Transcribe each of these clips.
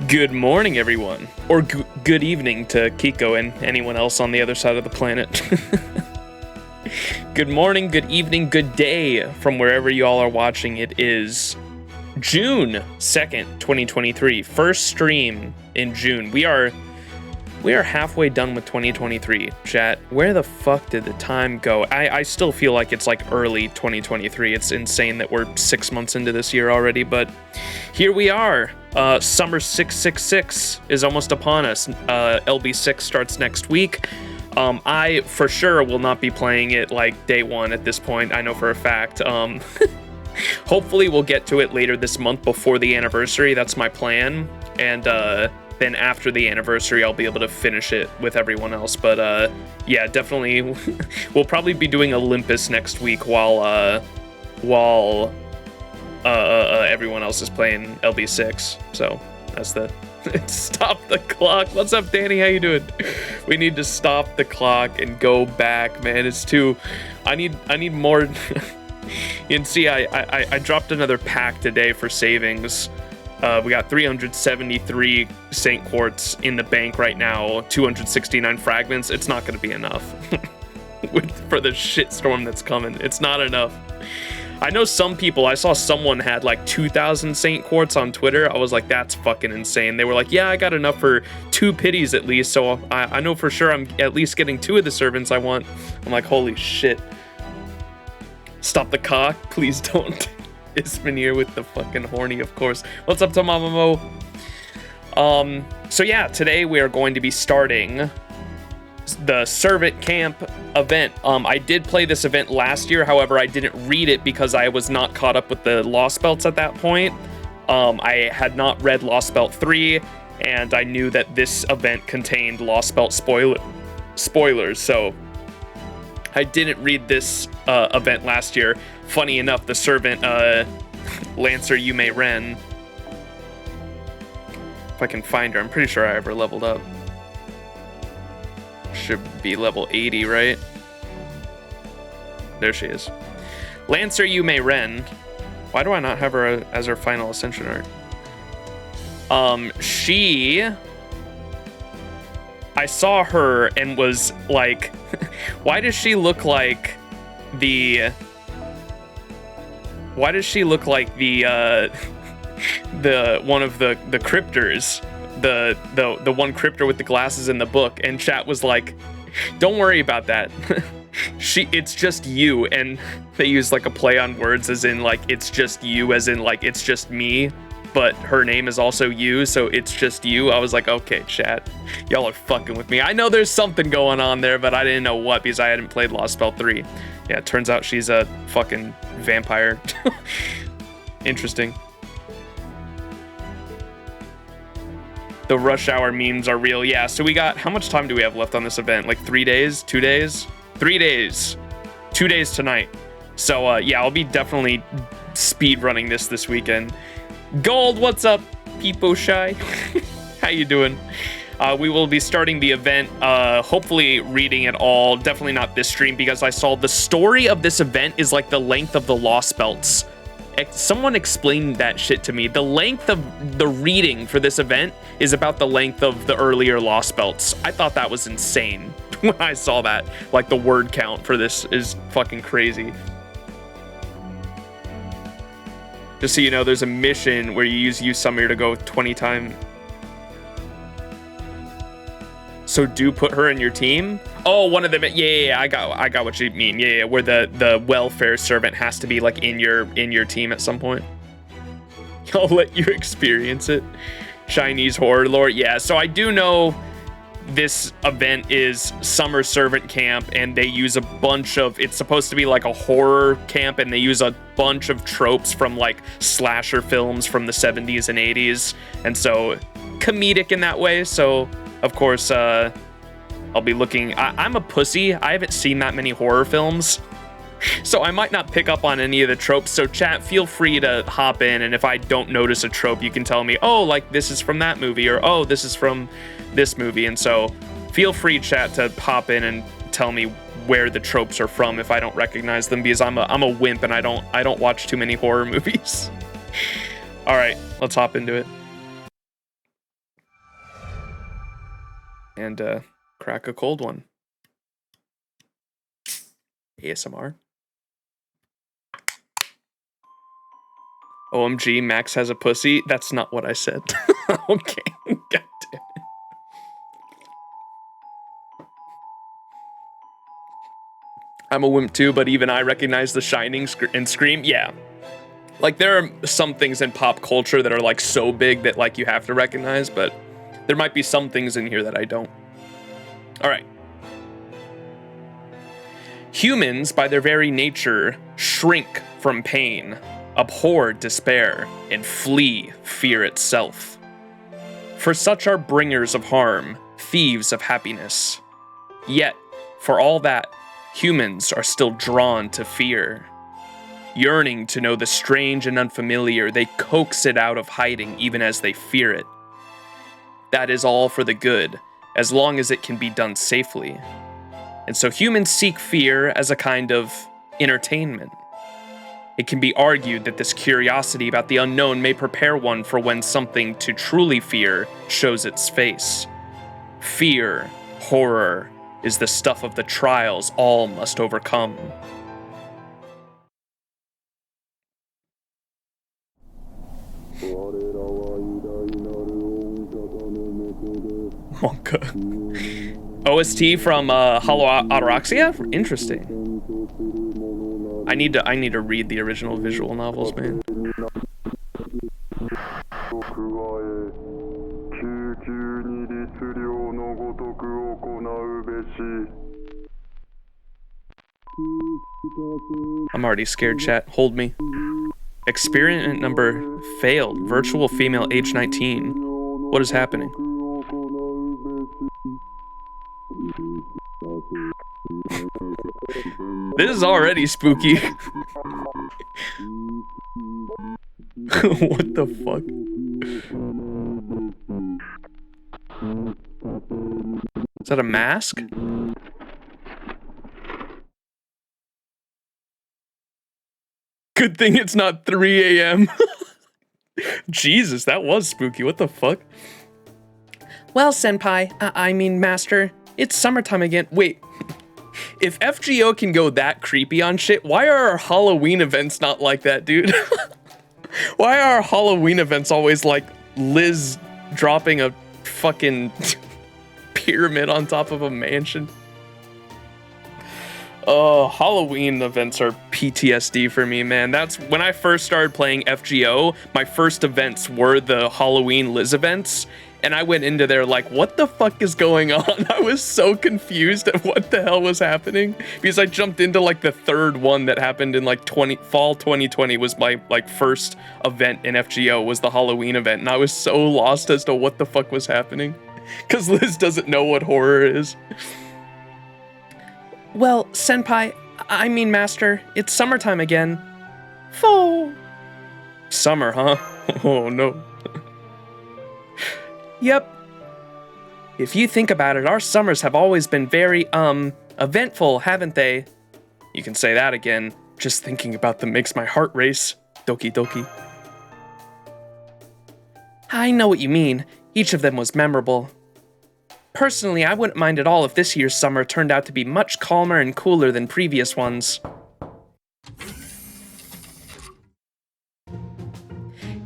Good morning, everyone. Or good evening to Kiko and anyone else on the other side of the planet. Good morning, good evening, good day from wherever you all are watching. It is June 2nd, 2023. First stream in June. We are halfway done with 2023. Chat, where the fuck did the time go? I still feel like it's like early 2023. It's insane that we're 6 months into this year already, but here we are. Summer 666 is almost upon us. LB6 starts next week. I for sure will not be playing it like day one at this point. I know for a fact. Hopefully we'll get to it later this month before the anniversary. That's my plan. And then after the anniversary, I'll be able to finish it with everyone else. But yeah, definitely, we'll probably be doing Olympus next week while everyone else is playing LB6. So that's the stop the clock. What's up, Danny? How you doing? We need to stop the clock and go back, man. It's too. I need more. You can see I dropped another pack today for savings. We got 373 Saint Quartz in the bank right now, 269 fragments. It's not going to be enough for the shitstorm that's coming. It's not enough. I know some people, I saw someone had like 2,000 Saint Quartz on Twitter. I was like, that's fucking insane. They were like, yeah, I got enough for 2 pities at least. So I know for sure I'm at least getting 2 of the servants I want. I'm like, holy shit. Stop the cock. Please don't. Ismanir with the fucking horny, of course. What's up, Tamamamo? So yeah, today we are going to be starting the Servant Camp event. I did play this event last year, however, I didn't read it because I was not caught up with the Lost Belts at that point. I had not read Lost Belt 3, and I knew that this event contained Lost Belt spoilers, so I didn't read this event last year. Funny enough, the Servant Lancer Mei-ren, if I can find her, I'm pretty sure I ever leveled up. Should be level 80, right? There she is. Lancer Mei-ren. Why do I not have her as her final ascension art? I saw her and was like, why does she look like the one of the cryptors? The one cryptor with the glasses in the book, and chat was like, don't worry about that. It's just you, and they use like a play on words as in like it's just you, as in like it's just me, but her name is also you, so it's just you. I was like, okay, chat, y'all are fucking with me. I know there's something going on there, but I didn't know what because I hadn't played Lost Spell 3. Yeah, it turns out she's a fucking vampire. Interesting. The rush hour memes are real. Yeah, so we got, how much time do we have left on this event? Like 3 days? 2 days? 3 days. 2 days tonight. So yeah, I'll be definitely speed running this weekend. Gold, what's up, Peepo Shy? How you doing? We will be starting the event, hopefully reading it all. Definitely not this stream because I saw the story of this event is like the length of the Lost Belts. Someone explained that shit to me. The length of the reading for this event is about the length of the earlier Lost Belts. I thought that was insane when I saw that. Like, the word count for this is fucking crazy. Just so you know, there's a mission where you use Summer to go 20 times. So do put her in your team? Oh, one of them. Yeah, I got what you mean. Yeah, where the welfare servant has to be like in your team at some point. I'll let you experience it. Chinese horror lore. Yeah, so I do know this event is Summer Servant Camp, and they use a bunch of, it's supposed to be like a horror camp, and they use a bunch of tropes from like slasher films from the 70s and 80s, and so comedic in that way. So of course, I'll be looking. I'm a pussy. I haven't seen that many horror films, so I might not pick up on any of the tropes. So chat, feel free to hop in, and if I don't notice a trope, you can tell me, oh, like this is from that movie, or oh, this is from this movie. And so feel free, chat, to hop in and tell me where the tropes are from if I don't recognize them, because I'm a wimp and I don't watch too many horror movies. All right, let's hop into it. and crack a cold one. ASMR. OMG, Max has a pussy. That's not what I said. Okay, god damn it. I'm a wimp too, but even I recognize The Shining and Scream. Yeah. Like, there are some things in pop culture that are, like, so big that, like, you have to recognize, but there might be some things in here that I don't. All right. Humans, by their very nature, shrink from pain, abhor despair, and flee fear itself. For such are bringers of harm, thieves of happiness. Yet, for all that, humans are still drawn to fear. Yearning to know the strange and unfamiliar, they coax it out of hiding even as they fear it. That is all for the good, as long as it can be done safely. And so humans seek fear as a kind of entertainment. It can be argued that this curiosity about the unknown may prepare one for when something to truly fear shows its face. Fear, horror, is the stuff of the trials all must overcome. Monka. OST from Hollow Ataraxia? Interesting. I need to read the original visual novels, man. I'm already scared, chat. Hold me. Experiment number failed. Virtual female age 19. What is happening? This is already spooky. What the fuck? Is that a mask? Good thing it's not 3 a.m. Jesus, that was spooky. What the fuck? Well, senpai, I mean master, it's summertime again. Wait, if FGO can go that creepy on shit, why are our Halloween events not like that, dude? Why are our Halloween events always like Liz dropping a fucking pyramid on top of a mansion? Oh, Halloween events are PTSD for me, man. That's when I first started playing FGO, my first events were the Halloween Liz events, and I went into there like, what the fuck is going on? I was so confused at what the hell was happening, because I jumped into like the third one that happened in like fall 2020 was my like first event in FGO, was the Halloween event, and I was so lost as to what the fuck was happening, because Liz doesn't know what horror is. Well, senpai, I mean master, it's summertime again. Fall. Summer, huh? Oh no. Yep. If you think about it, our summers have always been very, eventful, haven't they? You can say that again. Just thinking about them makes my heart race. Doki doki. I know what you mean. Each of them was memorable. Personally, I wouldn't mind at all if this year's summer turned out to be much calmer and cooler than previous ones.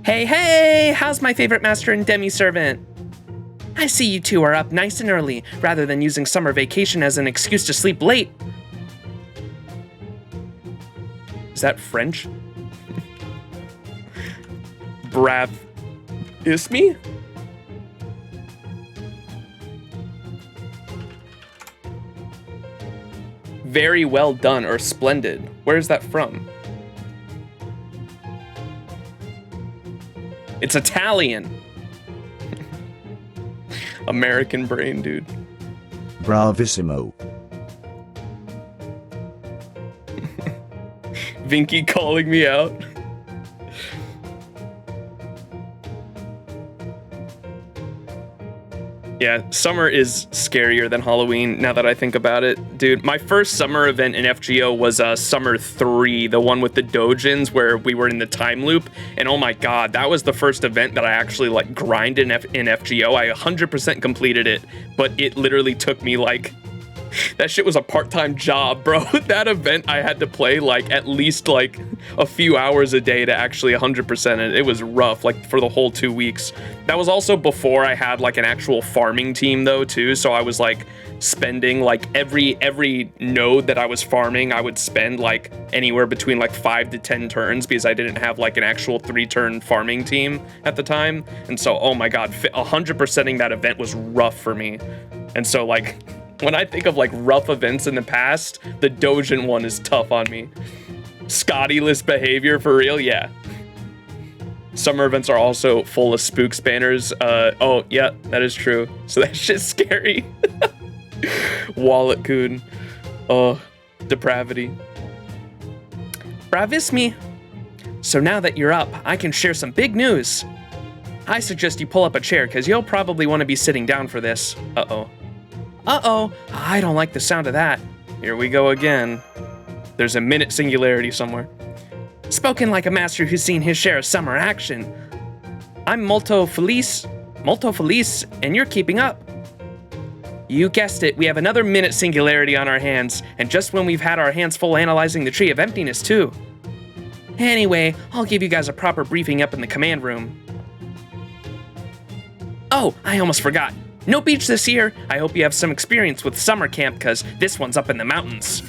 Hey, hey! How's my favorite master and demi-servant? I see you two are up nice and early, rather than using summer vacation as an excuse to sleep late. Is that French? Brav... Is me? Very well done, or splendid. Where is that from? It's Italian. American brain, dude. Bravissimo. Vinky calling me out. Yeah, summer is scarier than Halloween now that I think about it. Dude, my first summer event in FGO was Summer 3, the one with the dojins where we were in the time loop. And oh my god, that was the first event that I actually like grinded in FGO. I 100% completed it, but it literally took me like... That shit was a part-time job, bro. That event, I had to play like at least like a few hours a day to actually 100% it. It was rough, like for the whole 2 weeks. That was also before I had like an actual farming team though too. So I was like spending like every node that I was farming, I would spend like anywhere between like 5 to 10 turns because I didn't have like an actual 3-turn farming team at the time. And so, oh my god, 100%ing that event was rough for me. And so like, when I think of like rough events in the past, the Dojin one is tough on me. Scotty-less behavior for real, yeah. Summer events are also full of spook spanners. Oh yeah, that is true. So that shit's scary. Wallet coon. Oh, depravity. Bravissimi. So now that you're up, I can share some big news. I suggest you pull up a chair because you'll probably want to be sitting down for this. Uh-oh. Uh-oh, I don't like the sound of that. Here we go again. There's a minute singularity somewhere. Spoken like a master who's seen his share of summer action. I'm Molto Felice, and you're keeping up. You guessed it, we have another minute singularity on our hands, and just when we've had our hands full analyzing the Tree of Emptiness too. Anyway, I'll give you guys a proper briefing up in the command room. Oh, I almost forgot. No beach this year. I hope you have some experience with summer camp, cause this one's up in the mountains.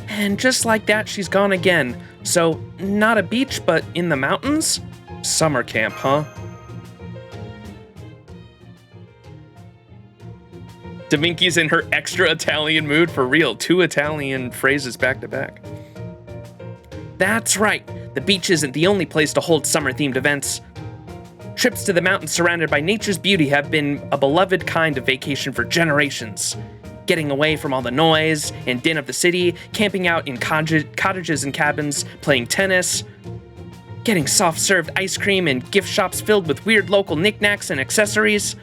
And just like that, she's gone again. So, not a beach, but in the mountains? Summer camp, huh? Da Vinci's in her extra Italian mood for real. 2 Italian phrases back to back. That's right. The beach isn't the only place to hold summer-themed events. Trips to the mountains surrounded by nature's beauty have been a beloved kind of vacation for generations. Getting away from all the noise and din of the city, camping out in cottages and cabins, playing tennis, getting soft-served ice cream in gift shops filled with weird local knickknacks and accessories,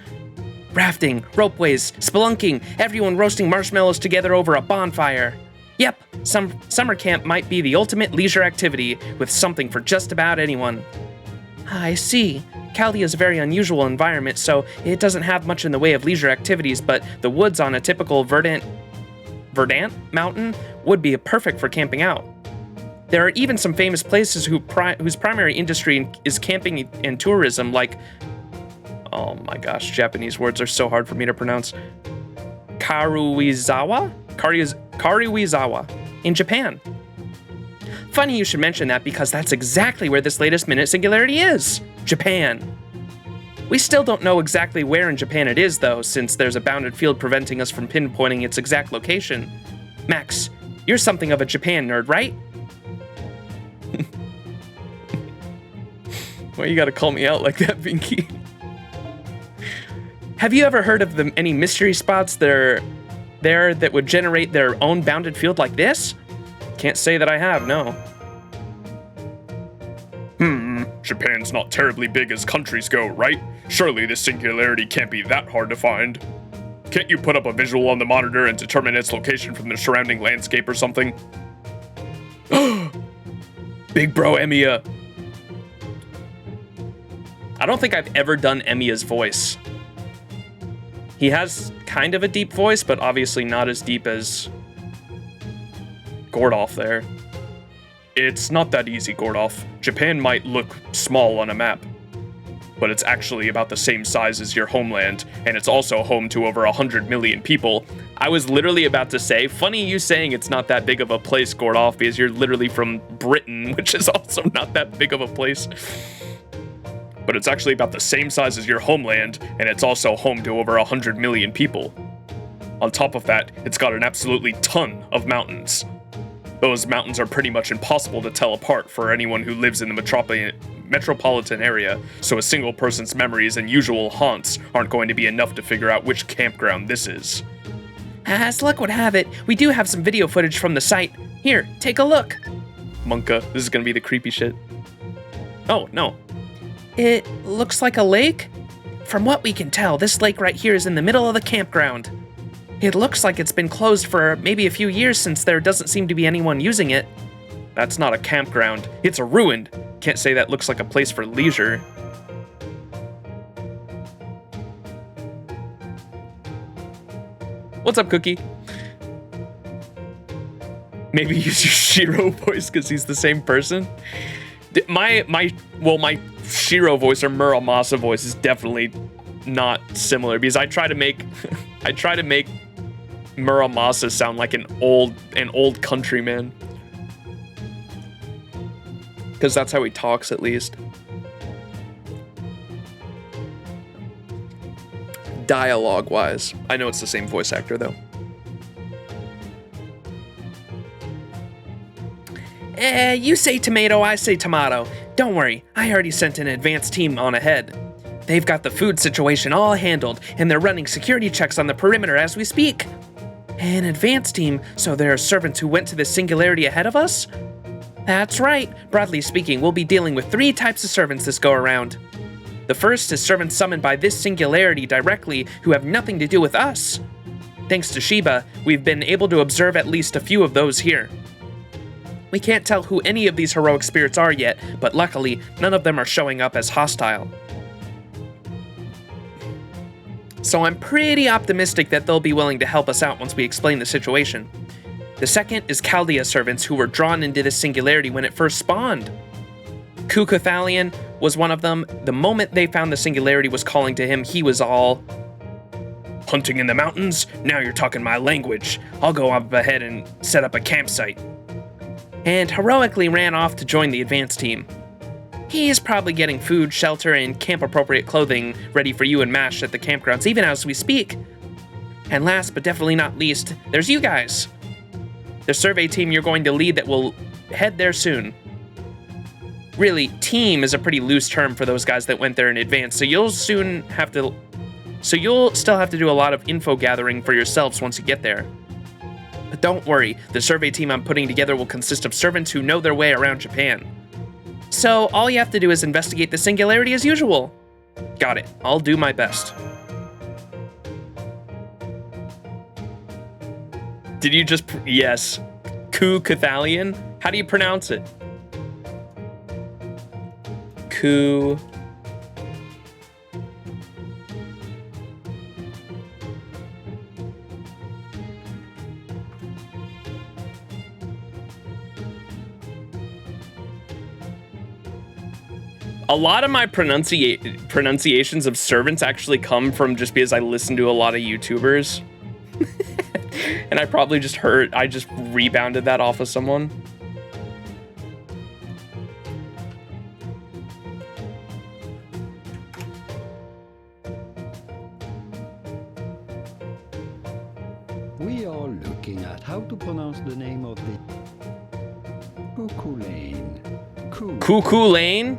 rafting, ropeways, spelunking, everyone roasting marshmallows together over a bonfire. Yep, summer camp might be the ultimate leisure activity with something for just about anyone. I see. Chaldea is a very unusual environment, so it doesn't have much in the way of leisure activities, but the woods on a typical verdant mountain would be perfect for camping out. There are even some famous places whose primary industry is camping and tourism, like, oh my gosh, Japanese words are so hard for me to pronounce. Karuizawa in Japan. Funny you should mention that because that's exactly where this latest minute singularity is. Japan. We still don't know exactly where in Japan it is though, since there's a bounded field preventing us from pinpointing its exact location. Max, you're something of a Japan nerd, right? Why you gotta call me out like that, Vinky? Have you ever heard of any mystery spots that would generate their own bounded field like this? Can't say that I have, no. Japan's not terribly big as countries go, right? Surely this singularity can't be that hard to find. Can't you put up a visual on the monitor and determine its location from the surrounding landscape or something? Big bro Emiya. I don't think I've ever done Emiya's voice. He has kind of a deep voice, but obviously not as deep as Gordolf there. It's not that easy, Gordolf. Japan might look small on a map, but it's actually about the same size as your homeland, and it's also home to over 100 million people. I was literally about to say, funny you saying it's not that big of a place, Gordolf, because you're literally from Britain, which is also not that big of a place. But it's actually about the same size as your homeland, and it's also home to over 100 million people. On top of that, it's got an absolutely ton of mountains. Those mountains are pretty much impossible to tell apart for anyone who lives in the metropolitan area, so a single person's memories and usual haunts aren't going to be enough to figure out which campground this is. As luck would have it, we do have some video footage from the site. Here, take a look. Monka, this is gonna be the creepy shit. Oh, no. It looks like a lake? From what we can tell, this lake right here is in the middle of the campground. It looks like it's been closed for maybe a few years since there doesn't seem to be anyone using it. That's not a campground. It's a ruin. Can't say that looks like a place for leisure. What's up, Cookie? Maybe use your Shiro voice because he's the same person. My Shiro voice or Muramasa voice is definitely not similar because I try to make Muramasa sound like an old countryman. Because that's how he talks, at least. Dialogue-wise. I know it's the same voice actor, though. You say tomato, I say tomato. Don't worry, I already sent an advanced team on ahead. They've got the food situation all handled, and they're running security checks on the perimeter as we speak. An advanced team, so there are servants who went to the singularity ahead of us? That's right. Broadly speaking, we'll be dealing with 3 types of servants this go around. The first is servants summoned by this singularity directly who have nothing to do with us. Thanks to Shiba, we've been able to observe at least a few of those here. We can't tell who any of these heroic spirits are yet, but luckily, none of them are showing up as hostile. So I'm pretty optimistic that they'll be willing to help us out once we explain the situation. The second is Chaldea servants who were drawn into this singularity when it first spawned. Kukuthalion was one of them. The moment they found the singularity was calling to him, he was all, "Hunting in the mountains? Now you're talking my language. I'll go up ahead and set up a campsite." And heroically ran off to join the advanced team. He is probably getting food, shelter, and camp-appropriate clothing ready for you and Mash at the campgrounds even as we speak. And last but definitely not least, there's you guys. The survey team you're going to lead that will head there soon. Really, team is a pretty loose term for those guys that went there in advance, so you'll still have to do a lot of info gathering for yourselves once you get there. But don't worry, the survey team I'm putting together will consist of servants who know their way around Japan. So all you have to do is investigate the singularity as usual. Got it. I'll do my best. Did you just... Yes. Kukuthalion? How do you pronounce it? Ku... A lot of my pronunciations of servants actually come from just because I listen to a lot of YouTubers. And I probably just rebounded that off of someone. We are looking at how to pronounce the name of the Cuckoo Lane. Cuckoo Lane?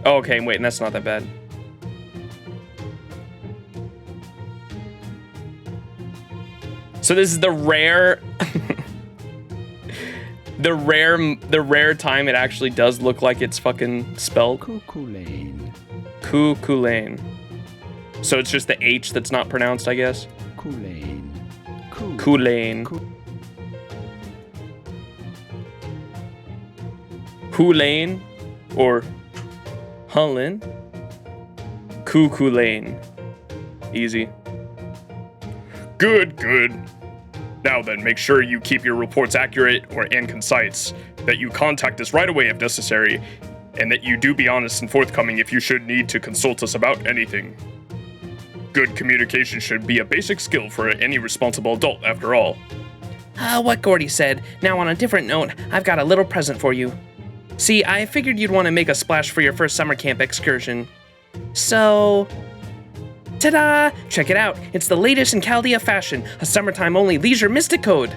Oh, okay, wait, that's not that bad. So this is the rare the rare time it actually does look like it's fucking spelled. Cuckoo Lane. Cuckoo Lane. So it's just the H that's not pronounced, I guess. Kulane. Kulane. Kulane or Hulin. Cuckoo Lane. Easy. Good, good. Now then, make sure you keep your reports accurate and concise, that you contact us right away if necessary, and that you do be honest and forthcoming if you should need to consult us about anything. Good communication should be a basic skill for any responsible adult, after all. What Gordy said. Now on a different note, I've got a little present for you. See, I figured you'd want to make a splash for your first summer camp excursion. So... ta-da! Check it out. It's the latest in Chaldea fashion, a summertime-only leisure mystic code.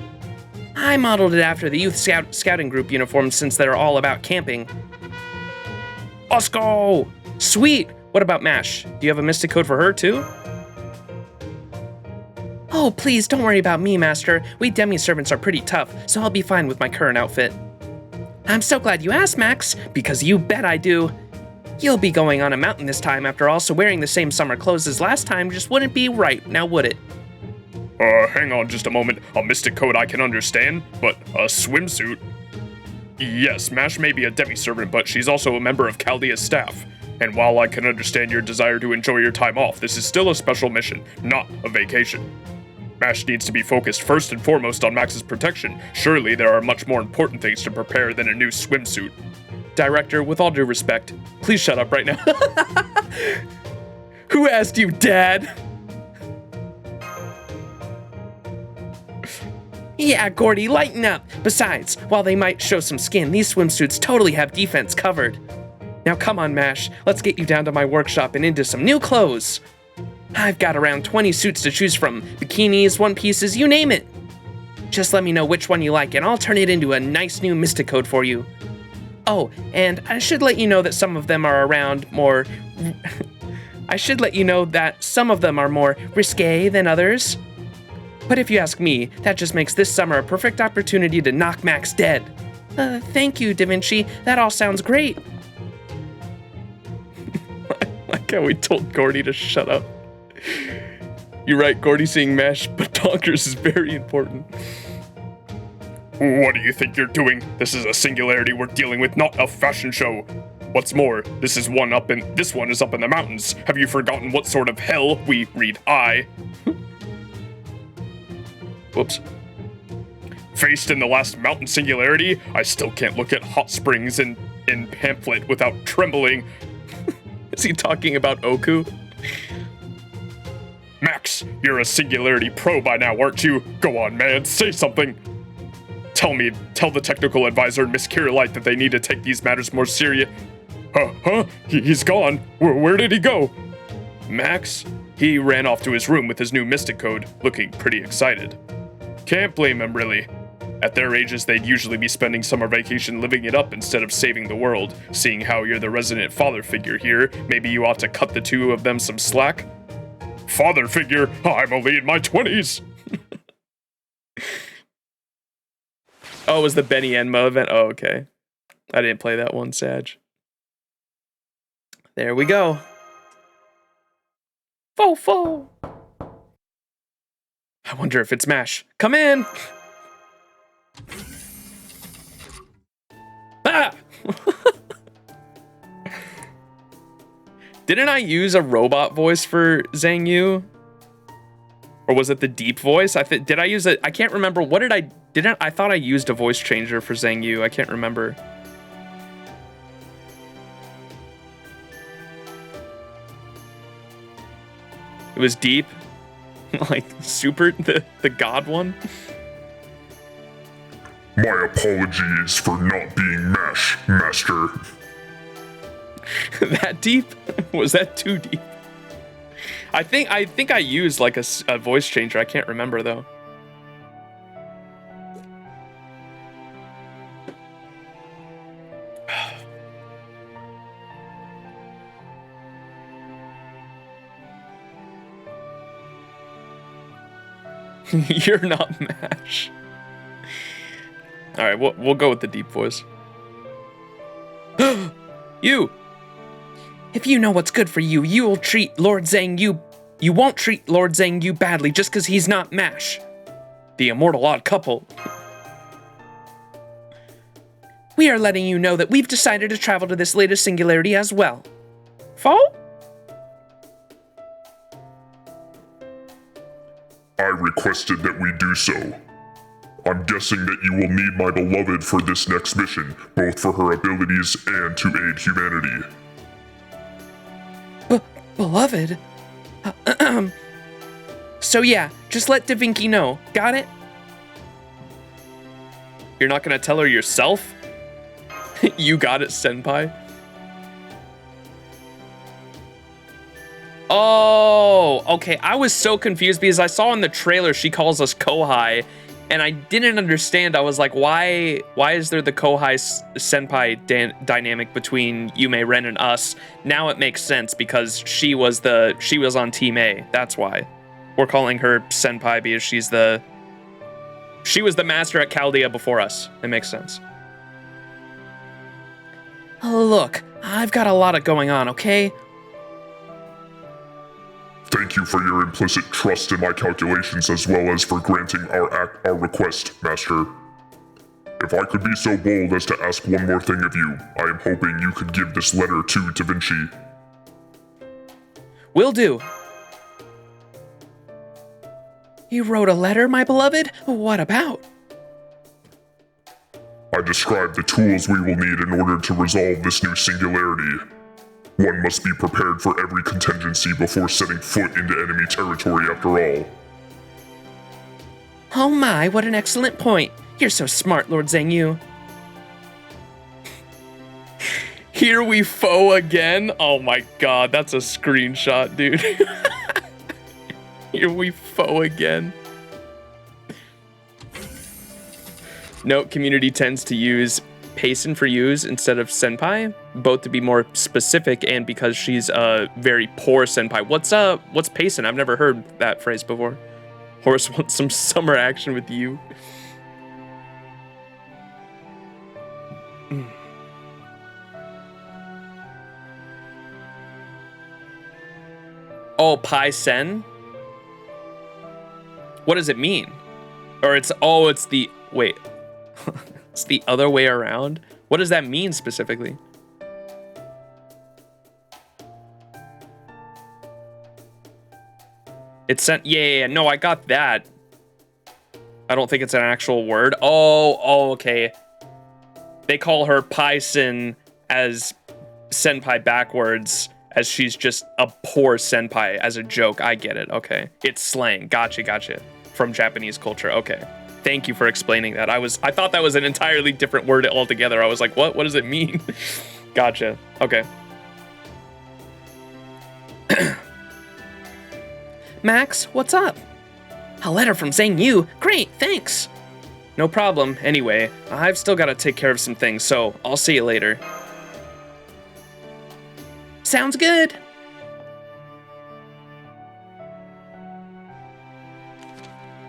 I modeled it after the youth scouting group uniforms since they're all about camping. Let's go! Sweet! What about Mash? Do you have a mystic code for her, too? Oh, please, don't worry about me, Master. We demi-servants are pretty tough, so I'll be fine with my current outfit. I'm so glad you asked, Max, because you bet I do. You'll be going on a mountain this time after also wearing the same summer clothes as last time. Just wouldn't be right, now would it? Hang on just a moment. A mystic code I can understand, but a swimsuit? Yes, Mash may be a demi-servant, but she's also a member of Chaldea's staff. And while I can understand your desire to enjoy your time off, this is still a special mission, not a vacation. Mash needs to be focused first and foremost on Max's protection. Surely there are much more important things to prepare than a new swimsuit. Director, with all due respect, please shut up right now. Who asked you, Dad? Yeah, Gordy, lighten up. Besides, while they might show some skin, these swimsuits totally have defense covered. Now come on, Mash, let's get you down to my workshop and into some new clothes. I've got around 20 suits to choose from, bikinis, one pieces, you name it. Just let me know which one you like and I'll turn it into a nice new mystic code for you. Oh, and I should let you know that some of them are more risque than others. But if you ask me, that just makes this summer a perfect opportunity to knock Max dead. Thank you, Da Vinci. That all sounds great. Like how we told Gordy to shut up. You're right, Gordy seeing Mash, but Donkers is very important. What do you think you're doing? This is a singularity we're dealing with, not a fashion show. What's more, this one is up in the mountains. Have you forgotten what sort of hell we read I? Whoops. Faced in the last mountain singularity, I still can't look at hot springs in pamphlet without trembling. Is he talking about Oku? Max, you're a singularity pro by now, aren't you? Go on, man, say something. Tell the technical advisor and Miss Kirillite that they need to take these matters more serious. He's gone. Where did he go? Max? He ran off to his room with his new mystic code, looking pretty excited. Can't blame him, really. At their ages, they'd usually be spending summer vacation living it up instead of saving the world. Seeing how you're the resident father figure here, maybe you ought to cut the two of them some slack? Father figure? I'm only in my 20s! Oh, it was the Benny Enma event? Oh, okay. I didn't play that one, Sag. There we go. Fo. I wonder if it's Mash. Come in! Ah! Didn't I use a robot voice for Zhang Yu? Or was it the deep voice? Did I use it? I can't remember. What did I... I thought I used a voice changer for Zhang Yu. I can't remember. It was deep. Like super, the god one. My apologies for not being Mash, Master. That deep? Was that too deep? I think I used like a voice changer. I can't remember though. You're not Mash. All right, we'll go with the deep voice. You. If you know what's good for you, you won't treat Lord Zhang Yu badly just because he's not Mash. The immortal odd couple. We are letting you know that we've decided to travel to this latest singularity as well. Fo? I requested that we do so. I'm guessing that you will need my beloved for this next mission, both for her abilities and to aid humanity. Beloved? So yeah, just let Da Vinci know. Got it? You're not gonna tell her yourself? You got it, senpai. Oh, okay. I was so confused because I saw in the trailer she calls us Kohai, and I didn't understand. I was like, why is there the Kohai senpai dynamic between you, Mei-ren, and us? Now it makes sense because she was on Team A. That's why we're calling her senpai, because she was the master at Chaldea before us. It makes sense. Look, I've got a lot of going on, okay? Thank you for your implicit trust in my calculations as well as for granting our request, Master. If I could be so bold as to ask one more thing of you, I am hoping you could give this letter to Da Vinci. Will do. You wrote a letter, my beloved? What about? I described the tools we will need in order to resolve this new singularity. One must be prepared for every contingency before setting foot into enemy territory after all. Oh my, what an excellent point. You're so smart, Lord Zhang Yu. Here we foe again. Oh my god, that's a screenshot, dude. Here we foe again. Note, community tends to use Payson for use instead of senpai, both to be more specific and because she's a very poor senpai. What's Payson? I've never heard that phrase before. Horse wants some summer action with you. Oh, Pai Sen? What does it mean? Or it's the, wait. It's the other way around? What does that mean specifically? It's sent, yeah, no, I got that. I don't think it's an actual word. Oh, okay. They call her Pai-sen as senpai backwards, as she's just a poor senpai as a joke. I get it, okay. It's slang, gotcha. From Japanese culture, okay. Thank you for explaining that. I thought that was an entirely different word altogether. I was like, what does it mean? Gotcha, okay. Max, what's up? A letter from Zhang Yu. Great, thanks. No problem. Anyway, I've still got to take care of some things, so I'll see you later. Sounds good.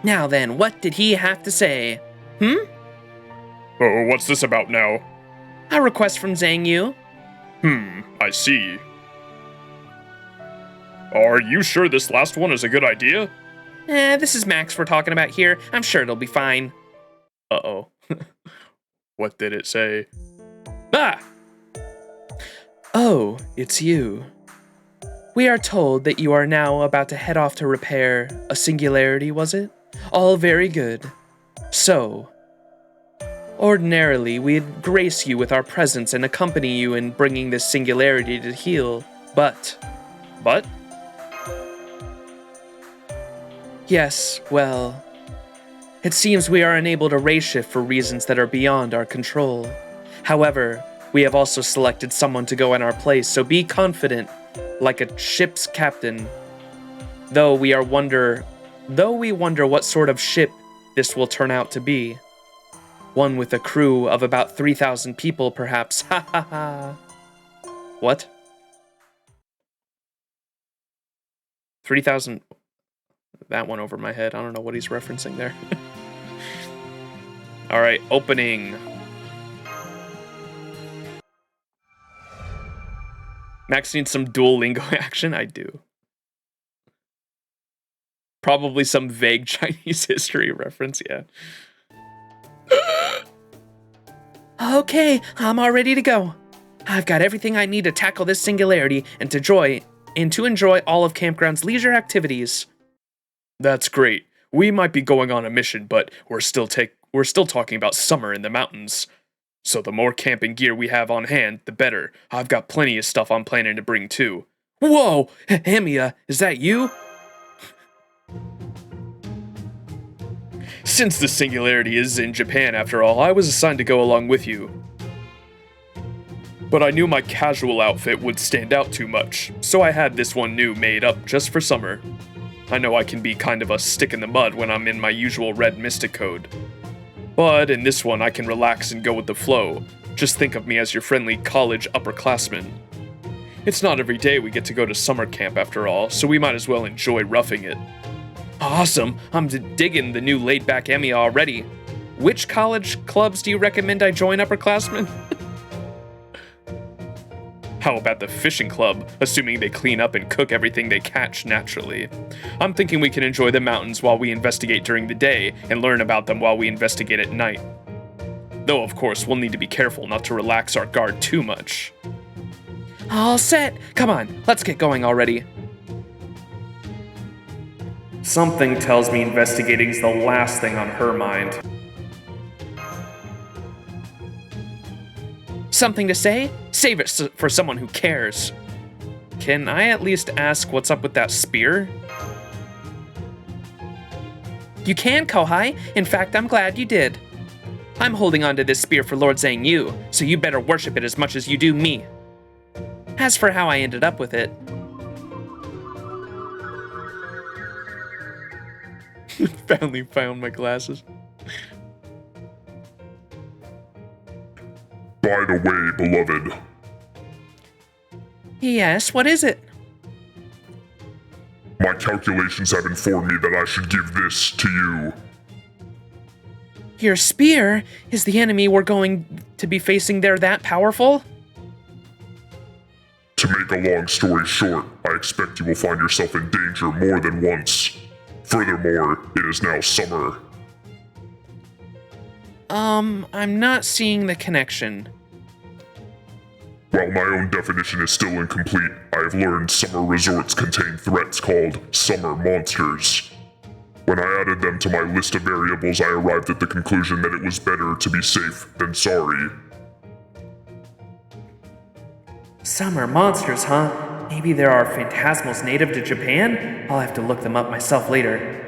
Now then, what did he have to say? Oh, what's this about now? A request from Zhang Yu. I see. Are you sure this last one is a good idea? This is Max we're talking about here. I'm sure it'll be fine. Uh-oh. What did it say? Ah! Oh, it's you. We are told that you are now about to head off to repair a singularity, was it? All very good. So, ordinarily, we'd grace you with our presence and accompany you in bringing this singularity to heal, but... But? Yes, well... It seems we are unable to race shift for reasons that are beyond our control. However, we have also selected someone to go in our place, so be confident, like a ship's captain. Though we wonder what sort of ship this will turn out to be. One with a crew of about 3,000 people, perhaps. Ha ha ha. What? 3,000... That went over my head. I don't know what he's referencing there. All right, opening. Max needs some Duolingo action. I do. Probably some vague Chinese history reference, yeah. Okay, I'm all ready to go. I've got everything I need to tackle this singularity and to enjoy all of Campground's leisure activities. That's great. We might be going on a mission, but we're still talking about summer in the mountains. So the more camping gear we have on hand, the better. I've got plenty of stuff I'm planning to bring too. Whoa, Hemiya, is that you? Since the singularity is in Japan after all, I was assigned to go along with you. But I knew my casual outfit would stand out too much, so I had this one new made up just for summer. I know I can be kind of a stick in the mud when I'm in my usual red mystic code. But in this one I can relax and go with the flow. Just think of me as your friendly college upperclassman. It's not every day we get to go to summer camp after all, so we might as well enjoy roughing it. Awesome, I'm digging the new laid-back Emmy already. Which college clubs do you recommend I join, upperclassmen? How about the fishing club, assuming they clean up and cook everything they catch naturally? I'm thinking we can enjoy the mountains while we investigate during the day and learn about them while we investigate at night. Though, of course, we'll need to be careful not to relax our guard too much. All set. Come on, let's get going already. Something tells me investigating's the last thing on her mind. Something to say? Save it for someone who cares. Can I at least ask what's up with that spear? You can, Kohai. In fact, I'm glad you did. I'm holding onto this spear for Lord Zhang Yu, so you better worship it as much as you do me. As for how I ended up with it... Finally found my glasses. By the way, beloved, Yes, what is it? my calculations have informed me that I should give this to you. Your spear? Is the enemy we're going to be facing there that powerful? To make a long story short, I expect you will find yourself in danger more than once. Furthermore, it is now summer. I'm not seeing the connection. While my own definition is still incomplete, I have learned summer resorts contain threats called summer monsters. When I added them to my list of variables, I arrived at the conclusion that it was better to be safe than sorry. Summer monsters, huh? Maybe there are phantasmals native to Japan? I'll have to look them up myself later.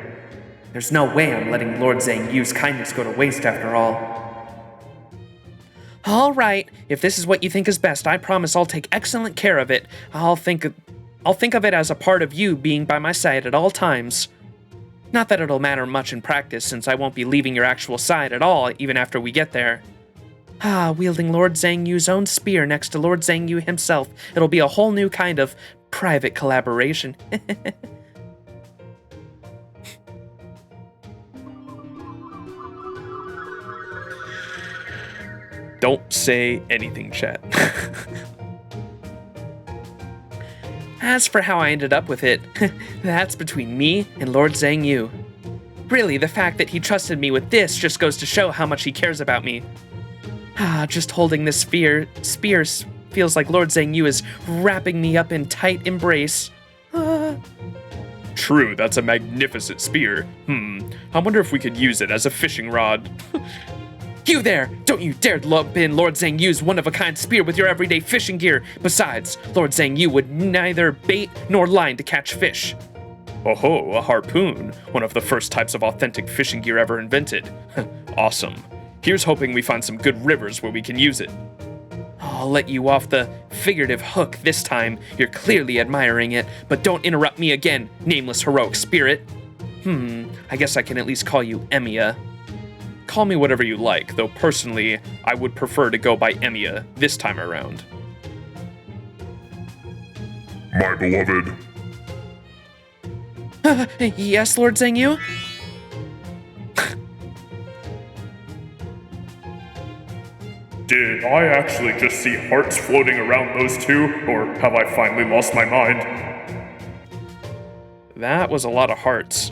There's no way I'm letting Lord Zhang Yu's kindness go to waste after all. All right, if this is what you think is best, I promise I'll take excellent care of it. I'll think of it as a part of you being by my side at all times. Not that it'll matter much in practice, since I won't be leaving your actual side at all, even after we get there. Wielding Lord Zhang Yu's own spear next to Lord Zhang Yu himself, it'll be a whole new kind of private collaboration. Don't say anything, chat. As for how I ended up with it, that's between me and Lord Zhang Yu. Really, the fact that he trusted me with this just goes to show how much he cares about me. Just holding this spear feels like Lord Zhang Yu is wrapping me up in tight embrace. True, that's a magnificent spear. I wonder if we could use it as a fishing rod. You there! Don't you dare lump in Lord Zhang Yu's one-of-a-kind spear with your everyday fishing gear. Besides, Lord Zhang Yu would neither bait nor line to catch fish. Oh, a harpoon, one of the first types of authentic fishing gear ever invented. Awesome. Here's hoping we find some good rivers where we can use it. I'll let you off the figurative hook this time. You're clearly admiring it, but don't interrupt me again, nameless heroic spirit. I guess I can at least call you Emiya. Call me whatever you like, though personally, I would prefer to go by Emiya this time around. My beloved, Yes, Lord Zhang Yu? Did I actually just see hearts floating around those two, or have I finally lost my mind? That was a lot of hearts.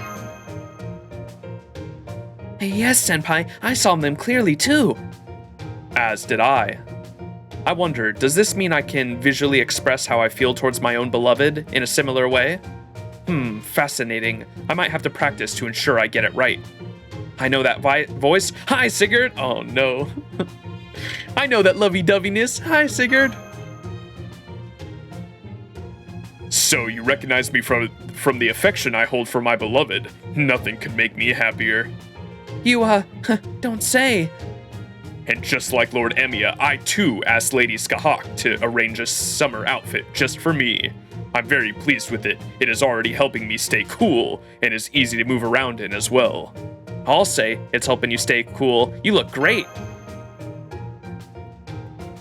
Yes, Senpai, I saw them clearly too. As did I. I wonder, does this mean I can visually express how I feel towards my own beloved in a similar way? Fascinating. I might have to practice to ensure I get it right. I know that voice. Hi, Sigurd! Oh no. I know that lovey-doveyness. Hi, Sigurd. So you recognize me from the affection I hold for my beloved. Nothing could make me happier. You, don't say. And just like Lord Emiya, I too asked Lady Skahak to arrange a summer outfit just for me. I'm very pleased with it. It is already helping me stay cool, and is easy to move around in as well. I'll say, it's helping you stay cool. You look great.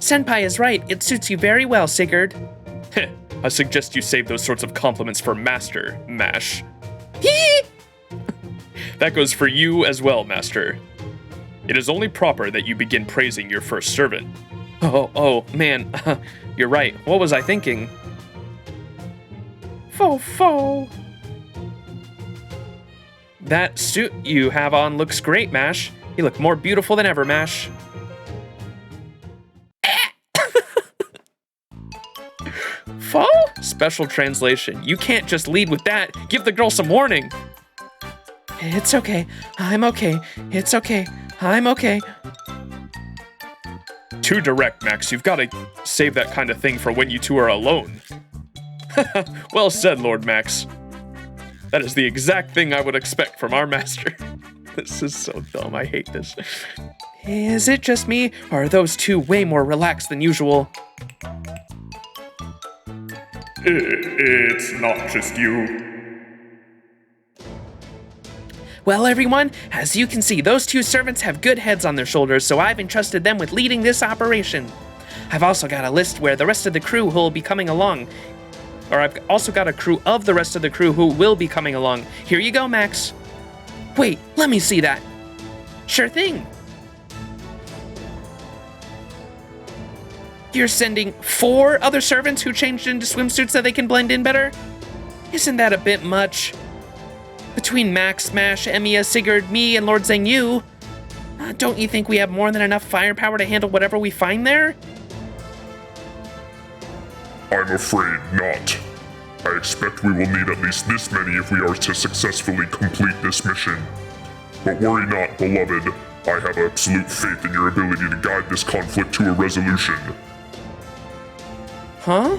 Senpai is right. It suits you very well, Sigurd. I suggest you save those sorts of compliments for Master, Mash. That goes for you as well, Master. It is only proper that you begin praising your first servant. Oh, man. You're right. What was I thinking? Fo. That suit you have on looks great, Mash. You look more beautiful than ever, Mash. Fo? Special translation. You can't just lead with that. Give the girl some warning. It's okay. I'm okay. It's okay. I'm okay. Too direct, Max. You've got to save that kind of thing for when you two are alone. Well said, Lord Max. That is the exact thing I would expect from our master. This is so dumb. I hate this. Is it just me, or are those two way more relaxed than usual? It's not just you. Well, everyone, as you can see, those two servants have good heads on their shoulders, so I've entrusted them with leading this operation. I've also got a list where the rest of the crew who will be coming along. Or I've also got a crew of the rest of the crew who will be coming along. Here you go, Max. Wait, let me see that. Sure thing. You're sending 4 other servants who changed into swimsuits so they can blend in better? Isn't that a bit much? Between Max, Mash, Emiya, Sigurd, me, and Lord Zheng Yu, don't you think we have more than enough firepower to handle whatever we find there? I'm afraid not. I expect we will need at least this many if we are to successfully complete this mission. But worry not, beloved. I have absolute faith in your ability to guide this conflict to a resolution. Huh?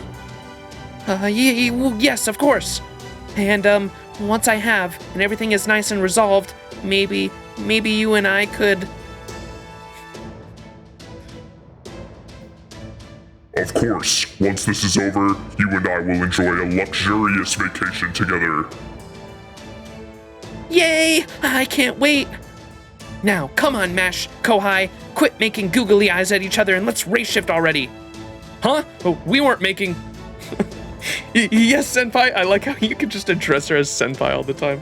Yes, of course. And, once I have, and everything is nice and resolved, maybe you and I could... Of course, once this is over, you and I will enjoy a luxurious vacation together. Yay! I can't wait! Now, come on, Mash, Kohai, quit making googly eyes at each other and let's race shift already. Huh? Oh, we weren't making... Yes, Senpai. I like how you can just address her as Senpai all the time.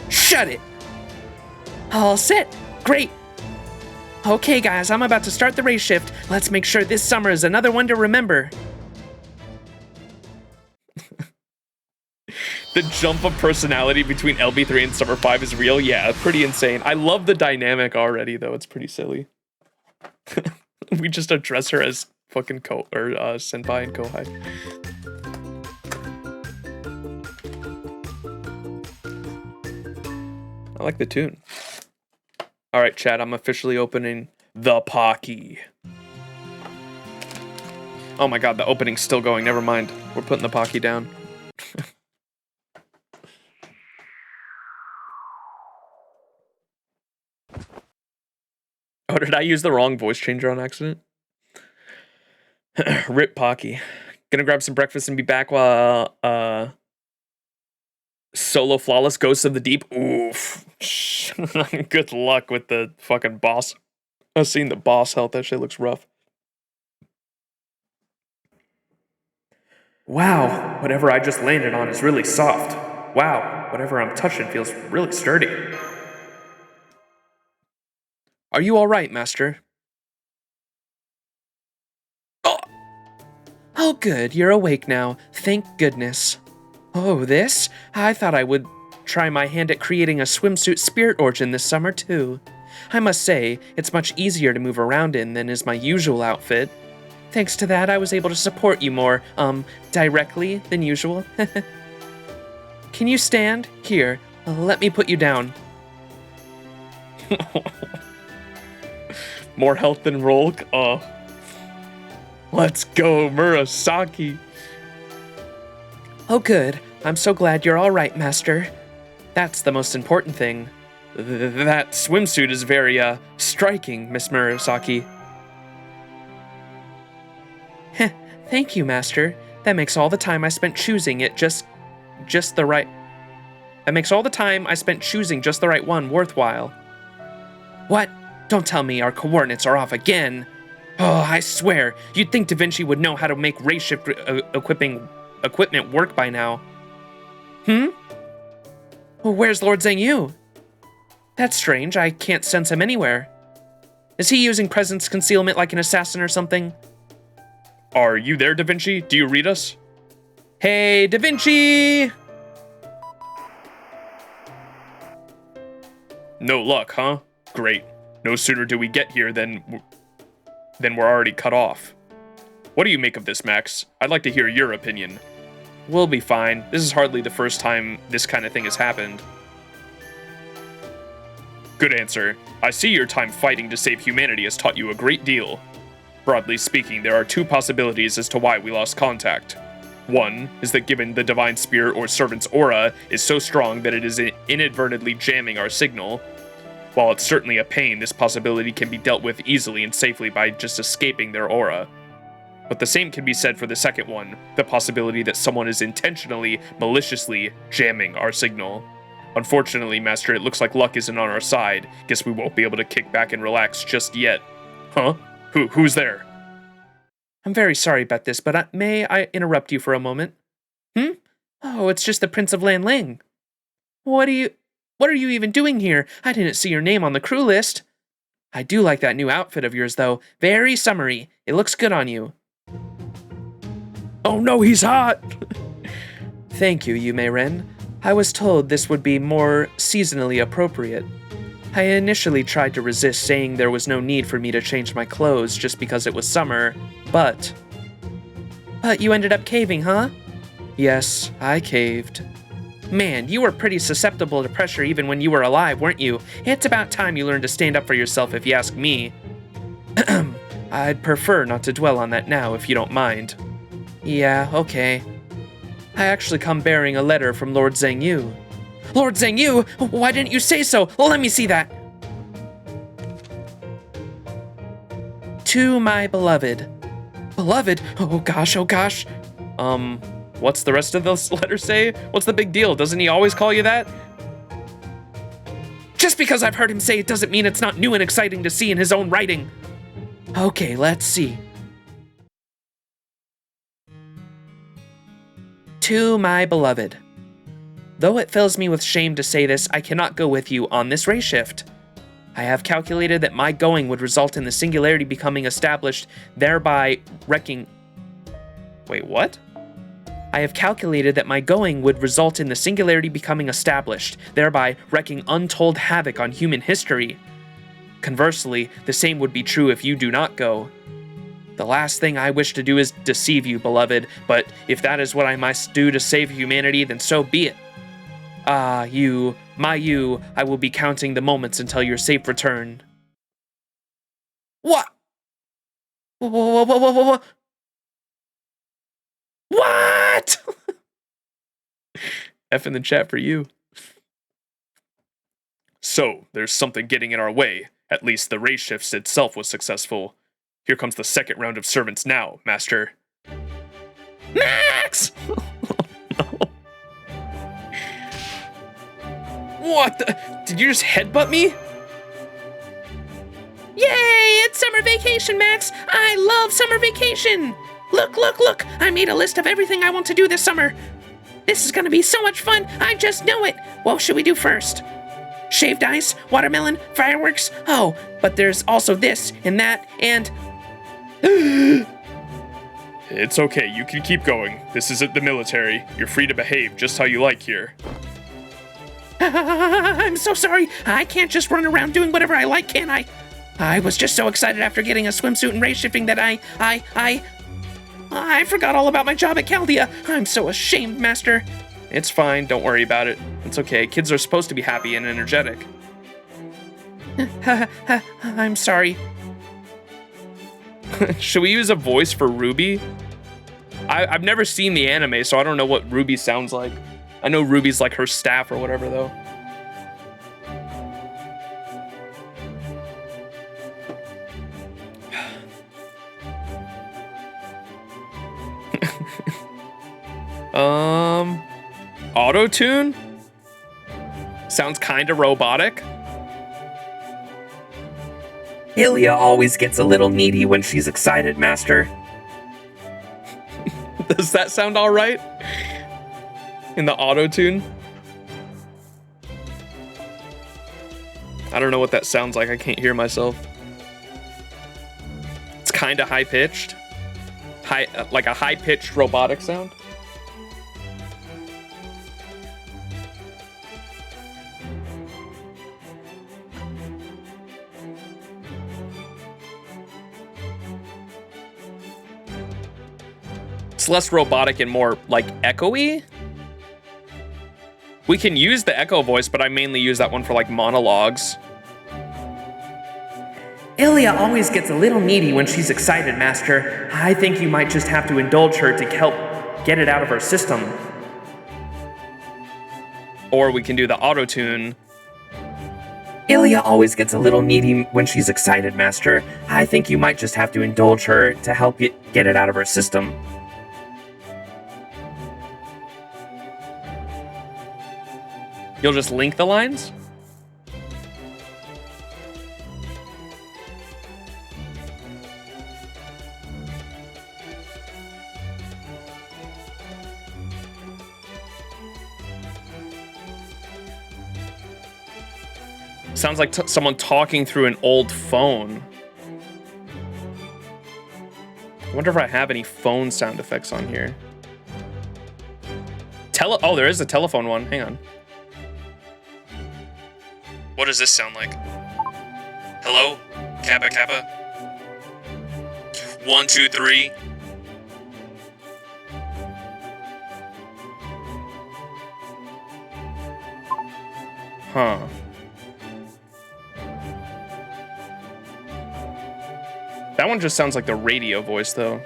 Shut it! All set. Great. Okay, guys, I'm about to start the race shift. Let's make sure this summer is another one to remember. The jump of personality between LB3 and Summer 5 is real. Yeah, pretty insane. I love the dynamic already, though. It's pretty silly. We just address her as fucking Senpai and Kohai. I like the tune. All right, chat, I'm officially opening the Pocky. Oh my god, the opening's still going. Never mind. We're putting the Pocky down. Oh, did I use the wrong voice changer on accident? Rip Pocky. Gonna grab some breakfast and be back while solo flawless Ghosts of the Deep. Oof. Good luck with the fucking boss. I've seen the boss health. That shit looks rough. Wow, whatever I just landed on is really soft. Wow, whatever I'm touching feels really sturdy. Are you all right, Master? Oh, good. You're awake now. Thank goodness. Oh, this? I thought I would try my hand at creating a swimsuit spirit origin this summer, too. I must say, it's much easier to move around in than is my usual outfit. Thanks to that, I was able to support you more, directly than usual. Can you stand? Here, let me put you down. More health than Rolk? Oh. Let's go, Murasaki. Oh, good. I'm so glad you're all right, Master. That's the most important thing. That swimsuit is very, striking, Miss Murasaki. Thank you, Master. That makes all the time I spent choosing it just the right... That makes all the time I spent choosing just the right one worthwhile. What? Don't tell me our coordinates are off again. Oh, I swear, you'd think Da Vinci would know how to make race shift equipment work by now. Well, where's Lord Zheng Yu? That's strange, I can't sense him anywhere. Is he using presence concealment like an assassin or something? Are you there, Da Vinci? Do you read us? Hey, Da Vinci! No luck, huh? Great. No sooner do we get here than we're already cut off. What do you make of this, Max? I'd like to hear your opinion. We'll be fine. This is hardly the first time this kind of thing has happened. Good answer. I see your time fighting to save humanity has taught you a great deal. Broadly speaking, there are two possibilities as to why we lost contact. One is that given the Divine Spirit or Servant's aura is so strong that it is inadvertently jamming our signal. While it's certainly a pain, this possibility can be dealt with easily and safely by just escaping their aura. But the same can be said for the second one, the possibility that someone is intentionally, maliciously jamming our signal. Unfortunately, Master, it looks like luck isn't on our side. Guess we won't be able to kick back and relax just yet. Huh? Who's there? I'm very sorry about this, but may I interrupt you for a moment? Oh, it's just the Prince of Lan Ling. What are you even doing here? I didn't see your name on the crew list. I do like that new outfit of yours, though. Very summery. It looks good on you. Oh no, he's hot! Thank you, Mei-ren. I was told this would be more seasonally appropriate. I initially tried to resist, saying there was no need for me to change my clothes just because it was summer, but you ended up caving, huh? Yes, I caved. Man, you were pretty susceptible to pressure even when you were alive, weren't you? It's about time you learned to stand up for yourself, if you ask me. I'd prefer not to dwell on that now, if you don't mind. Yeah, okay. I actually come bearing a letter from Lord Zheng Yu. Lord Zheng Yu? Why didn't you say so? Let me see that. To my beloved. Beloved? Oh gosh, oh gosh. What's the rest of this letter say? What's the big deal? Doesn't he always call you that? Just because I've heard him say it doesn't mean it's not new and exciting to see in his own writing. Okay, let's see. To my beloved. Though it fills me with shame to say this, I cannot go with you on this race shift. I have calculated that my going would result in the singularity becoming established, thereby wrecking... Wait, what? I have calculated that my going would result in the singularity becoming established, thereby wreaking untold havoc on human history. Conversely, the same would be true if you do not go. The last thing I wish to do is deceive you, beloved, but if that is what I must do to save humanity, then so be it. Ah, you, my you, I will be counting the moments until your safe return. What? What? F in the chat for you. So, there's something getting in our way. At least the race shift itself was successful. Here comes the second round of servants now, Master. Max! What the? Did you just headbutt me? Yay! It's summer vacation, Max! I love summer vacation! Look, look, look! I made a list of everything I want to do this summer. This is gonna be so much fun! I just know it! What should we do first? Shaved ice, watermelon, fireworks? Oh, but there's also this and that and... It's okay, you can keep going. This isn't the military. You're free to behave just how you like here. I'm so sorry. I can't just run around doing whatever I like, can I? I was just so excited after getting a swimsuit and race shifting that I forgot all about my job at Chaldea. I'm so ashamed, Master. It's fine, don't worry about it. It's okay, kids are supposed to be happy and energetic. I'm sorry. Should we use a voice for Ruby? I've never seen the anime, so I don't know what Ruby sounds like. I know Ruby's like her staff or whatever, though. Auto-tune? Sounds kinda robotic. Ilya always gets a little needy when she's excited, Master. Does that sound alright? In the auto-tune? I don't know what that sounds like, I can't hear myself. kind of high-pitched. Like a high-pitched robotic sound. It's less robotic and more like echoey. We can use the echo voice, but I mainly use that one for like monologues. Ilya always gets a little needy when she's excited, Master. I think you might just have to indulge her to help get it out of her system. Or we can do the auto-tune. Ilya always gets a little needy when she's excited, Master. I think you might just have to indulge her to help get it out of her system. You'll just link the lines? Sounds like someone talking through an old phone. I wonder if I have any phone sound effects on here. Oh, there is a telephone one. Hang on. What does this sound like? Hello? Kappa Kappa? 1, 2, 3. Huh. That one just sounds like the radio voice, though.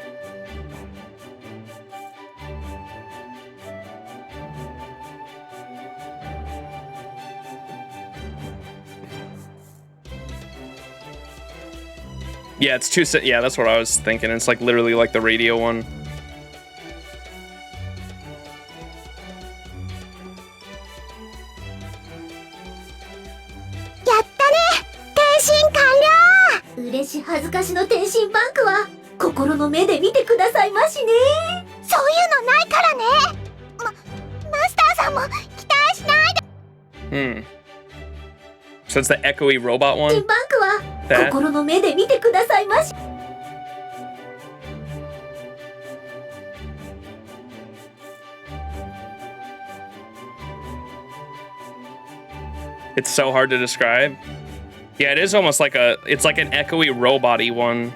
Yeah, it's yeah, that's what I was thinking. It's like literally like the radio one. So it's the echoey robot one? That? It's so hard to describe. Yeah, it is almost like it's like an echoey robot-y one.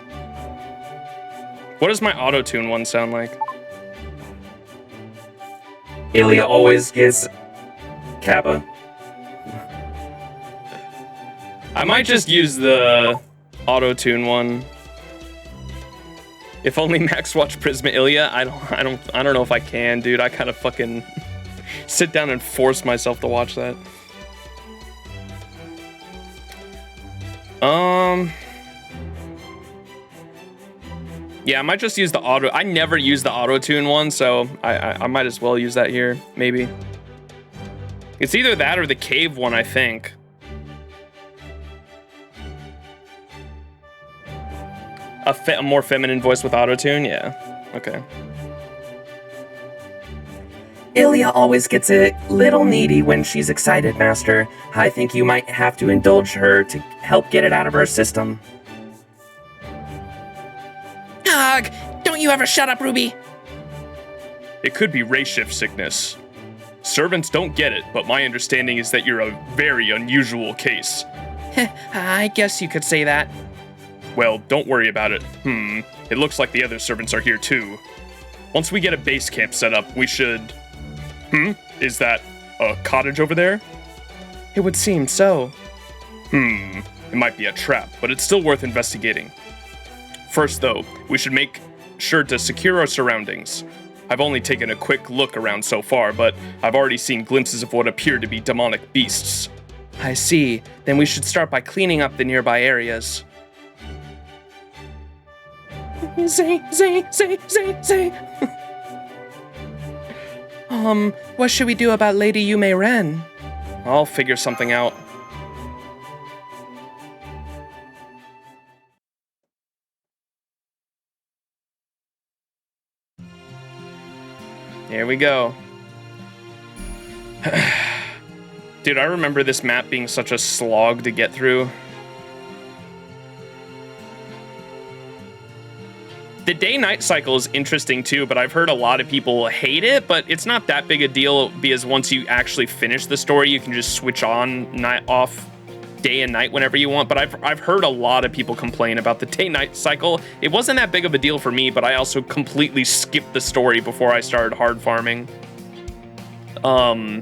What does my auto-tune one sound like? Ilya always gets Kappa. I might just use the auto-tune one. If only Max watched Prisma Ilya. I don't know if I can, dude. I kind of fucking sit down and force myself to watch that. Yeah, I might just use the auto. I never use the auto-tune one, so I might as well use that here, maybe. It's either that or the cave one, I think. A more feminine voice with auto-tune? Yeah. Okay. Ilya always gets a little needy when she's excited, Master. I think you might have to indulge her to help get it out of her system. Ugh! Don't you ever shut up, Ruby! It could be race shift sickness. Servants don't get it, but my understanding is that you're a very unusual case. I guess you could say that. Well, don't worry about it. It looks like the other servants are here too. Once we get a base camp set up, we should... Is that a cottage over there? It would seem so. It might be a trap, but it's still worth investigating. First though, we should make sure to secure our surroundings. I've only taken a quick look around so far, but I've already seen glimpses of what appear to be demonic beasts. I see. Then we should start by cleaning up the nearby areas. Zay. What should we do about Lady Mei-ren? I'll figure something out. Here we go. Dude, I remember this map being such a slog to get through. The day-night cycle is interesting too, but I've heard a lot of people hate it, but it's not that big a deal because once you actually finish the story, you can just switch on, night off, day and night whenever you want. But I've heard a lot of people complain about the day-night cycle. It wasn't that big of a deal for me, but I also completely skipped the story before I started hard farming. The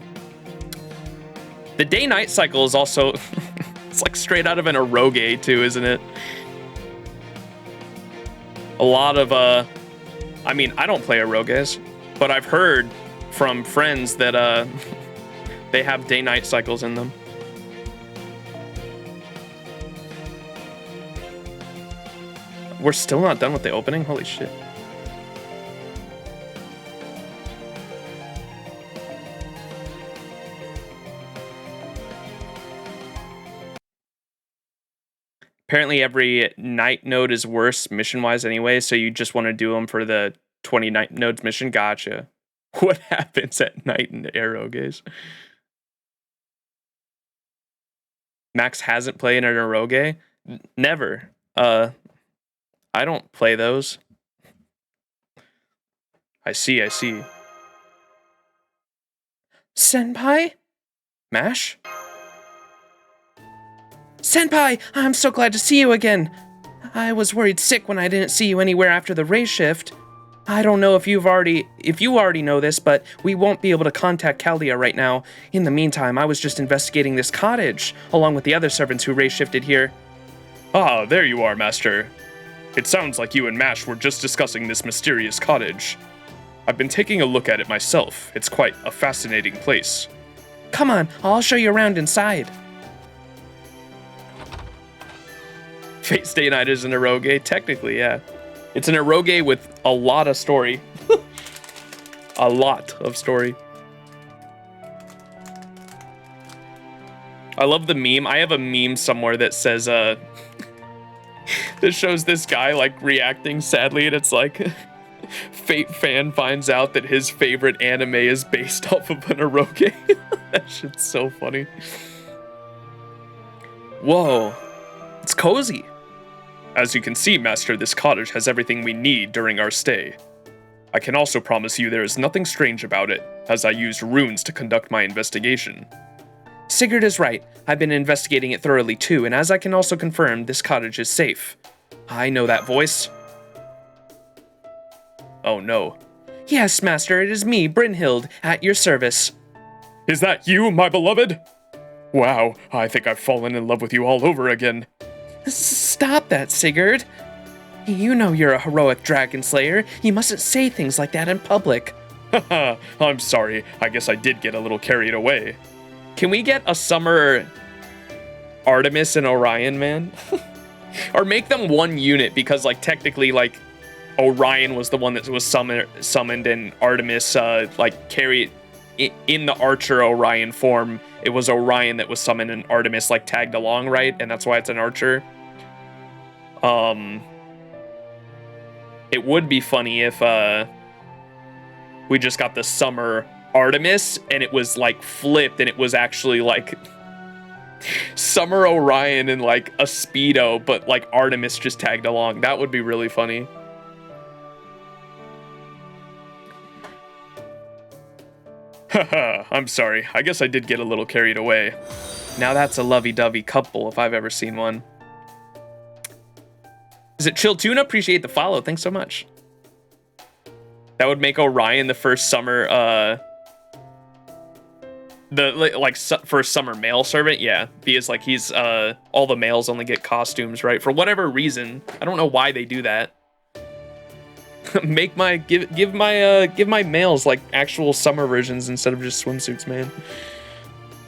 day-night cycle is also, it's like straight out of an eroge too, isn't it? A lot of, I mean, I don't play eroges, but I've heard from friends that they have day-night cycles in them. We're still not done with the opening? Holy shit. Apparently every night node is worse mission-wise anyway, so you just want to do them for the 20 night nodes mission. Gotcha. What happens at night in eroges? Max hasn't played an eroge? Never. I don't play those. I see. Senpai? Mash? Senpai, I'm so glad to see you again. I was worried sick when I didn't see you anywhere after the race shift. I don't know if you already know this, but we won't be able to contact Chaldea right now. In the meantime, I was just investigating this cottage, along with the other servants who race shifted here. Ah, there you are, Master. It sounds like you and Mash were just discussing this mysterious cottage. I've been taking a look at it myself. It's quite a fascinating place. Come on, I'll show you around inside. Fate's Day Night is an eroge? Technically, yeah. It's an eroge with a lot of story. A lot of story. I love the meme. I have a meme somewhere that says, that shows this guy, like, reacting sadly, and it's like, Fate fan finds out that his favorite anime is based off of an eroge. That shit's so funny. Whoa. It's cozy. As you can see, Master, this cottage has everything we need during our stay. I can also promise you there is nothing strange about it, as I used runes to conduct my investigation. Sigurd is right. I've been investigating it thoroughly too, and as I can also confirm, this cottage is safe. I know that voice. Oh no. Yes, Master, it is me, Brynhild, at your service. Is that you, my beloved? Wow, I think I've fallen in love with you all over again. Stop that, Sigurd. You know you're a heroic dragon slayer. You mustn't say things like that in public. Haha, I'm sorry. I guess I did get a little carried away. Can we get a summer Artemis and Orion, man? Or make them one unit, because, like, technically, like, Orion was the one that was summoned and Artemis, like, carried in the Archer Orion form. It was Orion that was summoned and Artemis, like, tagged along, right? And that's why it's an Archer. It would be funny if, we just got the summer Artemis and it was, like, flipped and it was actually, like, Summer Orion in, like, a Speedo, but, like, Artemis just tagged along. That would be really funny. Haha, I'm sorry. I guess I did get a little carried away. Now that's a lovey-dovey couple if I've ever seen one. Is it Chill Tuna? Appreciate the follow. Thanks so much. That would make Orion the first summer, first summer male servant. Yeah, because, like, he's, all the males only get costumes, right? For whatever reason. I don't know why they do that. give my males, like, actual summer versions instead of just swimsuits, man.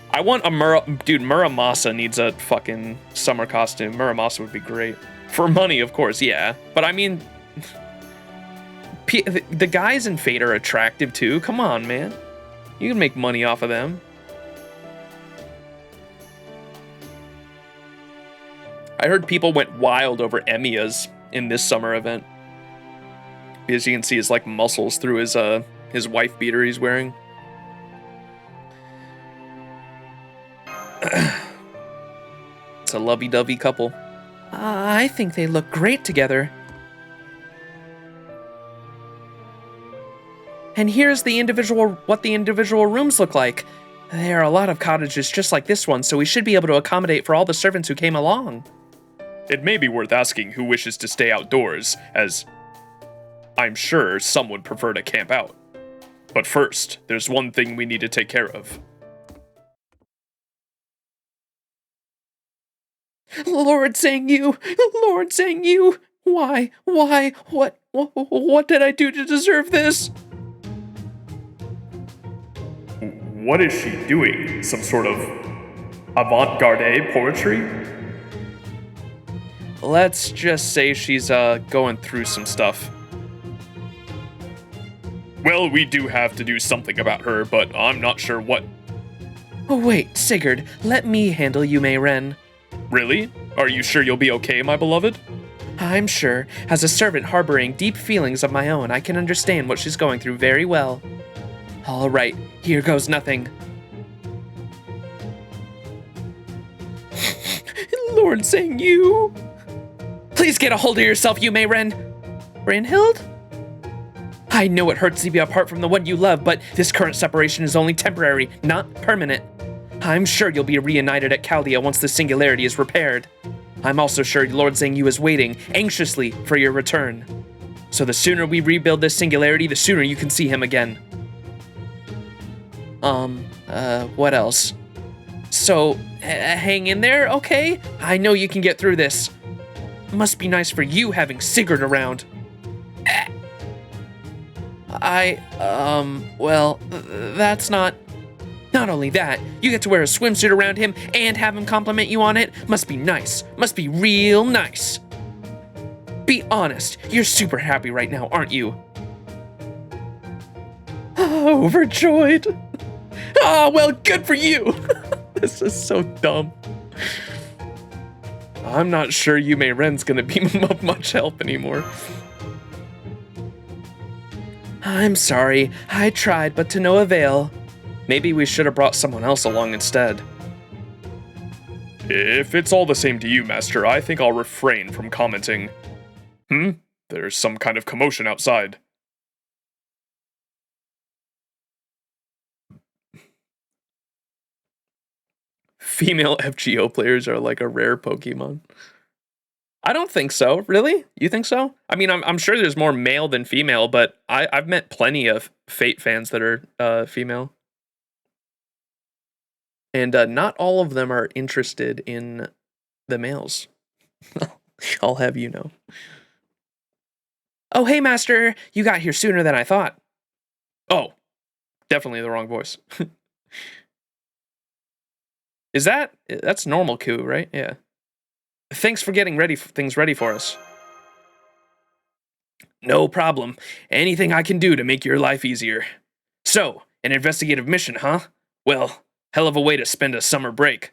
I want a Muramasa needs a fucking summer costume. Muramasa would be great. For money, of course, yeah. But I mean, the guys in Fate are attractive too. Come on, man. You can make money off of them. I heard people went wild over Emiya's in this summer event. Because you can see his, like, muscles through his wife beater he's wearing. It's a lovey-dovey couple. I think they look great together. And here's what the individual rooms look like. There are a lot of cottages just like this one, so we should be able to accommodate for all the servants who came along. It may be worth asking who wishes to stay outdoors, as I'm sure some would prefer to camp out. But first, there's one thing we need to take care of. Lord Zhang, why, what did I do to deserve this? What is she doing? Some sort of avant-garde poetry? Let's just say she's going through some stuff. Well, we do have to do something about her, but I'm not sure what. Oh wait, Sigurd, let me handle you, Mei-ren. Really? Are you sure you'll be okay, my beloved? I'm sure. As a servant harboring deep feelings of my own, I can understand what she's going through very well. All right, here goes nothing. Lord Zhang, please get a hold of yourself, you Mei-ren. Brynhild? I know it hurts to be apart from the one you love, but this current separation is only temporary, not permanent. I'm sure you'll be reunited at Chaldea once the singularity is repaired. I'm also sure Lord Zhang is waiting anxiously for your return. So the sooner we rebuild this singularity, the sooner you can see him again. What else? So, hang in there, okay? I know you can get through this. Must be nice for you having Sigurd around. Well, that's not... Not only that, you get to wear a swimsuit around him and have him compliment you on it. Must be nice. Must be real nice. Be honest, you're super happy right now, aren't you? Overjoyed. Well, good for you. This is so dumb. I'm not sure you Mei-ren's gonna be of much help anymore. I'm sorry. I tried, but to no avail. Maybe we should have brought someone else along instead. If it's all the same to you, Master, I think I'll refrain from commenting. There's some kind of commotion outside. Female FGO players are like a rare Pokemon. I don't think so. Really? You think so? I mean, I'm sure there's more male than female, but I've met plenty of Fate fans that are female. And not all of them are interested in the males. I'll have you know. Oh, hey, Master. You got here sooner than I thought. Oh, definitely the wrong voice. That's normal Ku, right? Yeah. Thanks for getting things ready for us. No problem. Anything I can do to make your life easier. So, an investigative mission, huh? Well, hell of a way to spend a summer break.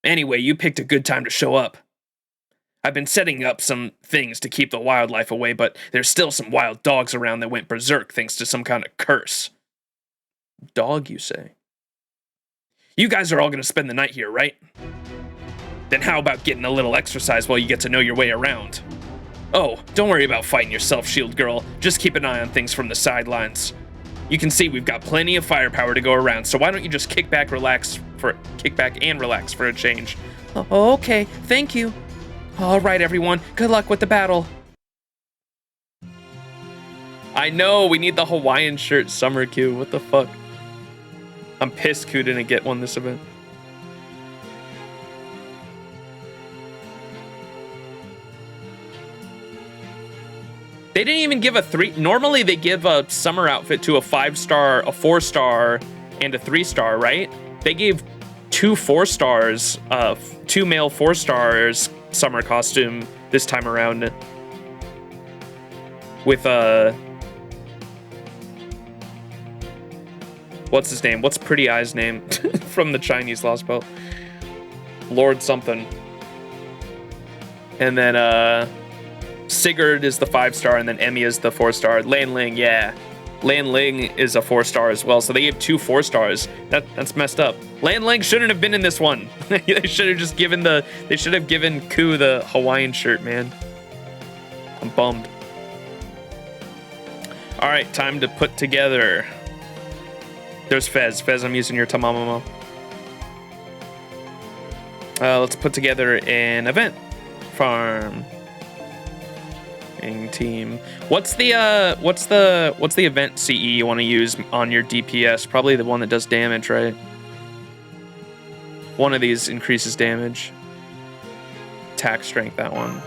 Anyway, you picked a good time to show up. I've been setting up some things to keep the wildlife away, but there's still some wild dogs around that went berserk thanks to some kind of curse. Dog, you say? You guys are all going to spend the night here, right? Then how about getting a little exercise while you get to know your way around? Oh, don't worry about fighting yourself, Shield Girl. Just keep an eye on things from the sidelines. You can see we've got plenty of firepower to go around, so why don't you just kick back and relax for a change? Oh, okay, thank you. All right, everyone, good luck with the battle. I know, we need the Hawaiian shirt summer Q. What the fuck? I'm pissed Q didn't get one this event. They didn't even give a 3. Normally they give a summer outfit to a 5-star, a 4-star, and a 3-star, right? They gave 2 4-stars, 2 male 4-stars summer costume this time around. With what's his name? What's Pretty Eye's name from the Chinese Lost Belt? Lord something. And then Sigurd is the 5-star, and then Emmy is the 4-star. Lan Ling, yeah. Lan Ling is a 4-star as well, so they gave 2 4-stars. That's messed up. Lan Ling shouldn't have been in this one. They should have just given Ku the Hawaiian shirt, man. I'm bummed. All right, time to put together. There's Fez. Fez, I'm using your Tamamamo. Let's put together an event farm. Team. What's the event CE you want to use on your DPS? Probably the one that does damage, right? One of these increases damage. Attack strength, that one.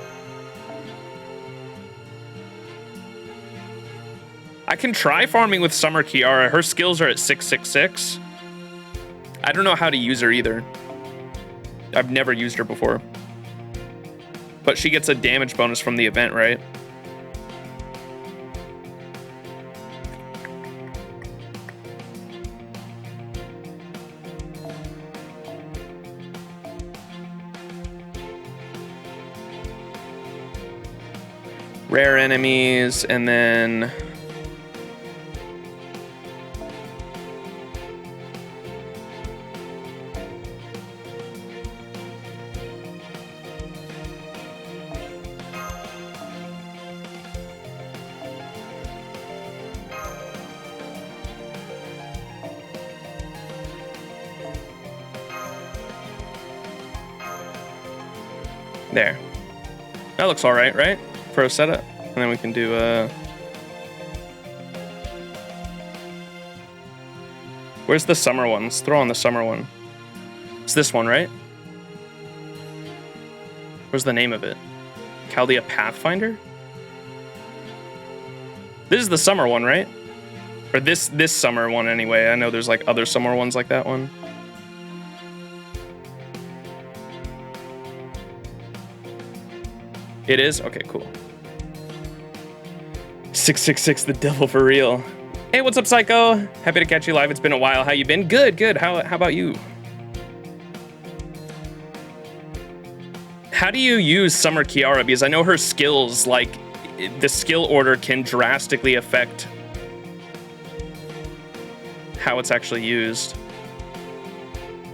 I can try farming with Summer Kiara. Her skills are at 666. I don't know how to use her either. I've never used her before. But she gets a damage bonus from the event, right? Rare enemies, and then there. That looks all right, right? For a setup. And then we can do where's the summer one? Let's throw on the summer one. It's this one, right? Where's the name of it? Chaldea Pathfinder? This is the summer one, right? Or this summer one anyway. I know there's like other summer ones like that one. It is? Okay, cool. 666, the devil for real. Hey, what's up, Psycho? Happy to catch you live. It's been a while. How you been? Good, good. How about you? How do you use Summer Kiara? Because I know her skills, like, the skill order can drastically affect how it's actually used.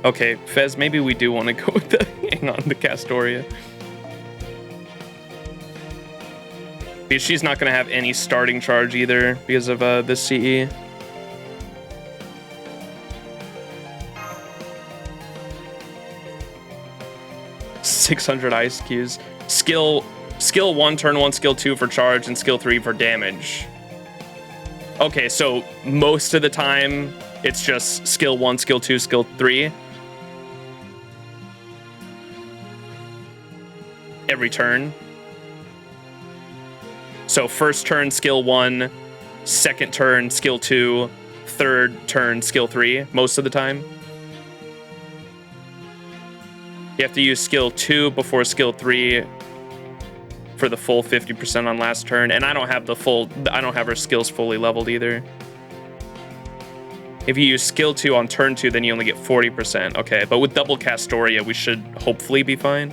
Okay, Fez, maybe we do want to go with the, hang on, the Castoria. Because she's not going to have any starting charge either because of this CE. $600 ice cues. Skill 1, turn 1, skill 2 for charge, and skill 3 for damage. Okay, so most of the time it's just skill 1, skill 2, skill 3. Every turn. So first turn, skill 1, second turn, skill 2, third turn, skill 3, most of the time. You have to use skill 2 before skill 3 for the full 50% on last turn. And I don't have her skills fully leveled either. If you use skill 2 on turn 2, then you only get 40%. Okay, but with double Castoria, we should hopefully be fine.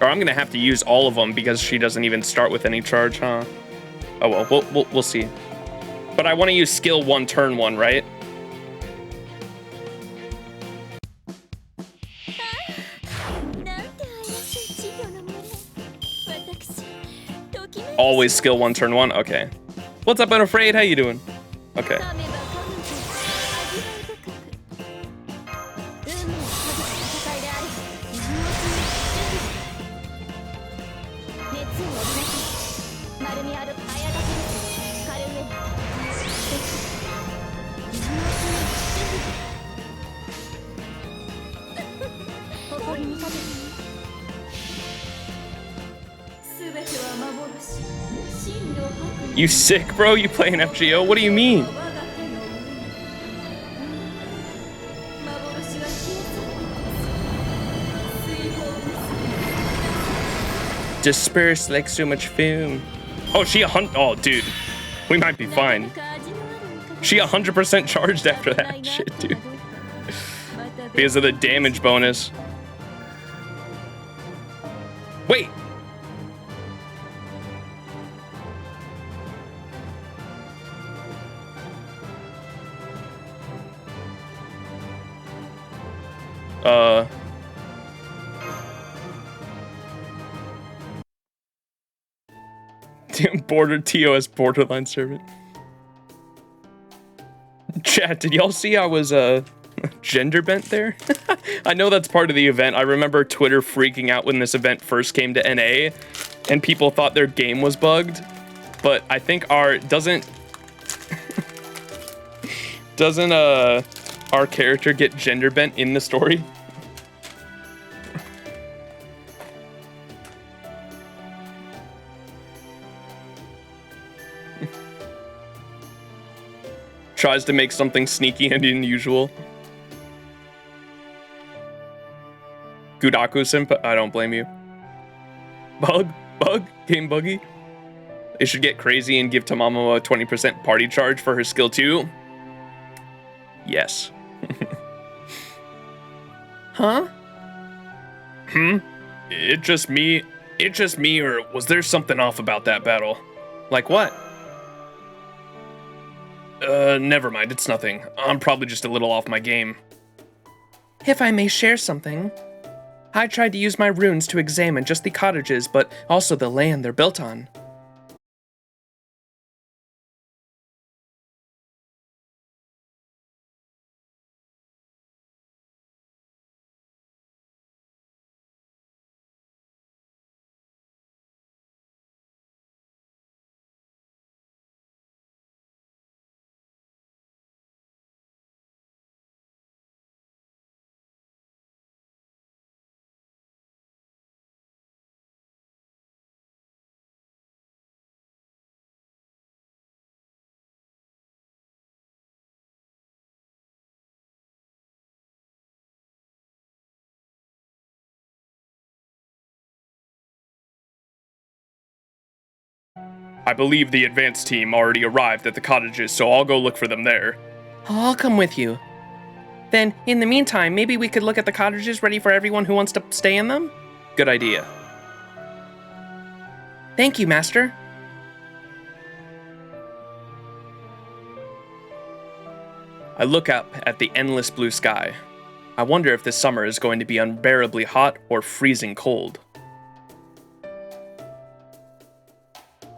Or I'm gonna have to use all of them because she doesn't even start with any charge, huh? Oh well, we'll see. But I want to use skill 1, turn 1, right? Always skill 1, turn 1. Okay. What's up, Unafraid? How you doing? Okay. You sick, bro? You playing FGO? What do you mean? Disperse like so much fume. Oh, she oh, dude. We might be fine. She 100% charged after that shit, dude. Because of the damage bonus. Wait. TOS borderline servant. Chat, did y'all see I was gender bent there? I know that's part of the event. I remember Twitter freaking out when this event first came to NA and people thought their game was bugged. But I think doesn't our character get gender bent in the story? Tries to make something sneaky and unusual. Gudaku Senpai, I don't blame you. Bug, game buggy. They should get crazy and give Tamamo a 20% party charge for her skill too. Yes. Huh? It just me, or was there something off about that battle? Like what? Never mind, it's nothing. I'm probably just a little off my game. If I may share something, I tried to use my runes to examine just the cottages, but also the land they're built on. I believe the advanced team already arrived at the cottages, so I'll go look for them there. I'll come with you. Then, in the meantime, maybe we could look at the cottages ready for everyone who wants to stay in them? Good idea. Thank you, Master. I look up at the endless blue sky. I wonder if this summer is going to be unbearably hot or freezing cold.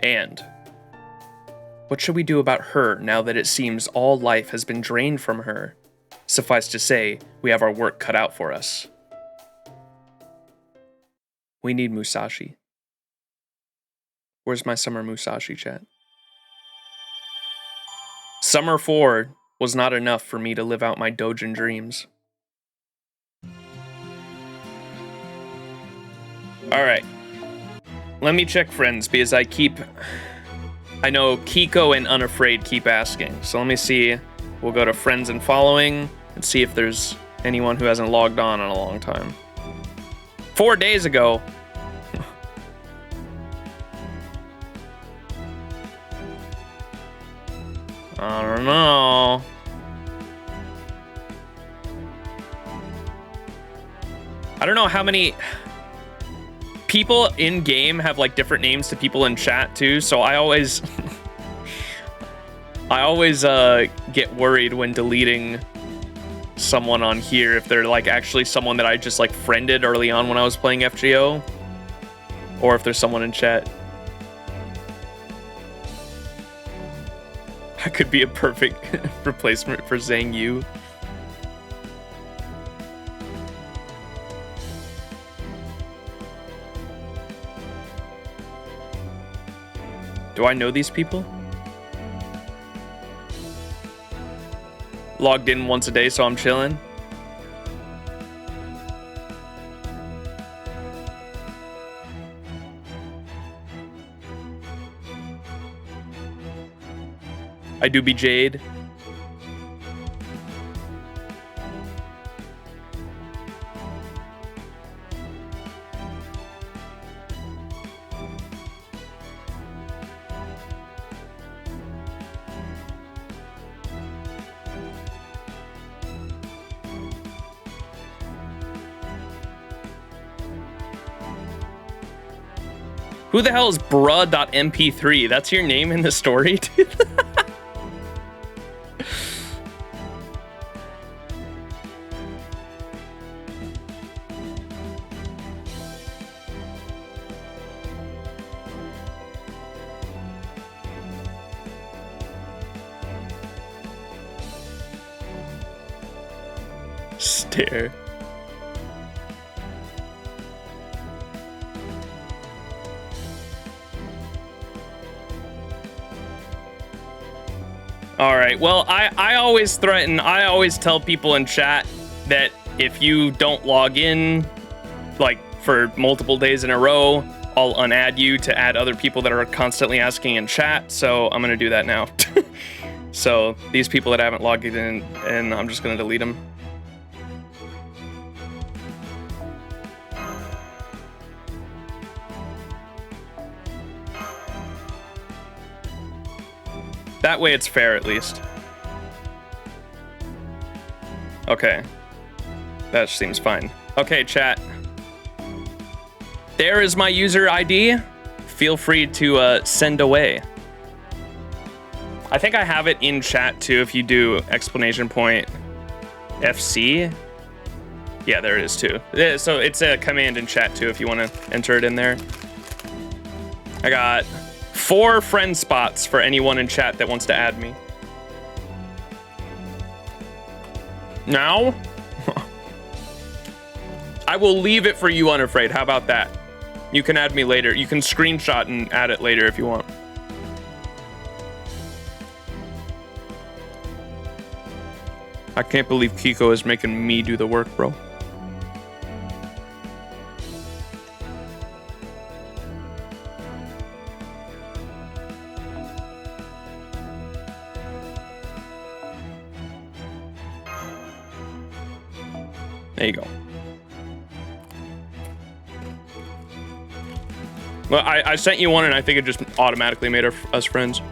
And what should we do about her now that it seems all life has been drained from her? Suffice to say, we have our work cut out for us. We need Musashi. Where's my summer Musashi, chat? Summer 4 was not enough for me to live out my Dojin dreams. Alright. Let me check friends, because I know Kiko and Unafraid keep asking. So let me see. We'll go to friends and following and see if there's anyone who hasn't logged on in a long time. 4 days ago. I don't know. I don't know how many people in game have like different names to people in chat too, so I always get worried when deleting someone on here if they're like actually someone that I just like friended early on when I was playing FGO, or if there's someone in chat. That could be a perfect replacement for Zhang Yu. Do I know these people? Logged in once a day, so I'm chilling. I do be Jade. Who the hell is bruh.mp3? That's your name in the story, dude? dare. All right, well, I always threaten, I always tell people in chat that if you don't log in, like, for multiple days in a row, I'll unadd you to add other people that are constantly asking in chat, so I'm gonna do that now. So these people that haven't logged in, and I'm just gonna delete them. That way it's fair, at least. Okay. That seems fine. Okay, chat. There is my user ID. Feel free to send away. I think I have it in chat, too, if you do exclamation point FC. Yeah, there it is, too. Yeah, so it's a command in chat, too, if you want to enter it in there. I got 4 friend spots for anyone in chat that wants to add me. Now, I will leave it for you unafraid. How about that? You can add me later. You can screenshot and add it later if you want. I can't believe Kiko is making me do the work, bro. There you go. Well, I sent you one and I think it just automatically made us friends.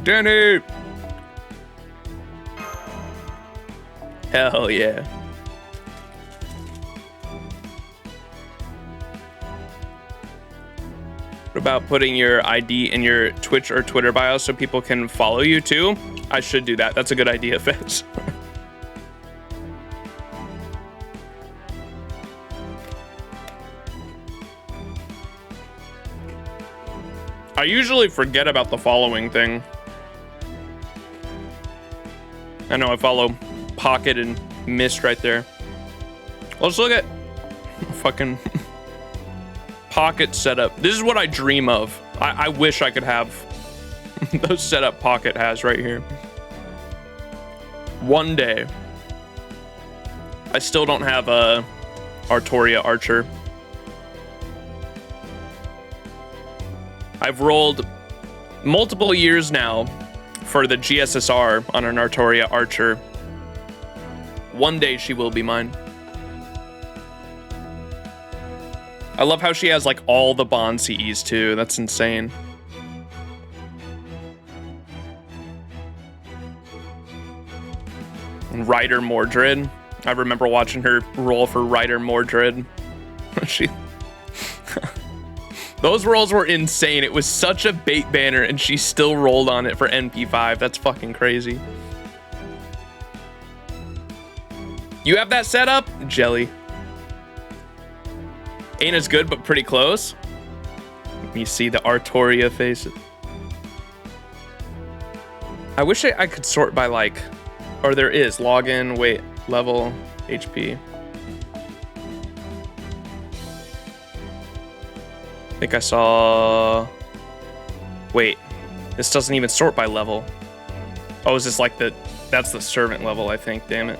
Danny! Hell yeah. What about putting your ID in your Twitch or Twitter bio so people can follow you too? I should do that. That's a good idea, Fez. I usually forget about the following thing. I know I follow Pocket and Mist right there. Let's look at fucking Pocket setup. This is what I dream of. I wish I could have those setup Pocket has right here. One day. I still don't have a Artoria Archer. I've rolled multiple years now for the GSSR on an Artoria Archer. One day she will be mine. I love how she has like all the bond CEs too. That's insane. And Ryder Mordred. I remember watching her roll for Ryder Mordred. Those rolls were insane. It was such a bait banner and she still rolled on it for NP5. That's fucking crazy. You have that set up? Jelly. Ain't as good, but pretty close. Let me see the Artoria faces. I wish I could sort by like, or there is login, weight, level, HP. I think I saw, wait, this doesn't even sort by level. Oh, is this like that's the servant level, I think, damn it.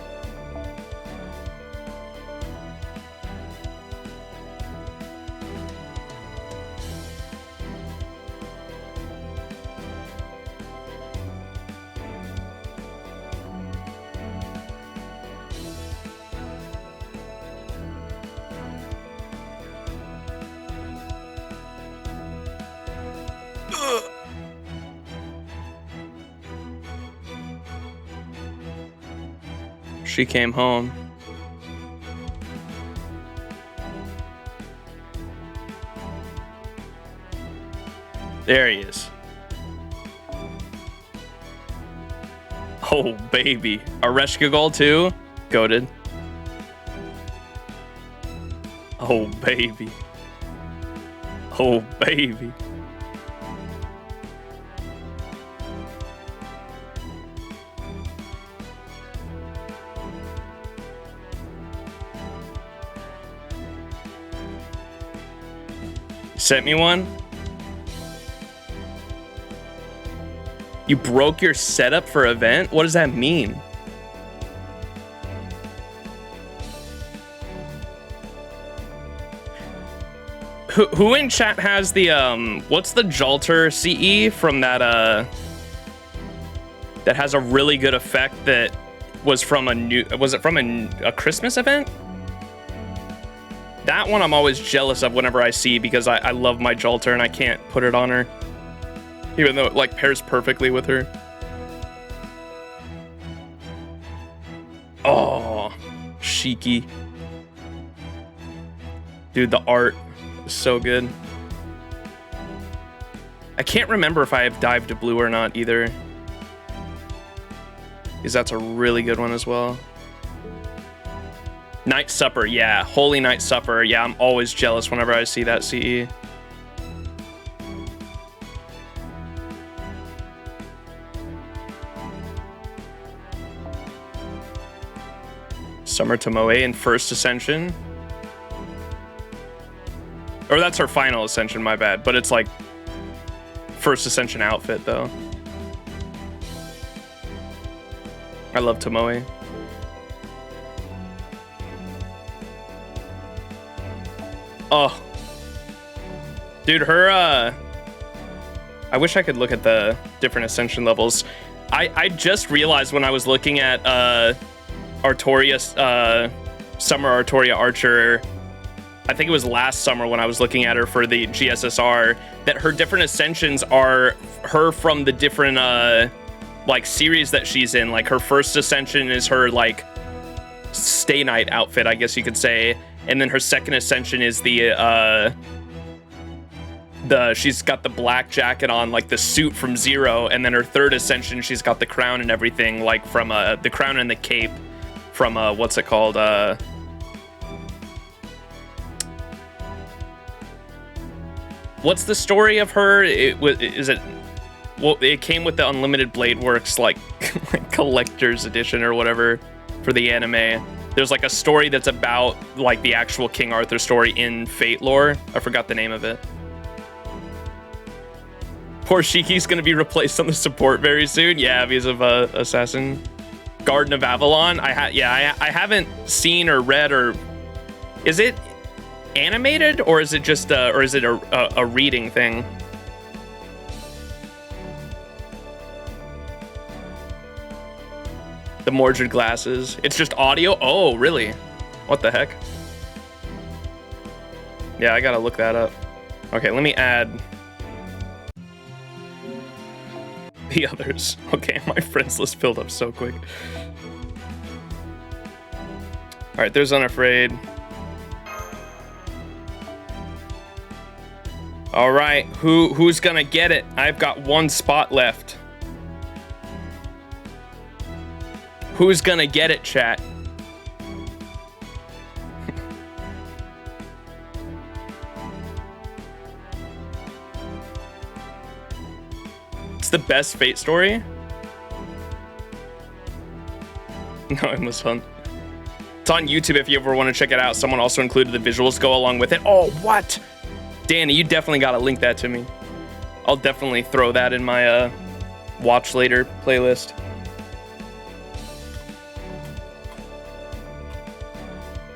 She came home. There he is. Oh, baby. A Reshka goal too? Goated. Oh, Oh, baby. Oh, baby. Sent me one? You broke your setup for event? What does that mean? Who in chat has the what's the Jalter CE from that that has a really good effect that was from a Christmas event? That one I'm always jealous of whenever I see, because I love my Jalter and I can't put it on her, even though it like pairs perfectly with her. Oh, Shiki. Dude, the art is so good. I can't remember if I have Dive to Blue or not either, because that's a really good one as well. Night Supper, yeah. Holy Night Supper. Yeah, I'm always jealous whenever I see that CE. Summer Tomoe in First Ascension. Or that's her final Ascension, my bad. But it's like First Ascension outfit, though. I love Tomoe. Oh. Dude, her, I wish I could look at the different Ascension levels. I just realized when I was looking at, Artoria, Summer Artoria Archer, I think it was last summer when I was looking at her for the GSSR, that her different Ascensions are her from the different, like, series that she's in. Like, her first Ascension is her, like, Stay Night outfit, I guess you could say. And then her second Ascension is she's got the black jacket on, like the suit from Zero. And then her third Ascension, she's got the crown and everything, like from the crown and the cape from what's it called? What's the story of her? Well, it came with the Unlimited Blade Works like collector's edition or whatever for the anime. There's like a story that's about like the actual King Arthur story in Fate lore. I forgot the name of it. Poor Shiki's gonna be replaced on the support very soon. Yeah, because of Assassin. Garden of Avalon. I haven't seen or read, or is it animated, or is it just a reading thing? The Mordred glasses. It's just audio? Oh, really? What the heck? Yeah, I gotta look that up. Okay, let me add the others. Okay, my friends list filled up so quick. All right, there's Unafraid. All right, who's gonna get it? I've got one spot left. Who's gonna get it, chat? It's the best Fate story? No, it was fun. It's on YouTube if you ever want to check it out. Someone also included the visuals to go along with it. Oh, what? Danny, you definitely gotta link that to me. I'll definitely throw that in my watch later playlist.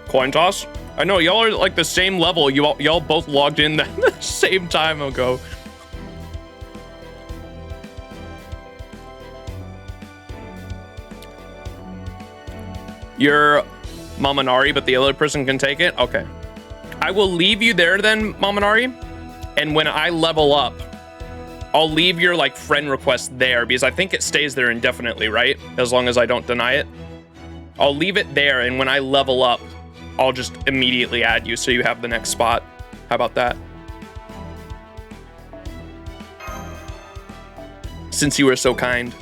Coin toss? I know, y'all are like the same level. Y'all both logged in the same time ago. You're Mamanari, but the other person can take it? Okay. I will leave you there then, Mamanari. And when I level up, I'll leave your like friend request there, because I think it stays there indefinitely, right? As long as I don't deny it. I'll leave it there, and when I level up, I'll just immediately add you so you have the next spot. How about that? Since you were so kind.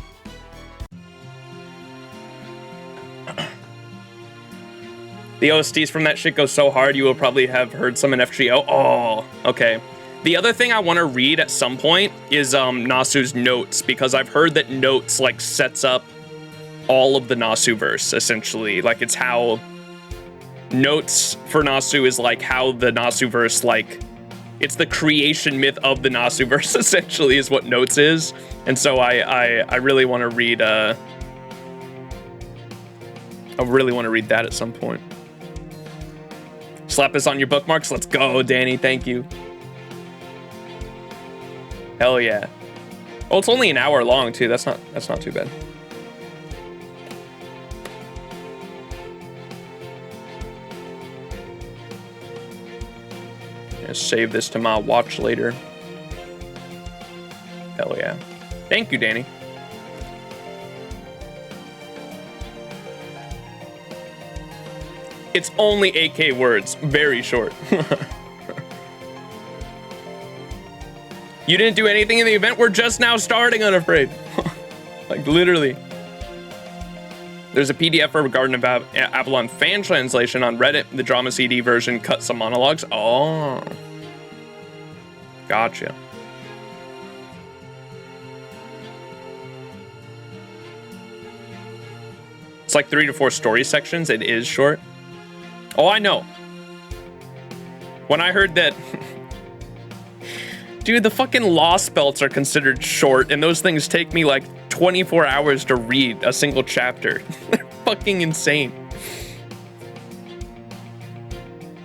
The OSTs from that shit go so hard, you will probably have heard some in FGO. Oh, okay. The other thing I want to read at some point is Nasu's notes, because I've heard that notes like sets up all of the Nasu verse, essentially. Like it's how notes for Nasu is like how the Nasu verse, like it's the creation myth of the Nasu verse, essentially, is what notes is. And so I really want to read I really want to read that at some point. Slap this on your bookmarks. Let's go, Danny. Thank you. Hell yeah. Oh, it's only an hour long too. That's not too bad. Gonna save this to my watch later. Hell yeah. Thank you, Danny. It's only 8K words. Very short. You didn't do anything in the event? We're just now starting, Unafraid. Like, literally. There's a PDF for Garden of Avalon fan translation on Reddit. The drama CD version cut some monologues. Oh. Gotcha. It's like 3 to 4 story sections. It is short. Oh, I know. When I heard that... Dude, the fucking Lost Belts are considered short, and those things take me like 24 hours to read a single chapter. They're fucking insane.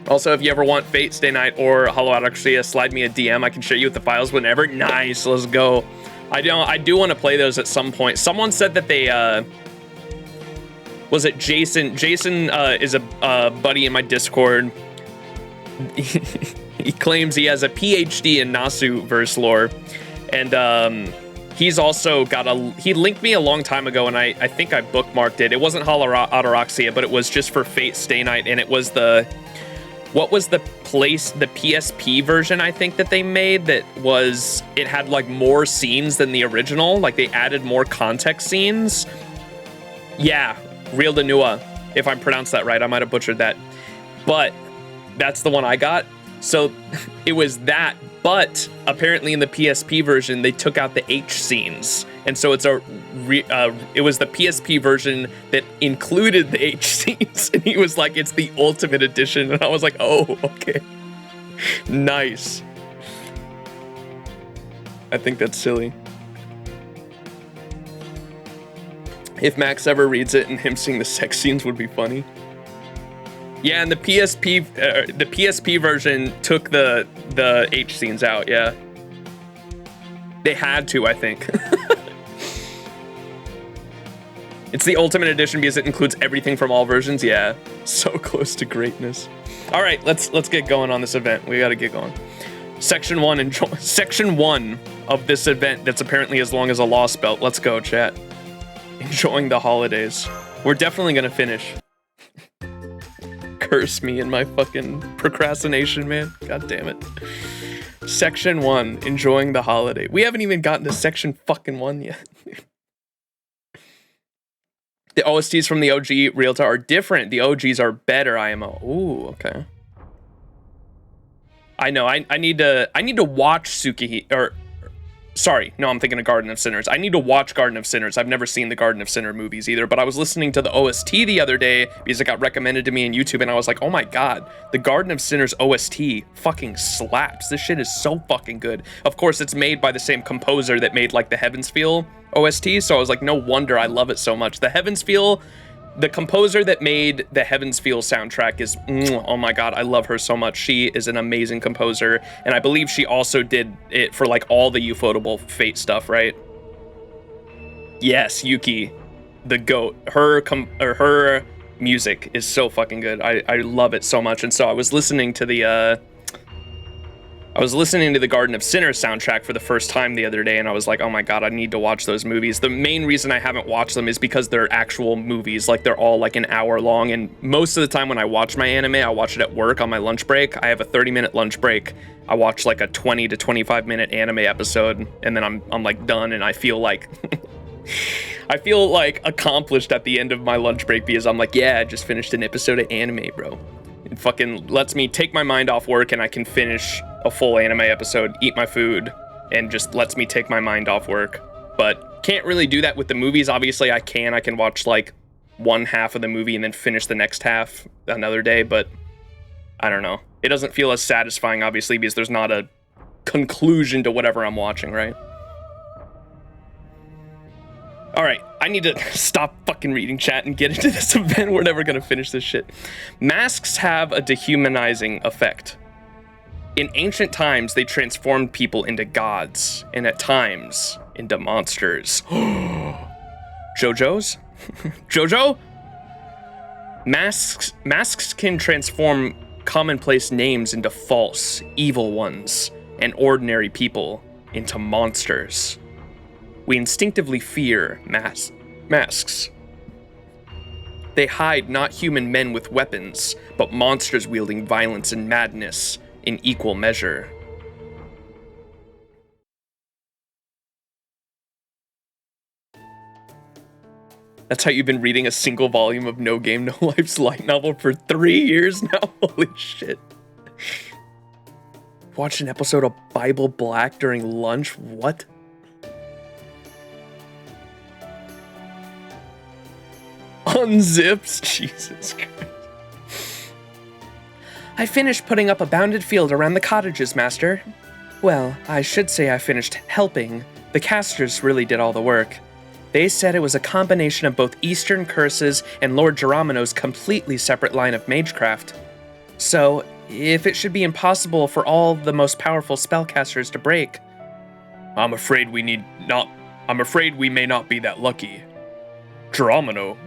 Also, if you ever want Fate Stay Night or Hollow Adaxia, slide me a DM. I can share you with the files whenever. Nice, let's go. I do want to play those at some point. Someone said that they... Was it Jason? Jason is a buddy in my Discord. He claims he has a PhD in Nasu verse lore, and he's also got he linked me a long time ago, and I think I bookmarked it. It wasn't Hollow Adaxia, but it was just for Fate Stay Night, and it was what was the PSP version, I think, that they made, that was, it had like more scenes than the original, like they added more context scenes. Yeah, Real de Nua, if I pronounced that right. I might have butchered that, but that's the one I got. So it was that, but apparently in the PSP version they took out the H scenes, and so it was the PSP version that included the H scenes, and he was like, it's the ultimate edition, and I was like, oh, okay, nice. I think that's silly. If Max ever reads it and him seeing the sex scenes would be funny. Yeah, and the PSP version took the H scenes out. Yeah, they had to, I think. It's the ultimate edition because it includes everything from all versions. Yeah, so close to greatness. All right, let's get going on this event. We got to get going. Section 1 Section 1 of this event that's apparently as long as a Lost Belt. Let's go, chat. Enjoying the holidays. We're definitely gonna finish. Curse me and my fucking procrastination, man. God damn it. Section 1, enjoying the holiday. We haven't even gotten to section fucking 1 yet. The OSTs from the OG Realtor are different. The OGs are better, IMO. Ooh, okay. I know, I need to watch Sorry, no, I'm thinking of Garden of Sinners. I need to watch Garden of Sinners. I've never seen the Garden of Sinner movies either, but I was listening to the OST the other day because it got recommended to me on YouTube, and I was like, oh my god, the Garden of Sinners OST fucking slaps. This shit is so fucking good. Of course, it's made by the same composer that made like the Heavens Feel OST, so I was like, no wonder I love it so much. The Heavens Feel, the composer that made the Heavens Feel soundtrack is, oh my god, I love her so much. She is an amazing composer, and I believe she also did it for like all the Ufotable Fate stuff, right? Yes, Yuki, the GOAT. Her music is so fucking good. I love it so much, and so I was listening to the Garden of Sinners soundtrack for the first time the other day, and I was like, oh my god, I need to watch those movies. The main reason I haven't watched them is because they're actual movies, like they're all like an hour long, and most of the time when I watch my anime, I watch it at work on my lunch break. I have a 30-minute lunch break. I watch like a 20 to 25-minute anime episode, and then I'm like done, and I feel like I feel like accomplished at the end of my lunch break because I'm like, yeah, I just finished an episode of anime, bro. It fucking lets me take my mind off work and I can finish a full anime episode, eat my food, and just lets me take my mind off work. But can't really do that with the movies. Obviously, I can watch like one half of the movie and then finish the next half another day, but I don't know. It doesn't feel as satisfying, obviously, because there's not a conclusion to whatever I'm watching, right? All right, I need to stop fucking reading chat and get into this event. We're never gonna finish this shit. Masks have a dehumanizing effect. In ancient times, they transformed people into gods, and at times, into monsters. JoJo's? JoJo? Masks can transform commonplace names into false, evil ones, and ordinary people into monsters. We instinctively fear masks. They hide not human men with weapons, but monsters wielding violence and madness in equal measure. That's how you've been reading a single volume of No Game, No Life's light novel for 3 years now? Holy shit. Watched an episode of Bible Black during lunch? What? Unzips? Jesus Christ. I finished putting up a bounded field around the cottages, Master. Well, I should say I finished helping. The casters really did all the work. They said it was a combination of both Eastern curses and Lord Geronimo's completely separate line of magecraft. So, if it should be impossible for all the most powerful spellcasters to break, I'm afraid we may not be that lucky. Geronimo.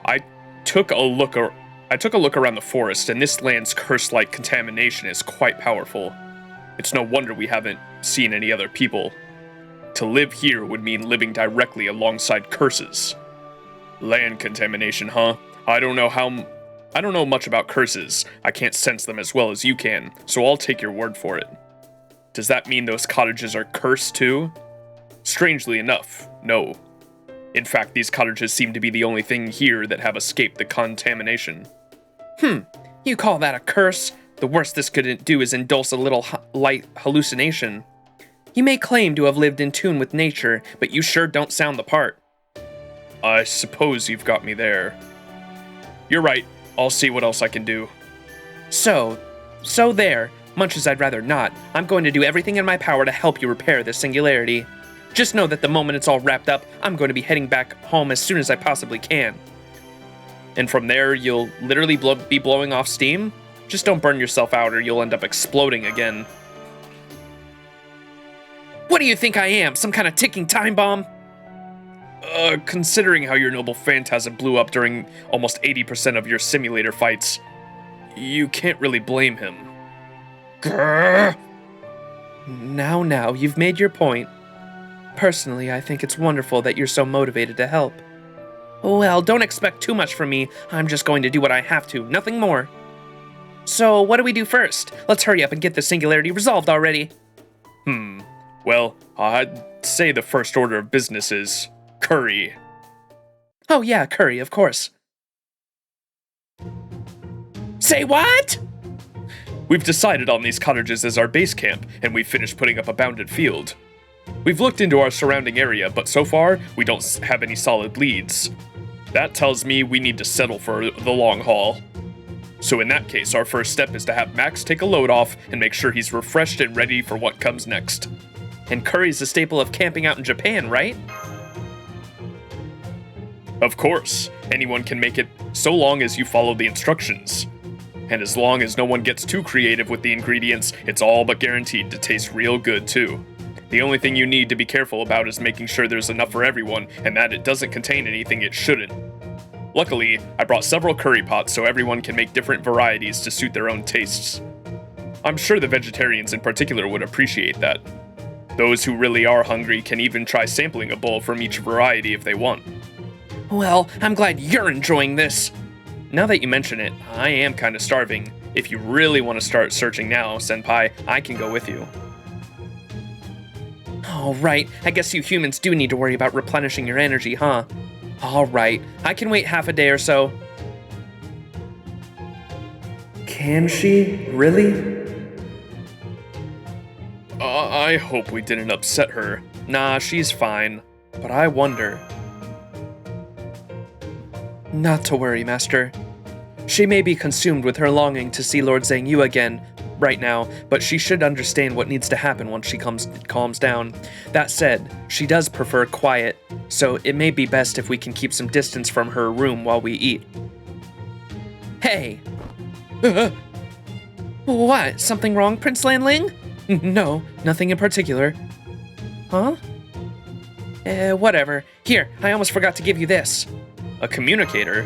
I took a look around the forest, and this land's curse-like contamination is quite powerful. It's no wonder we haven't seen any other people. To live here would mean living directly alongside curses. Land contamination, huh? I don't know much about curses. I can't sense them as well as you can, so I'll take your word for it. Does that mean those cottages are cursed too? Strangely enough, no. In fact, these cottages seem to be the only thing here that have escaped the contamination. You call that a curse? The worst this could do is indulge a little light hallucination. You may claim to have lived in tune with nature, but you sure don't sound the part. I suppose you've got me there. You're right. I'll see what else I can do. So there. Much as I'd rather not, I'm going to do everything in my power to help you repair this singularity. Just know that the moment it's all wrapped up, I'm going to be heading back home as soon as I possibly can. And from there, you'll literally be blowing off steam? Just don't burn yourself out or you'll end up exploding again. What do you think I am, some kind of ticking time bomb? Considering how your noble phantasm blew up during almost 80% of your simulator fights, you can't really blame him. Grrr. Now, you've made your point. Personally, I think it's wonderful that you're so motivated to help. Well, don't expect too much from me. I'm just going to do what I have to, nothing more. So, what do we do first? Let's hurry up and get the singularity resolved already. Well, I'd say the first order of business is curry. Oh yeah, curry, of course. Say what? We've decided on these cottages as our base camp, and we've finished putting up a bounded field. We've looked into our surrounding area, but so far, we don't have any solid leads. That tells me we need to settle for the long haul. So in that case, our first step is to have Max take a load off and make sure he's refreshed and ready for what comes next. And curry's a staple of camping out in Japan, right? Of course, anyone can make it so long as you follow the instructions. And as long as no one gets too creative with the ingredients, it's all but guaranteed to taste real good too. The only thing you need to be careful about is making sure there's enough for everyone and that it doesn't contain anything it shouldn't. Luckily, I brought several curry pots so everyone can make different varieties to suit their own tastes. I'm sure the vegetarians in particular would appreciate that. Those who really are hungry can even try sampling a bowl from each variety if they want. Well, I'm glad you're enjoying this. Now that you mention it, I am kind of starving. If you really want to start searching now, Senpai, I can go with you. Oh, right. I guess you humans do need to worry about replenishing your energy, huh? All right. I can wait half a day or so. Can she? Really? I hope we didn't upset her. Nah, she's fine. But I wonder. Not to worry, Master. She may be consumed with her longing to see Lord Zhang Yu again right now, but she should understand what needs to happen once she calms down. That said, she does prefer quiet, so it may be best if we can keep some distance from her room while we eat. Hey! What? Something wrong, Prince Lan Ling? No, nothing in particular. Huh? Whatever. Here, I almost forgot to give you this. A communicator?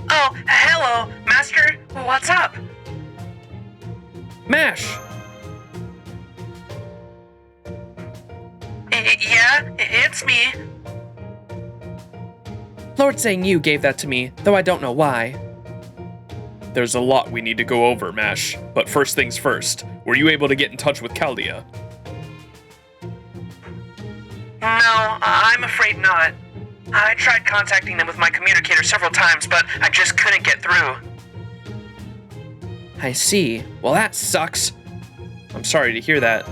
Oh, hello, Master. What's up? Mash! Yeah, it's me. Lord Zhang Yu gave that to me, though I don't know why. There's a lot we need to go over, Mash. But first things first, were you able to get in touch with Chaldea? No, I'm afraid not. I tried contacting them with my communicator several times, but I just couldn't get through. I see. Well, that sucks. I'm sorry to hear that.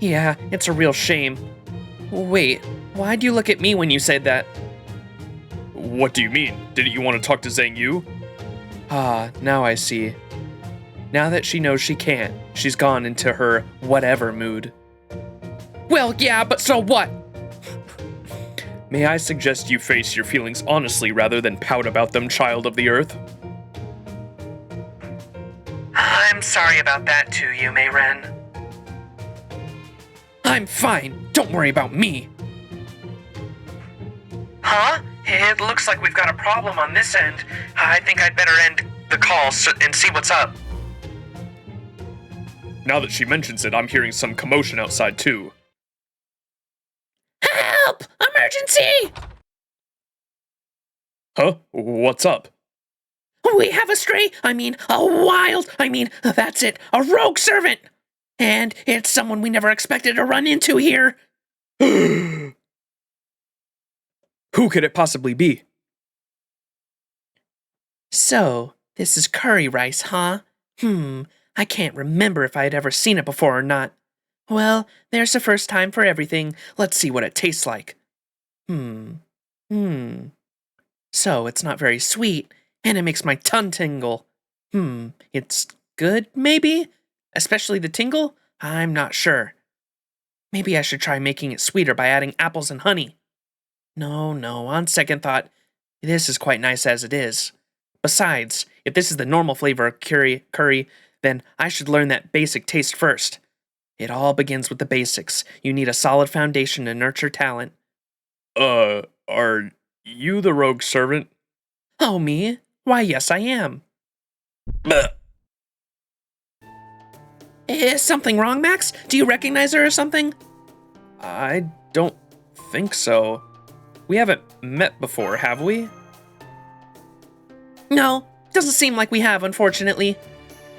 Yeah, it's a real shame. Wait, why'd you look at me when you said that? What do you mean? Didn't you want to talk to Zhang Yu? Ah, now I see. Now that she knows she can't, she's gone into her whatever mood. Well, yeah, but so what? May I suggest you face your feelings honestly rather than pout about them, child of the earth? I'm sorry about that too, you, Mei-ren. I'm fine. Don't worry about me. Huh? It looks like we've got a problem on this end. I think I'd better end the call and see what's up. Now that she mentions it, I'm hearing some commotion outside too. Help! Emergency! Huh? What's up? We have a that's it, a rogue servant! And it's someone we never expected to run into here. Who could it possibly be? So, this is curry rice, huh? I can't remember if I had ever seen it before or not. Well, there's a first time for everything. Let's see what it tastes like. So, it's not very sweet, and it makes my tongue tingle. It's good, maybe? Especially the tingle? I'm not sure. Maybe I should try making it sweeter by adding apples and honey. No, on second thought, this is quite nice as it is. Besides, if this is the normal flavor of curry, then I should learn that basic taste first. It all begins with the basics. You need a solid foundation to nurture talent. Are you the rogue servant? Oh, me? Why, yes, I am. Bleh. Is something wrong, Max? Do you recognize her or something? I don't think so. We haven't met before, have we? No, doesn't seem like we have, unfortunately.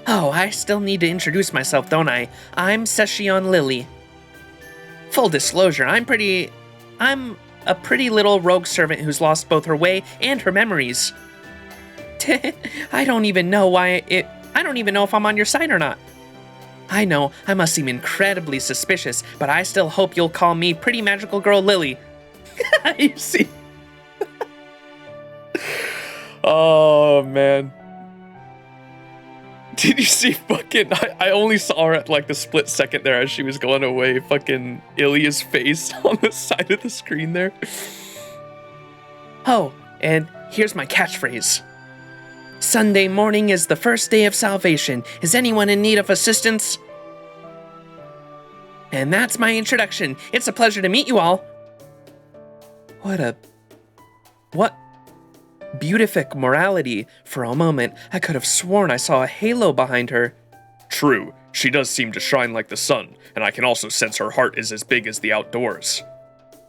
Oh, I still need to introduce myself, don't I? I'm Session Lily. Full disclosure, I'm a pretty little rogue servant who's lost both her way and her memories. I don't even know if I'm on your side or not. I know, I must seem incredibly suspicious, but I still hope you'll call me Pretty Magical Girl Lily. You see? Oh, man. Did you see fucking... I only saw her at like the split second there as she was going away. Fucking Ilya's face on the side of the screen there. Oh, and here's my catchphrase. Sunday morning is the first day of salvation. Is anyone in need of assistance? And that's my introduction. It's a pleasure to meet you all. What beatific morality. For a moment, I could have sworn I saw a halo behind her. True, she does seem to shine like the sun, and I can also sense her heart is as big as the outdoors.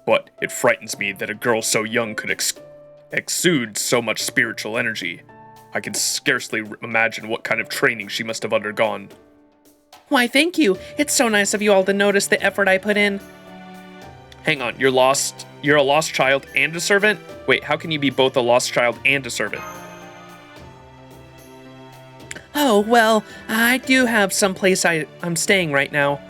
But it frightens me that a girl so young could exude so much spiritual energy. I can scarcely imagine what kind of training she must have undergone. Why, thank you. It's so nice of you all to notice the effort I put in. Hang on, you're lost? You're a lost child and a servant? Wait, how can you be both a lost child and a servant? Oh, well, I do have some place I'm staying right now.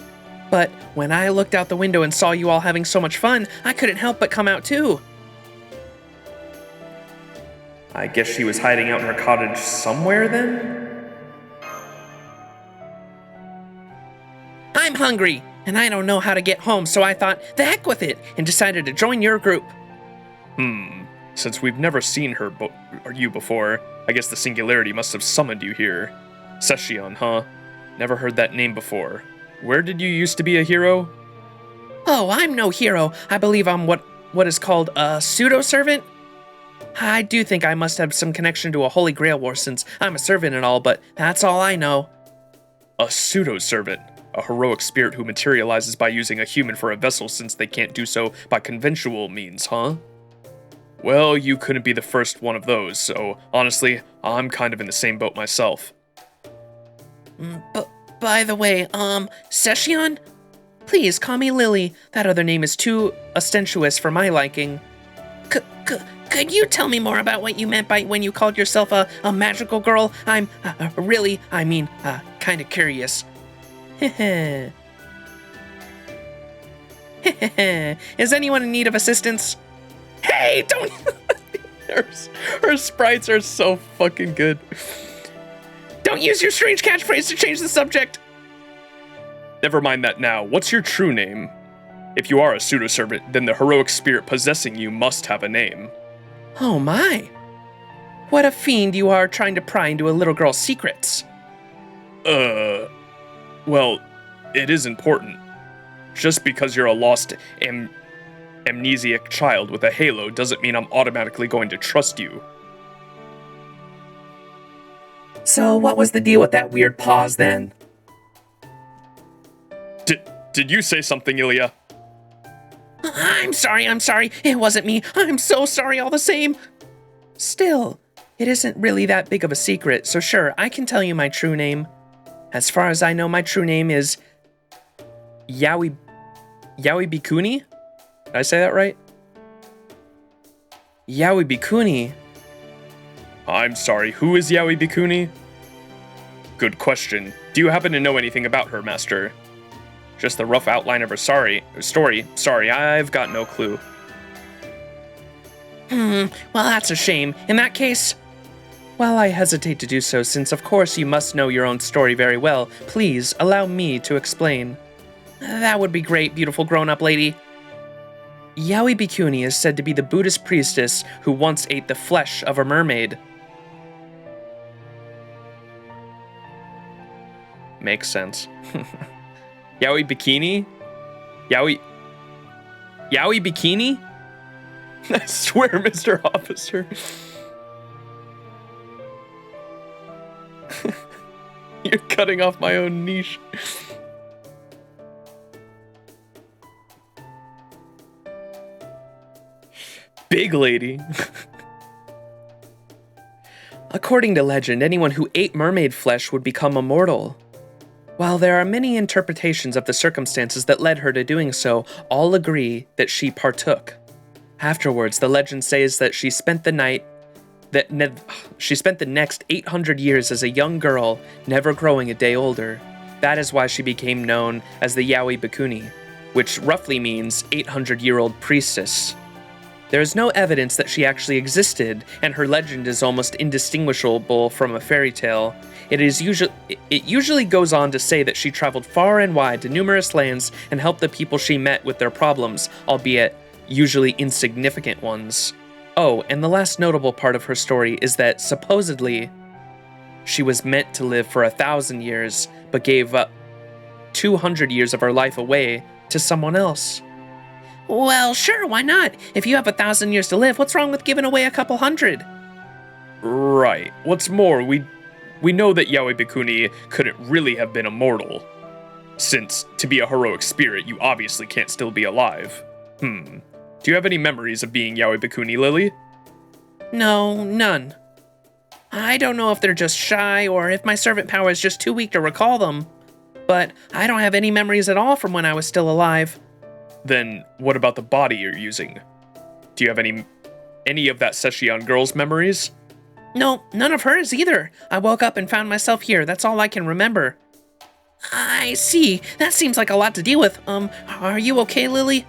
But when I looked out the window and saw you all having so much fun, I couldn't help but come out too. I guess she was hiding out in her cottage somewhere then? I'm hungry, and I don't know how to get home, so I thought, the heck with it, and decided to join your group. Since we've never seen her or you before, I guess the singularity must have summoned you here. Session, huh? Never heard that name before. Where did you used to be a hero? Oh, I'm no hero. I believe I'm what is called a pseudo-servant. I do think I must have some connection to a Holy Grail war since I'm a servant and all, but that's all I know. A pseudo-servant. A heroic spirit who materializes by using a human for a vessel since they can't do so by conventional means, huh? Well, you couldn't be the first one of those, so honestly, I'm kind of in the same boat myself. But by the way, Session? Please call me Lily. That other name is too ostentatious for my liking. Could you tell me more about what you meant by when you called yourself a magical girl? I'm kind of curious. Is anyone in need of assistance? Hey, don't... her sprites are so fucking good. Don't use your strange catchphrase to change the subject. Never mind that now. What's your true name? If you are a pseudo-servant, then the heroic spirit possessing you must have a name. Oh my. What a fiend you are trying to pry into a little girl's secrets. Well, it is important. Just because you're a lost amnesiac child with a halo doesn't mean I'm automatically going to trust you. So what was the deal with that weird pause then? Did you say something, Ilya? I'm sorry. It wasn't me. I'm so sorry all the same. Still, it isn't really that big of a secret, so sure, I can tell you my true name. As far as I know, my true name is Yaoi Bikuni? Did I say that right? Yaoi Bikuni. I'm sorry, who is Yaoi Bikuni? Good question. Do you happen to know anything about her, Master? Just the rough outline of her story. Sorry, I've got no clue. Well, that's a shame. In that case, while I hesitate to do so, since of course you must know your own story very well, please allow me to explain. That would be great, beautiful grown-up lady. Yaoi Bikuni is said to be the Buddhist priestess who once ate the flesh of a mermaid. Makes sense. Yaoi Bikini? Yaoi Bikini? I swear, Mr. Officer. You're cutting off my own niche. Big lady. According to legend, anyone who ate mermaid flesh would become immortal. While there are many interpretations of the circumstances that led her to doing so, all agree that she partook. Afterwards, the legend says that she spent the next 800 years as a young girl, never growing a day older. That is why she became known as the Yaoi Bikuni, which roughly means 800-year-old priestess. There is no evidence that she actually existed, and her legend is almost indistinguishable from a fairy tale. It usually goes on to say that she traveled far and wide to numerous lands and helped the people she met with their problems, albeit usually insignificant ones. Oh, and the last notable part of her story is that, supposedly, she was meant to live for 1,000 years, but gave up 200 years of her life away to someone else. Well, sure, why not? If you have 1,000 years to live, what's wrong with giving away a couple hundred? Right. What's more, we know that Yaoi Bikuni couldn't really have been immortal, since to be a heroic spirit, you obviously can't still be alive. Do you have any memories of being Yaoi Bikuni, Lily? No, none. I don't know if they're just shy or if my servant power is just too weak to recall them, but I don't have any memories at all from when I was still alive. Then what about the body you're using? Do you have any of that Session girl's memories? No, none of hers either. I woke up and found myself here. That's all I can remember. I see. That seems like a lot to deal with. Are you okay, Lily?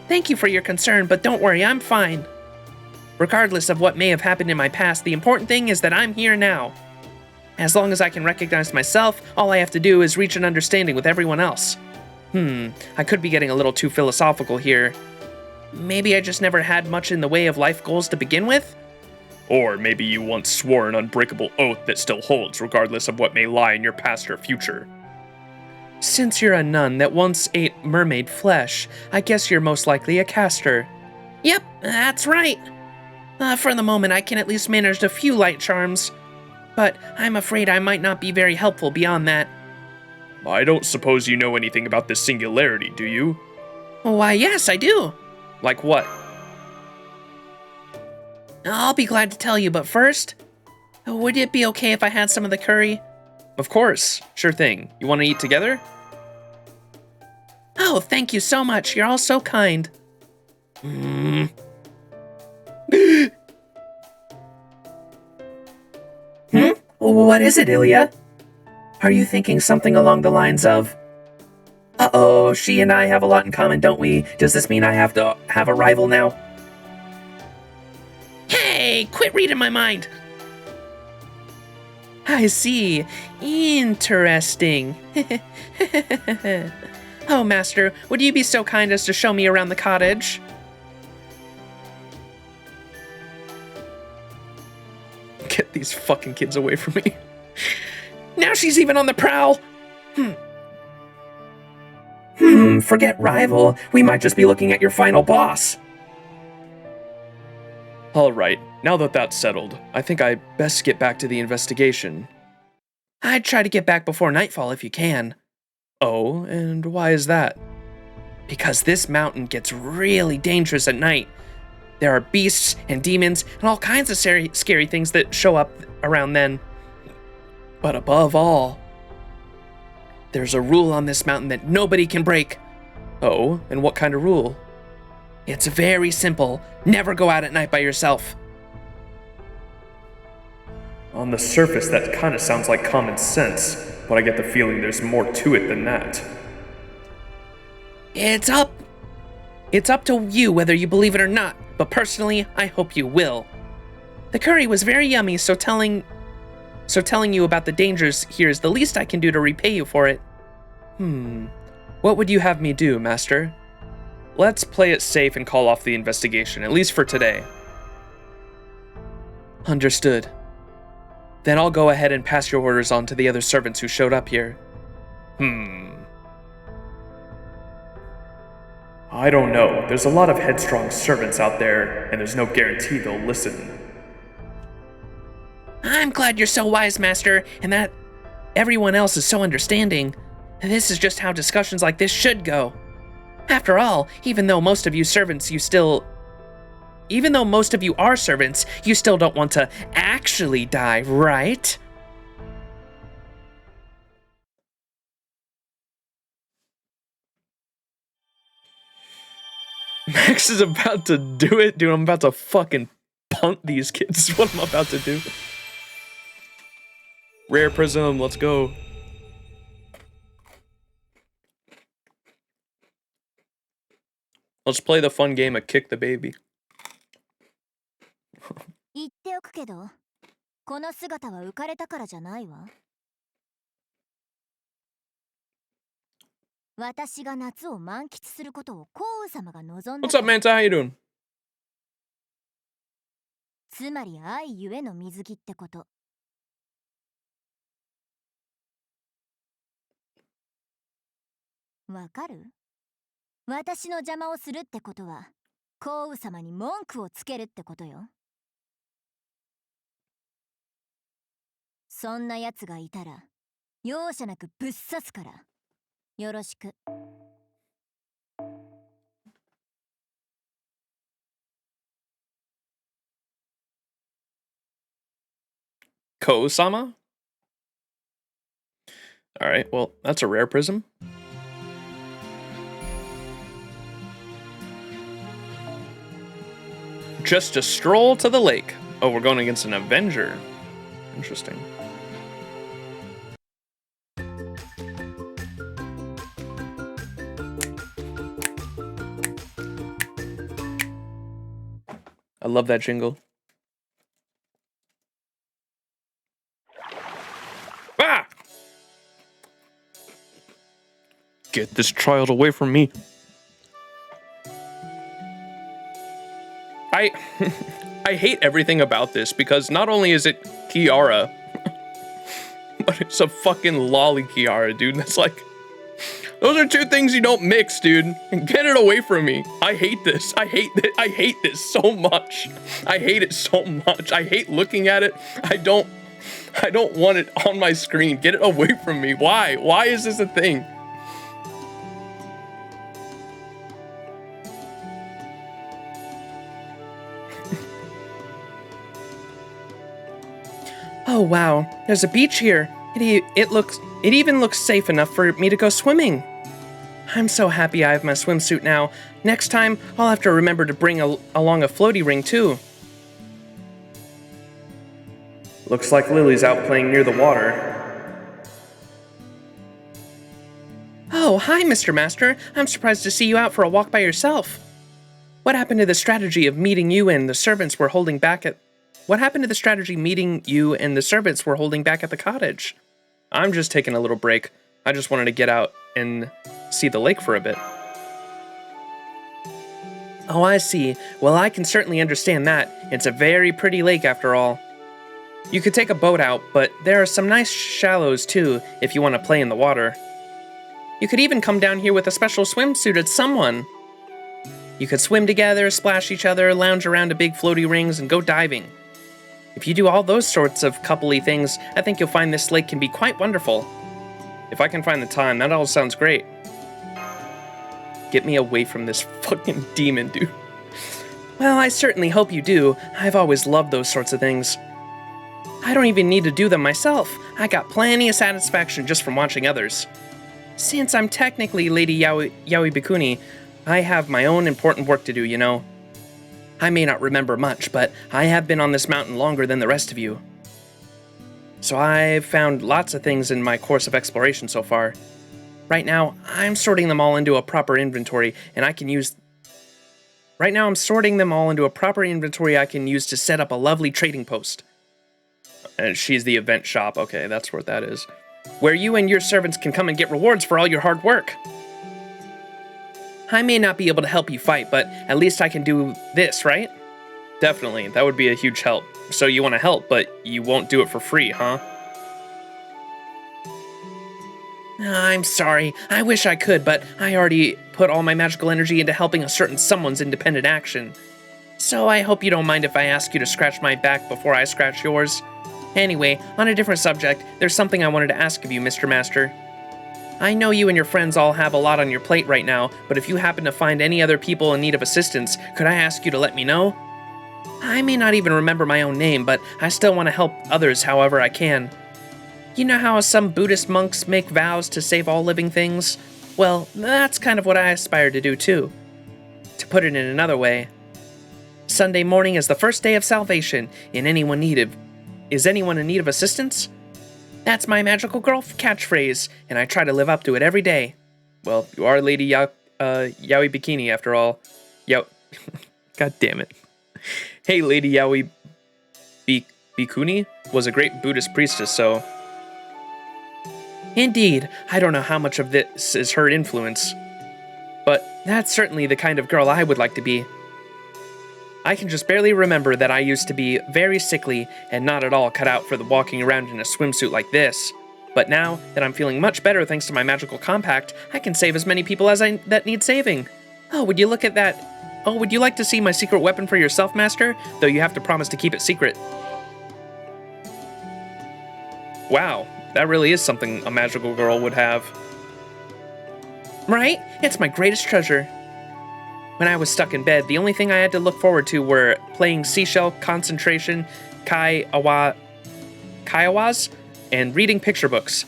Thank you for your concern, but don't worry, I'm fine. Regardless of what may have happened in my past, the important thing is that I'm here now. As long as I can recognize myself, all I have to do is reach an understanding with everyone else. I could be getting a little too philosophical here. Maybe I just never had much in the way of life goals to begin with? Or maybe you once swore an unbreakable oath that still holds, regardless of what may lie in your past or future. Since you're a nun that once ate mermaid flesh, I guess you're most likely a caster. Yep, that's right. For the moment, I can at least manage a few light charms, but I'm afraid I might not be very helpful beyond that. I don't suppose you know anything about this singularity, do you? Why, yes, I do. Like what? I'll be glad to tell you, but first, would it be okay if I had some of the curry? Of course, sure thing. You want to eat together? Oh, thank you so much. You're all so kind. What is it, Ilya? Are you thinking something along the lines of, uh-oh, she and I have a lot in common, don't we? Does this mean I have to have a rival now? Hey, quit reading my mind. I see. Interesting. Oh, Master, would you be so kind as to show me around the cottage? Get these fucking kids away from me. Now she's even on the prowl. Forget rival. We might just be looking at your final boss. Alright, now that that's settled, I think I best get back to the investigation. I'd try to get back before nightfall if you can. Oh, and why is that? Because this mountain gets really dangerous at night. There are beasts and demons and all kinds of scary things that show up around then. But above all, there's a rule on this mountain that nobody can break. Oh, and what kind of rule? It's very simple. Never go out at night by yourself. On the surface, that kind of sounds like common sense, but I get the feeling there's more to it than that. It's up to you whether you believe it or not, but personally, I hope you will. The curry was very yummy, so telling you about the dangers here is the least I can do to repay you for it. What would you have me do, Master? Let's play it safe and call off the investigation, at least for today. Understood. Then I'll go ahead and pass your orders on to the other servants who showed up here. I don't know. There's a lot of headstrong servants out there, and there's no guarantee they'll listen. I'm glad you're so wise, Master, and that everyone else is so understanding. This is just how discussions like this should go. After all, even though most of you are servants, you still don't want to actually die, right? Max is about to do it. Dude, I'm about to fucking punt these kids is what I'm about to do. Rare Prism, let's go. Let's play the fun game of kick the baby. 言っておくけど、この姿は浮かれたからじゃないわ。私が夏を満喫することを皇后様が望んだ。 What's up, Manta? How you doing? つまり愛ゆえの水着ってこと。わかる？私の邪魔をするってことは、皇后様に文句をつけるってことよ。そんな奴がいたら、容赦なくぶっ刺すから。よろしく。Ko-sama? Alright, well, that's a rare prism. Just a stroll to the lake. Oh, we're going against an Avenger. Interesting. I love that jingle. Ah! Get this child away from me. I hate everything about this because not only is it Kiara, but it's a fucking lolly Kiara, dude. That's like, those are two things you don't mix, dude. Get it away from me. I hate this. I hate this so much. I hate it so much. I hate looking at it. I don't want it on my screen. Get it away from me. Why? Why is this a thing? Oh wow, there's a beach here. It even looks safe enough for me to go swimming. I'm so happy I have my swimsuit now. Next time, I'll have to remember to bring along a floaty ring too. Looks like Lily's out playing near the water. Oh, hi, Mr. Master. I'm surprised to see you out for a walk by yourself. What happened to the strategy of meeting you and the servants were holding back at... What happened to the strategy meeting you and the servants were holding back at the cottage? I'm just taking a little break. I just wanted to get out and see the lake for a bit. Oh, I see. Well, I can certainly understand that. It's a very pretty lake after all. You could take a boat out, but there are some nice shallows too if you want to play in the water. You could even come down here with a special swimsuit at someone. You could swim together, splash each other, lounge around to big floaty rings, and go diving. If you do all those sorts of coupley things, I think you'll find this lake can be quite wonderful. If I can find the time, that all sounds great. Get me away from this fucking demon, dude. Well, I certainly hope you do. I've always loved those sorts of things. I don't even need to do them myself. I got plenty of satisfaction just from watching others. Since I'm technically Lady Yaoi Bikuni, I have my own important work to do, you know. I may not remember much, but I have been on this mountain longer than the rest of you. So I've found lots of things in my course of exploration so far. Right now, I'm sorting them all into a proper inventory, and I can use... Right now, I'm sorting them all into a proper inventory I can use to set up a lovely trading post. And she's the event shop. Okay, that's what that is. Where you and your servants can come and get rewards for all your hard work. I may not be able to help you fight, but at least I can do this, right? Definitely, that would be a huge help. So you want to help, but you won't do it for free, huh? I'm sorry. I wish I could, but I already put all my magical energy into helping a certain someone's independent action. So I hope you don't mind if I ask you to scratch my back before I scratch yours. Anyway, on a different subject, there's something I wanted to ask of you, Mr. Master. I know you and your friends all have a lot on your plate right now, but if you happen to find any other people in need of assistance, could I ask you to let me know? I may not even remember my own name, but I still want to help others however I can. You know how some Buddhist monks make vows to save all living things? Well, that's kind of what I aspire to do too. To put it in another way, Sunday morning is the first day of salvation. Is anyone in need of assistance? That's my magical girl catchphrase, and I try to live up to it every day. Well, you are Lady Yaoi Bikini after all. God damn it. Hey, Lady Yaoi Bikuni was a great Buddhist priestess, so... Indeed, I don't know how much of this is her influence, but that's certainly the kind of girl I would like to be. I can just barely remember that I used to be very sickly and not at all cut out for the walking around in a swimsuit like this. But now that I'm feeling much better thanks to my magical compact, I can save as many people as that need saving. Oh, would you look at that? Oh, would you like to see my secret weapon for yourself, Master? Though you have to promise to keep it secret. Wow, that really is something a magical girl would have. Right? It's my greatest treasure. When I was stuck in bed, the only thing I had to look forward to were playing Seashell, Concentration, Kai Awa Kiowas and reading picture books.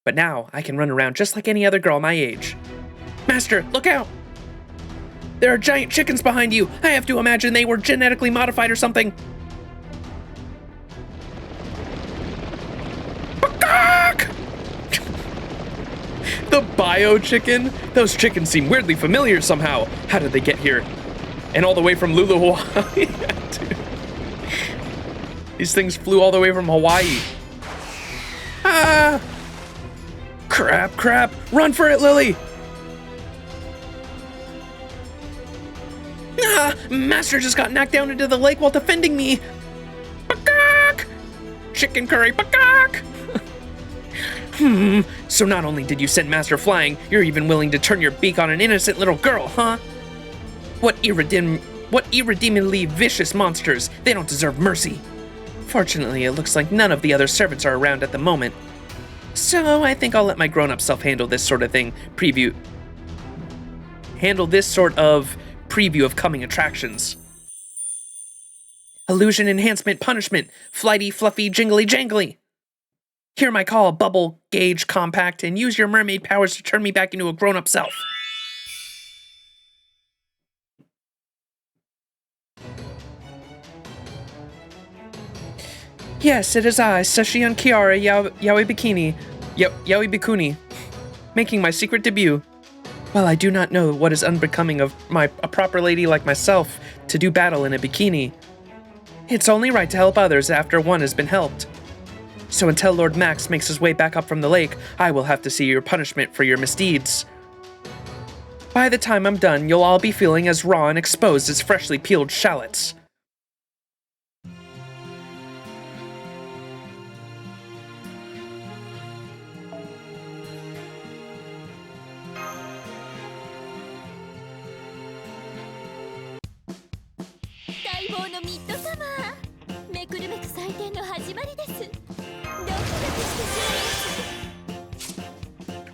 But now I can run around just like any other girl my age. Master, look out! There are giant chickens behind you! I have to imagine they were genetically modified or something! The bio chicken? Those chickens seem weirdly familiar somehow. How did they get here? And all the way from Lulu, Hawaii? Dude. These things flew all the way from Hawaii. Ah! Crap. Run for it, Lily! Ah! Master just got knocked down into the lake while defending me! Bakak! Chicken curry, bakak! So not only did you send Master flying, you're even willing to turn your beak on an innocent little girl, huh? What irredeemably vicious monsters. They don't deserve mercy. Fortunately, it looks like none of the other servants are around at the moment. So I think I'll let my grown-up self handle this sort of preview of coming attractions. Illusion enhancement punishment. Flighty, fluffy, jingly, jangly. Hear my call, Bubble Gauge Compact, and use your mermaid powers to turn me back into a grown-up self. Yes, it is I, Sashian Kiara Yaoi Bikuni, making my secret debut. While I do not know what is unbecoming of a proper lady like myself to do battle in a bikini, it's only right to help others after one has been helped. So until Lord Max makes his way back up from the lake, I will have to see your punishment for your misdeeds. By the time I'm done, you'll all be feeling as raw and exposed as freshly peeled shallots.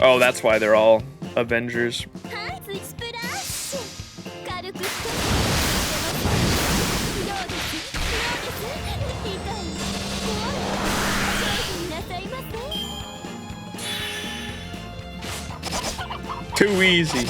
Oh, that's why they're all Avengers. Too easy.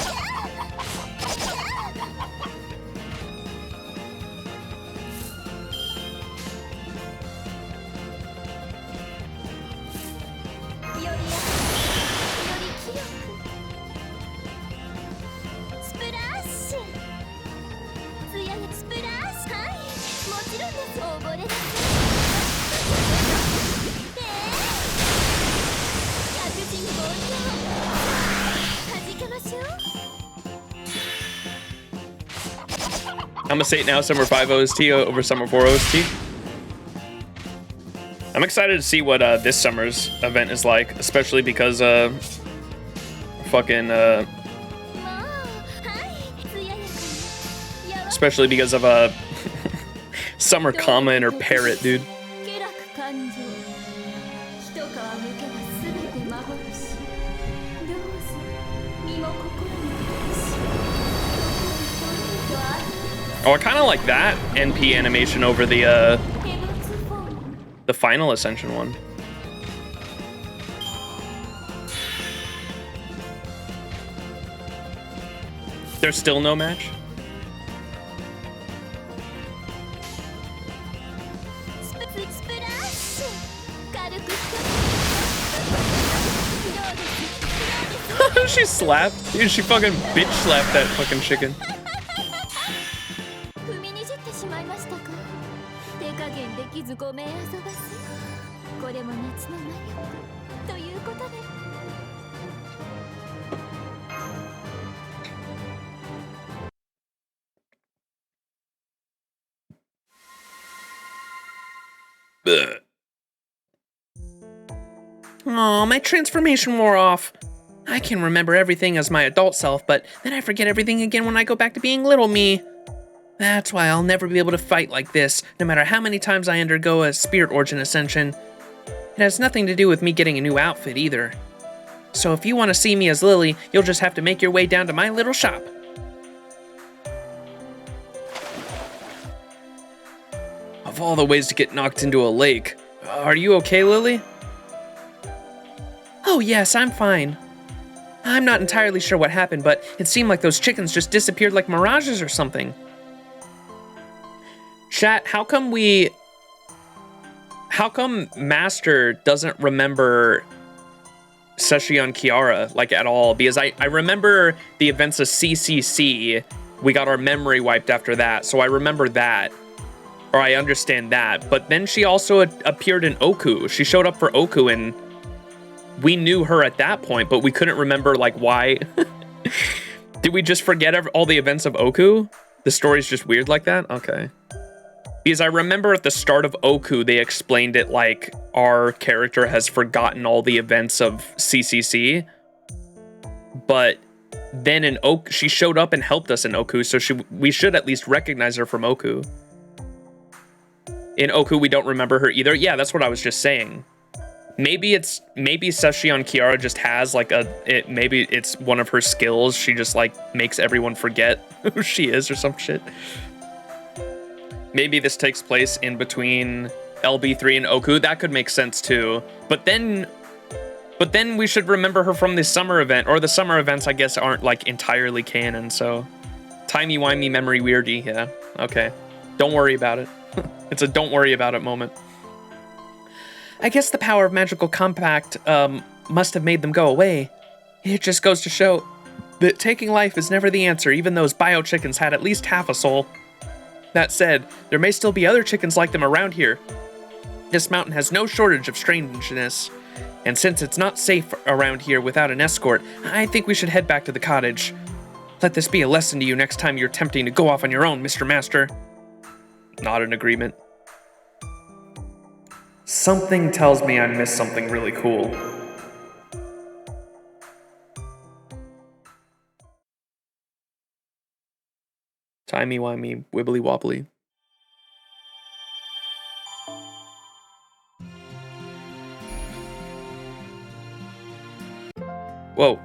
I'm gonna say it now, Summer 5 OST over Summer 4 OST. I'm excited to see what this summer's event is like, especially because especially because of Summer Comma and her parrot, dude. Oh, I kind of like that NP animation over the Final Ascension one. There's still no match? She slapped. Dude, she fucking bitch slapped that fucking chicken. Aw, my transformation wore off. I can remember everything as my adult self, but then I forget everything again when I go back to being little me. That's why I'll never be able to fight like this, no matter how many times I undergo a spirit origin ascension. It has nothing to do with me getting a new outfit either. So if you want to see me as Lily, you'll just have to make your way down to my little shop. Of all the ways to get knocked into a lake, Are you okay, Lily? Oh, yes, I'm fine. I'm not entirely sure what happened, but it seemed like those chickens just disappeared like mirages or something. Chat, how come Master doesn't remember Session Kiara, like, at all? Because I remember the events of CCC. We got our memory wiped after that, so I remember that. Or I understand that. But then she also appeared in Oku. She showed up for Oku, and we knew her at that point, but we couldn't remember, like, why. Did we just forget all the events of Oku? The story's just weird like that? Okay. Because I remember at the start of Oku, they explained it like our character has forgotten all the events of CCC. But then in Oku, she showed up and helped us in Oku, so we should at least recognize her from Oku. In Oku, we don't remember her either. Yeah, that's what I was just saying. Maybe Session Kiara just has like maybe it's one of her skills. She just like makes everyone forget who she is or some shit. Maybe this takes place in between LB3 and Oku. That could make sense too. But then we should remember her from the summer event, or the summer events I guess aren't like entirely canon, so timey-wimey memory weirdy, yeah. Okay. Don't worry about it. It's a don't worry about it moment. I guess the power of magical compact must have made them go away. It just goes to show that taking life is never the answer, even those bio chickens had at least half a soul. That said, there may still be other chickens like them around here. This mountain has no shortage of strangeness, and since it's not safe around here without an escort, I think we should head back to the cottage. Let this be a lesson to you next time you're attempting to go off on your own, Mr. Master. Not in agreement. Something tells me I missed something really cool. Timey-wimey, wibbly-wobbly. Whoa.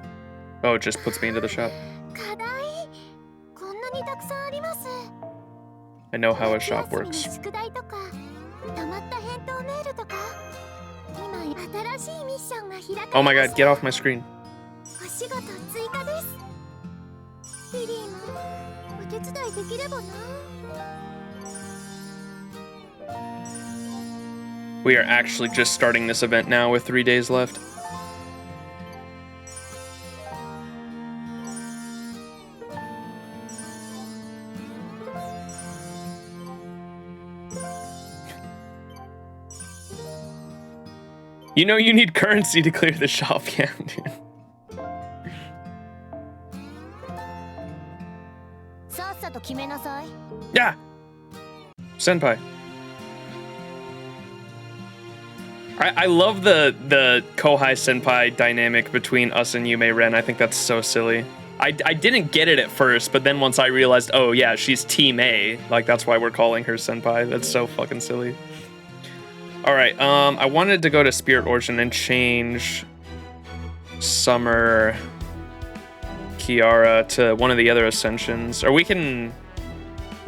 Oh, it just puts me into the shop. I know how a shop works. Oh my god, get off my screen. We are actually just starting this event now with 3 days left. You know you need currency to clear the shop, yeah, dude. Yeah! Senpai. I love the Kohai Senpai dynamic between us and Mei-ren. I think that's so silly. I didn't get it at first, but then once I realized, oh yeah, she's Team A, like that's why we're calling her Senpai. That's so fucking silly. Alright, I wanted to go to Spirit Origin and change Summer Kiara to one of the other Ascensions. Or we can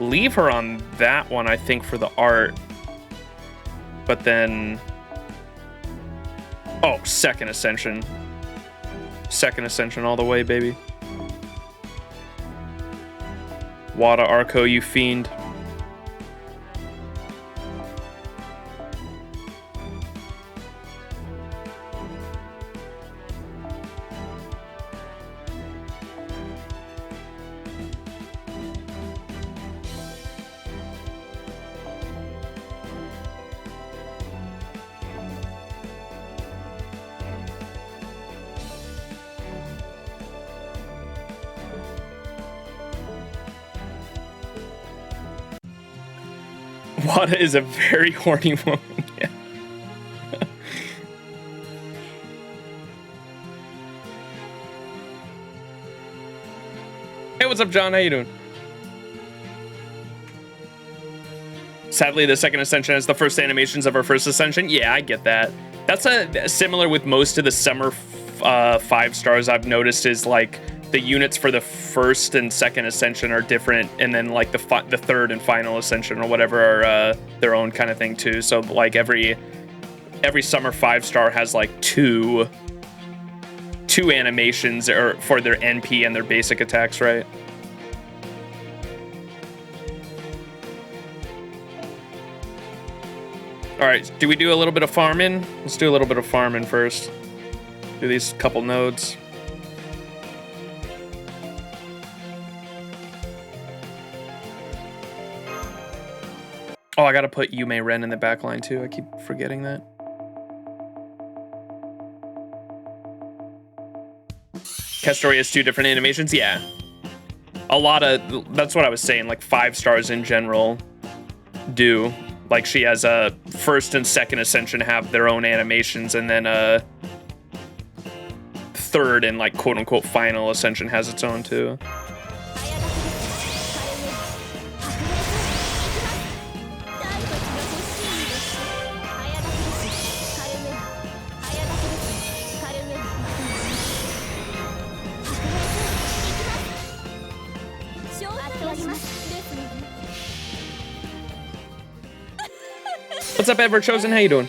leave her on that one, I think, for the art. But then... Oh, second Ascension. Second Ascension all the way, baby. Wada Arco, you fiend. Wada is a very horny woman. Yeah. Hey, what's up, John? How you doing? Sadly, the second Ascension has the first animations of our first Ascension. Yeah, I get that. That's similar with most of the summer 5 stars I've noticed is like the units for the first and second Ascension are different, and then like the third and final Ascension or whatever are their own kind of thing too. So like every every summer 5-star has like two animations or for their NP and their basic attacks, right? All right, do we do a little bit of farming? Let's do a little bit of farming first. Do these couple nodes. Oh, I gotta put Mei-ren in the back line too. I keep forgetting that. Kestori has 2 different animations. Yeah, a lot of, that's what I was saying. Like 5-stars in general do. Like she has a first and second ascension have their own animations, and then a third and like quote unquote final ascension has its own too. What's up, Ever Chosen? How you doing?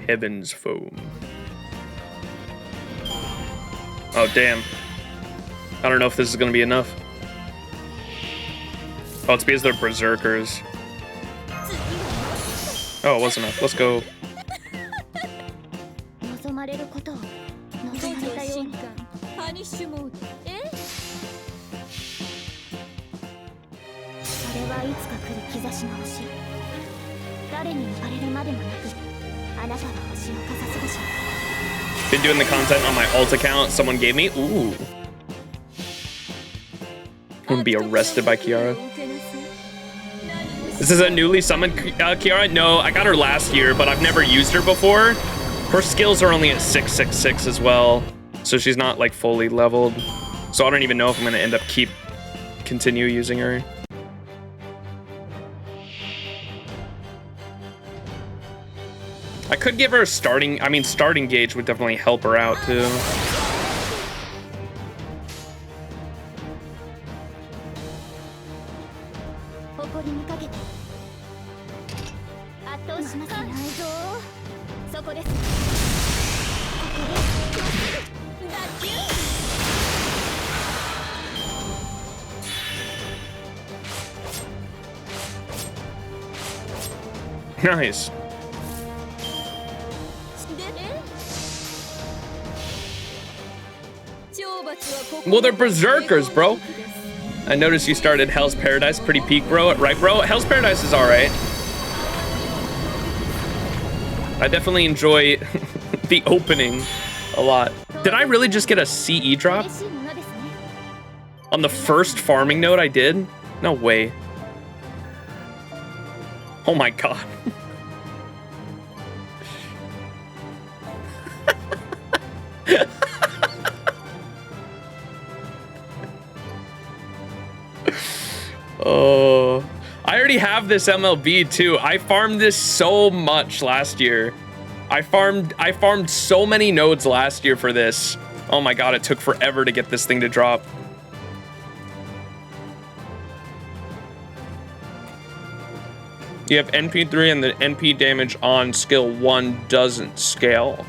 Heaven's foam. Oh, damn. I don't know if this is gonna be enough. Oh, it's because they're berserkers. Oh, it was enough. Let's go. Been doing the content on my alt account someone gave me. Ooh. I'm gonna be arrested by Kiara. This is a newly summoned Kiara? No, I got her last year, but I've never used her before. Her skills are only at 666 as well, so she's not like fully leveled. So I don't even know if I'm gonna end up continue using her. I could give her a starting gauge would definitely help her out too. Nice. Well, they're berserkers, bro. I noticed you started Hell's Paradise, pretty peak, bro. Right, bro? Hell's Paradise is all right. I definitely enjoy the opening a lot. Did I really just get a CE drop? On the first farming node I did? No way. Oh my god. Oh, I already have this MLB too. I farmed this so much last year. I farmed so many nodes last year for this. Oh my god, it took forever to get this thing to drop. You have NP3 and the NP damage on skill 1 doesn't scale.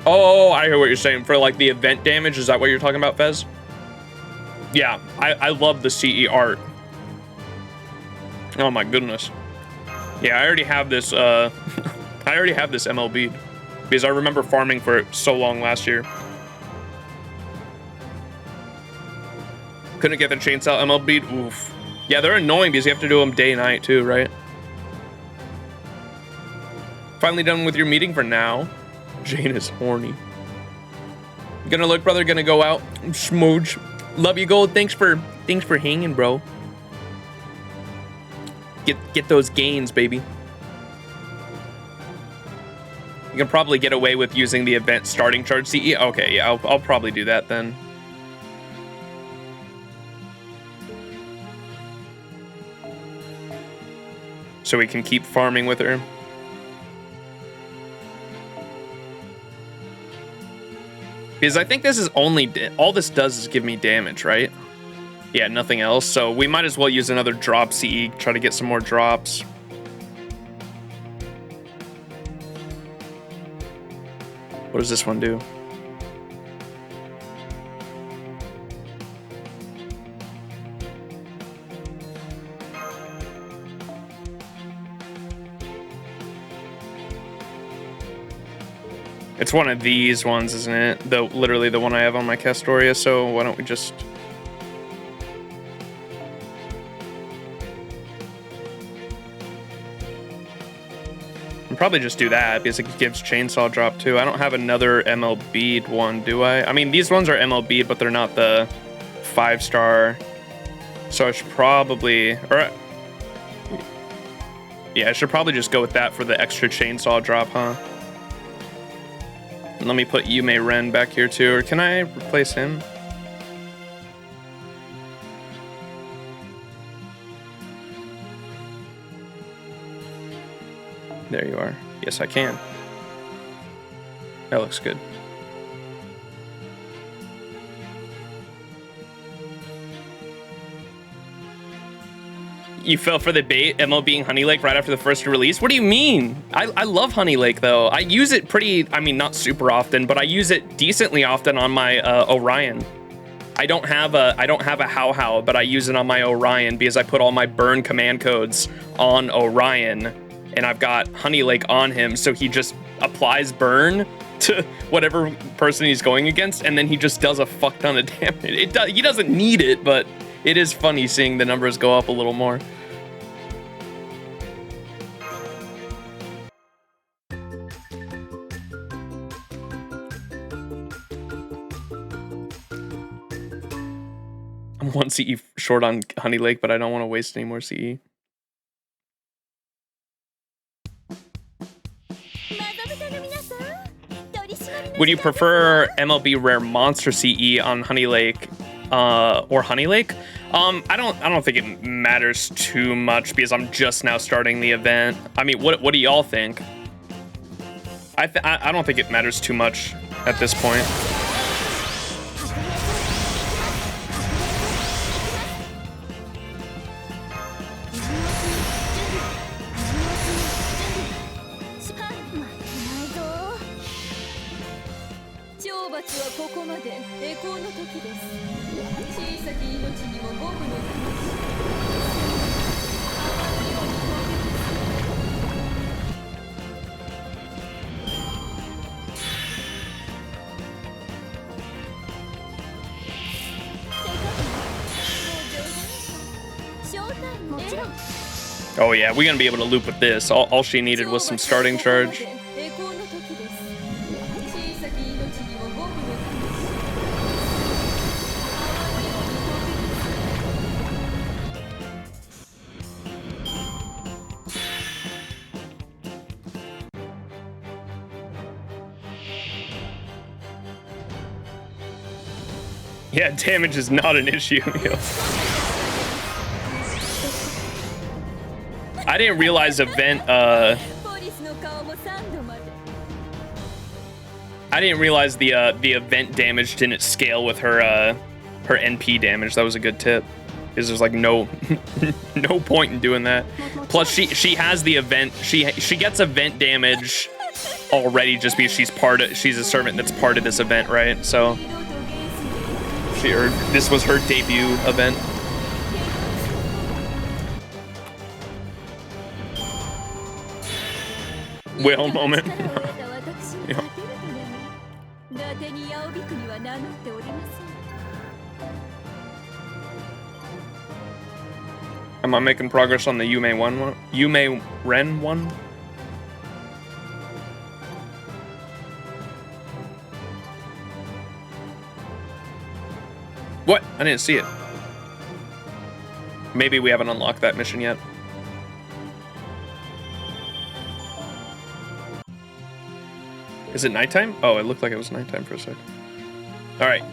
Oh, I hear what you're saying. For like the event damage, is that what you're talking about, Fez? Yeah, I love the CE art. Oh my goodness. Yeah, I already have this I already have this MLB because I remember farming for it so long last year. Couldn't get the chainsaw MLB. Oof. Yeah, they're annoying because you have to do them day and night too, right? Finally done with your meeting for now. Jane is horny. Gonna look, brother. Gonna go out. Smooch. Love you, Gold. Thanks for hanging, bro. Get those gains, baby. You can probably get away with using the event starting charge CE. Okay, yeah, I'll probably do that then. so we can keep farming with her. Because I think this is only, all this does is give me damage, right? Yeah, nothing else. So we might as well use another drop CE, try to get some more drops. What does this one do? It's one of these ones, isn't it? Literally the one I have on my Castoria, so why don't we just... I'll probably just do that, because it gives Chainsaw Drop too. I don't have another MLB'd one, do I? I mean, these ones are MLB'd, but they're not the 5-star. So I should probably... Or, yeah, I should probably just go with that for the extra Chainsaw Drop, huh? Let me put Mei-ren back here too, or can I replace him? There you are. Yes, I can. That looks good. You fell for the bait, ML being Honey Lake right after the first release? What do you mean? I love Honey Lake though. I use it pretty, I mean, not super often, but I use it decently often on my Orion. I don't have a How, but I use it on my Orion because I put all my burn command codes on Orion, and I've got Honey Lake on him, so he just applies burn to whatever person he's going against, and then he just does a fuck ton of damage. He doesn't need it, but it is funny seeing the numbers go up a little more. I'm 1 CE short on Honey Lake, but I don't want to waste any more CE. Would you prefer MLB Rare Monster CE on Honey Lake or Honey Lake? I don't think it matters too much because I'm just now starting the event. I mean, what do y'all think? I don't think it matters too much at this point. Oh yeah, we're gonna be able to loop with this. All she needed was some starting charge. Yeah, damage is not an issue. I didn't realize event I didn't realize the event damage didn't scale with her her NP damage. That was a good tip. Because there's like no no point in doing that. Plus she has the event, she gets event damage already just because she's a servant that's part of this event, right? So this was her debut event. Whale moment. Yeah. Am I making progress on the Mei-ren one? What? I didn't see it. Maybe we haven't unlocked that mission yet. Is it nighttime? Oh, it looked like it was nighttime for a sec. All right.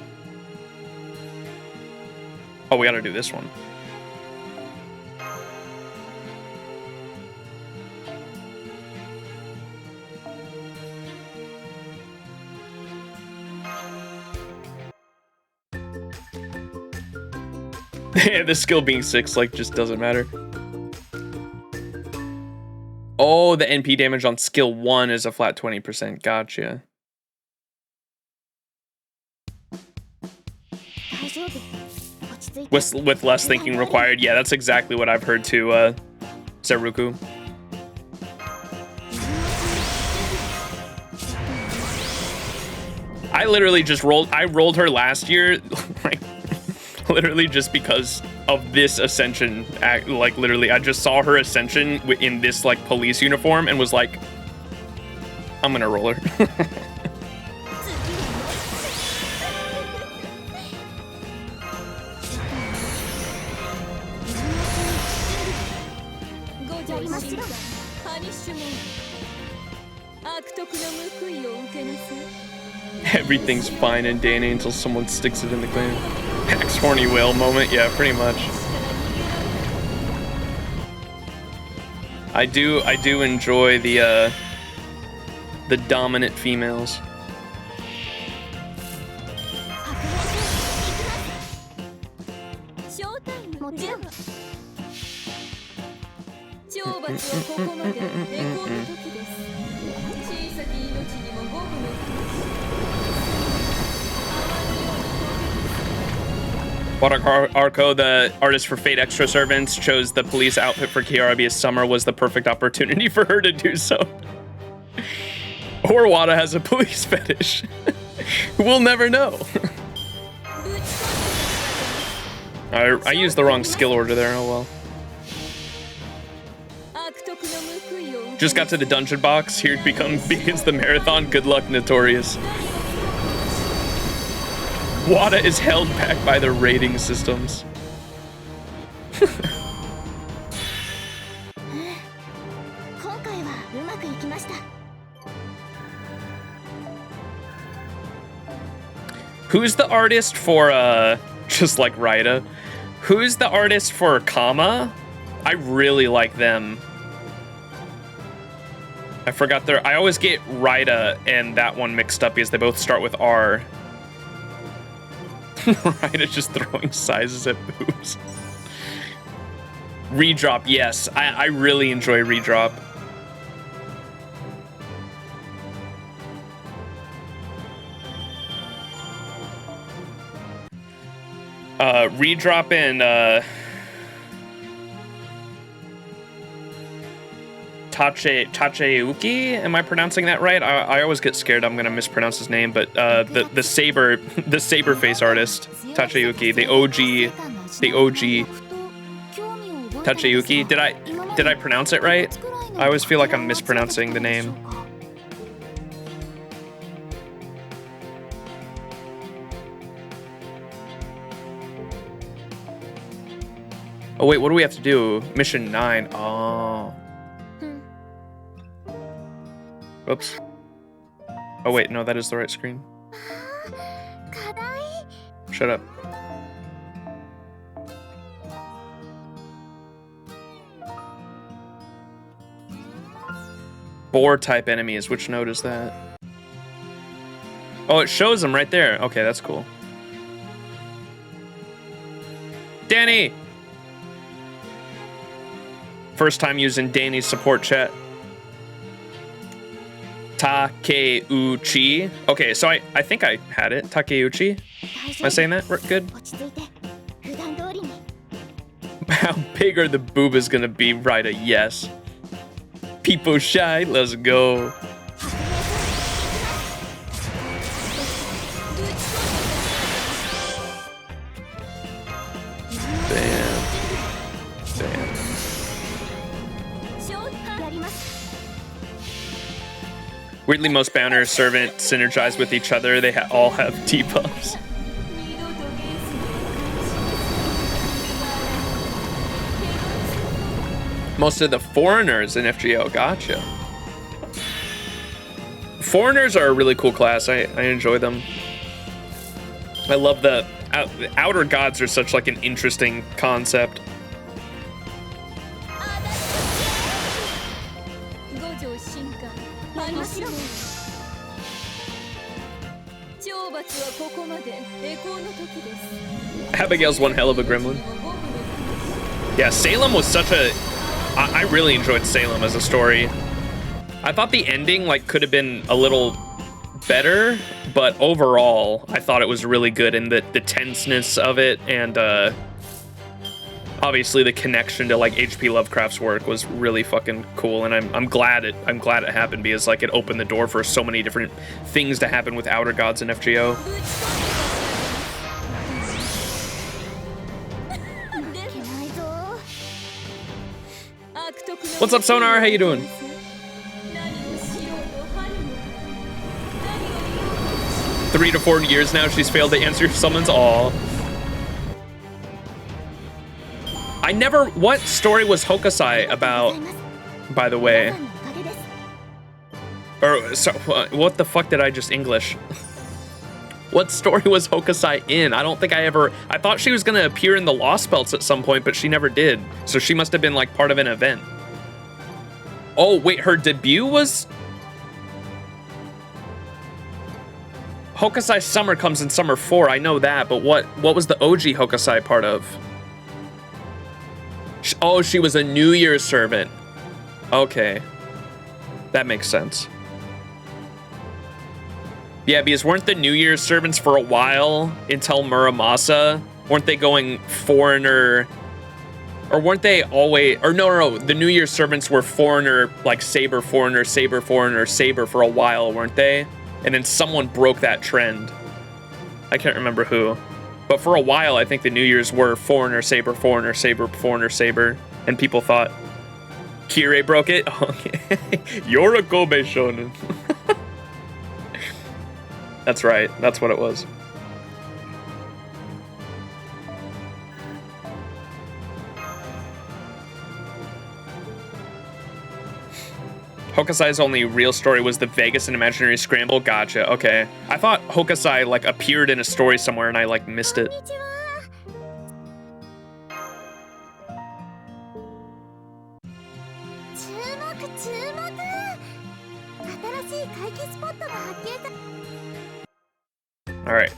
Oh, we gotta do this one. The skill being 6 like just doesn't matter. Oh, the NP damage on skill 1 is a flat 20%. Gotcha. With less thinking required. Yeah, that's exactly what I've heard too, Saruku. I literally just rolled her last year, like, literally just because of this ascension act. Like, literally, I just saw her ascension in this, like, police uniform and was like, I'm gonna roll her. Everything's fine and dandy until someone sticks it in the clan. Hex horny whale moment, yeah, pretty much. I do enjoy the dominant females. Arco, the artist for Fate Extra Servants, chose the police outfit for Kiara because summer was the perfect opportunity for her to do so. Or Wada has a police fetish. We'll never know. I used the wrong skill order there, oh well. Just got to the dungeon box. Here begins the marathon. Good luck, Notorious. Wada is held back by the rating systems. Who's the artist for, just like Raida? Who's the artist for Kama? I really like them. I forgot I always get Raida and that one mixed up because they both start with R. Raida just throwing sizes at boobs. Redrop, yes. I really enjoy Redrop. Redrop and Tacheuki, am I pronouncing that right? I always get scared I'm gonna mispronounce his name, but the saber face artist, Tacheuki, the OG Tacheuki. Did I pronounce it right? I always feel like I'm mispronouncing the name. Oh wait, what do we have to do? Mission 9. Oh. Oops. Oh wait, no, that is the right screen. Shut up. Boar type enemies, which node is that? Oh, it shows them right there. Okay, that's cool. Danny! First time using Danny's support chat. Takeuchi. Okay, so I think I had it. Takeuchi. Am I saying that good? How big are the boobas gonna be? Right, a yes. People shy, let's go. Bam. Bam. Weirdly, most banner servant synergize with each other. They all have debuffs. Most of the foreigners in FGO, gotcha. Foreigners are a really cool class. I enjoy them. I love the outer gods are such like an interesting concept. Abigail's one hell of a gremlin. Yeah, Salem was such a... I really enjoyed Salem as a story. I thought the ending like could have been a little better, but overall, I thought it was really good, and the tenseness of it, and obviously the connection to like H.P. Lovecraft's work was really fucking cool, and I'm glad it happened, because like it opened the door for so many different things to happen with Outer Gods and FGO. What's up, Sonar? How you doing? 3 to 4 years now she's failed to answer summons. Aw. I never... What story was Hokusai about, by the way? Or, so, what the fuck did I just English? What story was Hokusai in? I don't think I ever... I thought she was gonna appear in the Lost Belts at some point, but she never did. So she must have been, like, part of an event. Oh, wait, her debut was... Hokusai Summer comes in Summer 4, I know that, but what was the OG Hokusai part of? Oh, she was a New Year's servant. Okay. That makes sense. Yeah, because weren't the New Year's servants for a while until Muramasa? Weren't they going foreigner? Or weren't they always... Or no, the New Year's servants were foreigner, like Saber, foreigner, Saber, foreigner, Saber for a while, weren't they? And then someone broke that trend. I can't remember who. But for a while, I think the New Year's were foreigner, Saber, foreigner, Saber, foreigner, Saber. And people thought, Kirei broke it? Okay. You're a Kobe Shonen. That's right. That's what it was. Hokusai's only real story was the Vegas and Imaginary Scramble. Gotcha. Okay. I thought Hokusai like appeared in a story somewhere and I like missed it. All right.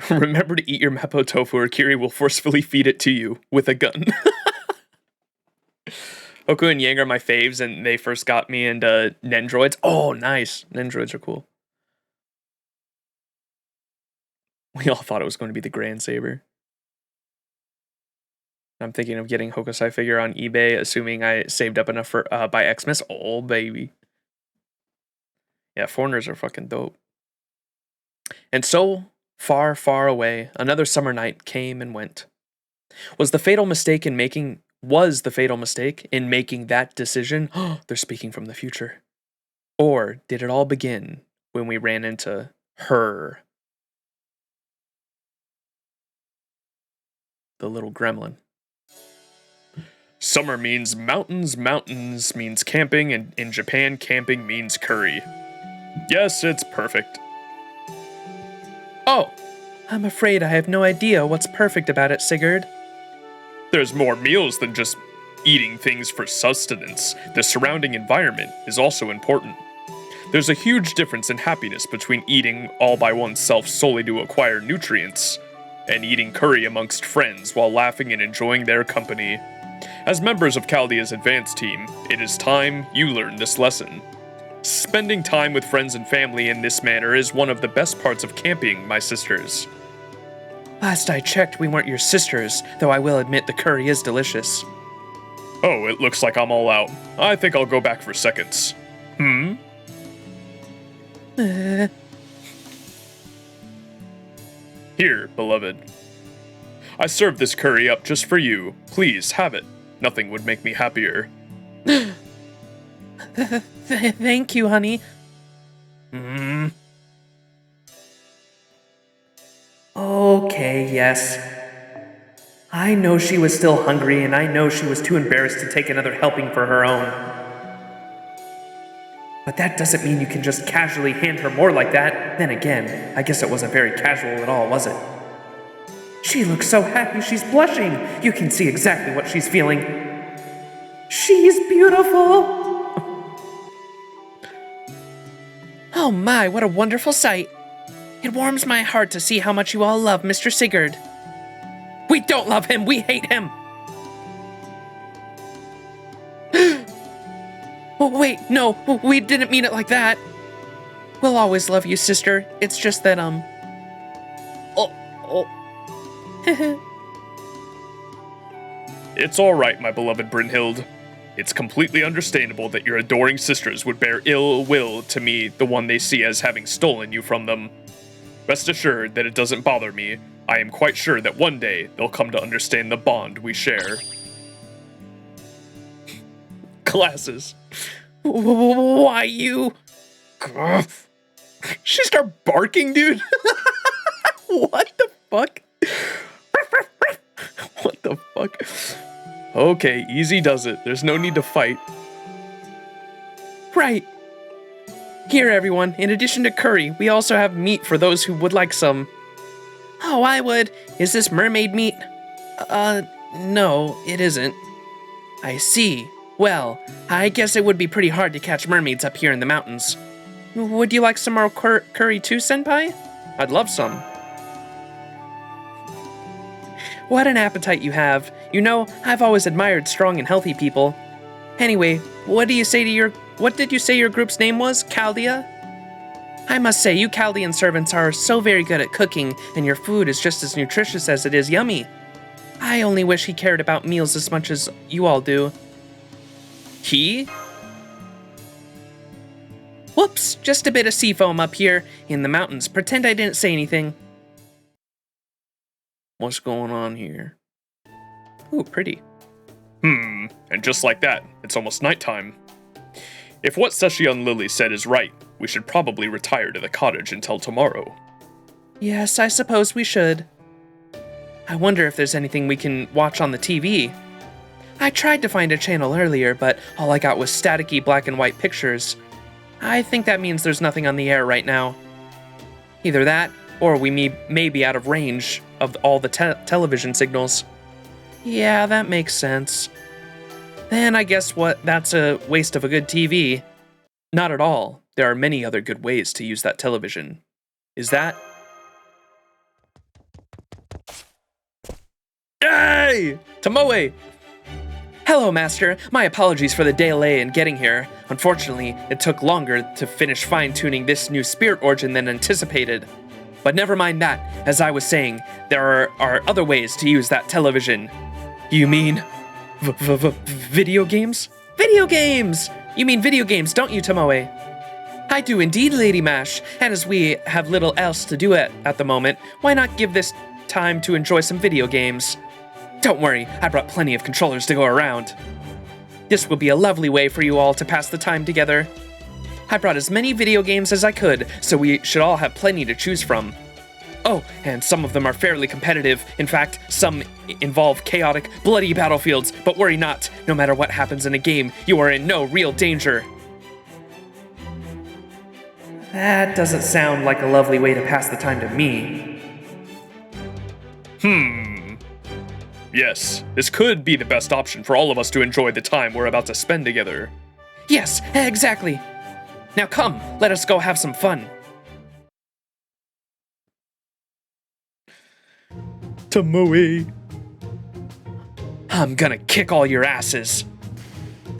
Remember to eat your Mapo tofu or Kiri will forcefully feed it to you with a gun. Hoku and Yang are my faves, and they first got me into Nendroids. Oh, nice. Nendroids are cool. We all thought it was going to be the Grand Saber. I'm thinking of getting Hokusai figure on eBay, assuming I saved up enough for buy Xmas. Oh, baby. Yeah, foreigners are fucking dope. And so... Far, far away, another summer night came and went. Was the fatal mistake in making that decision? They're speaking from the future. Or did it all begin when we ran into her? The little gremlin. Summer means mountains, mountains means camping, and in Japan, camping means curry. Yes, it's perfect. Oh, I'm afraid I have no idea what's perfect about it, Sigurd. There's more meals than just eating things for sustenance. The surrounding environment is also important. There's a huge difference in happiness between eating all by oneself solely to acquire nutrients, and eating curry amongst friends while laughing and enjoying their company. As members of Chaldea's advance team, it is time you learn this lesson. Spending time with friends and family in this manner is one of the best parts of camping, my sisters. Last I checked, we weren't your sisters, though I will admit the curry is delicious. Oh, it looks like I'm all out. I think I'll go back for seconds. Here, beloved. I served this curry up just for you. Please, have it. Nothing would make me happier. Thank you, honey. Okay, yes. I know she was still hungry, and I know she was too embarrassed to take another helping for her own. But that doesn't mean you can just casually hand her more like that. Then again, I guess it wasn't very casual at all, was it? She looks so happy she's blushing. You can see exactly what she's feeling. She's beautiful. Oh my, what a wonderful sight. It warms my heart to see how much you all love Mr. Sigurd. We don't love him, we hate him. Oh, wait, no, we didn't mean it like that. We'll always love you, sister. It's just that, It's all right, my beloved Brynhild. It's completely understandable that your adoring sisters would bear ill will to me, the one they see as having stolen you from them. Rest assured that it doesn't bother me. I am quite sure that one day they'll come to understand the bond we share. Glasses. Why you? She start barking, dude. What the fuck? What the fuck? Okay, easy does it. There's no need to fight. Right. Here, everyone, in addition to curry, we also have meat for those who would like some. Oh, I would. Is this mermaid meat? No, it isn't. I see. Well, I guess it would be pretty hard to catch mermaids up here in the mountains. Would you like some more curry too, Senpai? I'd love some. What an appetite you have. You know, I've always admired strong and healthy people. Anyway, what did you say your group's name was? Chaldea? I must say, you Chaldean servants are so very good at cooking, and your food is just as nutritious as it is yummy. I only wish he cared about meals as much as you all do. He? Whoops, just a bit of sea foam up here in the mountains. Pretend I didn't say anything. What's going on here? Ooh, pretty. And just like that, it's almost nighttime. If what Session Lily said is right, we should probably retire to the cottage until tomorrow. Yes, I suppose we should. I wonder if there's anything we can watch on the TV. I tried to find a channel earlier, but all I got was staticky black and white pictures. I think that means there's nothing on the air right now. Either that, or we may be out of range of all the television signals. Yeah, that makes sense. Then I guess that's a waste of a good TV. Not at all. There are many other good ways to use that television. Is that? Hey! Tomoe! Hello, Master. My apologies for the delay in getting here. Unfortunately, it took longer to finish fine-tuning this new spirit origin than anticipated. But never mind that. As I was saying, there are other ways to use that television. You mean video games? Video games! You mean video games, don't you, Tomoe? I do indeed, Lady Mash. And as we have little else to do at the moment, why not give this time to enjoy some video games? Don't worry, I brought plenty of controllers to go around. This will be a lovely way for you all to pass the time together. I brought as many video games as I could, so we should all have plenty to choose from. Oh, and some of them are fairly competitive. In fact, some involve chaotic, bloody battlefields, but worry not. No matter what happens in a game, you are in no real danger. That doesn't sound like a lovely way to pass the time to me. Yes, this could be the best option for all of us to enjoy the time we're about to spend together. Yes, exactly. Now come, let us go have some fun. Tomoe. I'm gonna kick all your asses.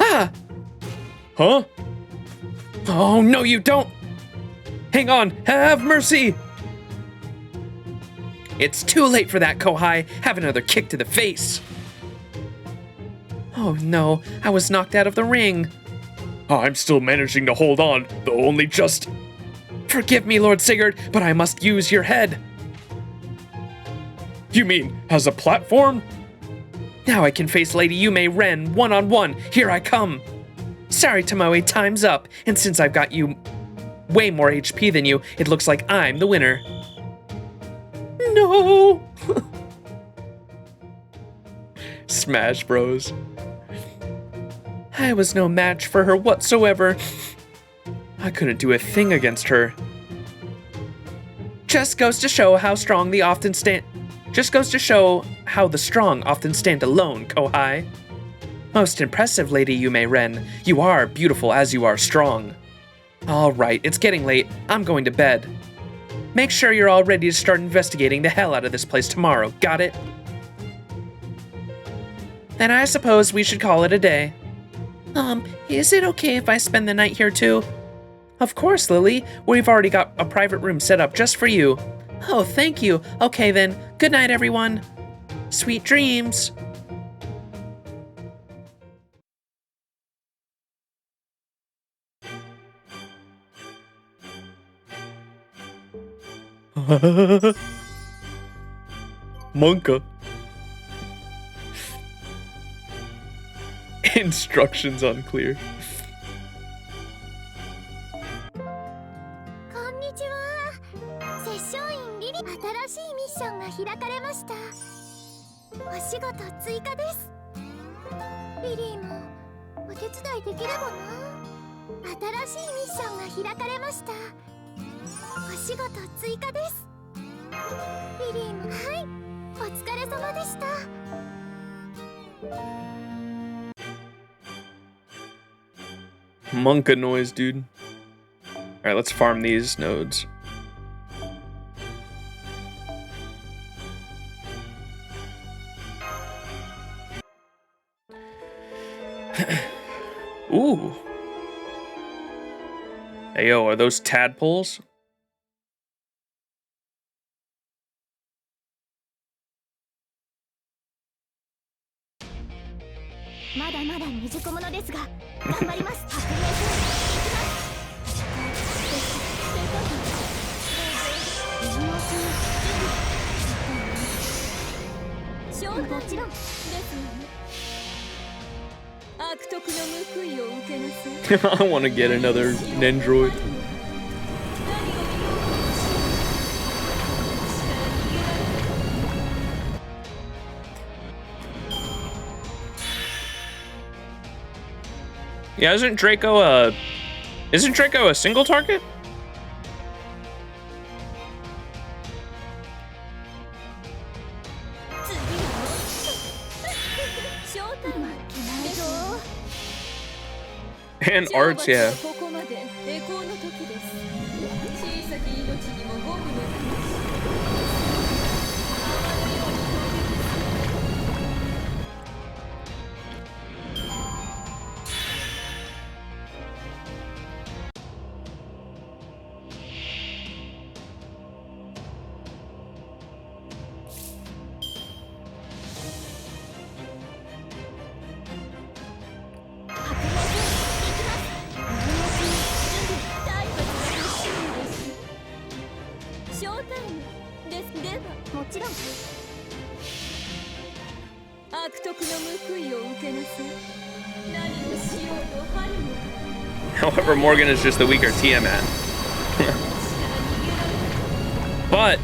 Ah! Huh? Oh, no you don't! Hang on, have mercy! It's too late for that, Kohai. Have another kick to the face. Oh no, I was knocked out of the ring. I'm still managing to hold on, though only just... Forgive me, Lord Sigurd, but I must use your head. You mean, as a platform? Now I can face Lady Mei-ren one-on-one. Here I come. Sorry, Tomoe, time's up. And since I've got you way more HP than you, it looks like I'm the winner. No! Smash Bros. I was no match for her whatsoever. I couldn't do a thing against her. Just goes to show how strong the often stand... Just goes to show how the strong often stand alone, Kohai. Most impressive, Lady Yu Mei-ren. You are beautiful as you are strong. All right, it's getting late. I'm going to bed. Make sure you're all ready to start investigating the hell out of this place tomorrow. Got it? Then I suppose we should call it a day. Is it okay if I spend the night here too? Of course, Lily. We've already got a private room set up just for you. Oh, thank you. Okay then. Good night, everyone. Sweet dreams. Monka. Instructions unclear. こんにちは。摂政員リリ、新しいミッションが開かれました。お仕事追加です。リリーもお手伝いできればな。新しいミッションが開かれました。お仕事追加です。リリーも、はい、お疲れ様でした。Monka noise, dude. Alright, let's farm these nodes. Ooh. Hey, yo, are those tadpoles? まだまだ未熟者ですが、頑張ります。革命戦もちろんですよね。悪徳の報いを受けなさい。 I want to get another Nendroid. Yeah, isn't Draco a single target? And arts, yeah. However, Morgan is just the weaker Tiamat. But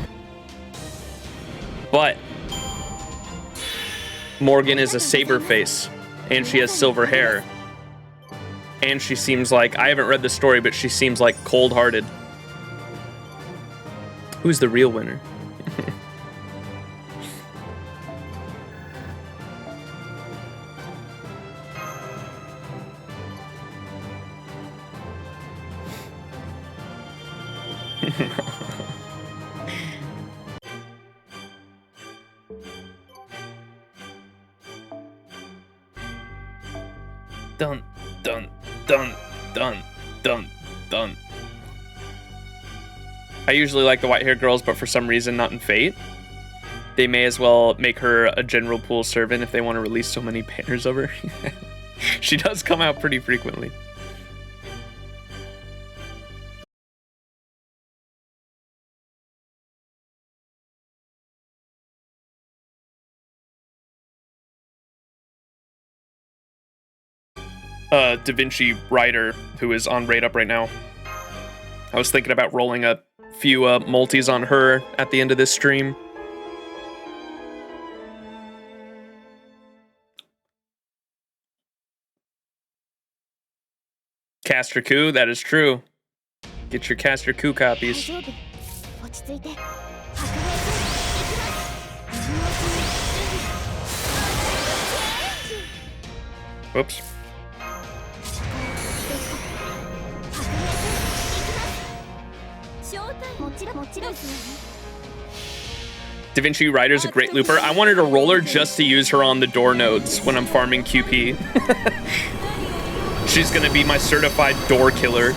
Morgan is a saber face, and she has silver hair. And she seems like, I haven't read the story, but she seems like cold-hearted. Who's the real winner? Dun, dun, dun, dun, dun, dun. I usually like the white-haired girls, but for some reason not in Fate. They may as well make her a general pool servant if they want to release so many banners of her. She does come out pretty frequently. Da Vinci Rider, who is on Raid Up right now. I was thinking about rolling a few multis on her at the end of this stream. Caster Coup, that is true. Get your Caster Coup copies. Whoops. Da Vinci Rider's a great looper. I wanted a roller just to use her on the door nodes when I'm farming QP. She's gonna be my certified door killer.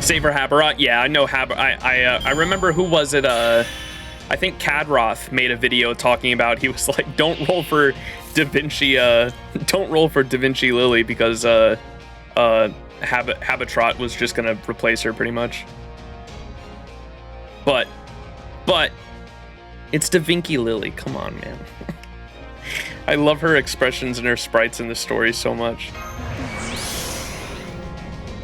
Save her Haberot. Yeah, I know I remember, who was it? I think Kadroth made a video talking about, he was like, don't roll for Da Vinci Lily because Habitrot was just gonna replace her pretty much. But it's Da Vinci Lily. Come on, man. I love her expressions and her sprites in the story so much.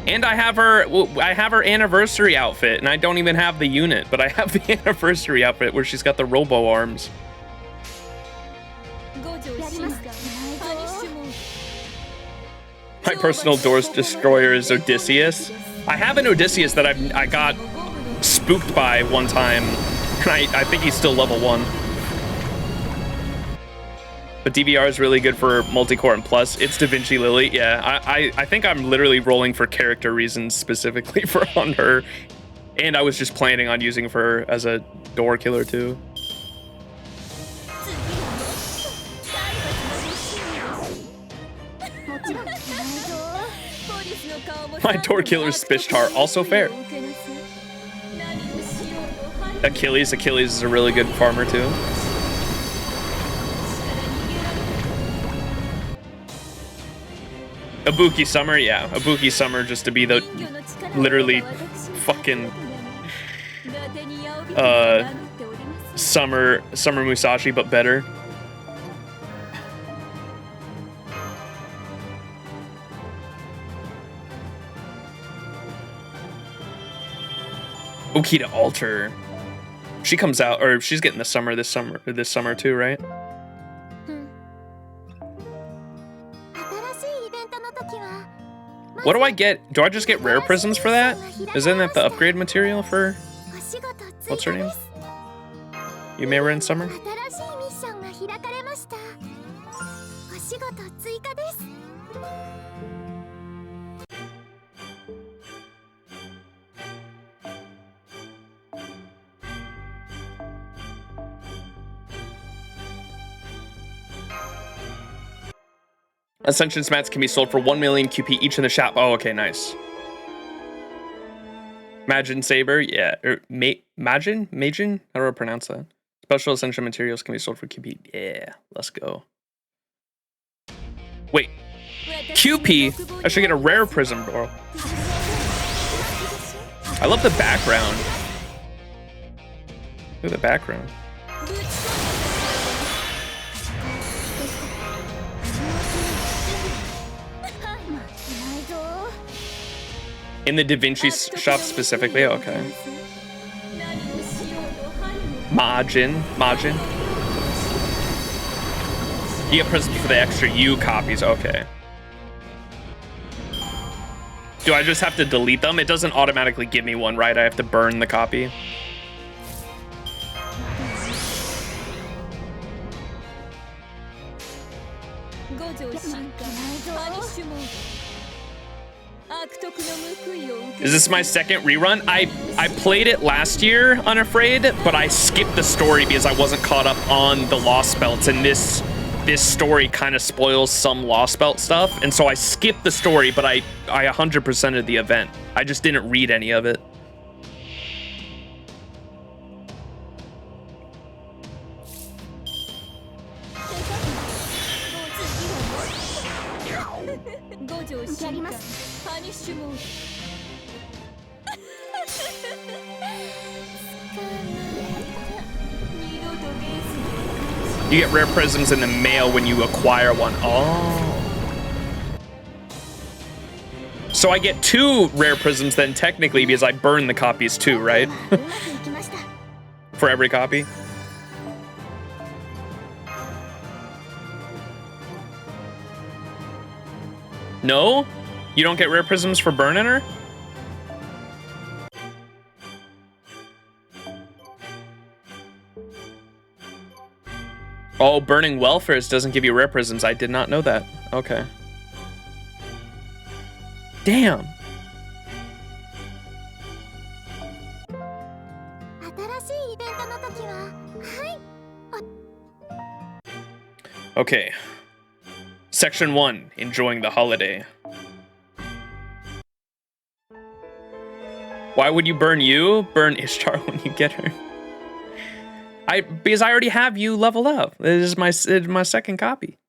And I have her anniversary outfit, and I don't even have the unit, but I have the anniversary outfit where she's got the robo arms. My personal doors destroyer is Odysseus. I have an Odysseus that I got spooked by one time, and I think he's still level 1. But DVR is really good for multi-core and plus. It's Da Vinci Lily. Yeah, I think I'm literally rolling for character reasons specifically on her. And I was just planning on using her as a door killer too. My door killer's Spishtar, also fair. Achilles is a really good farmer too. Ibuki Summer, yeah. Ibuki Summer just to be the literally fucking Summer Musashi, but better. Okita Alter. She comes out, or she's getting the summer this summer too, right? What do I get? Do I just get rare prisms for that? Isn't that the upgrade material for... What's her name? You Mei-ren Summer? Ascension mats can be sold for 1 million QP each in the shop. Oh, okay, nice. Majin Saber, yeah. Or Majin? How do I pronounce that? Special Ascension materials can be sold for QP. Yeah, let's go. Wait, QP? I should get a rare prism, bro. I love the background. Look at the background. In the Da Vinci shop specifically? Okay. Majin. You get prisms for the extra U copies. Okay. Do I just have to delete them? It doesn't automatically give me one, right? I have to burn the copy. Is this my second rerun? I played it last year, Unafraid, but I skipped the story because I wasn't caught up on the Lost Belts, and this story kind of spoils some Lost Belt stuff, and so I skipped the story, but I 100%ed the event. I just didn't read any of it. You get rare prisms in the mail when you acquire one. Oh. So I get 2 rare prisms then technically because I burn the copies too, right? For every copy. No? You don't get rare prisms for burning her? Oh, burning welfares doesn't give you rare prisms. I did not know that. Okay. Damn. 新しいイベントの時は、はい。 Okay. Section 1, enjoying the holiday. Why would you burn you? Burn Ishtar when you get her. Because I already have you leveled up. This is my second copy.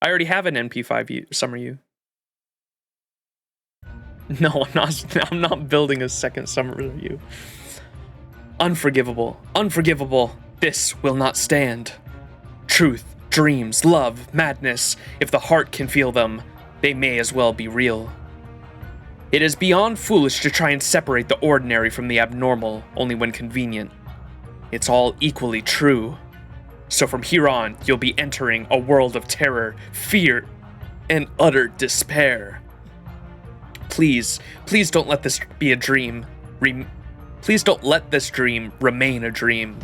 I already have an NP5 Summer U. No, I'm not building a second Summer U. Unforgivable. Unforgivable. This will not stand. Truth, dreams, love, madness. If the heart can feel them, they may as well be real. It is beyond foolish to try and separate the ordinary from the abnormal only when convenient. It's all equally true. So from here on, you'll be entering a world of terror, fear, and utter despair. Please don't let this be a dream. Please don't let this dream remain a dream.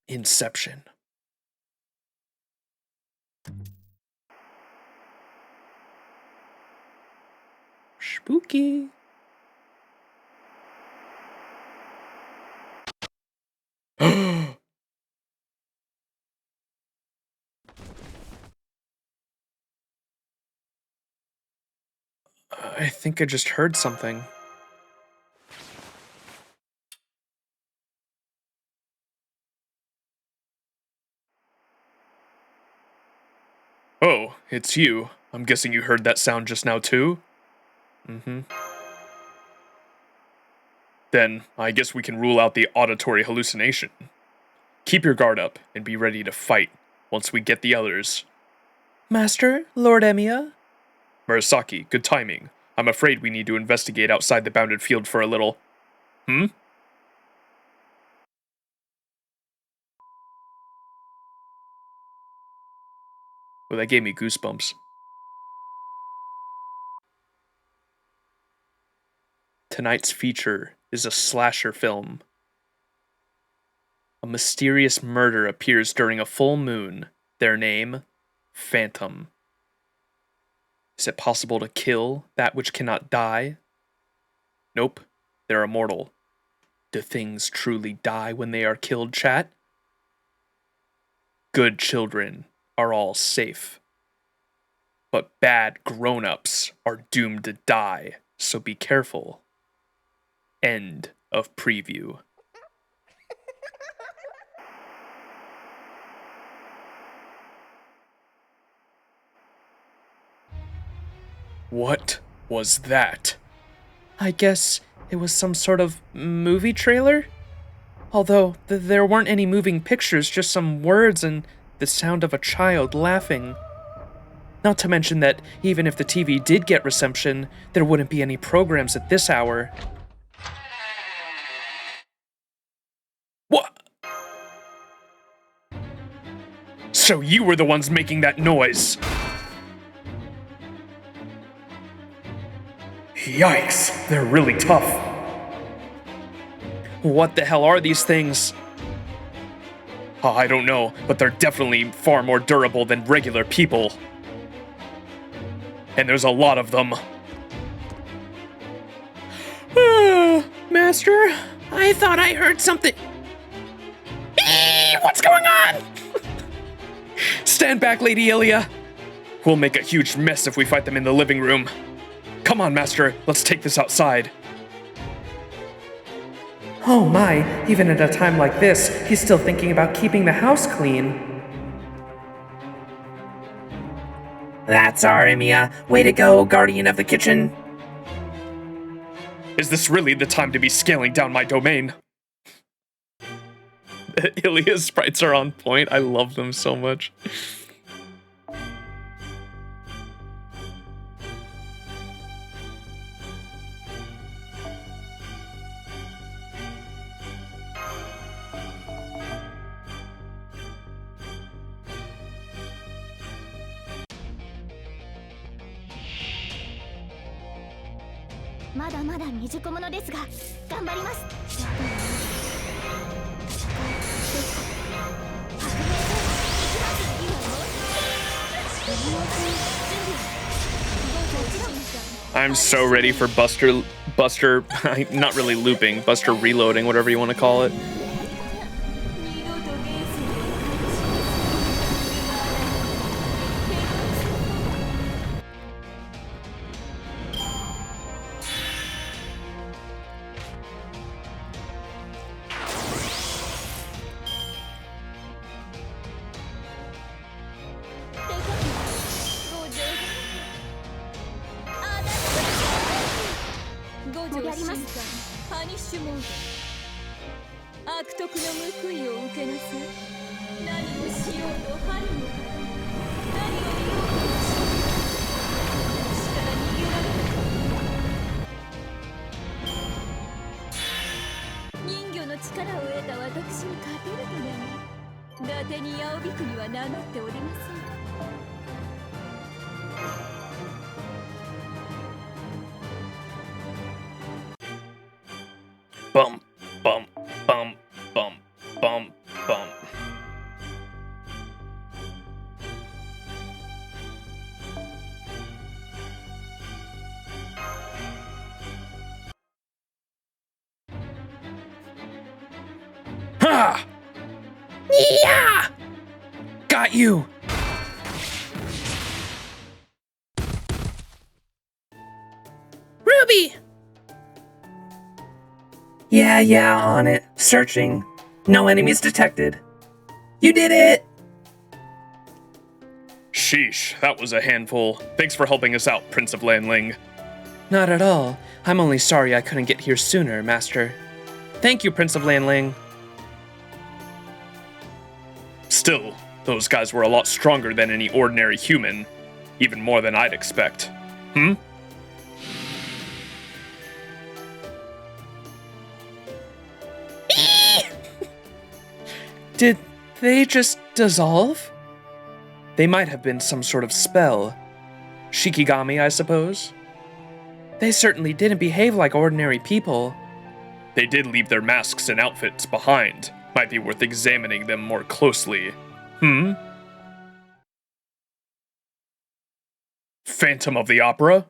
Inception. Spooky. I think I just heard something. Oh, it's you. I'm guessing you heard that sound just now too? Mm-hmm. Then, I guess we can rule out the auditory hallucination. Keep your guard up and be ready to fight once we get the others. Master, Lord Emiya? Murasaki, good timing. I'm afraid we need to investigate outside the bounded field for a little. Hmm? Oh, that gave me goosebumps. Tonight's feature is a slasher film. A mysterious murder appears during a full moon. Their name, Phantom. Is it possible to kill that which cannot die? Nope, they're immortal. Do things truly die when they are killed, chat? Good children are all safe. But bad grown-ups are doomed to die, so be careful. End of preview. What was that? I guess it was some sort of movie trailer? Although there weren't any moving pictures, just some words and the sound of a child laughing. Not to mention that even if the TV did get reception, there wouldn't be any programs at this hour. What? So you were the ones making that noise? Yikes, they're really tough. What the hell are these things? I don't know, but they're definitely far more durable than regular people. And there's a lot of them. Master, I thought I heard something. What's going on? Stand back, Lady Ilia. We'll make a huge mess if we fight them in the living room. Come on, Master, let's take this outside. Oh my, even at a time like this, he's still thinking about keeping the house clean. That's our Emiya. Way to go, Guardian of the Kitchen. Is this really the time to be scaling down my domain? Ilia's sprites are on point. I love them so much. I'm so ready for Buster, not really looping, Buster reloading, whatever you want to call it. Bum, bum, bum, bum, bum, bum. Ha! Yeah! Got you! Ruby! Yeah, on it. Searching. No enemies detected. You did it! Sheesh, that was a handful. Thanks for helping us out, Prince of Lan Ling. Not at all. I'm only sorry I couldn't get here sooner, Master. Thank you, Prince of Lan Ling. Still, those guys were a lot stronger than any ordinary human. Even more than I'd expect. Hmm? Did they just dissolve? They might have been some sort of spell. Shikigami, I suppose? They certainly didn't behave like ordinary people. They did leave their masks and outfits behind. Might be worth examining them more closely. Hmm? Phantom of the Opera?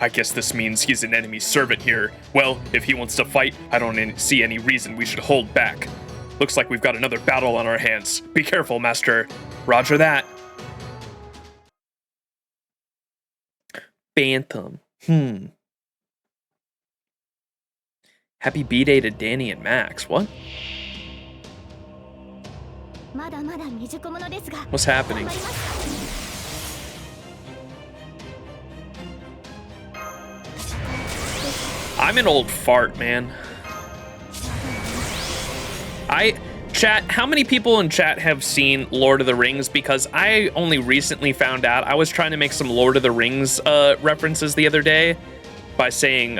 I guess this means he's an enemy servant here. Well, if he wants to fight, I don't see any reason we should hold back. Looks like we've got another battle on our hands. Be careful, Master. Roger that. Phantom. Happy B-Day to Danny and Max. What? What's happening? I'm an old fart, man. Chat, how many people in chat have seen Lord of the Rings? Because I only recently found out. I was trying to make some Lord of the Rings references the other day by saying,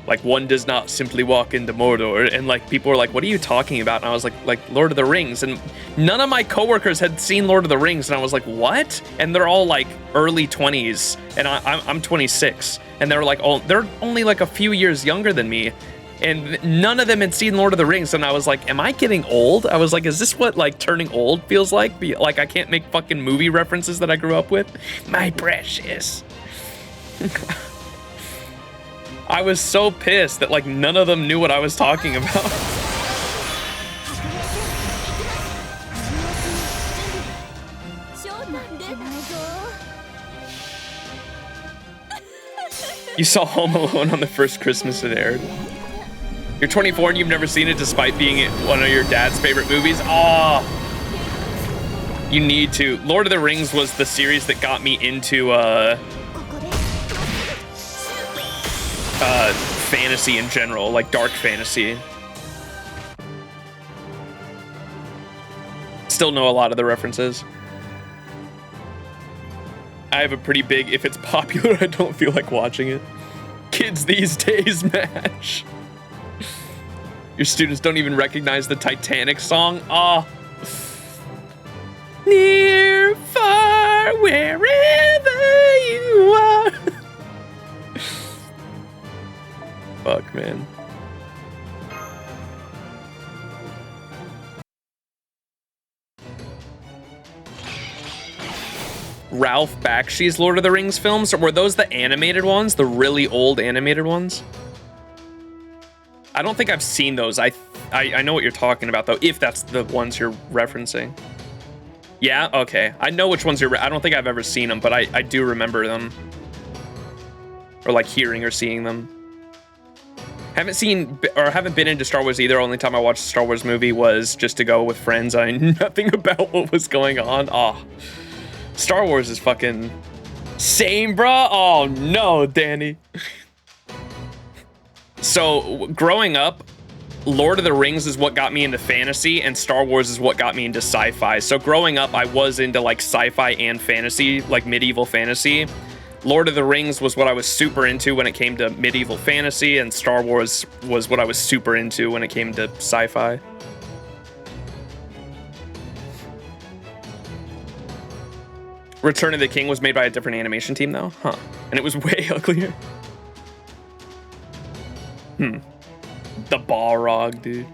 like, one does not simply walk into Mordor. And, like, people were like, what are you talking about? And I was like, Lord of the Rings. And none of my coworkers had seen Lord of the Rings. And I was like, what? And they're all, like, early 20s. And I'm 26. And they're like, oh, they're only, like, a few years younger than me. And none of them had seen Lord of the Rings, and I was like, am I getting old? I was like, is this what, like, turning old feels like? Like, I can't make fucking movie references that I grew up with? My precious. I was so pissed that, like, none of them knew what I was talking about. You saw Home Alone on the first Christmas it aired. You're 24 and you've never seen it despite being one of your dad's favorite movies? Oh, you need to. Lord of the Rings was the series that got me into fantasy in general, like dark fantasy. Still know a lot of the references. I have a pretty big, if it's popular, I don't feel like watching it. Kids these days match. Your students don't even recognize the Titanic song? Ah. Oh. Near, far, wherever you are. Fuck, man. Ralph Bakshi's Lord of the Rings films, or were those the animated ones, the really old animated ones? I don't think I've seen those. I know what you're talking about though, if that's the ones you're referencing. Yeah, okay. I know which ones I don't think I've ever seen them, but I do remember them. Or like hearing or seeing them. Haven't been into Star Wars either. Only time I watched a Star Wars movie was just to go with friends. I knew nothing about what was going on. Oh, Star Wars is fucking same, bruh. Oh no, Danny. So growing up, Lord of the Rings is what got me into fantasy, and Star Wars is what got me into sci-fi. So growing up, I was into like sci-fi and fantasy, like medieval fantasy. Lord of the Rings was what I was super into when it came to medieval fantasy, and Star Wars was what I was super into when it came to sci-fi. Return of the King was made by a different animation team though, huh? And it was way uglier. The Balrog, dude.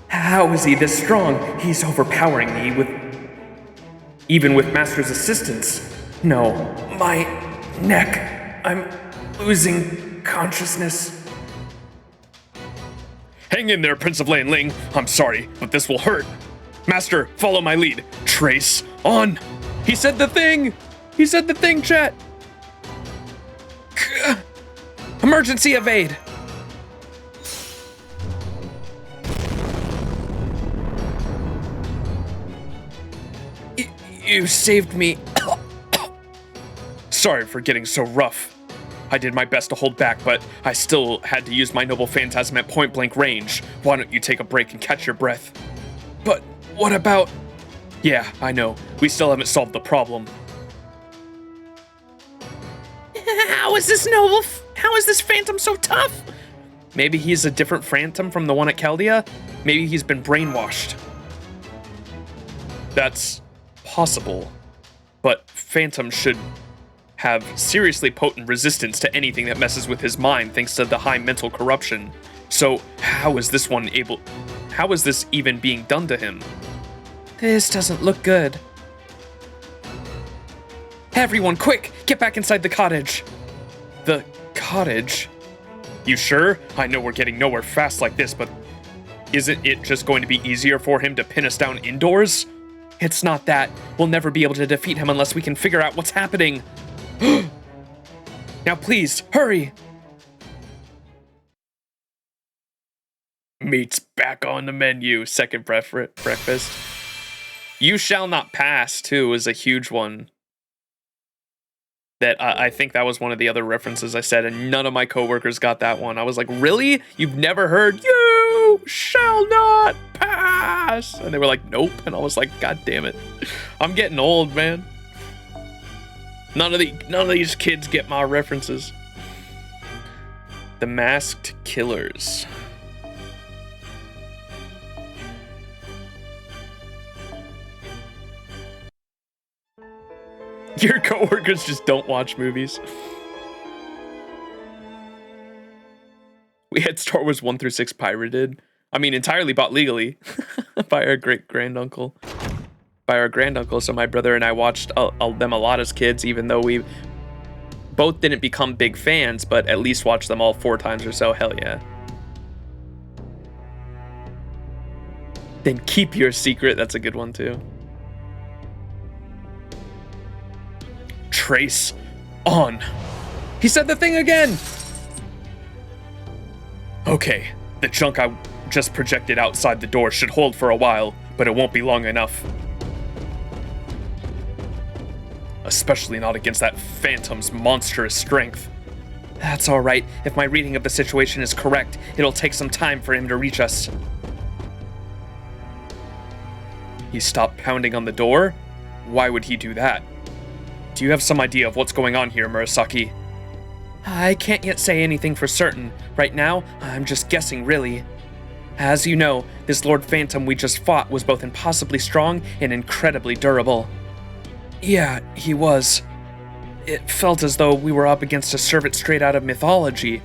How is he this strong? He's overpowering me even with Master's assistance. No, my neck. I'm losing consciousness. Hang in there, Prince of Lan Ling. I'm sorry, but this will hurt. Master, follow my lead. Trace on. He said the thing. He said the thing, chat. Emergency evade. You saved me. Sorry for getting so rough. I did my best to hold back, but I still had to use my noble phantasm at point blank range. Why don't you take a break and catch your breath? But what about... Yeah, I know. We still haven't solved the problem. How is this phantom so tough? Maybe he's a different phantom from the one at Chaldea? Maybe he's been brainwashed. That's possible. But phantoms should have seriously potent resistance to anything that messes with his mind thanks to the high mental corruption. So how is this even being done to him? This doesn't look good. Everyone, quick! Get back inside the cottage! The cottage? You sure? I know we're getting nowhere fast like this, but isn't it just going to be easier for him to pin us down indoors? It's not that. We'll never be able to defeat him unless we can figure out what's happening. Now please, hurry! Meat's back on the menu. Second breakfast. You Shall Not Pass, too, is a huge one. That I think that was one of the other references I said, and none of my coworkers got that one. I was like, really? You've never heard You Shall Not Pass? And they were like, nope. And I was like, God damn it. I'm getting old, man. None of these kids get my references. The Masked Killers. Your coworkers just don't watch movies. We had Star Wars 1 through 6 pirated. I mean, entirely bought legally by our great-granduncle. So my brother and I watched them a lot as kids, even though we both didn't become big fans, but at least watched them all 4 times or so. Hell yeah. Then Keep Your Secret. That's a good one, too. Trace on. He said the thing again. Okay, the junk I just projected outside the door should hold for a while, but it won't be long enough. Especially not against that phantom's monstrous strength. That's all right. If my reading of the situation is correct, it'll take some time for him to reach us. He stopped pounding on the door? Why would he do that? Do you have some idea of what's going on here, Murasaki? I can't yet say anything for certain. Right now, I'm just guessing, really. As you know, this Lord Phantom we just fought was both impossibly strong and incredibly durable. Yeah, he was. It felt as though we were up against a servant straight out of mythology.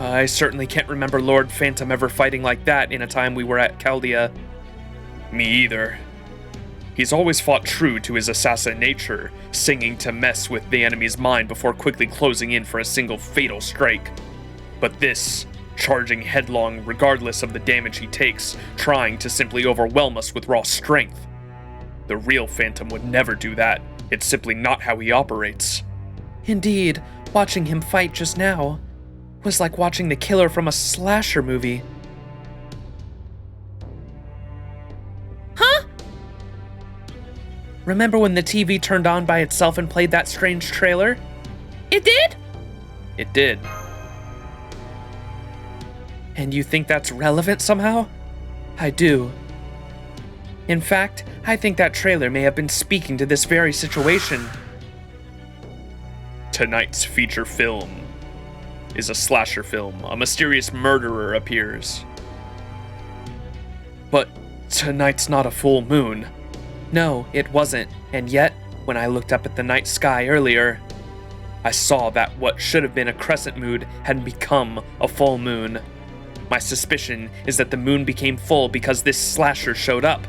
I certainly can't remember Lord Phantom ever fighting like that in a time we were at Chaldea. Me either. He's always fought true to his assassin nature, singing to mess with the enemy's mind before quickly closing in for a single fatal strike. But this, charging headlong regardless of the damage he takes, trying to simply overwhelm us with raw strength. The real Phantom would never do that. It's simply not how he operates. Indeed, watching him fight just now was like watching the killer from a slasher movie. Huh? Remember when the TV turned on by itself and played that strange trailer? It did? It did. And you think that's relevant somehow? I do. In fact, I think that trailer may have been speaking to this very situation. Tonight's feature film is a slasher film. A mysterious murderer appears. But tonight's not a full moon. No, it wasn't. And yet, when I looked up at the night sky earlier, I saw that what should have been a crescent moon had become a full moon. My suspicion is that the moon became full because this slasher showed up.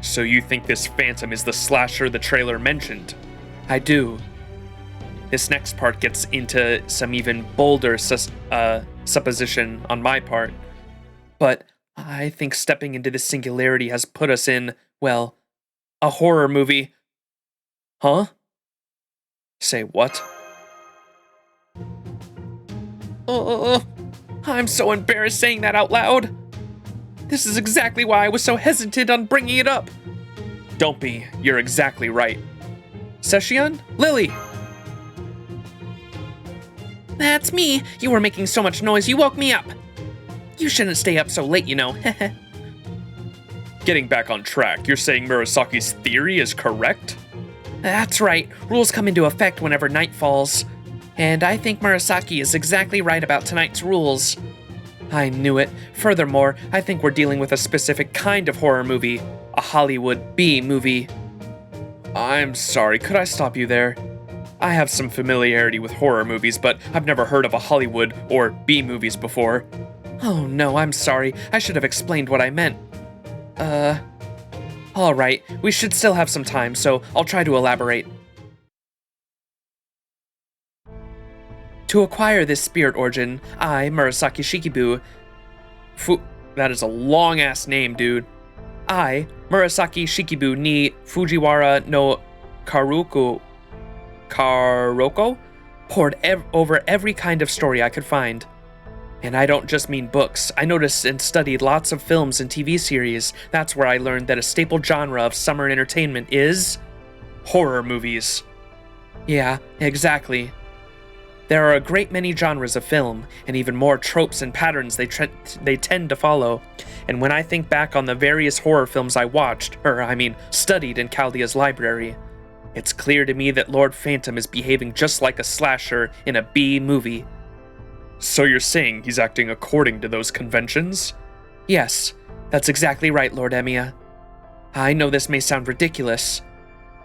So you think this Phantom is the slasher the trailer mentioned? I do. This next part gets into some even bolder supposition on my part. But I think stepping into this singularity has put us in, well, a horror movie. Huh? Say what? I'm so embarrassed saying that out loud. This is exactly why I was so hesitant on bringing it up. Don't be. You're exactly right. Session? Lily! That's me. You were making so much noise you woke me up. You shouldn't stay up so late, you know. Getting back on track, you're saying Murasaki's theory is correct? That's right. Rules come into effect whenever night falls. And I think Murasaki is exactly right about tonight's rules. I knew it. Furthermore, I think we're dealing with a specific kind of horror movie. A Hollywood B movie. I'm sorry, could I stop you there? I have some familiarity with horror movies, but I've never heard of a Hollywood or B movies before. Oh no, I'm sorry. I should have explained what I meant. Alright, we should still have some time, so I'll try to elaborate. To acquire this spirit origin, I, Murasaki Shikibu... that is a long-ass name, dude. I, Murasaki Shikibu ni Fujiwara no Karoko, poured over every kind of story I could find. And I don't just mean books. I noticed and studied lots of films and TV series. That's where I learned that a staple genre of summer entertainment is... horror movies. Yeah, exactly. There are a great many genres of film, and even more tropes and patterns they tend to follow. And when I think back on the various horror films I watched, studied in Chaldea's library, it's clear to me that Lord Phantom is behaving just like a slasher in a B movie. So you're saying he's acting according to those conventions? Yes, that's exactly right, Lord Emiya. I know this may sound ridiculous,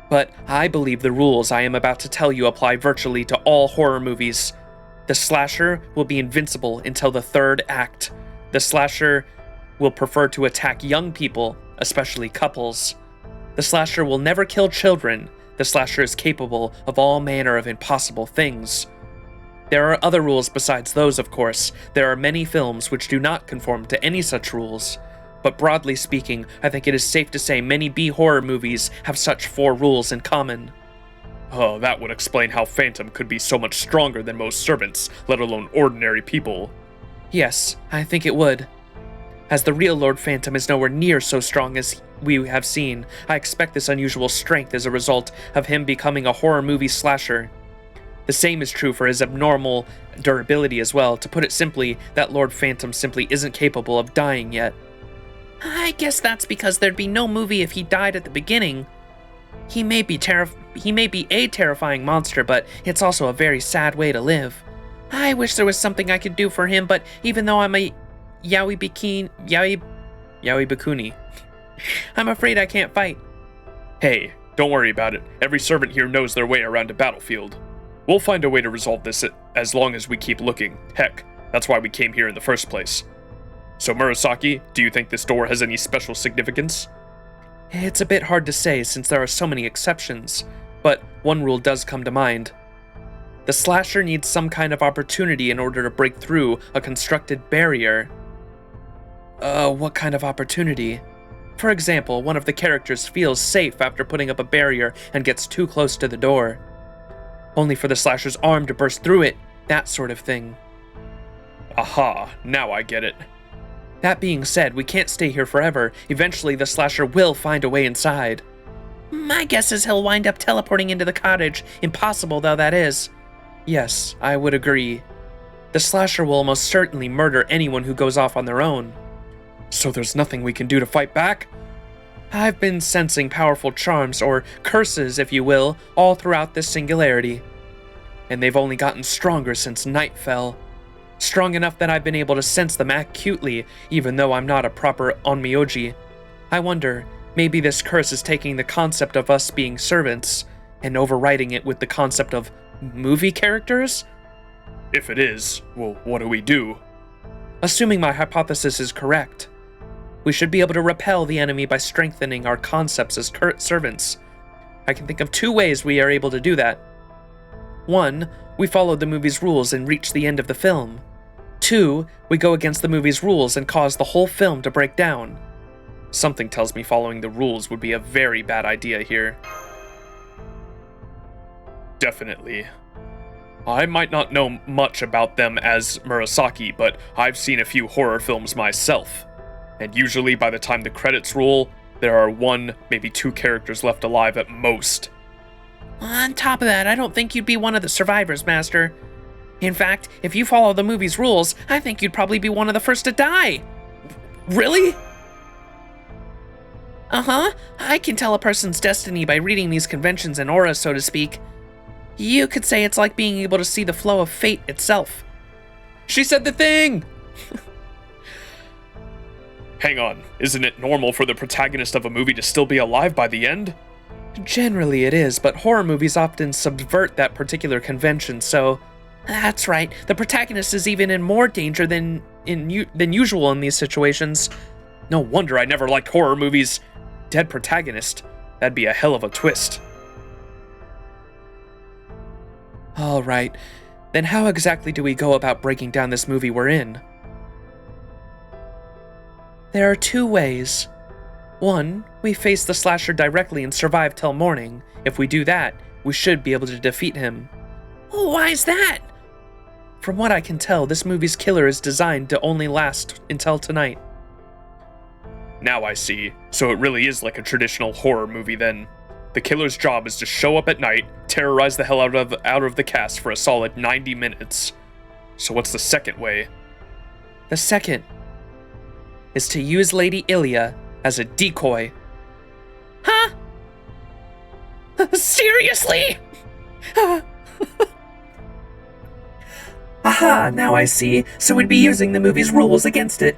but I believe the rules I am about to tell you apply virtually to all horror movies. The slasher will be invincible until the third act. The slasher will prefer to attack young people, especially couples. The slasher will never kill children. The slasher is capable of all manner of impossible things. There are other rules besides those, of course. There are many films which do not conform to any such rules. But broadly speaking, I think it is safe to say many B-horror movies have such 4 rules in common. Oh, that would explain how Phantom could be so much stronger than most servants, let alone ordinary people. Yes, I think it would. As the real Lord Phantom is nowhere near so strong as we have seen, I expect this unusual strength as a result of him becoming a horror movie slasher. The same is true for his abnormal durability as well. To put it simply, that Lord Phantom simply isn't capable of dying yet. I guess that's because there'd be no movie if he died at the beginning. He may be a terrifying monster, but it's also a very sad way to live. I wish there was something I could do for him, but even though I'm a yaoi bikuni, I'm afraid I can't fight. Hey, don't worry about it. Every servant here knows their way around a battlefield. We'll find a way to resolve this as long as we keep looking. Heck, That's why we came here in the first place. So Murasaki, do you think this door has any special significance? It's a bit hard to say since there are so many exceptions, but one rule does come to mind. The slasher needs some kind of opportunity in order to break through a constructed barrier. What kind of opportunity? For example, one of the characters feels safe after putting up a barrier and gets too close to the door. Only for the slasher's arm to burst through it, that sort of thing. Aha, now I get it. That being said, we can't stay here forever. Eventually, the slasher will find a way inside. My guess is he'll wind up teleporting into the cottage, impossible though that is. Yes, I would agree. The slasher will almost certainly murder anyone who goes off on their own. So there's nothing we can do to fight back? I've been sensing powerful charms, or curses if you will, all throughout this singularity. And they've only gotten stronger since night fell. Strong enough that I've been able to sense them acutely, even though I'm not a proper onmyoji. I wonder, maybe this curse is taking the concept of us being servants and overriding it with the concept of movie characters? If it is, well, what do we do? Assuming my hypothesis is correct, we should be able to repel the enemy by strengthening our concepts as servants. I can think of 2 ways we are able to do that. 1, we follow the movie's rules and reach the end of the film. 2, we go against the movie's rules and cause the whole film to break down. Something tells me following the rules would be a very bad idea here. Definitely. I might not know much about them as Murasaki, but I've seen a few horror films myself. And usually by the time the credits roll, there are 1, maybe 2 characters left alive at most. On top of that, I don't think you'd be one of the survivors, Master. In fact, if you follow the movie's rules, I think you'd probably be one of the first to die. Really? Uh-huh. I can tell a person's destiny by reading these conventions and auras, so to speak. You could say it's like being able to see the flow of fate itself. She said the thing! Hang on, isn't it normal for the protagonist of a movie to still be alive by the end? Generally it is, but horror movies often subvert that particular convention, so... That's right, the protagonist is even in more danger than usual in these situations. No wonder I never liked horror movies. Dead protagonist. That'd be a hell of a twist. Alright, then how exactly do we go about breaking down this movie we're in? There are 2 ways. 1, we face the slasher directly and survive till morning. If we do that, we should be able to defeat him. Why is that? From what I can tell, this movie's killer is designed to only last until tonight. Now I see. So it really is like a traditional horror movie then. The killer's job is to show up at night, terrorize the hell out of the cast for a solid 90 minutes. So what's the second way? The second is to use Lady Ilya as a decoy. Huh? Seriously? Aha, now I see. So we'd be using the movie's rules against it.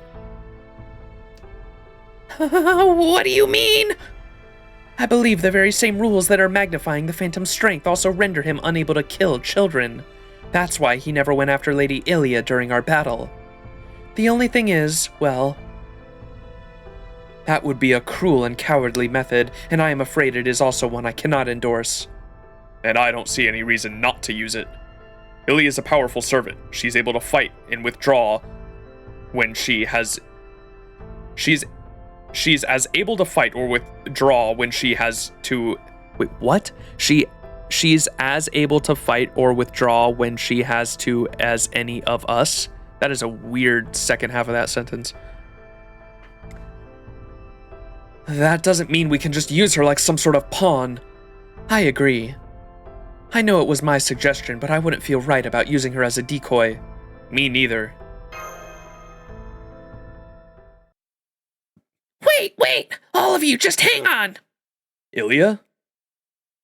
What do you mean? I believe the very same rules that are magnifying the Phantom's strength also render him unable to kill children. That's why he never went after Lady Ilya during our battle. The only thing is, well... that would be a cruel and cowardly method, and I am afraid it is also one I cannot endorse. And I don't see any reason not to use it. Ilya is a powerful servant. She's able to fight and withdraw when she has... She's as able to fight or withdraw when she has to... Wait, what? She's as able to fight or withdraw when she has to as any of us? That is a weird second half of that sentence. That doesn't mean we can just use her like some sort of pawn. I agree. I know it was my suggestion, but I wouldn't feel right about using her as a decoy. Me neither. Wait! All of you, just hang on! Ilya?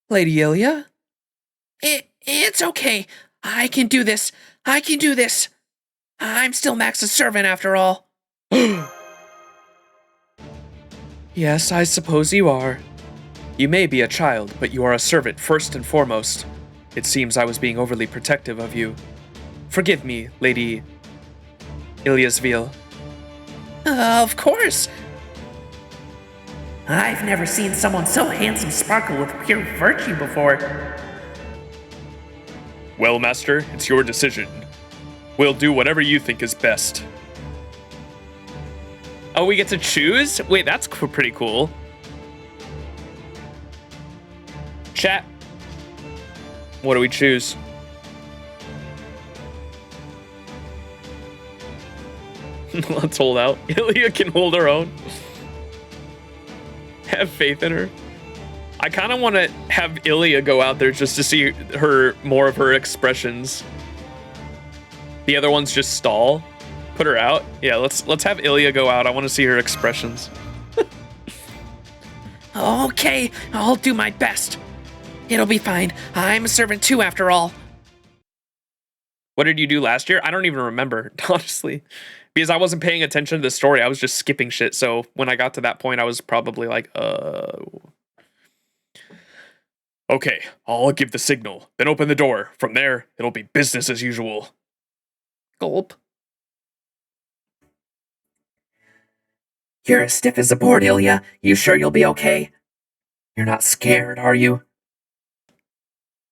Lady Ilya? It's okay. I can do this. I'm still Max's servant after all. Yes, I suppose you are. You may be a child, but you are a servant first and foremost. It seems I was being overly protective of you. Forgive me, Lady Ilya's veal. Of course. I've never seen someone so handsome sparkle with pure virtue before. Well, Master, it's your decision. We'll do whatever you think is best. Oh, we get to choose? Wait, that's pretty cool. Chat. What do we choose? Let's hold out. Ilya can hold her own. Have faith in her. I kind of want to have Ilya go out there just to see more of her expressions. The other ones just stall. Put her out. Yeah, let's have Ilya go out. I want to see her expressions. Okay, I'll do my best. It'll be fine. I'm a servant too, after all. What did you do last year? I don't even remember, honestly. Because I wasn't paying attention to the story. I was just skipping shit. So when I got to that point, I was probably like, Okay, I'll give the signal, then open the door. From there, it'll be business as usual. Gulp. You're as stiff as a board, Ilya. You sure you'll be okay? You're not scared, are you?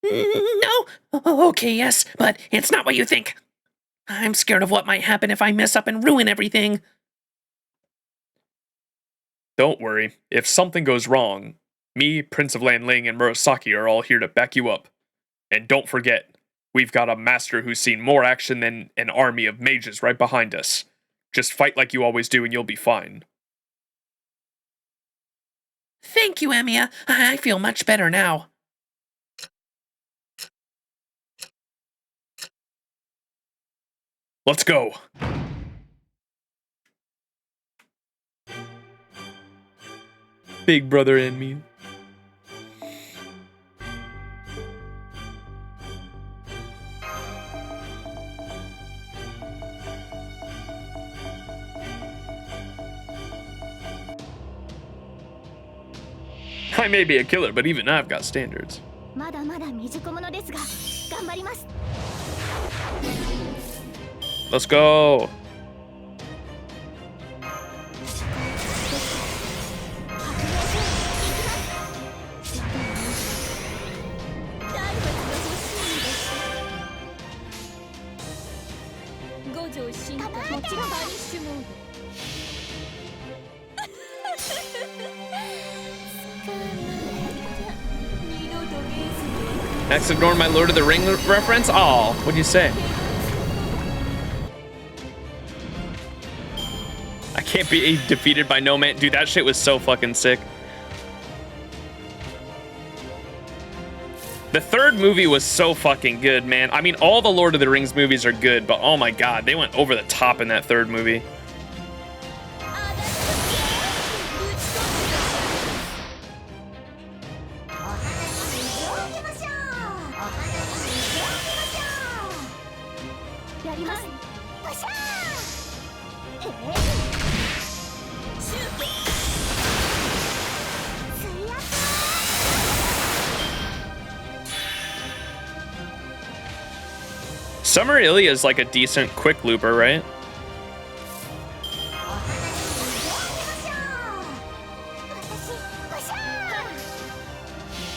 No. Okay, yes, but it's not what you think. I'm scared of what might happen if I mess up and ruin everything. Don't worry, if something goes wrong, me, Prince of Lan Ling, and Murasaki are all here to back you up. And don't forget, we've got a master who's seen more action than an army of mages right behind us. Just fight like you always do and you'll be fine. Thank you, Emiya. I feel much better now. Let's go. Big brother and me. I may be a killer, but even I've got standards. まだまだ未熟者ですが頑張ります Let's go. Next, ignoring my Lord of the Ring reference? Aw, what'd you say? I can't be defeated by no man. Dude, that shit was so fucking sick. The third movie was so fucking good, man. I mean, all the Lord of the Rings movies are good, but oh my god, they went over the top in that third movie. Summer Ilya is like a decent quick looper, right?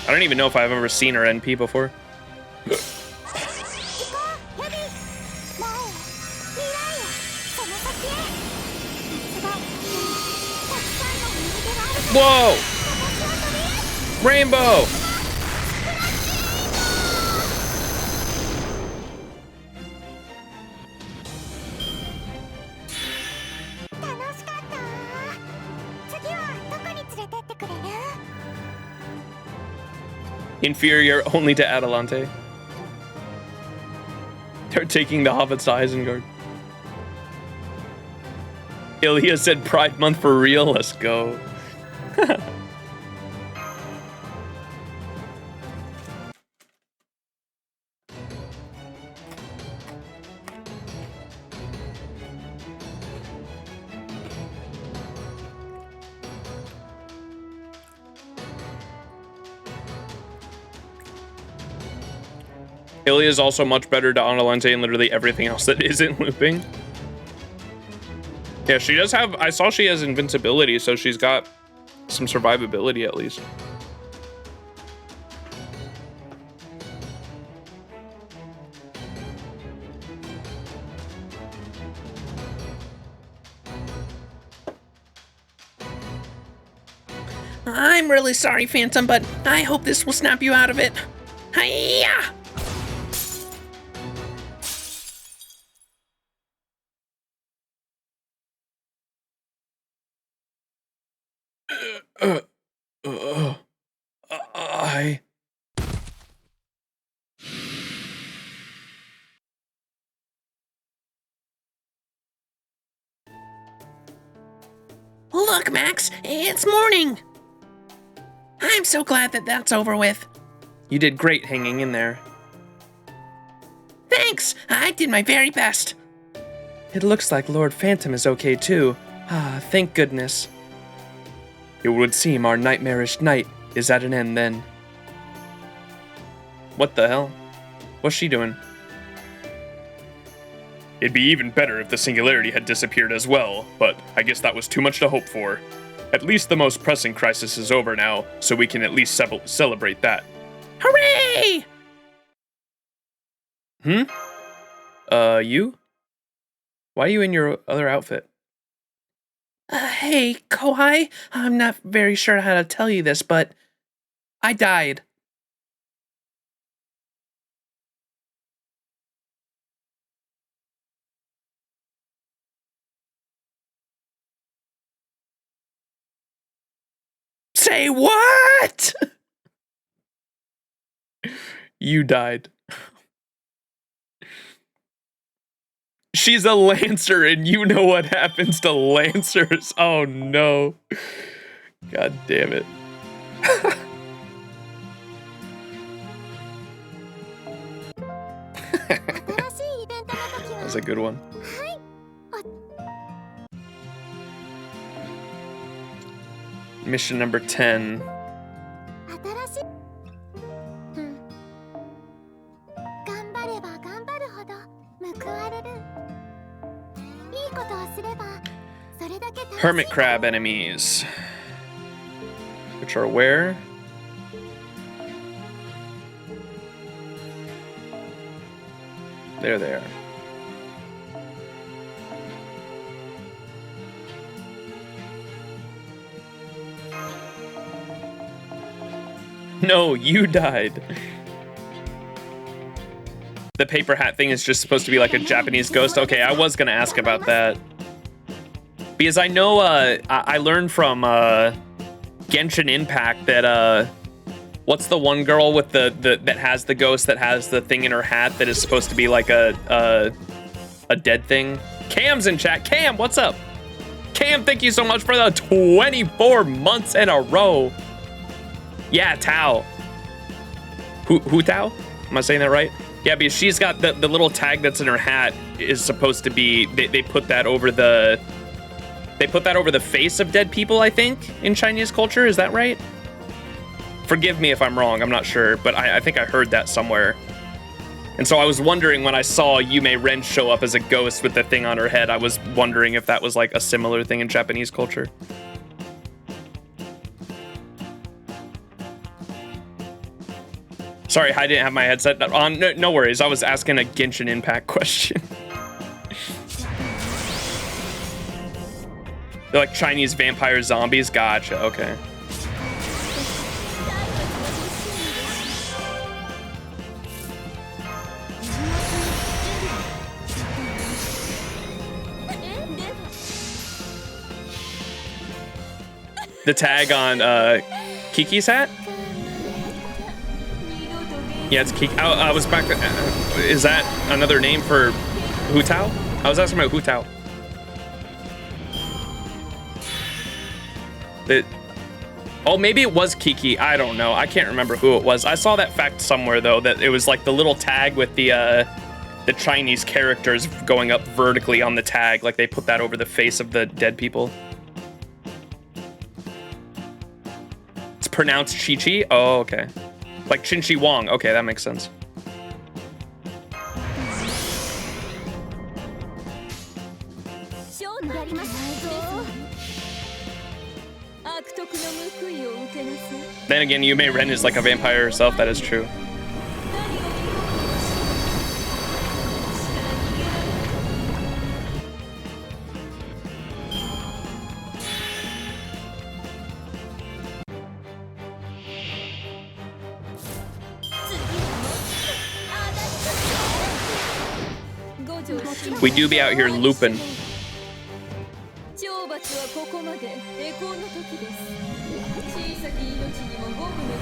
I don't even know if I've ever seen her NP before. Whoa! Rainbow! Inferior only to Adelante. They're taking the hobbits to Isengard. Ilya said Pride Month for real, let's go. Ilya is also much better to Adelante and literally everything else that isn't looping. Yeah, she does have, I saw she has invincibility, so she's got some survivability at least. I'm really sorry, Phantom, but I hope this will snap you out of it. Hiya! I... Look, Max, it's morning. I'm so glad that that's over with. You did great hanging in there. Thanks, I did my very best. It looks like Lord Phantom is okay too. Ah, thank goodness. It would seem our nightmarish night is at an end then. What the hell? What's she doing? It'd be even better if the singularity had disappeared as well, but I guess that was too much to hope for. At least the most pressing crisis is over now, so we can at least celebrate that. Hooray! You? Why are you in your other outfit? Hey, Kohai, I'm not very sure how to tell you this, but I died. Say what? You died. She's a Lancer, and you know what happens to Lancers. Oh no. God damn it. That was a good one. Mission number 10. Hermit crab enemies. Which are where? There they are. No, you died. The paper hat thing is just supposed to be like a Japanese ghost. Okay, I was gonna ask about that. Because I know, I learned from Genshin Impact that, what's the one girl with that has the ghost that has the thing in her hat that is supposed to be like a dead thing? Cam's in chat. Cam, what's up? Cam, thank you so much for the 24 months in a row. Yeah, Tao. Who Tao? Am I saying that right? Yeah, because she's got the little tag that's in her hat is supposed to be, they put that over the, face of dead people, I think, in Chinese culture. Is that right? Forgive me if I'm wrong, I'm not sure, but I think I heard that somewhere. And so I was wondering when I saw Mei-ren show up as a ghost with the thing on her head, I was wondering if that was like a similar thing in Japanese culture. Sorry, I didn't have my headset on. No worries, I was asking a Genshin Impact question. They're like Chinese vampire zombies? Gotcha, okay. The tag on Kiki's hat? Yeah, it's Kiki. I was back. Is that another name for Hu Tao? I was asking about Hu Tao. Oh, maybe it was Kiki. I don't know. I can't remember who it was. I saw that fact somewhere though, that it was like the little tag with the Chinese characters going up vertically on the tag, like they put that over the face of the dead people. It's pronounced Chi-Chi? Oh, okay. Like Chin-Chi Wong. Okay, that makes sense. Then again, Mei-ren is like a vampire herself. That is true. We do be out here looping. 懲罰はここまで栄光の時です。小さき命にもゴムの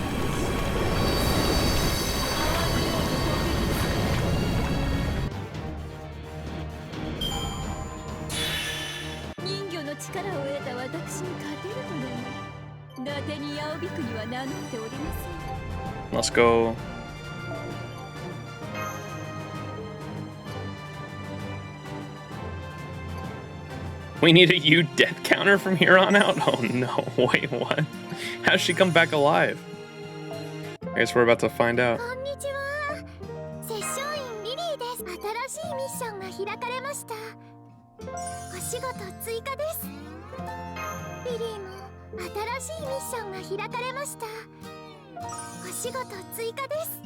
人魚の力を得た私に勝てるのでも伊達に青びくには名乗っておりません。 Let's go. We need a U death counter from here on out? Oh no, wait, what? How's she come back alive? I guess we're about to find out. こんにちは。摂政員リリーです。新しいミッションが開かれました。お仕事追加です。リリーも新しいミッションが開かれました。お仕事追加です。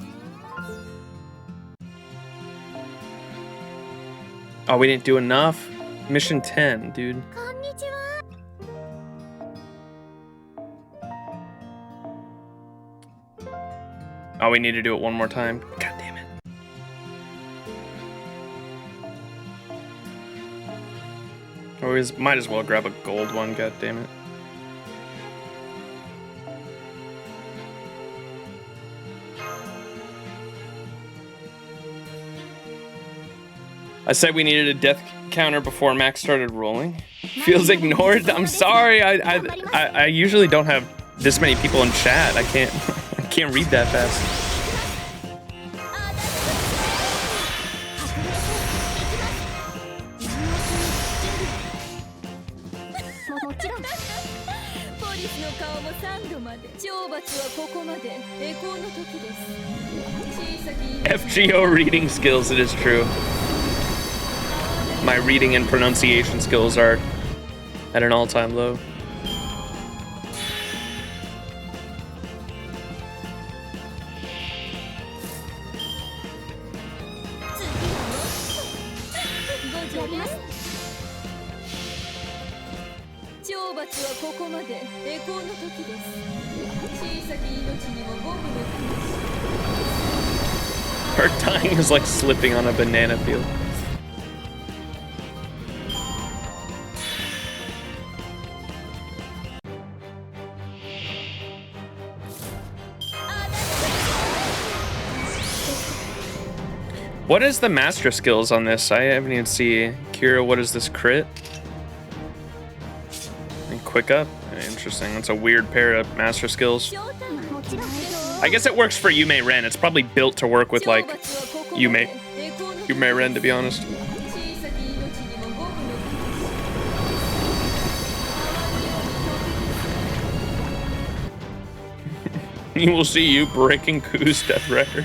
Oh, we didn't do enough? Mission 10, dude. こんにちは。 Oh, we need to do it one more time. God damn it. Or we might as well grab a gold one, god damn it. I said we needed a death counter before Max started rolling. Feels ignored. I'm sorry. I usually don't have this many people in chat. I can't read that fast. もちろん。ポリスの顔も3度まで。懲罰はここまで栄光の時です。小さき FGO reading skills, it is true. My reading and pronunciation skills are at an all-time low. Her dying is like slipping on a banana peel. What is the master skills on this? I haven't even seen. Kira, what is this crit? And quick up? Interesting. That's a weird pair of master skills. I guess it works for Mei-ren. It's probably built to work with like Mei-ren, to be honest. You will see you breaking Ku's death record.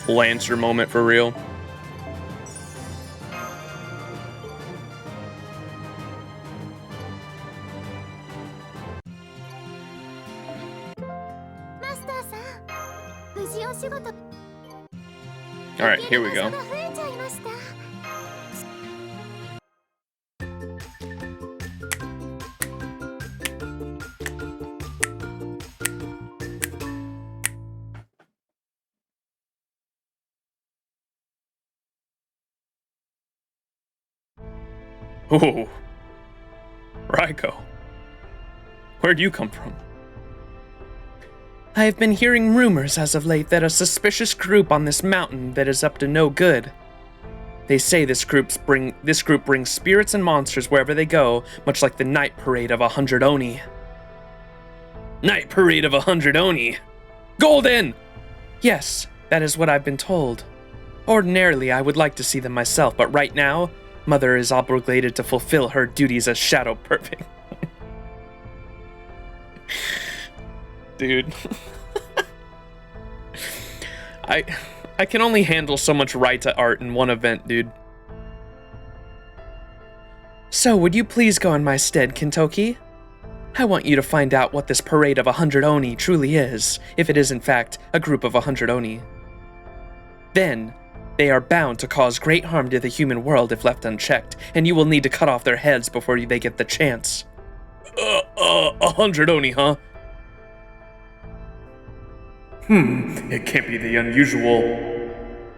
Lancer moment for real. All right, here we go. Ooh, Raiko, where'd you come from? I have been hearing rumors as of late that a suspicious group on this mountain that is up to no good. They say this group brings spirits and monsters wherever they go, much like the night parade of 100 Oni. Night parade of 100 Oni! Golden! Yes, that is what I've been told. Ordinarily, I would like to see them myself, but right now, Mother is obligated to fulfill her duties as Shadow Perfect. Dude. I can only handle so much right to art in one event, dude. So, would you please go in my stead, Kintoki? I want you to find out what this parade of 100 Oni truly is, if it is in fact a group of 100 Oni. Then, they are bound to cause great harm to the human world if left unchecked, and you will need to cut off their heads before they get the chance. 100 Oni, huh? It can't be the unusual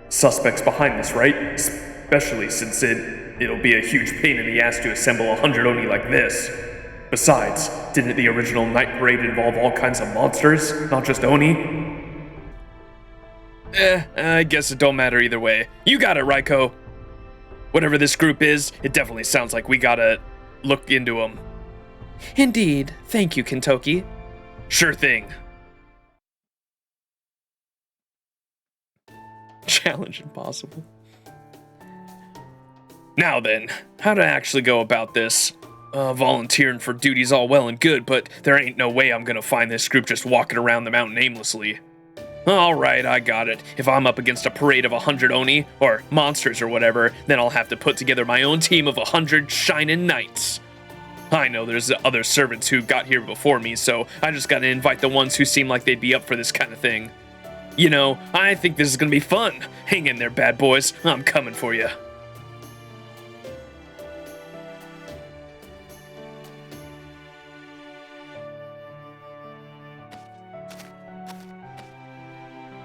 suspects behind this, right? Especially since it'll be a huge pain in the ass to assemble 100 Oni like this. Besides, didn't the original night parade involve all kinds of monsters, not just Oni? I guess it don't matter either way. You got it, Raiko. Whatever this group is, it definitely sounds like we gotta look into them. Indeed. Thank you, Kintoki. Sure thing. Challenge impossible. Now then, how to actually go about this? Volunteering for duty's all well and good, but there ain't no way I'm gonna find this group just walking around the mountain aimlessly. Alright, I got it. If I'm up against a parade of 100 Oni, or monsters or whatever, then I'll have to put together my own team of 100 Shinin' Knights. I know there's other servants who got here before me, so I just gotta invite the ones who seem like they'd be up for this kind of thing. You know, I think this is gonna be fun. Hang in there, bad boys. I'm coming for you.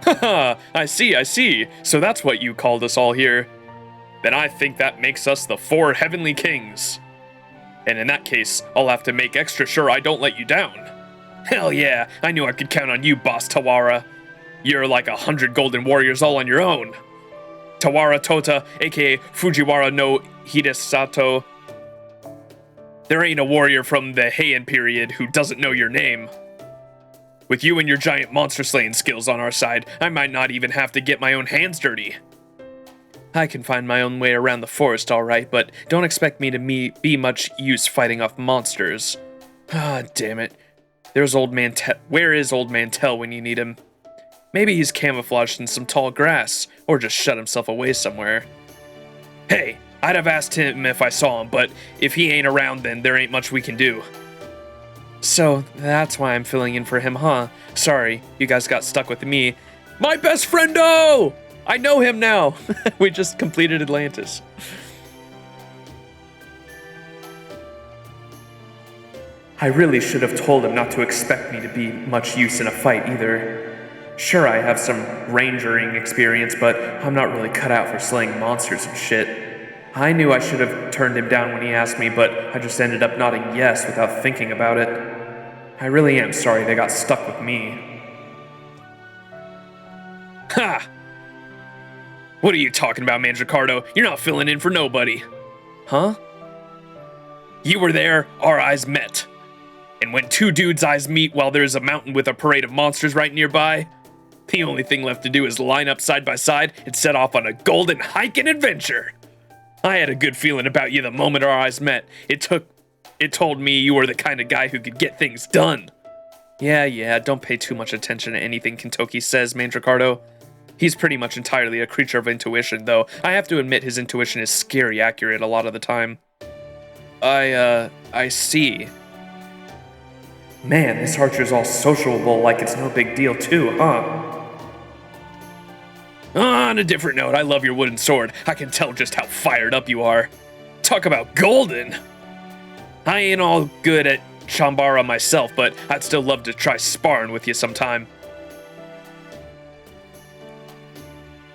Haha, I see. So that's what you called us all here. Then I think that makes us the 4 Heavenly Kings. And in that case, I'll have to make extra sure I don't let you down. Hell yeah, I knew I could count on you, Boss Tawara. You're like 100 golden warriors all on your own. Tawara Tota, aka Fujiwara no Hidesato. There ain't a warrior from the Heian period who doesn't know your name. With you and your giant monster slaying skills on our side, I might not even have to get my own hands dirty. I can find my own way around the forest, alright, but don't expect me to be much use fighting off monsters. Ah, damn it. There's Old Man Where is Old Man Tell when you need him? Maybe he's camouflaged in some tall grass, or just shut himself away somewhere. Hey, I'd have asked him if I saw him, but if he ain't around, then there ain't much we can do. So, that's why I'm filling in for him, huh? Sorry, you guys got stuck with me. My best friendo! I know him now! We just completed Atlantis. I really should have told him not to expect me to be much use in a fight either. Sure, I have some rangering experience, but I'm not really cut out for slaying monsters and shit. I knew I should have turned him down when he asked me, but I just ended up nodding yes without thinking about it. I really am sorry they got stuck with me. Ha! What are you talking about, Mandracardo? You're not filling in for nobody. Huh? You were there, our eyes met. And when 2 dudes' eyes meet while there's a mountain with a parade of monsters right nearby, the only thing left to do is line up side by side and set off on a golden hiking adventure. I had a good feeling about you the moment our eyes met. It told me you were the kind of guy who could get things done. Yeah, don't pay too much attention to anything Kintoki says, Mandracardo. He's pretty much entirely a creature of intuition, though I have to admit his intuition is scary accurate a lot of the time. I see. Man, this archer's all sociable like it's no big deal too, huh? On a different note, I love your wooden sword. I can tell just how fired up you are. Talk about golden! I ain't all good at Chambara myself, but I'd still love to try sparring with you sometime.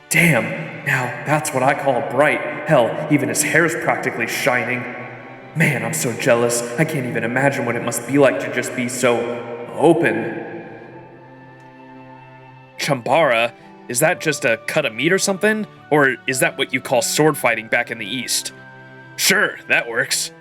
Damn, now that's what I call bright. Hell, even his hair's practically shining. Man, I'm so jealous. I can't even imagine what it must be like to just be so open. Chambara? Is that just a cut of meat or something? Or is that what you call sword fighting back in the East? Sure, that works.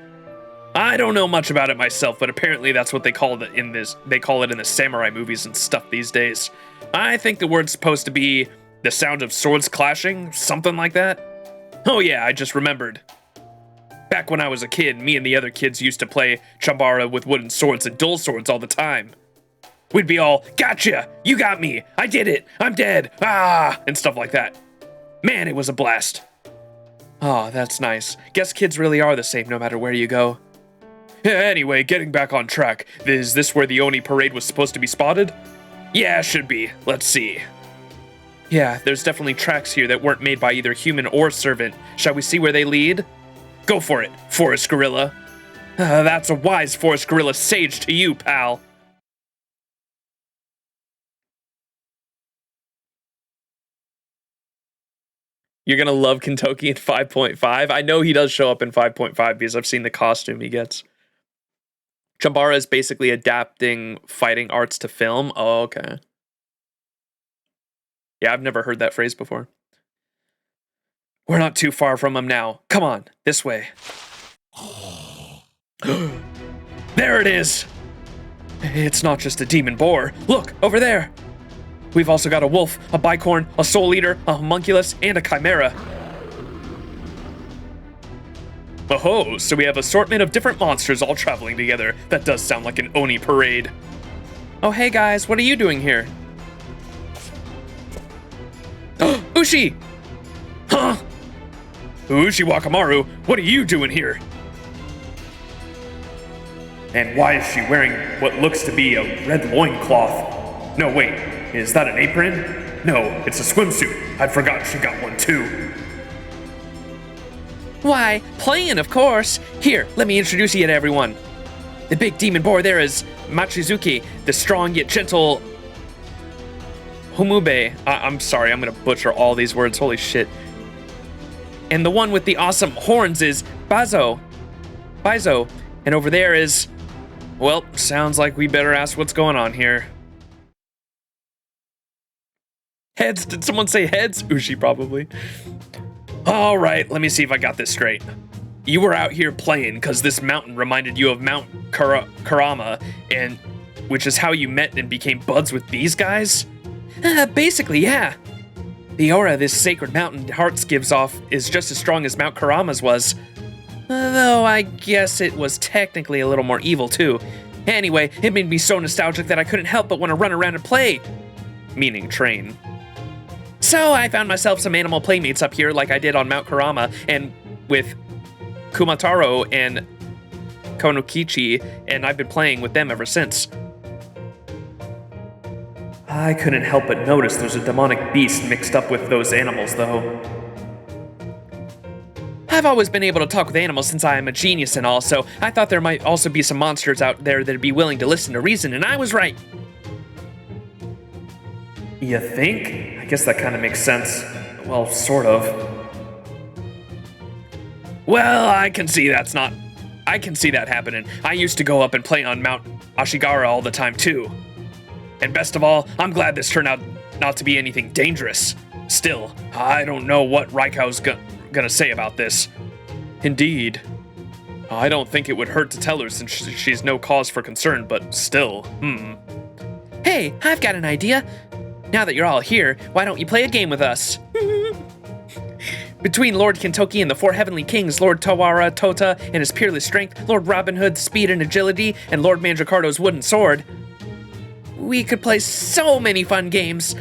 I don't know much about it myself, but apparently that's what they call it in the samurai movies and stuff these days. I think the word's supposed to be the sound of swords clashing, something like that. Oh yeah, I just remembered. Back when I was a kid, me and the other kids used to play Chambara with wooden swords and dull swords all the time. We'd be all, gotcha, you got me, I did it, I'm dead, and stuff like that. Man, it was a blast. Oh, that's nice. Guess kids really are the same no matter where you go. Anyway, getting back on track. Is this where the Oni parade was supposed to be spotted? Yeah, should be. Let's see. Yeah, there's definitely tracks here that weren't made by either human or servant. Shall we see where they lead? Go for it, Forest Gorilla. That's a wise Forest Gorilla sage to you, pal. You're gonna love Kentucky in 5.5. I know he does show up in 5.5 because I've seen the costume he gets. Chambara is basically adapting fighting arts to film. Oh, okay. Yeah, I've never heard that phrase before. We're not too far from him now. Come on, this way. There it is! It's not just a demon boar. Look, over there! We've also got a wolf, a bicorn, a soul eater, a homunculus, and a chimera. Oh, so we have assortment of different monsters all traveling together. That does sound like an Oni parade. Oh, hey guys, what are you doing here? Ushi! Huh? Ushi Wakamaru, what are you doing here? And why is she wearing what looks to be a red loincloth? No, wait, is that an apron? No, it's a swimsuit. I'd forgotten she got one too. Why, playing, of course. Here, let me introduce you to everyone. The big demon boar there is Machizuki, the strong yet gentle Homube. I'm sorry, I'm gonna butcher all these words, holy shit. And the one with the awesome horns is Baizo. And over there is... Well, sounds like we better ask what's going on here. Heads? Did someone say heads? Ushi, probably. All right, let me see if I got this straight. You were out here playing because this mountain reminded you of Mount Karama, and which is how you met and became buds with these guys? Basically, yeah. The aura this sacred mountain Hearts gives off is just as strong as Mount Karama's was. Though I guess it was technically a little more evil too. Anyway, it made me so nostalgic that I couldn't help but want to run around and play. Meaning train. So I found myself some animal playmates up here like I did on Mount Karama and with Kumataro and Konokichi, and I've been playing with them ever since. I couldn't help but notice there's a demonic beast mixed up with those animals, though. I've always been able to talk with animals since I am a genius and all, so I thought there might also be some monsters out there that'd be willing to listen to reason, and I was right. You think? I guess that kind of makes sense. Well, sort of. Well, I can see that happening. I used to go up and play on Mount Ashigara all the time, too. And best of all, I'm glad this turned out not to be anything dangerous. Still, I don't know what Raikou's gonna say about this. Indeed. I don't think it would hurt to tell her since she's no cause for concern, but still, Hey, I've got an idea. Now that you're all here, why don't you play a game with us? Between Lord Kentoki and the four heavenly kings, Lord Tawara Tota and his peerless strength, Lord Robin Hood's speed and agility, and Lord Mandracardo's wooden sword, we could play so many fun games.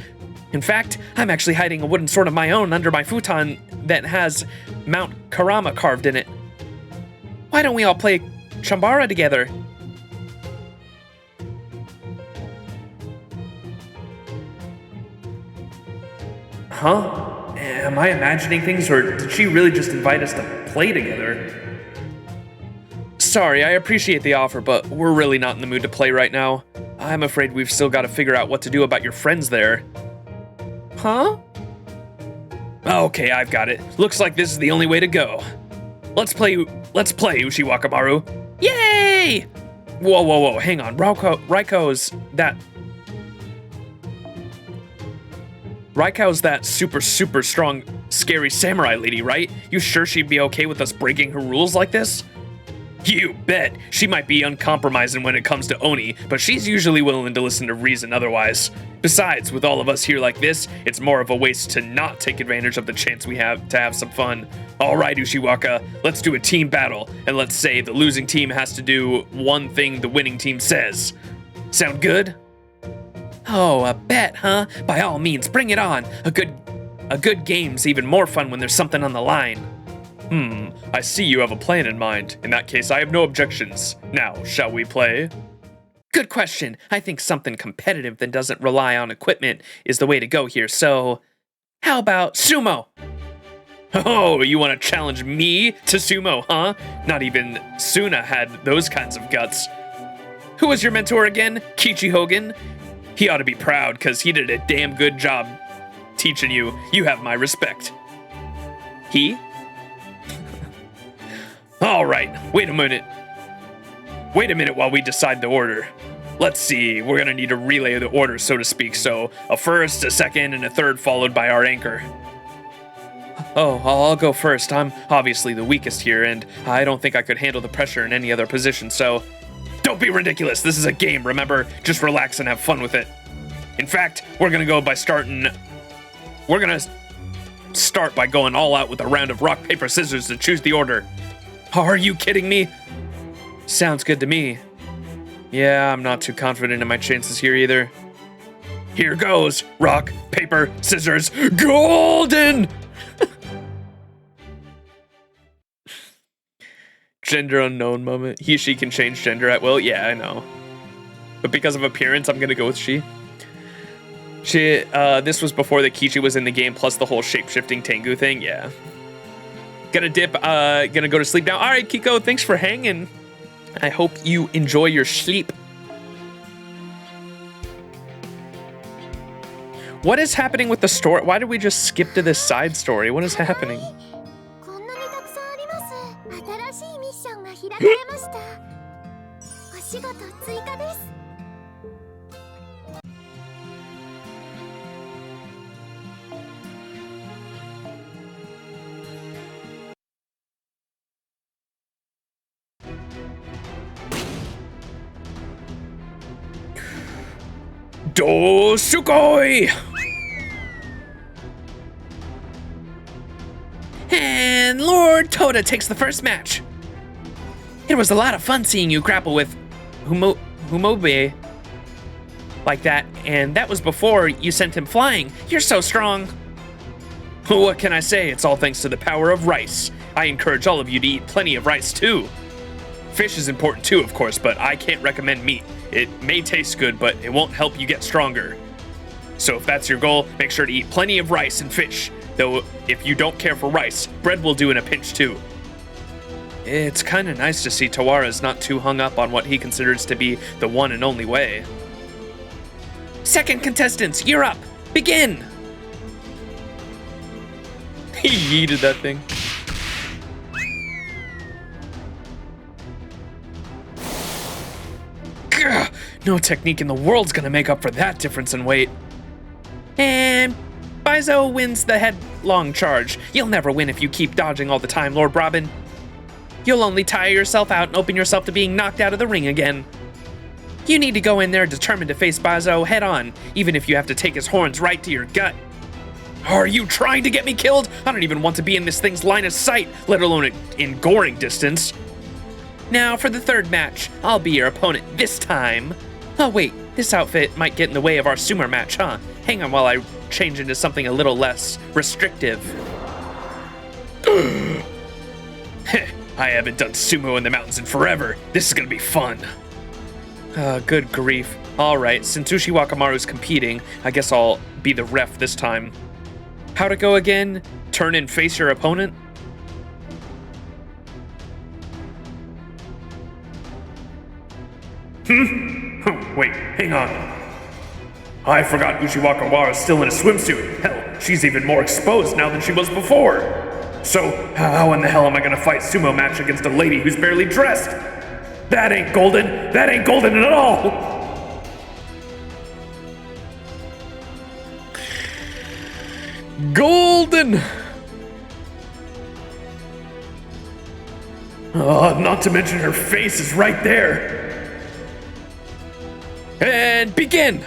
In fact, I'm actually hiding a wooden sword of my own under my futon that has Mount Karama carved in it. Why don't we all play Chambara together? Huh? Am I imagining things, or did she really just invite us to play together? Sorry, I appreciate the offer, but we're really not in the mood to play right now. I'm afraid we've still got to figure out what to do about your friends there. Huh? Okay, I've got it. Looks like this is the only way to go. Let's play, Ushi Wakamaru. Yay! Whoa, hang on. Raikou's that super strong, scary samurai lady, right? You sure she'd be okay with us breaking her rules like this? You bet. She might be uncompromising when it comes to Oni, but she's usually willing to listen to reason otherwise. Besides, with all of us here like this, it's more of a waste to not take advantage of the chance we have to have some fun. All right, Ushiwaka, let's do a team battle, and let's say the losing team has to do one thing the winning team says. Sound good? Oh, a bet, huh? By all means, bring it on. A good game's even more fun when there's something on the line. I see you have a plan in mind. In that case, I have no objections. Now, shall we play? Good question. I think something competitive that doesn't rely on equipment is the way to go here, so how about sumo? Oh, you want to challenge me to sumo, huh? Not even Suna had those kinds of guts. Who was your mentor again? Kichi Hogan? He ought to be proud, because he did a damn good job teaching you. You have my respect. He? All right, wait a minute. Wait a minute while we decide the order. Let's see, we're gonna need to relay the order, so to speak, so a first, a second, and a third followed by our anchor. Oh, I'll go first. I'm obviously the weakest here, and I don't think I could handle the pressure in any other position, so... Don't be ridiculous, this is a game, remember? Just relax and have fun with it. In fact, we're gonna start by going all out with a round of rock, paper, scissors to choose the order. Are you kidding me? Sounds good to me. Yeah, I'm not too confident in my chances here either. Here goes. Rock, paper, scissors, golden! Gender unknown moment. He, she can change gender at will. Yeah, I know. But because of appearance, I'm gonna go with she. This was before the Kichi was in the game, plus the whole shape-shifting Tengu thing. Yeah. Gonna dip, gonna go to sleep now. All right, Kiko, thanks for hanging. I hope you enjoy your sleep. What is happening with the story? Why did we just skip to this side story? What is happening? こんなにたくさんあります。新しいミッションが開かれました。お仕事追加です。Do sukoi! And Lord Toda takes the first match. It was a lot of fun seeing you grapple with Humobe like that, and that was before you sent him flying. You're so strong. What can I say? It's all thanks to the power of rice. I encourage all of you to eat plenty of rice too. Fish is important too, of course, but I can't recommend meat. It may taste good, but it won't help you get stronger. So if that's your goal, make sure to eat plenty of rice and fish. Though, if you don't care for rice, bread will do in a pinch too. It's kind of nice to see Tawara's not too hung up on what he considers to be the one and only way. Second contestants, you're up. Begin! He yeeted that thing. Gah, no technique in the world's gonna make up for that difference in weight. And Baizo wins the headlong charge. You'll never win if you keep dodging all the time, Lord Robin. You'll only tire yourself out and open yourself to being knocked out of the ring again. You need to go in there determined to face Baizo head on, even if you have to take his horns right to your gut. Are you trying to get me killed? I don't even want to be in this thing's line of sight, let alone in goring distance. Now for the third match. I'll be your opponent this time. Oh wait, this outfit might get in the way of our sumo match, huh? Hang on while I change into something a little less restrictive. I haven't done sumo in the mountains in forever. This is gonna be fun. Good grief. Alright, since Ushi Wakamaru's competing, I guess I'll be the ref this time. How'd it go again? Turn and face your opponent? Wait, hang on. I forgot Ushiwaka is still in a swimsuit. Hell, she's even more exposed now than she was before. So, how in the hell am I gonna fight sumo match against a lady who's barely dressed? That ain't golden. That ain't golden at all. Golden! Not to mention her face is right there. And begin!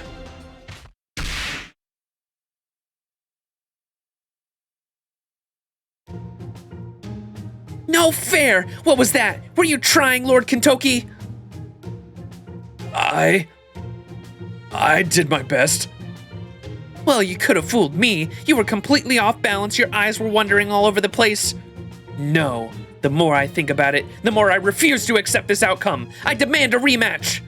No fair! What was that? Were you trying, Lord Kentoki? I did my best. Well, you could have fooled me. You were completely off balance, your eyes were wandering all over the place. No. The more I think about it, the more I refuse to accept this outcome. I demand a rematch.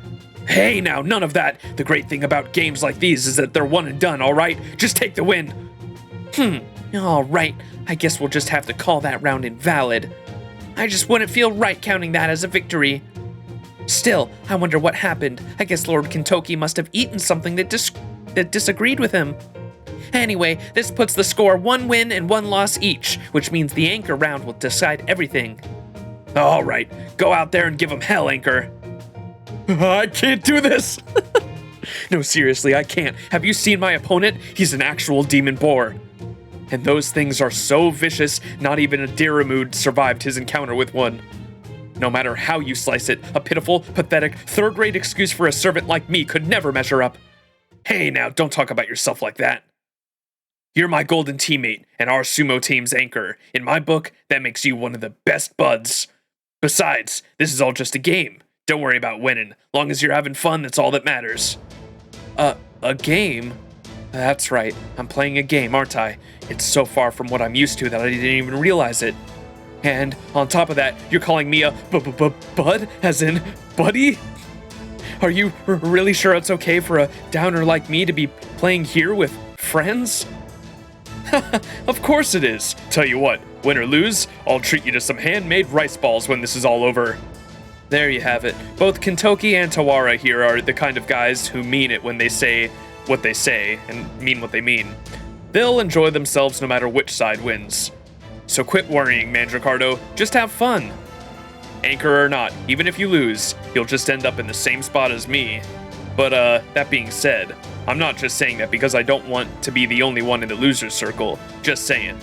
Hey now, none of that. The great thing about games like these is that they're one and done, all right? Just take the win. All right. I guess we'll just have to call that round invalid. I just wouldn't feel right counting that as a victory. Still, I wonder what happened. I guess Lord Kentucky must have eaten something that disagreed with him. Anyway, this puts the score 1 win and 1 loss each, which means the Anchor round will decide everything. All right, go out there and give him hell, Anchor. I can't do this. No, seriously, I can't. Have you seen my opponent? He's an actual demon boar. And those things are so vicious, not even a Diramud survived his encounter with one. No matter how you slice it, a pitiful, pathetic, third-rate excuse for a servant like me could never measure up. Hey now, don't talk about yourself like that. You're my golden teammate and our sumo team's anchor. In my book, that makes you one of the best buds. Besides, this is all just a game. Don't worry about winning. Long as you're having fun, that's all that matters. A game? That's right. I'm playing a game, aren't I? It's so far from what I'm used to that I didn't even realize it. And on top of that, you're calling me a bud? As in, buddy? Are you really sure it's okay for a downer like me to be playing here with friends? Of course it is. Tell you what, win or lose, I'll treat you to some handmade rice balls when this is all over. There you have it. Both Kentucky and Tawara here are the kind of guys who mean it when they say what they say and mean what they mean. They'll enjoy themselves no matter which side wins. So quit worrying, Mandricardo. Just have fun. Anchor or not, even if you lose, you'll just end up in the same spot as me. But that being said, I'm not just saying that because I don't want to be the only one in the loser's circle. Just saying.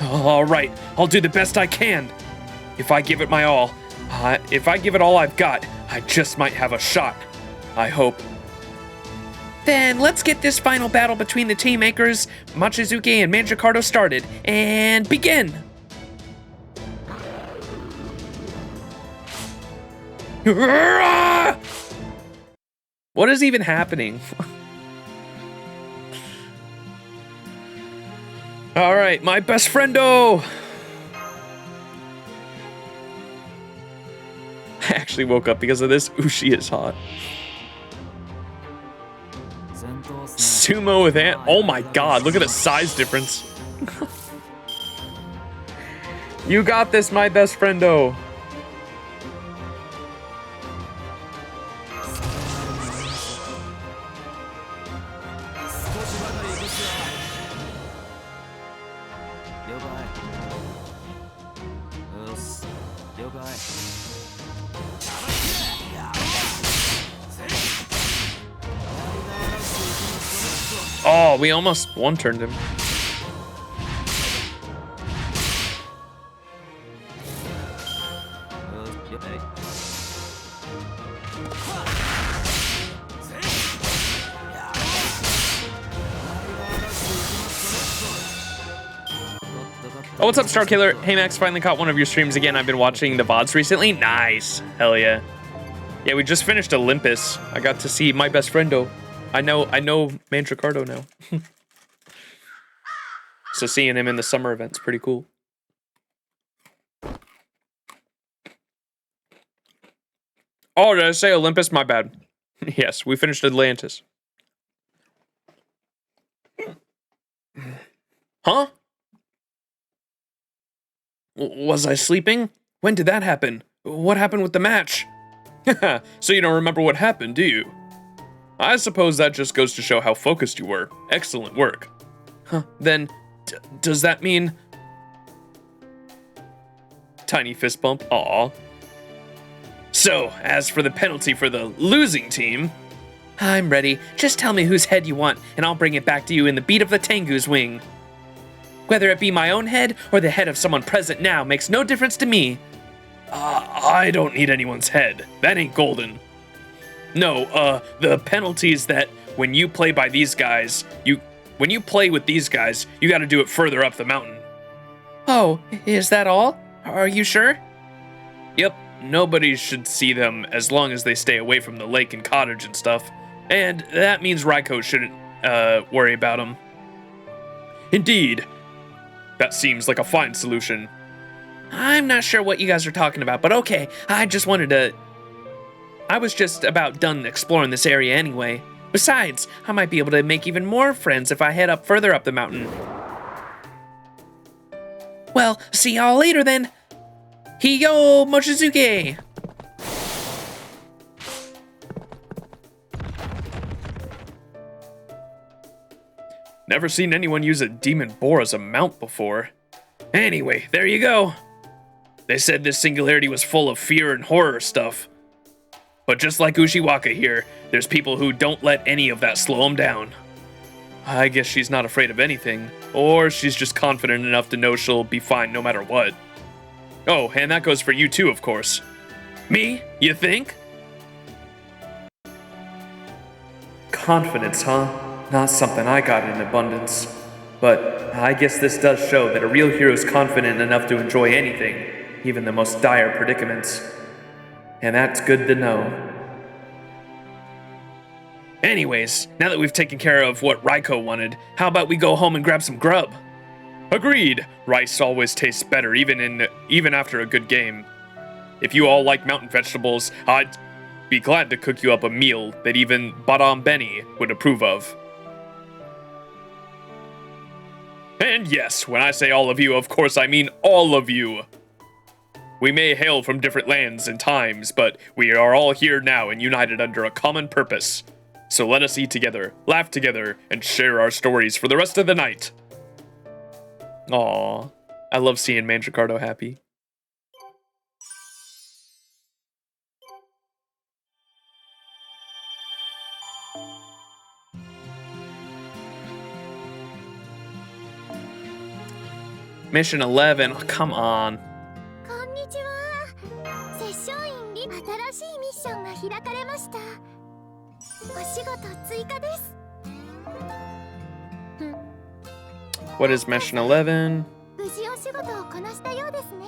All right, I'll do the best I can. If I give it my all, if I give it all I've got, I just might have a shot. I hope. Then let's get this final battle between the team anchors, Machizuki and Mandricardo, started, and begin! What is even happening? All right, my best friendo! I actually woke up because of this. Ooh, she is hot. Sumo with Ant. Oh my god, look at the size difference. You got this, my best friendo. Oh, we almost one-turned him. Oh, what's up, Star Killer? Hey, Max, finally caught one of your streams again. I've been watching the VODs recently. Nice. Hell yeah. Yeah, we just finished Olympus. I got to see my best friendo. I know Mandricardo now. So seeing him in the summer event's pretty cool. Oh, did I say Olympus? My bad. Yes, we finished Atlantis. Huh? Was I sleeping? When did that happen? What happened with the match? So you don't remember what happened, do you? I suppose that just goes to show how focused you were. Excellent work. Huh, then, does that mean... Tiny fist bump, aw. So, as for the penalty for the losing team... I'm ready. Just tell me whose head you want, and I'll bring it back to you in the beat of the Tengu's wing. Whether it be my own head, or the head of someone present now, makes no difference to me. I don't need anyone's head. That ain't golden. No, the penalty's that when you play by these guys, when you play with these guys, you gotta do it further up the mountain. Oh, is that all? Are you sure? Yep, nobody should see them as long as they stay away from the lake and cottage and stuff. And that means Raiko shouldn't, worry about them. Indeed. That seems like a fine solution. I'm not sure what you guys are talking about, but okay. I was just about done exploring this area anyway. Besides, I might be able to make even more friends if I head up further up the mountain. Well, see y'all later then. Hiyo Mochizuki! Never seen anyone use a demon boar as a mount before. Anyway, there you go. They said this singularity was full of fear and horror stuff. But just like Ushiwaka here, there's people who don't let any of that slow them down. I guess she's not afraid of anything, or she's just confident enough to know she'll be fine no matter what. Oh, and that goes for you too, of course. Me? You think? Confidence, huh? Not something I got in abundance. But I guess this does show that a real hero is confident enough to enjoy anything, even the most dire predicaments. And that's good to know. Anyways, now that we've taken care of what Raiko wanted, how about we go home and grab some grub? Agreed. Rice always tastes better even after a good game. If you all like mountain vegetables, I'd be glad to cook you up a meal that even Badam Benny would approve of. And yes, when I say all of you, of course I mean all of you. We may hail from different lands and times, but we are all here now and united under a common purpose. So let us eat together, laugh together, and share our stories for the rest of the night. Aww, I love seeing Mandricardo happy. Mission 11, oh, come on. こんにちは。摂政院に新しいミッションが開かれました。お仕事追加です。 What is Mission 11? 無事お仕事をこなしたようですね。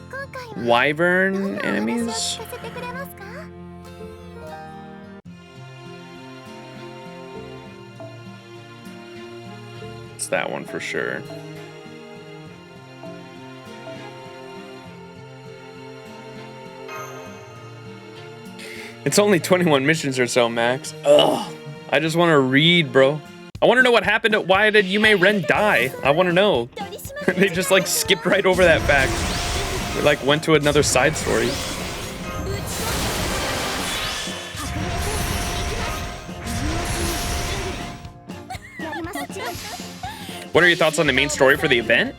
今回は Wyvern どんなお話を enemies? 聞かせてくれますか？ It's that one for sure. It's only 21 missions or so, Max. Ugh. I just want to read, bro. I want to know what happened. Why did Mei-ren die? I want to know. They just like skipped right over that fact. They like went to another side story. What are your thoughts on the main story for the event?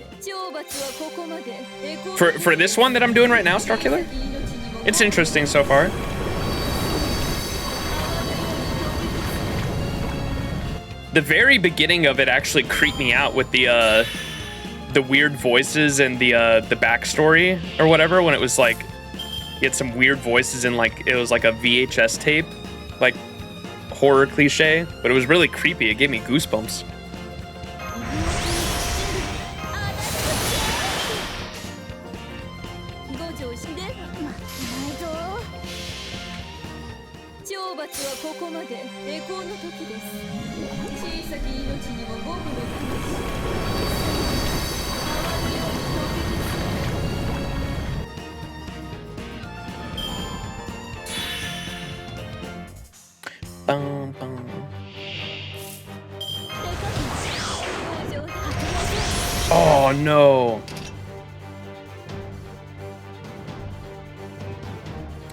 For this one that I'm doing right now, Starkiller? It's interesting so far. The very beginning of it actually creeped me out with the weird voices and the backstory or whatever, when it was like you had some weird voices and like it was like a VHS tape, like horror cliche, but it was really creepy. It gave me goosebumps. Bum, bum. Oh no!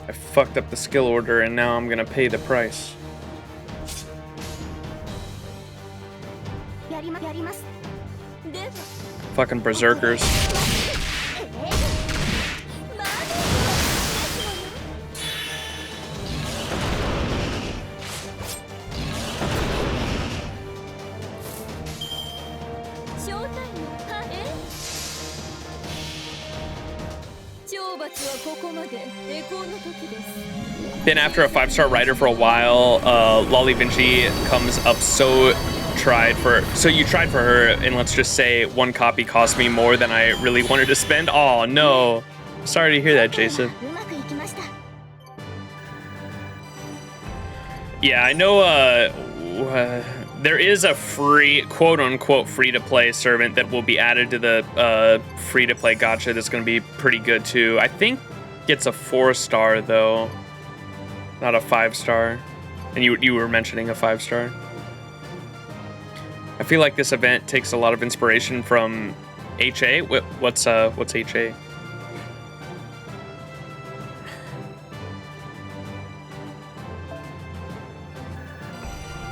I fucked up the skill order and now I'm gonna pay the price. Fucking berserkers. Been after a 5-star writer for a while. Lolly Vinci comes up so you tried for her, and let's just say one copy cost me more than I really wanted to spend. Oh no. Sorry to hear that, Jason. Yeah, I know There is a free, quote-unquote, free-to-play servant that will be added to the free-to-play gacha that's going to be pretty good, too. I think it's a 4-star, though. Not a 5-star. And you were mentioning a 5-star. I feel like this event takes a lot of inspiration from HA. What's HA?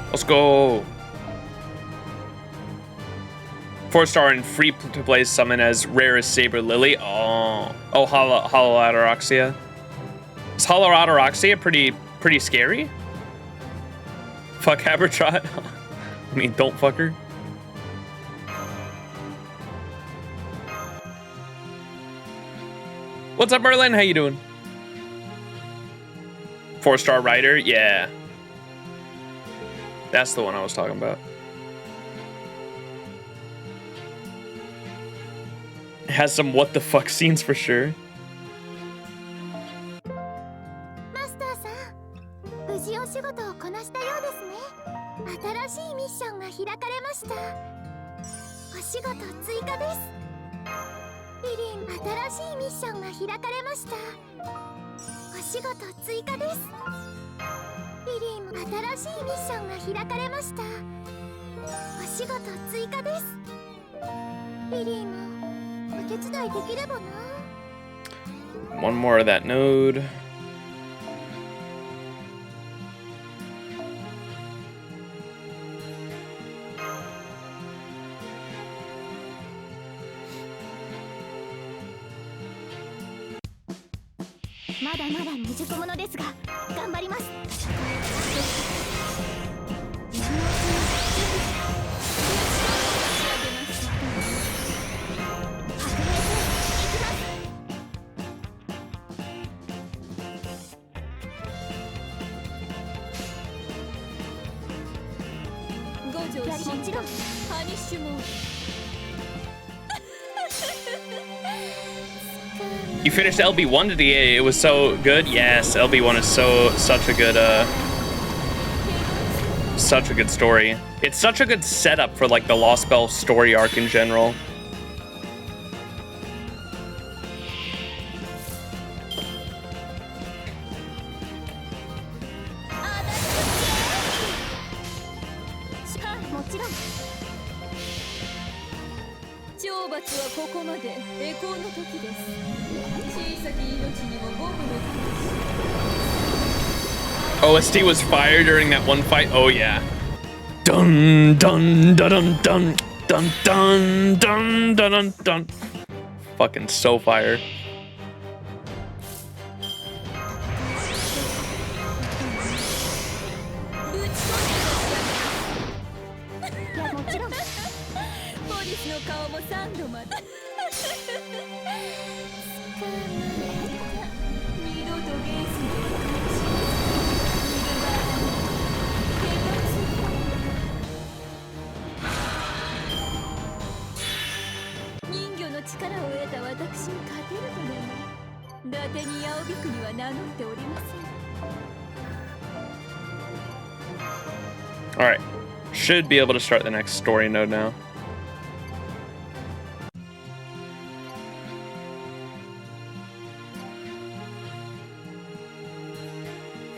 Let's go. 4-star and free to play summon as rare as Saber Lily. Oh, Hollow Ataraxia. Is Hollow Ataraxia pretty scary? Fuck Habertrot. I mean, don't fuck her. What's up, Merlin? How you doing? 4-star rider? Yeah. That's the one I was talking about. It has some what the fuck scenes for sure. マスターさん、無事お仕事をこなしたようですね。新しいミッションが開かれました。お仕事追加です。リリン、新しいミッションが開かれました。お仕事追加です。リリン、新しいミッションが開かれました。お仕事追加です。リリンもお手伝いできればな。One more of that node. You finished LB1 today. It was so good. Yes, LB1 is such a good story. It's such a good setup for like the Lost Bell story arc in general. OST was fire during that one fight. Oh yeah. Dun dun dun dun dun dun dun dun dun dun. Fucking so fire. Alright. Should be able to start the next story node now.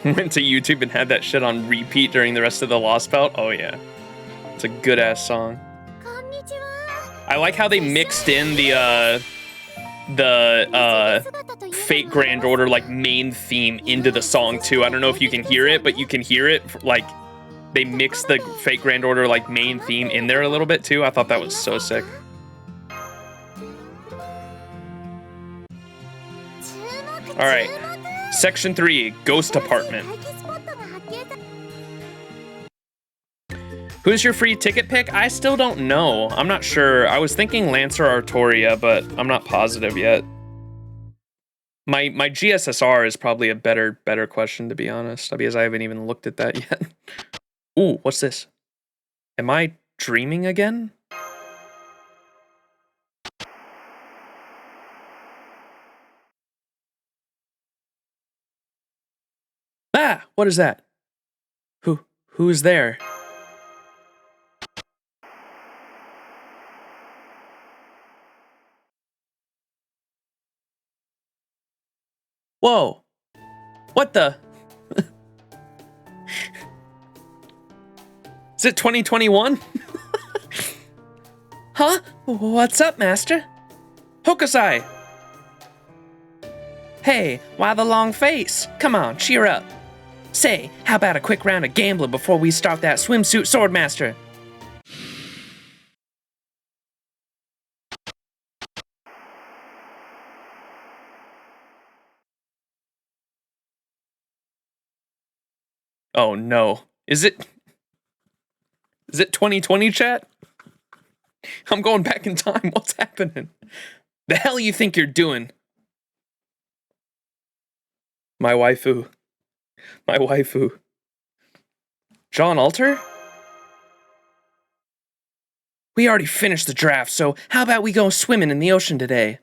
Went to YouTube and had that shit on repeat during the rest of the Lost Belt. Oh yeah. It's a good ass song. I like how they mixed in the Fate Grand Order like main theme into the song too. I don't know if you can hear it, but you can hear it like they mixed the Fate Grand Order like main theme in there a little bit too. I thought that was so sick. All right, Section 3, Ghost Apartment. Who's your free ticket pick? I still don't know. I'm not sure. I was thinking Lancer Artoria, but I'm not positive yet. My GSSR is probably a better question, to be honest, because I haven't even looked at that yet. Ooh, what's this? Am I dreaming again? Ah, what is that? Who's there? Whoa. What the? Is it 2021? Huh? What's up, Master? Hokusai! Hey, why the long face? Come on, cheer up. Say, how about a quick round of gambling before we start that swimsuit swordmaster? Oh no. Is it 2020, chat? I'm going back in time. What's happening? The hell you think you're doing? My waifu. My waifu. John Alter? We already finished the draft, so how about we go swimming in the ocean today?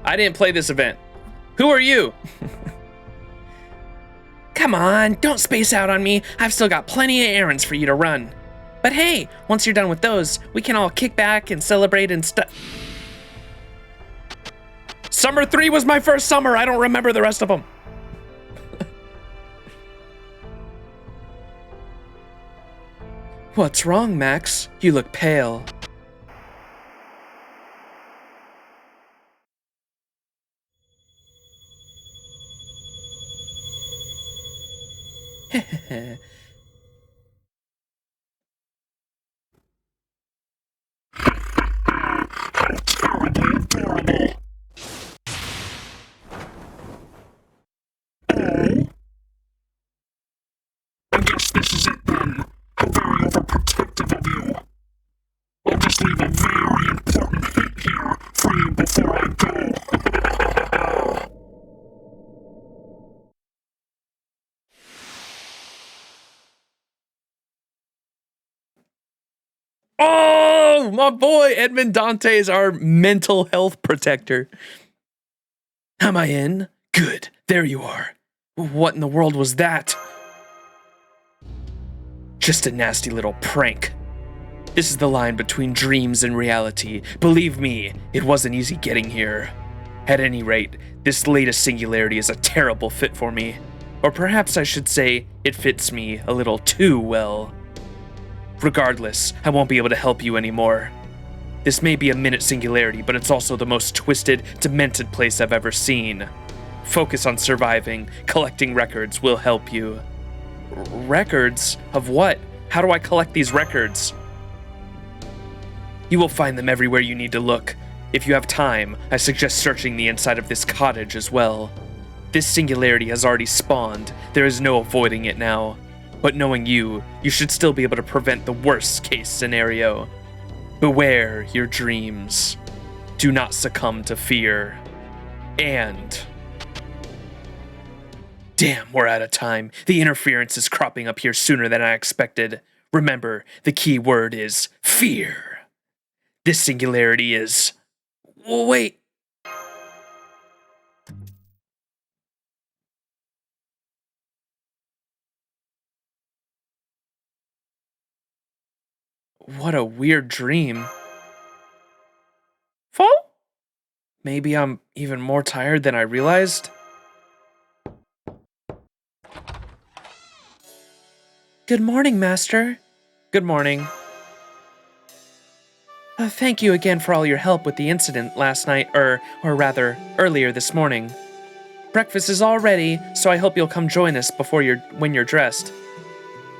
I didn't play this event. Who are you? Come on, don't space out on me. I've still got plenty of errands for you to run. But hey, once you're done with those, we can all kick back and celebrate and stuff. Summer 3 was my first summer. I don't remember the rest of them. What's wrong, Max? You look pale. I guess this is it then. I'm very overprotective of you. I'll just leave a very important hint here for you before I go. Oh, my boy, Edmond Dante is our mental health protector. Am I in? Good, there you are. What in the world was that? Just a nasty little prank. This is the line between dreams and reality. Believe me, it wasn't easy getting here. At any rate, this latest singularity is a terrible fit for me. Or perhaps I should say, it fits me a little too well. Regardless, I won't be able to help you anymore. This may be a minute singularity, but it's also the most twisted, demented place I've ever seen. Focus on surviving. Collecting records will help you. Records? Of what? How do I collect these records? You will find them everywhere you need to look. If you have time, I suggest searching the inside of this cottage as well. This singularity has already spawned. There is no avoiding it now. But knowing you should still be able to prevent the worst case scenario. Beware your dreams. Do not succumb to fear. And... Damn, we're out of time. The interference is cropping up here sooner than I expected. Remember, the key word is fear. This singularity is... Wait. What a weird dream. Fall? Maybe I'm even more tired than I realized. Good morning, Master. Good morning. Thank you again for all your help with the incident last night, or rather, earlier this morning. Breakfast is all ready, so I hope you'll come join us when you're dressed.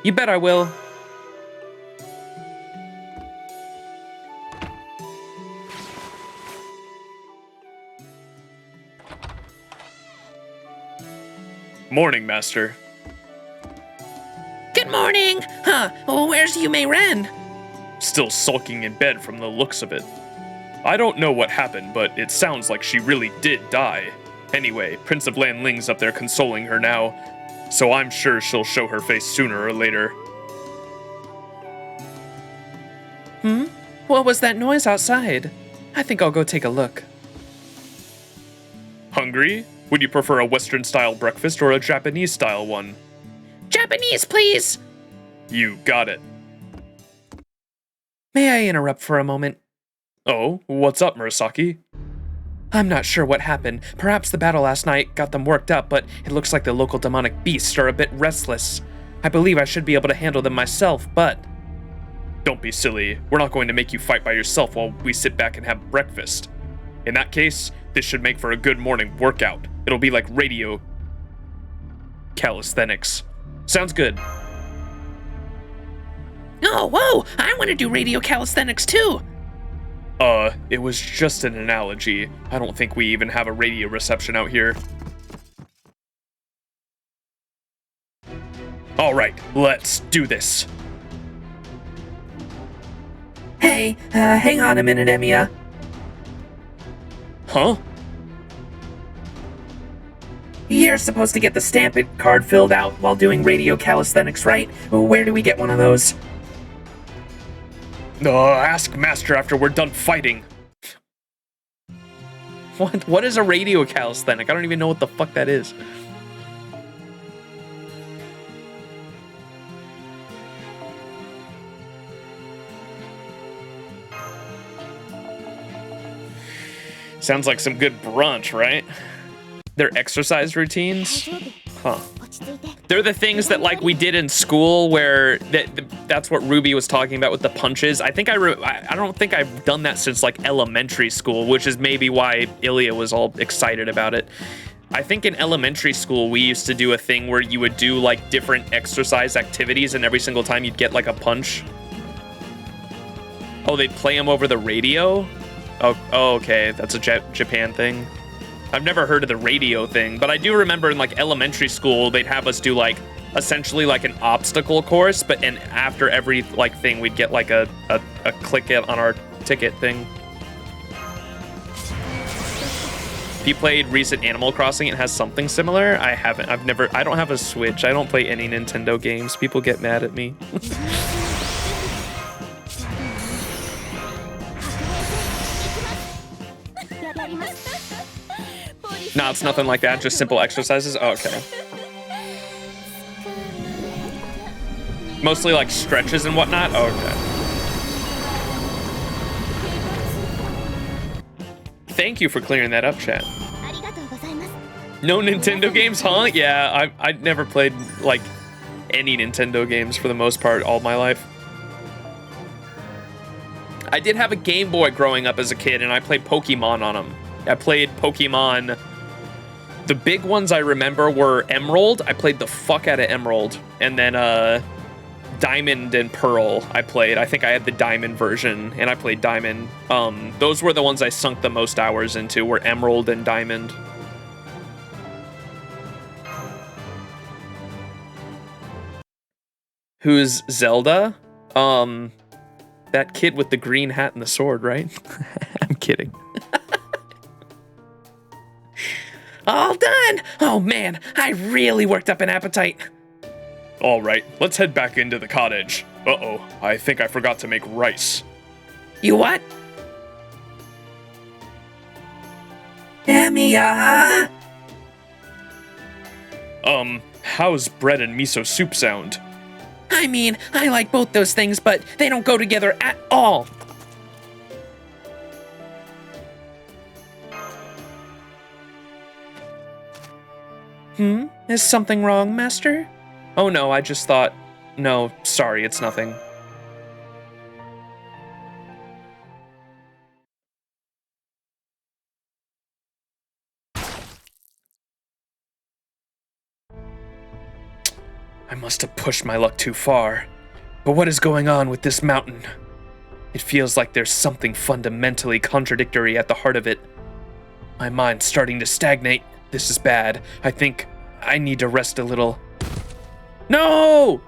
You bet I will. Morning, Master. Good morning! Huh, where's you, Mei-ren? Still sulking in bed from the looks of it. I don't know what happened, but it sounds like she really did die. Anyway, Prince of Lan Ling's up there consoling her now, so I'm sure she'll show her face sooner or later. What was that noise outside? I think I'll go take a look. Hungry? Would you prefer a Western-style breakfast or a Japanese-style one? Japanese, please! You got it. May I interrupt for a moment? Oh, what's up, Murasaki? I'm not sure what happened. Perhaps the battle last night got them worked up, but it looks like the local demonic beasts are a bit restless. I believe I should be able to handle them myself, but... Don't be silly. We're not going to make you fight by yourself while we sit back and have breakfast. In that case, this should make for a good morning workout. It'll be like radio calisthenics. Sounds good. Oh, whoa! I want to do radio calisthenics too! It was just an analogy. I don't think we even have a radio reception out here. Alright, let's do this. Hey, hang on a minute, Emiya. Huh? You're supposed to get the stamp it card filled out while doing radio calisthenics, right? Where do we get one of those? Ask Master after we're done fighting. What is a radio calisthenic? I don't even know what the fuck that is. Sounds like some good brunch, right? Their exercise routines? Huh. 落ち着いて They're the things that like we did in school where that's what Ruby was talking about with the punches. I think I don't think I've done that since like elementary school, which is maybe why Ilya was all excited about it. I think in elementary school we used to do a thing where you would do like different exercise activities and every single time you'd get like a punch. Oh, they'd play them over the radio? Oh, okay, that's a Japan thing. I've never heard of the radio thing, but I do remember in like elementary school, they'd have us do like essentially like an obstacle course, and after every like thing, we'd get like a click it on our ticket thing. If you played recent Animal Crossing, it has something similar. I haven't. I don't have a Switch. I don't play any Nintendo games. People get mad at me. No, it's nothing like that. Just simple exercises. Oh, okay. Mostly like stretches and whatnot. Oh, okay. Thank you for clearing that up, chat. ありがとうございます No Nintendo games, huh? Yeah, I never played like any Nintendo games for the most part all my life. I did have a Game Boy growing up as a kid, and I played Pokemon on them. I played Pokemon. The big ones I remember were Emerald. I played the fuck out of Emerald. And then Diamond and Pearl I played. I think I had the Diamond version, and I played Diamond. Those were the ones I sunk the most hours into, were Emerald and Diamond. Who's Zelda? That kid with the green hat and the sword, right? I'm kidding. All done! Oh man, I really worked up an appetite. All right, let's head back into the cottage. Uh-oh, I think I forgot to make rice. You what? Emiya! How's bread and miso soup sound? I mean, I like both those things, but they don't go together at all. Is something wrong, Master? Oh no, I just thought... No, sorry, it's nothing. I must have pushed my luck too far. But what is going on with this mountain? It feels like there's something fundamentally contradictory at the heart of it. My mind's starting to stagnate. This is bad. I think I need to rest a little. No!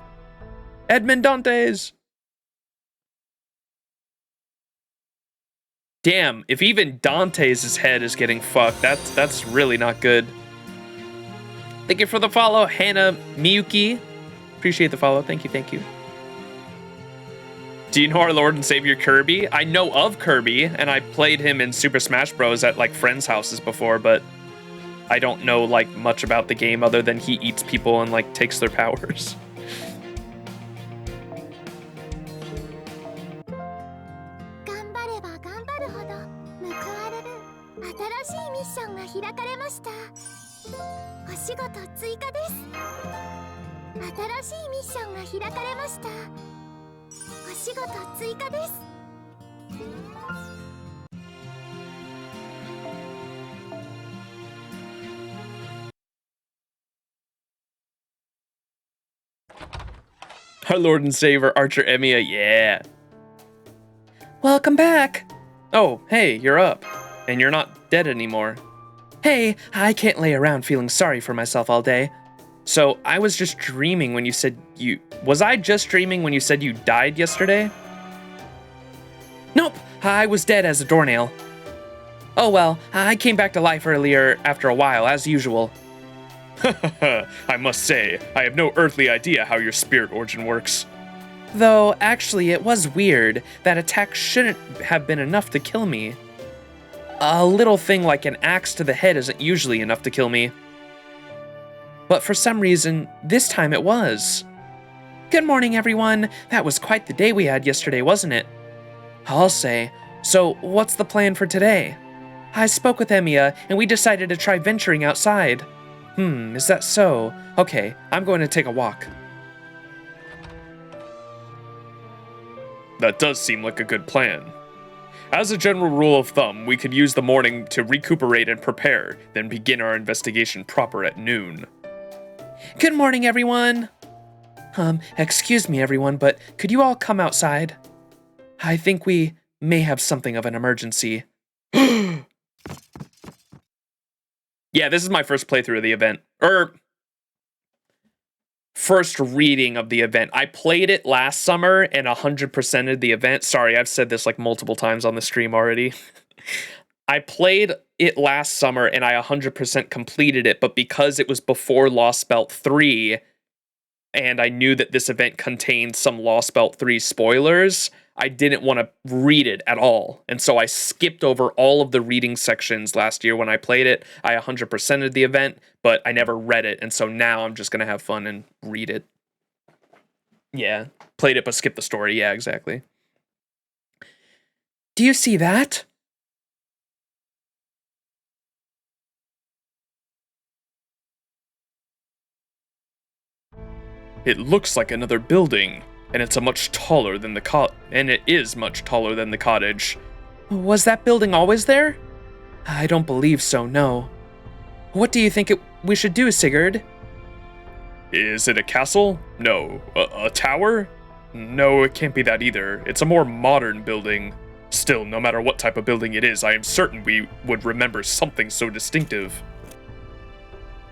Edmond Dantes! Damn, if even Dantes' head is getting fucked, that's really not good. Thank you for the follow, Hannah Miyuki. Appreciate the follow. Thank you, thank you. Do you know our Lord and Savior Kirby? I know of Kirby, and I played him in Super Smash Bros. At like friends' houses before, but I don't know like much about the game other than he eats people and like takes their powers. 頑張れば頑張るほど報われる新しいミッションが開かれました。お仕事追加です。新しいミッションが開かれました。お仕事追加です。 Our Lord and Savior, Archer Emiya, yeah. Welcome back. Oh, hey, you're up. And you're not dead anymore. Hey, I can't lay around feeling sorry for myself all day. So, I was just dreaming when you said you... Was I just dreaming when you said you died yesterday? Nope, I was dead as a doornail. Oh well, I came back to life earlier after a while, as usual. I must say, I have no earthly idea how your spirit origin works. Though, actually, it was weird. That attack shouldn't have been enough to kill me. A little thing like an axe to the head isn't usually enough to kill me. But for some reason, this time it was. Good morning, everyone. That was quite the day we had yesterday, wasn't it? I'll say. So, what's the plan for today? I spoke with Emiya, and we decided to try venturing outside. Is that so? Okay, I'm going to take a walk. That does seem like a good plan. As a general rule of thumb, we could use the morning to recuperate and prepare, then begin our investigation proper at noon. Good morning, everyone. Excuse me, everyone, but could you all come outside? I think we may have something of an emergency. Yeah, this is my first playthrough of the event. First reading of the event. I played it last summer and 100%ed the event. Sorry, I've said this like multiple times on the stream already. I played it last summer and I 100% completed it, but because it was before Lost Belt 3, and I knew that this event contained some Lost Belt 3 spoilers, I didn't want to read it at all. And so I skipped over all of the reading sections last year when I played it. I 100%ed the event, but I never read it. And so now I'm just going to have fun and read it. Yeah, played it but skipped the story. Yeah, exactly. Do you see that? It looks like another building, and it's much taller than the cottage. Was that building always there? I don't believe so, no. What do you think we should do, Sigurd? Is it a castle? No. A tower? No, it can't be that either. It's a more modern building. Still, no matter what type of building it is, I am certain we would remember something so distinctive.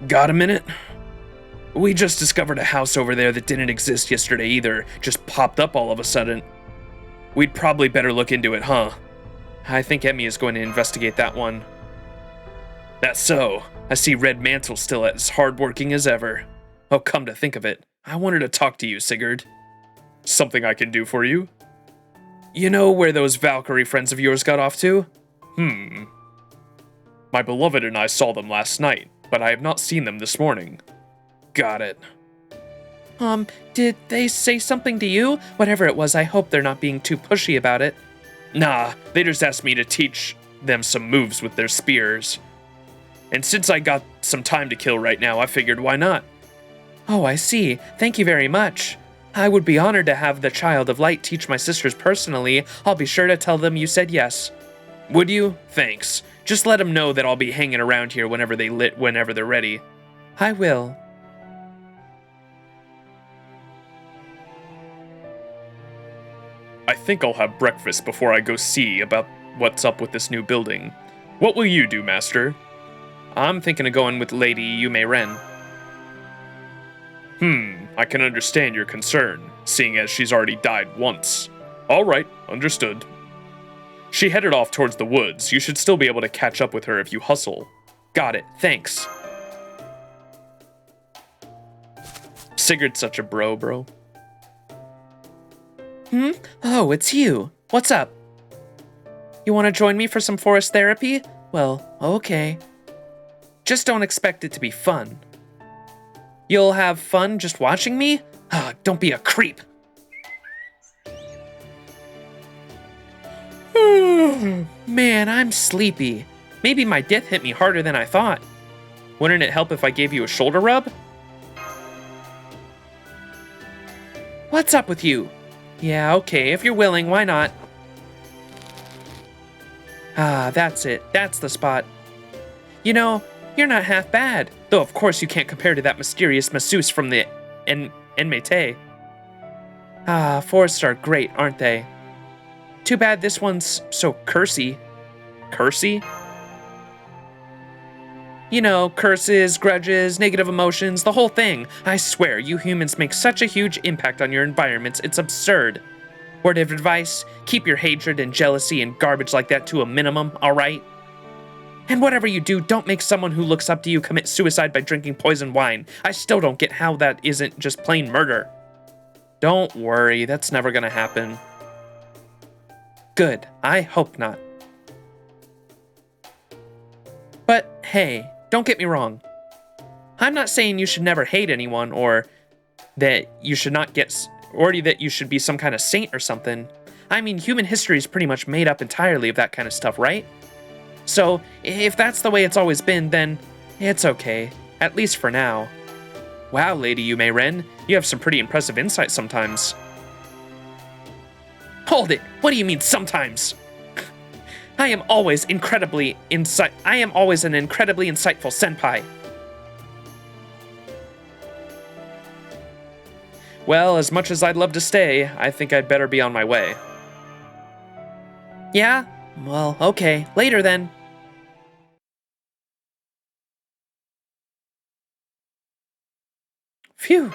Got a minute? We just discovered a house over there that didn't exist yesterday either, just popped up all of a sudden. We'd probably better look into it, huh? I think Emmy is going to investigate that one. That's so. I see Red Mantle still as hardworking as ever. Oh, come to think of it, I wanted to talk to you, Sigurd. Something I can do for you? You know where those Valkyrie friends of yours got off to? My beloved and I saw them last night, but I have not seen them this morning. Got it. Did they say something to you? Whatever it was, I hope they're not being too pushy about it. Nah, they just asked me to teach them some moves with their spears. And since I got some time to kill right now, I figured why not? Oh, I see. Thank you very much. I would be honored to have the Child of Light teach my sisters personally. I'll be sure to tell them you said yes. Would you? Thanks. Just let them know that I'll be hanging around here whenever they're ready. I will. I think I'll have breakfast before I go see about what's up with this new building. What will you do, Master? I'm thinking of going with Lady Mei-ren. I can understand your concern, seeing as she's already died once. All right, understood. She headed off towards the woods. You should still be able to catch up with her if you hustle. Got it, thanks. Sigurd's such a bro. Oh, it's you. What's up? You want to join me for some forest therapy? Well, okay. Just don't expect it to be fun. You'll have fun just watching me? Don't be a creep. Man, I'm sleepy. Maybe my death hit me harder than I thought. Wouldn't it help if I gave you a shoulder rub? What's up with you? Yeah, okay, if you're willing, why not? Ah, that's it. That's the spot. You know, you're not half bad. Though, of course, you can't compare to that mysterious masseuse from the Enmete. Ah, forests are great, aren't they? Too bad this one's so cursy. Cursy? You know, curses, grudges, negative emotions, the whole thing. I swear, you humans make such a huge impact on your environments, it's absurd. Word of advice, keep your hatred and jealousy and garbage like that to a minimum, alright? And whatever you do, don't make someone who looks up to you commit suicide by drinking poison wine. I still don't get how that isn't just plain murder. Don't worry, that's never gonna happen. Good, I hope not. But hey, don't get me wrong. I'm not saying you should never hate anyone or that you should not get, or that you should be some kind of saint or something. I mean, human history is pretty much made up entirely of that kind of stuff, right? So, if that's the way it's always been, then it's okay, at least for now. Wow, Lady Yu Mei-ren, you have some pretty impressive insight sometimes. Hold it! What do you mean sometimes? I am always an incredibly insightful senpai. Well, as much as I'd love to stay, I think I'd better be on my way. Yeah? Well, okay. Later then. Phew.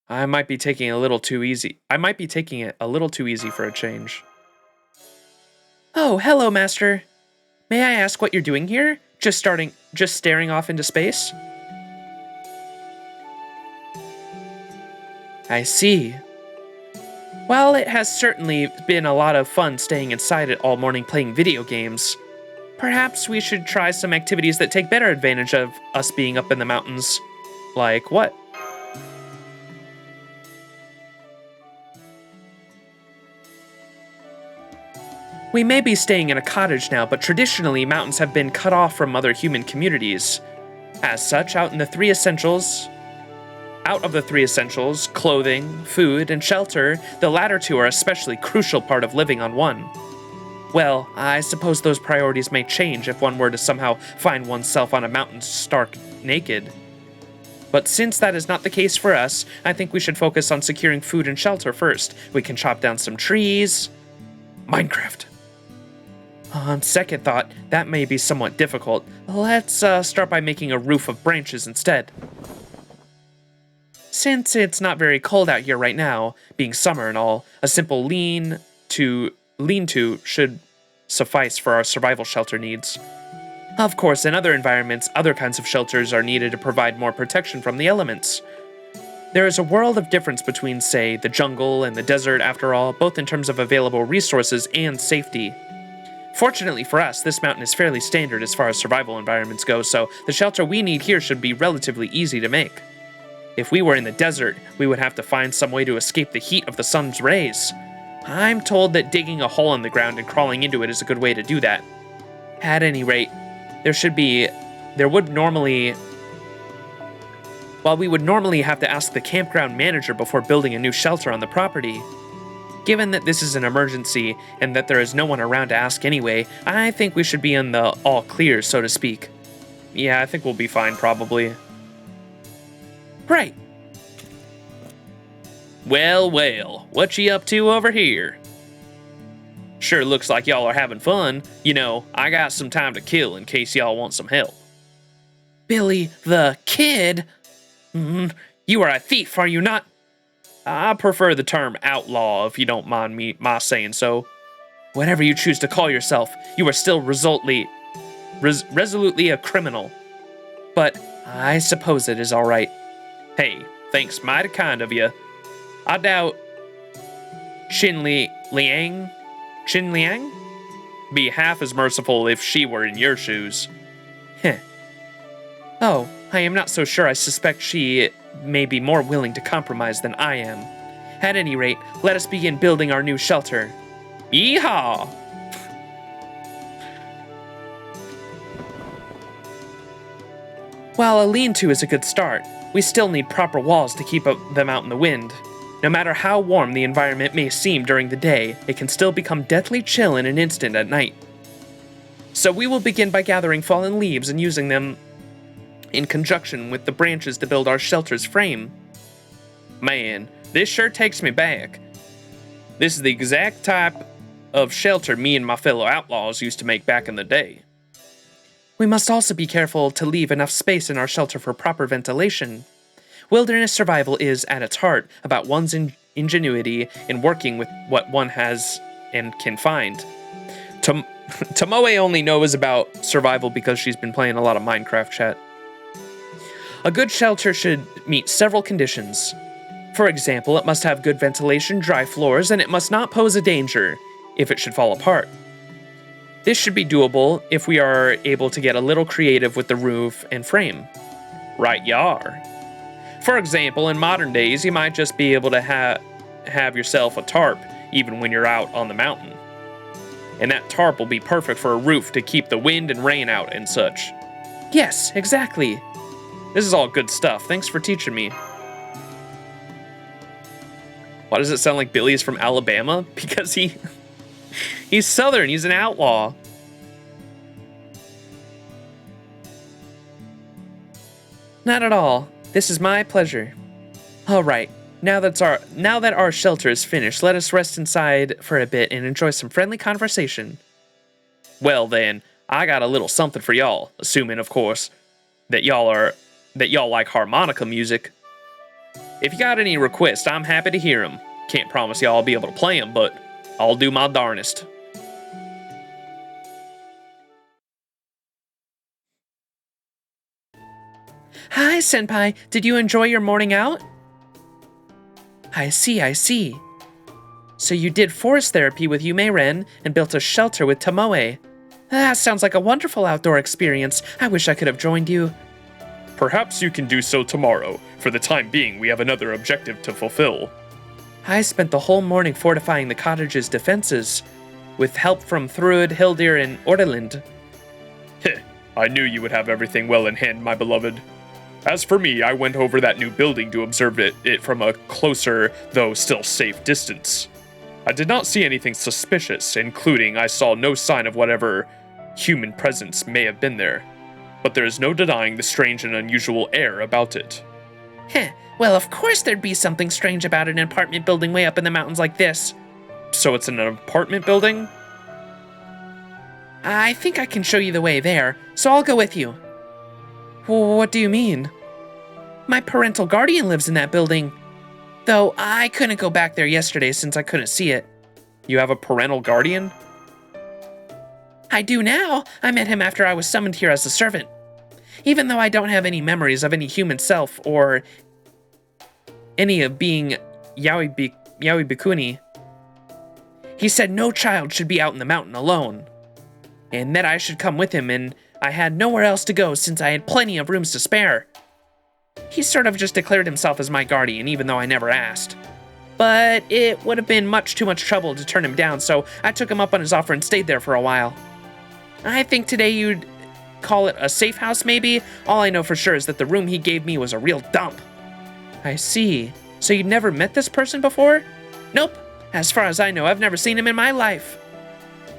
I might be taking it a little too easy for a change. Oh, hello, Master. May I ask what you're doing here? Just staring off into space? I see. Well, it has certainly been a lot of fun staying inside it all morning playing video games. Perhaps we should try some activities that take better advantage of us being up in the mountains. Like what? We may be staying in a cottage now, but traditionally mountains have been cut off from other human communities. As such, out of the three essentials, clothing, food, and shelter, the latter two are especially crucial part of living on one. Well, I suppose those priorities may change if one were to somehow find oneself on a mountain stark naked. But since that is not the case for us, I think we should focus on securing food and shelter first. We can chop down some trees. Minecraft. On second thought, that may be somewhat difficult. Let's start by making a roof of branches instead. Since it's not very cold out here right now, being summer and all, a simple lean-to should suffice for our survival shelter needs. Of course, in other environments, other kinds of shelters are needed to provide more protection from the elements. There is a world of difference between, say, the jungle and the desert after all, both in terms of available resources and safety. Fortunately for us, this mountain is fairly standard as far as survival environments go, so the shelter we need here should be relatively easy to make. If we were in the desert, we would have to find some way to escape the heat of the sun's rays. I'm told that digging a hole in the ground and crawling into it is a good way to do that. At any rate, while we would normally have to ask the campground manager before building a new shelter on the property, given that this is an emergency and that there is no one around to ask anyway, I think we should be in the all clear, so to speak. Yeah, I think we'll be fine, probably. Right. Well, what you up to over here? Sure looks like y'all are having fun. You know, I got some time to kill in case y'all want some help. Billy the Kid? You are a thief, are you not? I prefer the term outlaw, if you don't mind my saying so. Whatever you choose to call yourself, you are still resolutely a criminal. But I suppose it is all right. Hey, thanks mighty kind of you. I doubt Xin Liang be half as merciful if she were in your shoes. Heh. Oh, I am not so sure. I suspect she may be more willing to compromise than I am. At any rate, let us begin building our new shelter. Yeehaw! While a lean-to is a good start, we still need proper walls to keep them out in the wind. No matter how warm the environment may seem during the day, it can still become deathly chill in an instant at night. So we will begin by gathering fallen leaves and using them in conjunction with the branches to build our shelter's frame. Man, this sure takes me back. This is the exact type of shelter me and my fellow outlaws used to make back in the day. We must also be careful to leave enough space in our shelter for proper ventilation. Wilderness survival is, at its heart, about one's ingenuity in working with what one has and can find. Tomoe only knows about survival because she's been playing a lot of Minecraft chat. A good shelter should meet several conditions. For example, it must have good ventilation, dry floors, and it must not pose a danger if it should fall apart. This should be doable if we are able to get a little creative with the roof and frame. Right yar. For example, in modern days, you might just be able to have yourself a tarp even when you're out on the mountain. And that tarp will be perfect for a roof to keep the wind and rain out and such. Yes, exactly. This is all good stuff. Thanks for teaching me. Why does it sound like Billy is from Alabama? Because he's Southern. He's an outlaw. Not at all. This is my pleasure. All right. Now that our shelter is finished, let us rest inside for a bit and enjoy some friendly conversation. Well then, I got a little something for y'all, assuming, of course, that y'all like harmonica music. If you got any requests, I'm happy to hear them. Can't promise y'all I'll be able to play them, but I'll do my darnest. Hi, Senpai. Did you enjoy your morning out? I see. So you did forest therapy with Mei-ren and built a shelter with Tomoe. That sounds like a wonderful outdoor experience. I wish I could have joined you. Perhaps you can do so tomorrow. For the time being, we have another objective to fulfill. I spent the whole morning fortifying the cottage's defenses, with help from Thrud, Hildir, and Ordeland. Heh, I knew you would have everything well in hand, my beloved. As for me, I went over that new building to observe it from a closer, though still safe distance. I did not see anything suspicious, including I saw no sign of whatever human presence may have been there. But there is no denying the strange and unusual air about it. Heh, well, of course there'd be something strange about an apartment building way up in the mountains like this. So it's an apartment building? I think I can show you the way there, so I'll go with you. What do you mean? My parental guardian lives in that building, though I couldn't go back there yesterday since I couldn't see it. You have a parental guardian? I do now. I met him after I was summoned here as a servant. Even though I don't have any memories of any human self or any of being Yaoi Bikuni, he said no child should be out in the mountain alone, and that I should come with him, and I had nowhere else to go since I had plenty of rooms to spare. He sort of just declared himself as my guardian, even though I never asked. But it would have been much too much trouble to turn him down, so I took him up on his offer and stayed there for a while. I think today you'd call it a safe house, maybe? All I know for sure is that the room he gave me was a real dump. I see. So you'd never met this person before? Nope. As far as I know, I've never seen him in my life.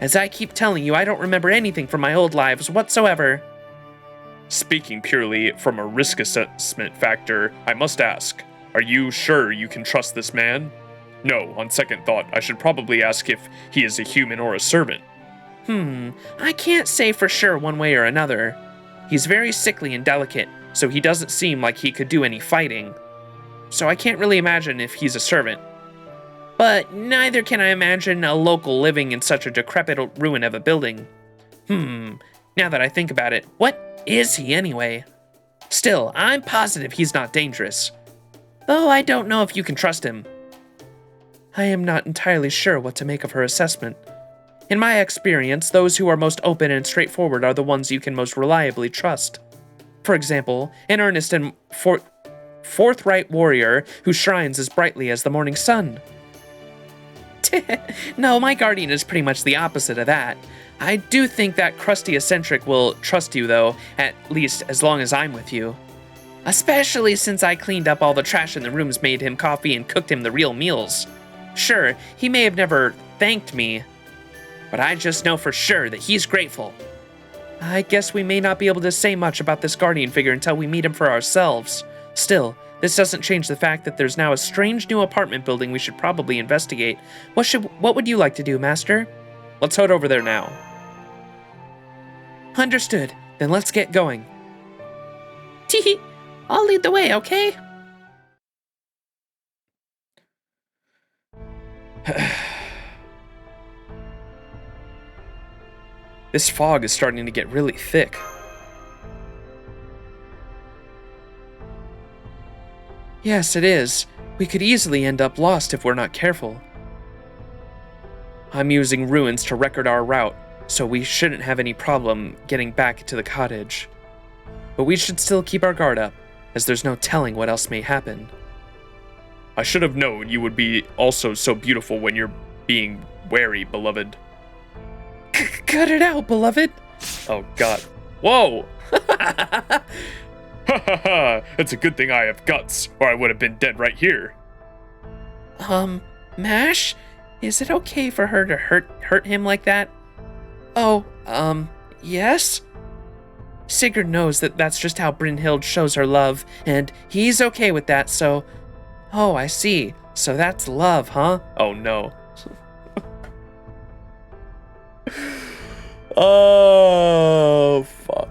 As I keep telling you, I don't remember anything from my old lives whatsoever. Speaking purely from a risk assessment factor, I must ask, are you sure you can trust this man? No, on second thought, I should probably ask if he is a human or a servant. I can't say for sure one way or another. He's very sickly and delicate, so he doesn't seem like he could do any fighting. So I can't really imagine if he's a servant. But neither can I imagine a local living in such a decrepit ruin of a building. Now that I think about it, what is he anyway? Still, I'm positive he's not dangerous. Though I don't know if you can trust him. I am not entirely sure what to make of her assessment. In my experience, those who are most open and straightforward are the ones you can most reliably trust. For example, an earnest and forthright warrior who shines as brightly as the morning sun. No, my guardian is pretty much the opposite of that. I do think that crusty eccentric will trust you, though, at least as long as I'm with you. Especially since I cleaned up all the trash in the rooms, made him coffee, and cooked him the real meals. Sure, he may have never thanked me, but I just know for sure that he's grateful. I guess we may not be able to say much about this guardian figure until we meet him for ourselves. Still, this doesn't change the fact that there's now a strange new apartment building we should probably investigate. What would you like to do, Master? Let's head over there now. Understood. Then let's get going. Teehee. I'll lead the way, okay? This fog is starting to get really thick. Yes, it is. We could easily end up lost if we're not careful. I'm using ruins to record our route, so we shouldn't have any problem getting back to the cottage. But we should still keep our guard up, as there's no telling what else may happen. I should have known you would be also so beautiful when you're being wary, beloved. Cut it out, beloved. Oh, God. Whoa! Ha ha ha! It's a good thing I have guts, or I would have been dead right here. Mash? Is it okay for her to hurt him like that? Oh, yes? Sigurd knows that that's just how Brynhild shows her love, and he's okay with that, so... Oh, I see. So that's love, huh? Oh, no. Oh, fuck.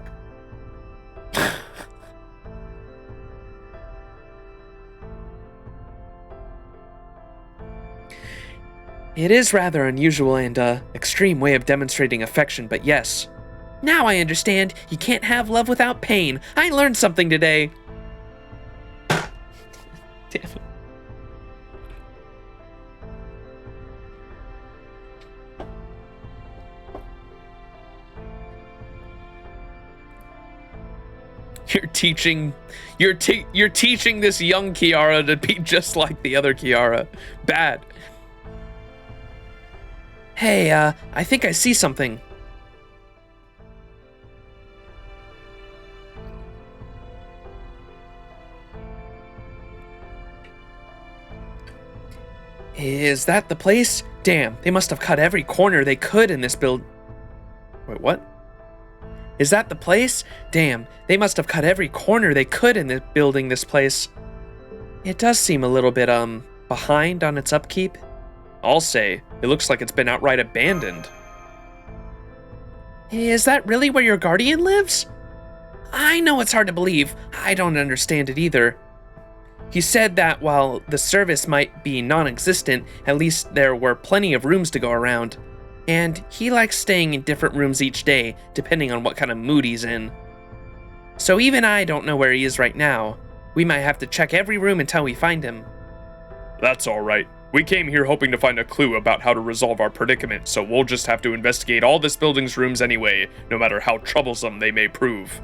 It is rather unusual and, extreme way of demonstrating affection, but yes. Now I understand. You can't have love without pain. I learned something today. Damn it. You're teaching this young Kiara to be just like the other Kiara. Bad. Hey, I think I see something. Is that the place? Damn, they must have cut every corner they could in this build. Wait, what? Is that the place? Damn, they must have cut every corner they could in the building this place. It does seem a little bit, behind on its upkeep. I'll say, it looks like it's been outright abandoned. Is that really where your guardian lives? I know it's hard to believe. I don't understand it either. He said that while the service might be non-existent, at least there were plenty of rooms to go around. And he likes staying in different rooms each day, depending on what kind of mood he's in. So even I don't know where he is right now. We might have to check every room until we find him. That's all right. We came here hoping to find a clue about how to resolve our predicament, so we'll just have to investigate all this building's rooms anyway, no matter how troublesome they may prove.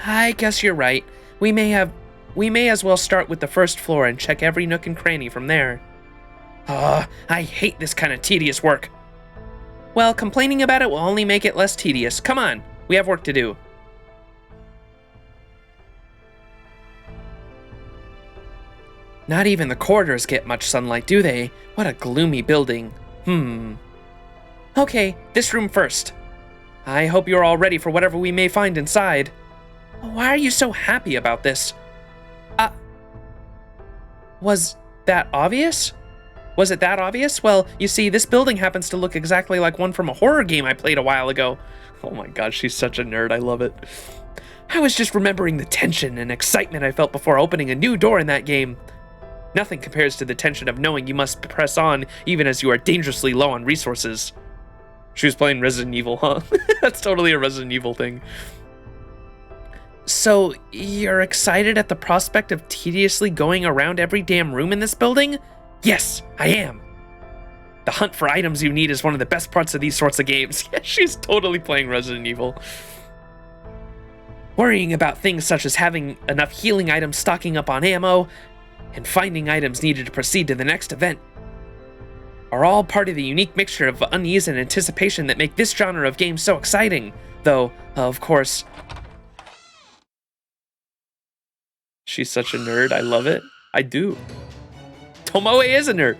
I guess you're right. We may as well start with the first floor and check every nook and cranny from there. I hate this kind of tedious work. Well, complaining about it will only make it less tedious. Come on, we have work to do. Not even the corridors get much sunlight, do they? What a gloomy building. Okay, this room first. I hope you're all ready for whatever we may find inside. Why are you so happy about this? Was that obvious? Was it that obvious? Well, you see, this building happens to look exactly like one from a horror game I played a while ago. Oh my god, she's such a nerd. I love it. I was just remembering the tension and excitement I felt before opening a new door in that game. Nothing compares to the tension of knowing you must press on even as you are dangerously low on resources. She was playing Resident Evil, huh? That's totally a Resident Evil thing. So, you're excited at the prospect of tediously going around every damn room in this building? Yes, I am. The hunt for items you need is one of the best parts of these sorts of games. Yeah, she's totally playing Resident Evil. Worrying about things such as having enough healing items, stocking up on ammo, and finding items needed to proceed to the next event are all part of the unique mixture of unease and anticipation that make this genre of game so exciting. Though, of course... She's such a nerd. I love it. I do. Tomoe is a nerd.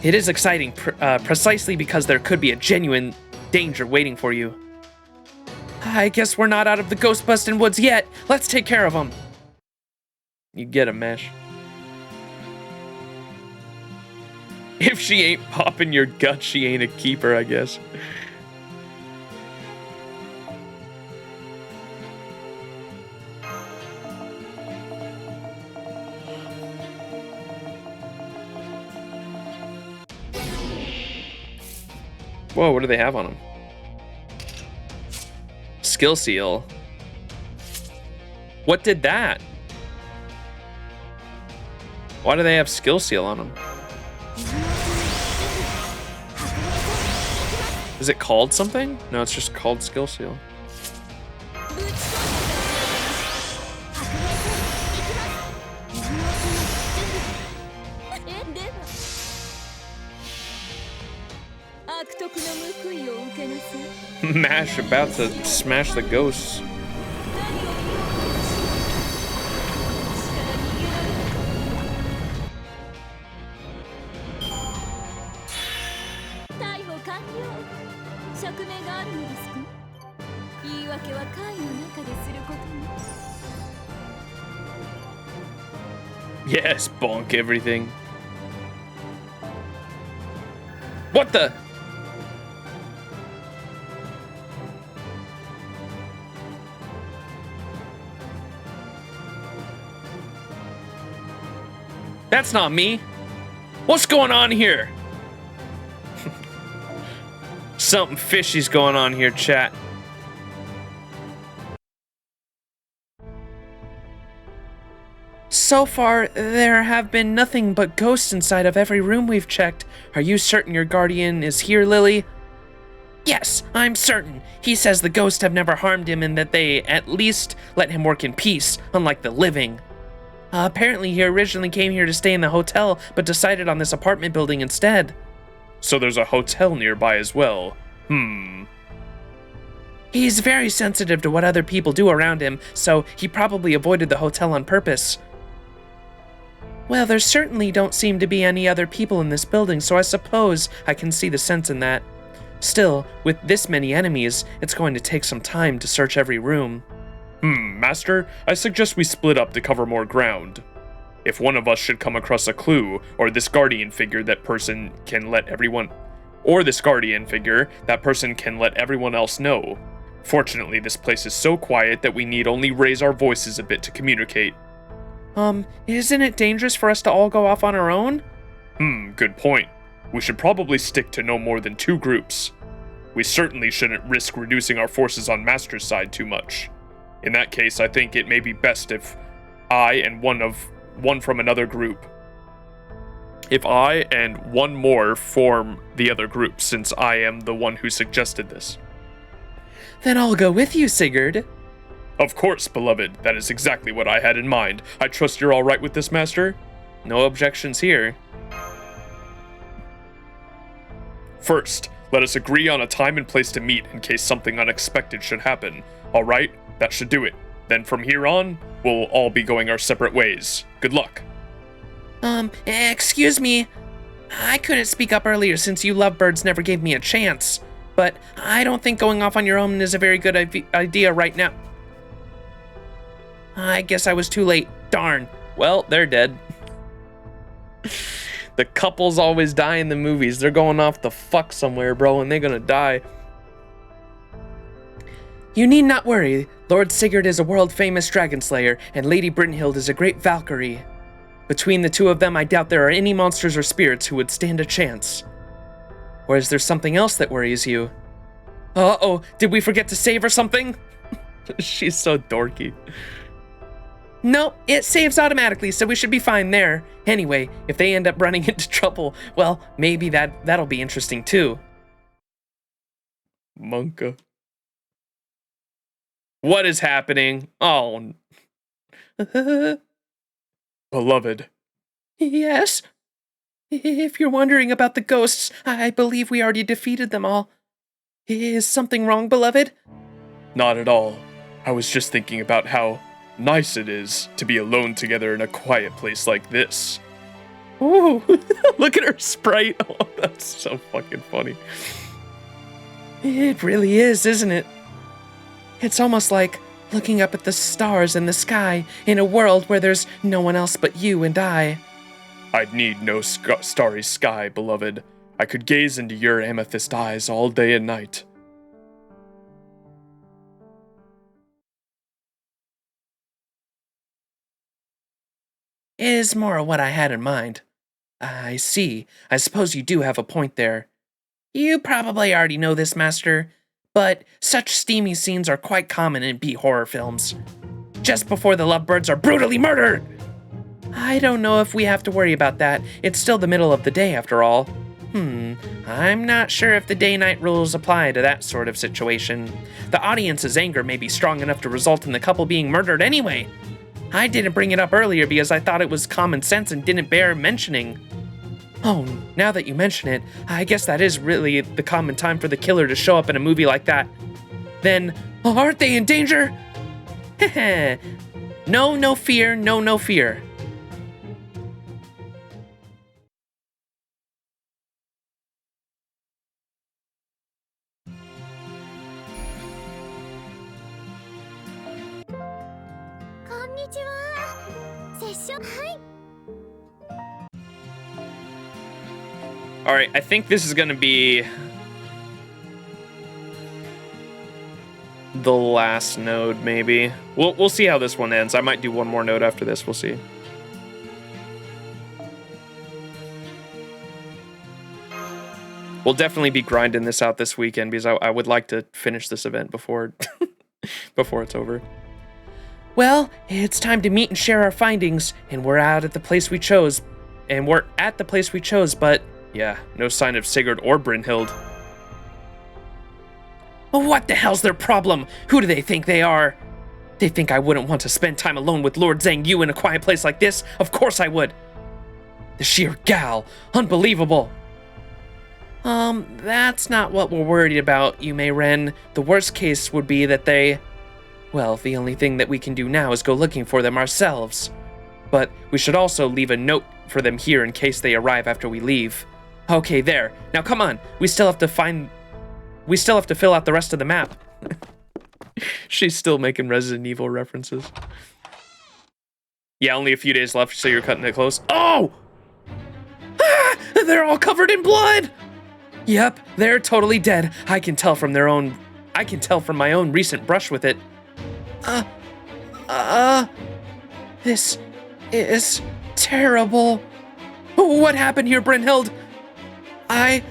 It is exciting precisely because there could be a genuine danger waiting for you. I guess we're not out of the ghost-busting woods yet. Let's take care of them. You get him, Mesh. If she ain't popping your gut, she ain't a keeper, I guess. Whoa, what do they have on them? Skill seal. What did that? Why do they have skill seal on them? Is it called something? No, it's just called skill seal. Mash about to smash the ghosts. Yes, bonk everything. What the? That's not me. What's going on here? Something fishy's going on here, chat. So far, there have been nothing but ghosts inside of every room we've checked. Are you certain your guardian is here, Lily? Yes, I'm certain. He says the ghosts have never harmed him and that they at least let him work in peace, unlike the living. Apparently he originally came here to stay in the hotel, but decided on this apartment building instead. So there's a hotel nearby as well. He's very sensitive to what other people do around him, so he probably avoided the hotel on purpose. Well, there certainly don't seem to be any other people in this building, so I suppose I can see the sense in that. Still, with this many enemies, it's going to take some time to search every room. Master, I suggest we split up to cover more ground. If one of us should come across a clue, or this guardian figure, that person can let everyone else know. Fortunately, this place is so quiet that we need only raise our voices a bit to communicate. Isn't it dangerous for us to all go off on our own? Good point. We should probably stick to no more than 2 groups. We certainly shouldn't risk reducing our forces on Master's side too much. In that case, I think it may be best if I and one from another group. If I and one more form the other group, since I am the one who suggested this. Then I'll go with you, Sigurd. Of course, beloved. That is exactly what I had in mind. I trust you're all right with this, Master? No objections here. First, let us agree on a time and place to meet in case something unexpected should happen. All right? That should do it. Then from here on, we'll all be going our separate ways. Good luck. Excuse me. I couldn't speak up earlier since you lovebirds never gave me a chance. But I don't think going off on your own is a very good idea right now. I guess I was too late. Darn. Well, they're dead. The couples always die in the movies. They're going off the fuck somewhere, bro, and they're gonna die. You need not worry. Lord Sigurd is a world-famous dragon slayer, and Lady Brynhild is a great Valkyrie. Between the two of them, I doubt there are any monsters or spirits who would stand a chance. Or is there something else that worries you? Uh-oh, did we forget to save or something? She's so dorky. Nope, it saves automatically, so we should be fine there. Anyway, if they end up running into trouble, well, maybe that'll be interesting too. Monka. What is happening? Oh. Beloved. Yes? If you're wondering about the ghosts, I believe we already defeated them all. Is something wrong, beloved? Not at all. I was just thinking about how nice it is to be alone together in a quiet place like this. Ooh, Look at her sprite. Oh, that's so fucking funny. it really is, isn't it? It's almost like looking up at the stars in the sky in a world where there's no one else but you and I. I'd need no starry sky, beloved. I could gaze into your amethyst eyes all day and night. Is more what I had in mind. I see. I suppose you do have a point there. You probably already know this, Master, but such steamy scenes are quite common in B-horror films. Just before the lovebirds are brutally murdered! I don't know if we have to worry about that. It's still the middle of the day, after all. I'm not sure if the day-night rules apply to that sort of situation. The audience's anger may be strong enough to result in the couple being murdered anyway. I didn't bring it up earlier because I thought it was common sense and didn't bear mentioning. Oh, now that you mention it, I guess that is really the common time for the killer to show up in a movie like that. Then, aren't they in danger? Heh. No fear, no fear. All right, I think this is going to be the last node, maybe. We'll see how this one ends. I might do one more node after this. We'll see. We'll definitely be grinding this out this weekend because I would like to finish this event before before it's over. Well, it's time to meet and share our findings, and we're at the place we chose, but yeah, no sign of Sigurd or Brynhild. what the hell's their problem? Who do they think they are? They think I wouldn't want to spend time alone with Lord Zhang Yu in a quiet place like this? Of course I would. The sheer gal. Unbelievable. That's not what we're worried about, you Mei-ren. The worst case would be that they... Well, the only thing that we can do now is go looking for them ourselves. But we should also leave a note for them here in case they arrive after we leave. Okay, there. Now come on. We still have to fill out the rest of the map. She's still making Resident Evil references. Yeah, only a few days left, so you're cutting it close. Oh! Ah! They're all covered in blood! Yep, they're totally dead. I can tell from my own recent brush with it. This is terrible. What happened here, Brynhild? I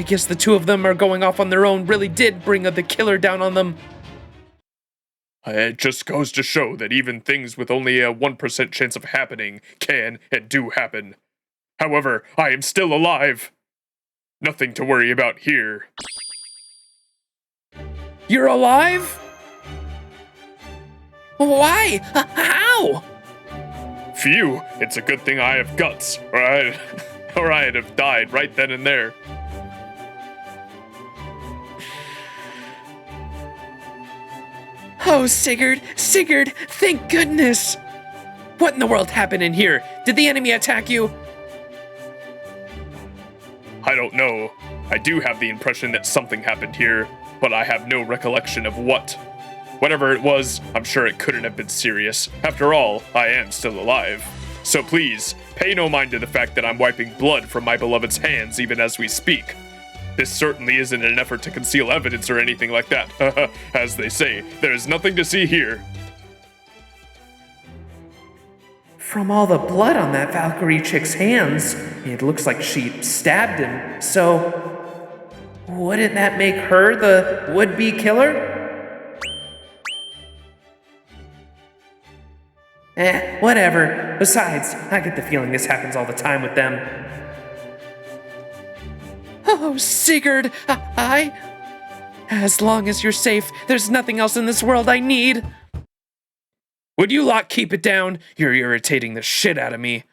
guess the two of them are going off on their own really did bring the killer down on them. It just goes to show that even things with only a 1% chance of happening can and do happen. However, I am still alive. Nothing to worry about here. You're alive? Why? How? Phew, it's a good thing I have guts, or I'd have died right then and there. Oh, Sigurd, thank goodness! What in the world happened in here? Did the enemy attack you? I don't know. I do have the impression that something happened here, but I have no recollection of what. Whatever it was, I'm sure it couldn't have been serious. After all, I am still alive. So please, pay no mind to the fact that I'm wiping blood from my beloved's hands even as we speak. This certainly isn't an effort to conceal evidence or anything like that. As they say, there is nothing to see here. From all the blood on that Valkyrie chick's hands, it looks like she stabbed him, so... Wouldn't that make her the would-be killer? Whatever. Besides, I get the feeling this happens all the time with them. Oh, Sigurd, As long as you're safe, there's nothing else in this world I need. Would you lot keep it down? You're irritating the shit out of me.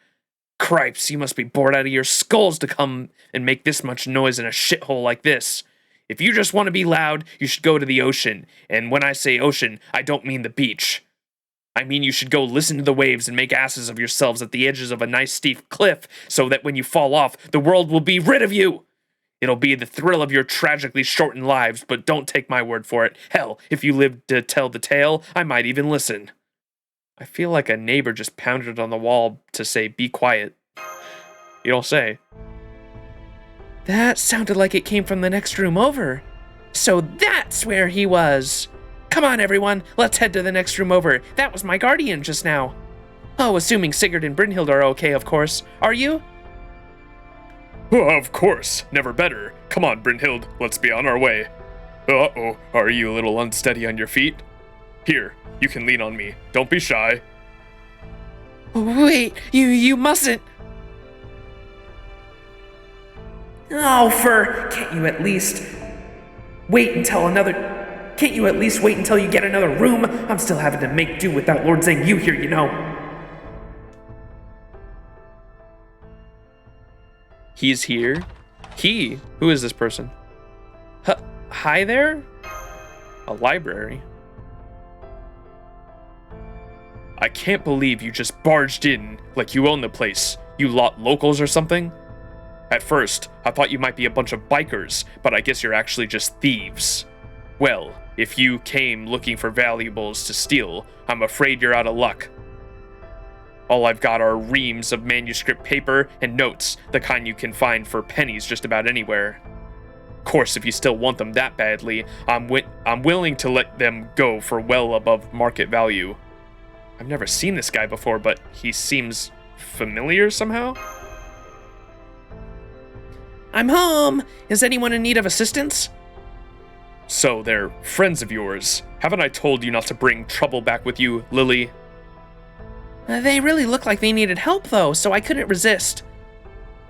Cripes, you must be bored out of your skulls to come and make this much noise in a shithole like this. If you just want to be loud, you should go to the ocean. And when I say ocean, I don't mean the beach. I mean you should go listen to the waves and make asses of yourselves at the edges of a nice steep cliff so that when you fall off, the world will be rid of you. It'll be the thrill of your tragically shortened lives, but don't take my word for it. Hell, if you live to tell the tale, I might even listen. I feel like a neighbor just pounded on the wall to say, be quiet. You don't say. That sounded like it came from the next room over. So that's where he was. Come on, everyone. Let's head to the next room over. That was my guardian just now. Oh, assuming Sigurd and Brynhild are okay, of course. Are you? Of course. Never better. Come on, Brynhild. Let's be on our way. Uh-oh. Are you a little unsteady on your feet? Here, you can lean on me. Don't be shy. Wait, you mustn't. Oh, can't you at least wait until you get another room? I'm still having to make do without Lord Zhang Yu here, you know. He's here? He? Who is this person? Hi there? A library? I can't believe you just barged in like you own the place. You lot locals or something? At first, I thought you might be a bunch of bikers, but I guess you're actually just thieves. Well, if you came looking for valuables to steal, I'm afraid you're out of luck. All I've got are reams of manuscript paper and notes, the kind you can find for pennies just about anywhere. Of course, if you still want them that badly, I'm willing to let them go for well above market value. I've never seen this guy before, but he seems familiar somehow? I'm home! Is anyone in need of assistance? So they're friends of yours. Haven't I told you not to bring trouble back with you, Lily? They really look like they needed help, though, so I couldn't resist.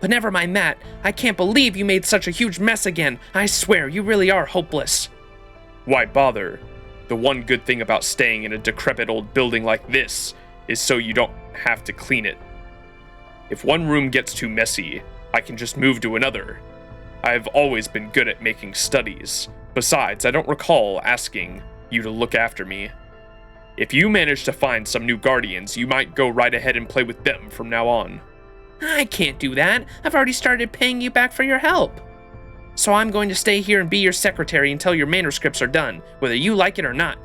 But never mind that. I can't believe you made such a huge mess again. I swear, you really are hopeless. Why bother? The one good thing about staying in a decrepit old building like this is so you don't have to clean it. If one room gets too messy, I can just move to another. I've always been good at making studies. Besides, I don't recall asking you to look after me. If you manage to find some new guardians, you might go right ahead and play with them from now on. I can't do that. I've already started paying you back for your help. So I'm going to stay here and be your secretary until your manuscripts are done, whether you like it or not.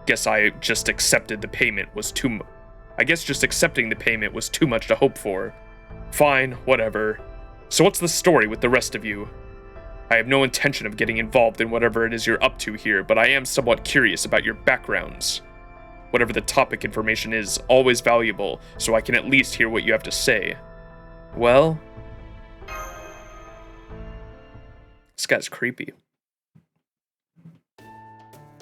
Guess just accepting the payment was too much to hope for. Fine, whatever. So what's the story with the rest of you? I have no intention of getting involved in whatever it is you're up to here, but I am somewhat curious about your backgrounds. Whatever the topic information is, always valuable, so I can at least hear what you have to say. Well, this guy's creepy.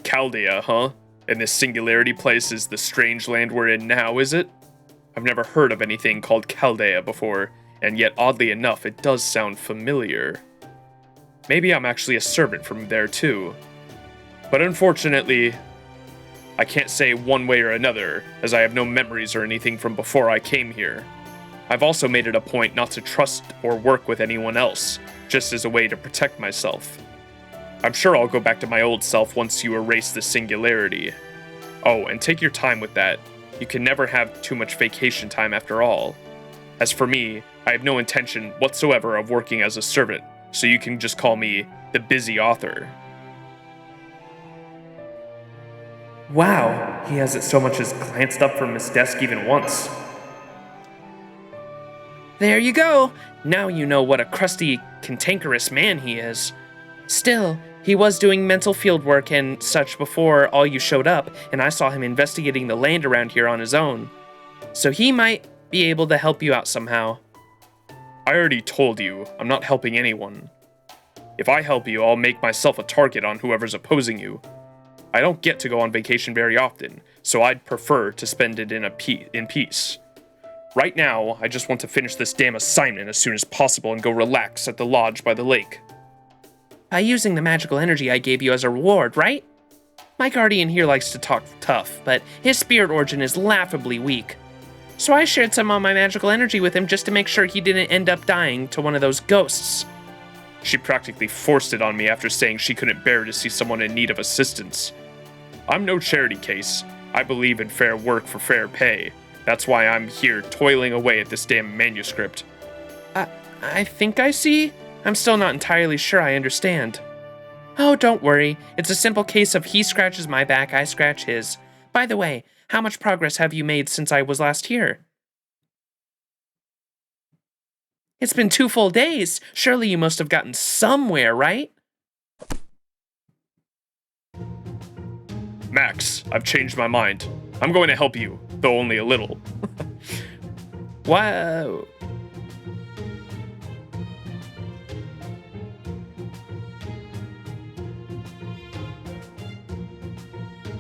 Chaldea, huh? And this singularity place is the strange land we're in now, is it? I've never heard of anything called Chaldea before, and yet oddly enough, it does sound familiar. Maybe I'm actually a servant from there too. But unfortunately, I can't say one way or another, as I have no memories or anything from before I came here. I've also made it a point not to trust or work with anyone else, just as a way to protect myself. I'm sure I'll go back to my old self once you erase the singularity. Oh, and take your time with that. You can never have too much vacation time after all. As for me, I have no intention whatsoever of working as a servant, so you can just call me the busy author. Wow, he hasn't so much as glanced up from his desk even once. There you go. Now you know what a crusty, cantankerous man he is. Still, he was doing mental field work and such before all you showed up, and I saw him investigating the land around here on his own. So he might be able to help you out somehow. I already told you, I'm not helping anyone. If I help you, I'll make myself a target on whoever's opposing you. I don't get to go on vacation very often, so I'd prefer to spend it in peace. Right now, I just want to finish this damn assignment as soon as possible and go relax at the lodge by the lake. By using the magical energy I gave you as a reward, right? My guardian here likes to talk tough, but his spirit origin is laughably weak. So I shared some of my magical energy with him just to make sure he didn't end up dying to one of those ghosts. She practically forced it on me after saying she couldn't bear to see someone in need of assistance. I'm no charity case. I believe in fair work for fair pay. That's why I'm here toiling away at this damn manuscript. I think I see. I'm still not entirely sure I understand. Oh, don't worry. It's a simple case of he scratches my back, I scratch his. By the way, how much progress have you made since I was last here? It's been 2 full days. Surely you must have gotten somewhere, right? Max, I've changed my mind. I'm going to help you, though only a little. Wow.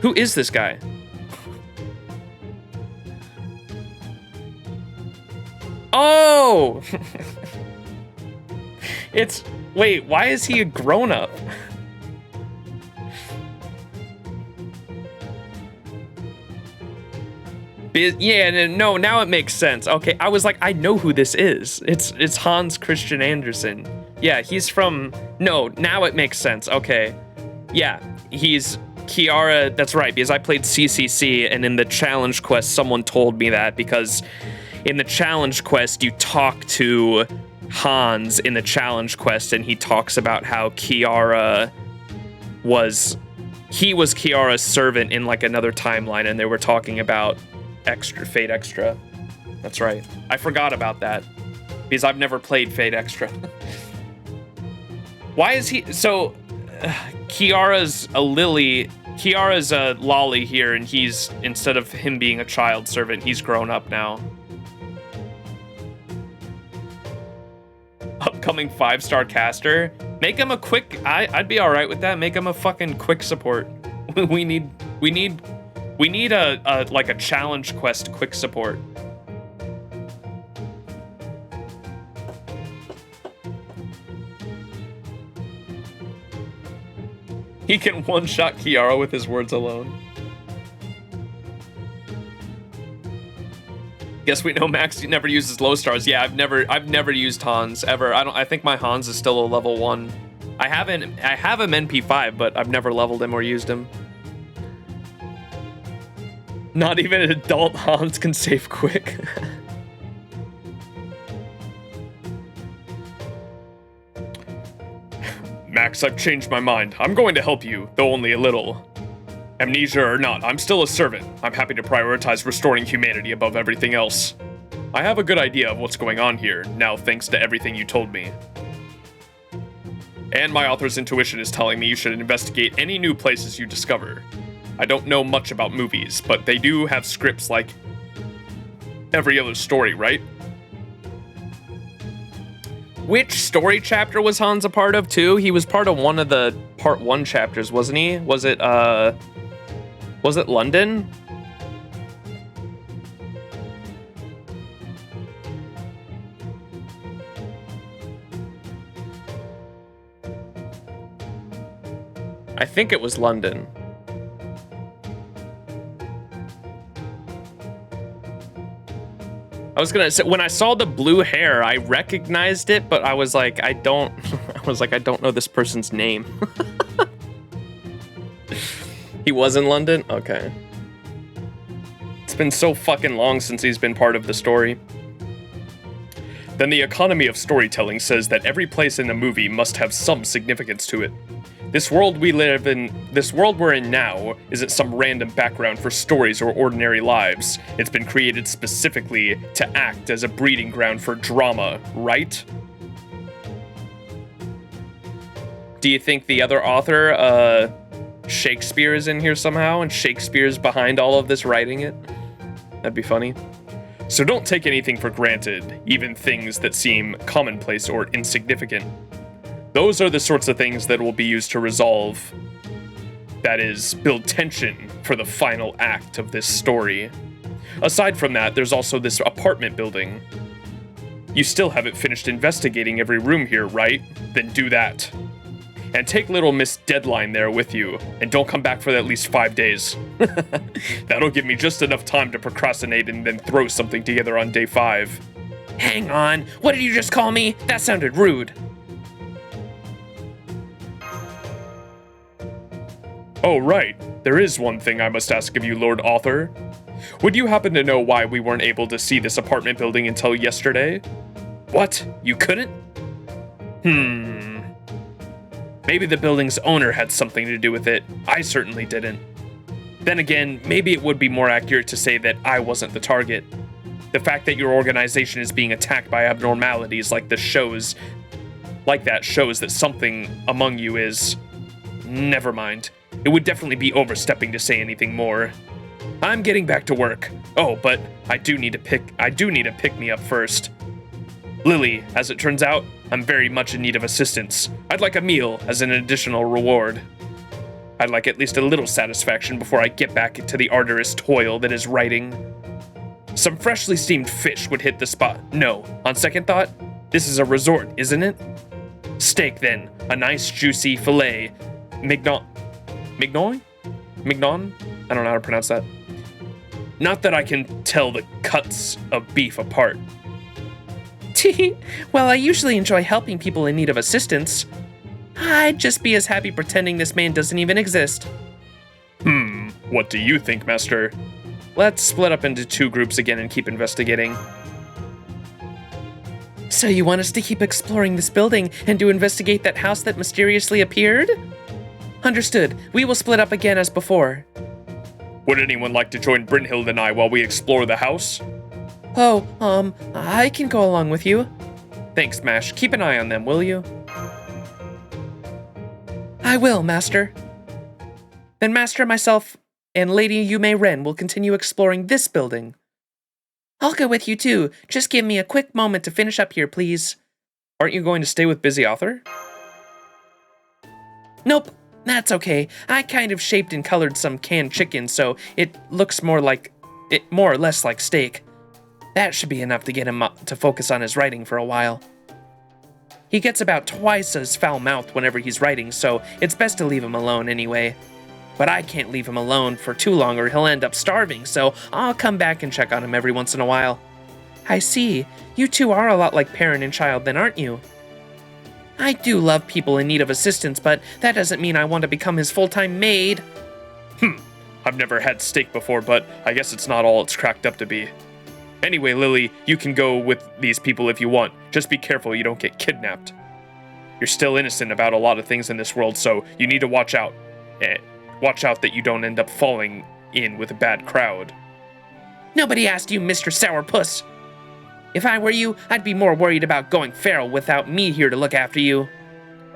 Who is this guy? Oh! Wait, why is he a grown-up? Yeah, no, now it makes sense. Okay, I was like, I know who this is. It's Hans Christian Andersen. Yeah, he's from... No, now it makes sense. Okay. Yeah, he's Kiara. That's right, because I played CCC, and in the challenge quest, someone told me that, because in the challenge quest, you talk to Hans in the challenge quest, and he talks about how Kiara was... He was Kiara's servant in, like, another timeline, and they were talking about Fate Extra. That's right. I forgot about that because I've never played Fate Extra. Why is he so Kiara's a lily, Kiara's a lolly here, and he's, instead of him being a child servant, he's grown up now. Upcoming 5-star caster. Make him a quick I'd be all right with that. Make him a fucking quick support. we need a like a challenge quest quick support. He can one-shot Kiara with his words alone. Guess we know Max never uses low stars. Yeah, I've never used Hans ever. I think my Hans is still a level 1. I have him NP5, but I've never leveled him or used him. Not even an adult Hans can save quick. Max, I've changed my mind. I'm going to help you, though only a little. Amnesia or not, I'm still a servant. I'm happy to prioritize restoring humanity above everything else. I have a good idea of what's going on here, now thanks to everything you told me. And my author's intuition is telling me you should investigate any new places you discover. I don't know much about movies, but they do have scripts like every other story, right? Which story chapter was Hans a part of too? He was part of one of the part 1 chapters, wasn't he? Was it London? I think it was London. I was gonna say, when I saw the blue hair, I recognized it, but I was like, I don't know this person's name. He was in London? Okay. It's been so fucking long since he's been part of the story. Then the economy of storytelling says that every place in a movie must have some significance to it. This world we're in now isn't some random background for stories or ordinary lives. It's been created specifically to act as a breeding ground for drama, right? Do you think the other author, Shakespeare, is in here somehow, and Shakespeare's behind all of this, writing it? That'd be funny. So don't take anything for granted, even things that seem commonplace or insignificant. Those are the sorts of things that will be used to resolve That is, build tension for the final act of this story. Aside from that, there's also this apartment building. You still haven't finished investigating every room here, right? Then do that. And take little Miss Deadline there with you, and don't come back for at least 5 days. That'll give me just enough time to procrastinate and then throw something together on day 5. Hang on, what did you just call me? That sounded rude. Oh, right. There is one thing I must ask of you, Lord Author. Would you happen to know why we weren't able to see this apartment building until yesterday? What? You couldn't? Maybe the building's owner had something to do with it. I certainly didn't. Then again, maybe it would be more accurate to say that I wasn't the target. The fact that your organization is being attacked by abnormalities like that shows that something among you is... Never mind. It would definitely be overstepping to say anything more. I'm getting back to work. Oh, but I do need a pick-me-up first. Lily, as it turns out, I'm very much in need of assistance. I'd like a meal as an additional reward. I'd like at least a little satisfaction before I get back to the arduous toil that is writing. Some freshly steamed fish would hit the spot. No, on second thought, this is a resort, isn't it? Steak, then. A nice, juicy filet. Mignon? I don't know how to pronounce that. Not that I can tell the cuts of beef apart. Well, I usually enjoy helping people in need of assistance. I'd just be as happy pretending this man doesn't even exist. What do you think, Master? Let's split up into 2 groups again and keep investigating. So you want us to keep exploring this building and to investigate that house that mysteriously appeared? Understood. We will split up again as before. Would anyone like to join Brynhild and I while we explore the house? Oh, I can go along with you. Thanks, Mash. Keep an eye on them, will you? I will, Master. Then Master, myself, and Lady Mei-ren will continue exploring this building. I'll go with you too. Just give me a quick moment to finish up here, please. Aren't you going to stay with Busy Author? Nope, that's okay. I kind of shaped and colored some canned chicken, so it looks more or less like steak. That should be enough to get him to focus on his writing for a while. He gets about twice as foul-mouthed whenever he's writing, so it's best to leave him alone anyway. But I can't leave him alone for too long or he'll end up starving, so I'll come back and check on him every once in a while. I see. You two are a lot like parent and child then, aren't you? I do love people in need of assistance, but that doesn't mean I want to become his full-time maid. I've never had steak before, but I guess it's not all it's cracked up to be. Anyway, Lily, you can go with these people if you want. Just be careful you don't get kidnapped. You're still innocent about a lot of things in this world, so you need to watch out. Watch out that you don't end up falling in with a bad crowd. Nobody asked you, Mr. Sourpuss. If I were you, I'd be more worried about going feral without me here to look after you.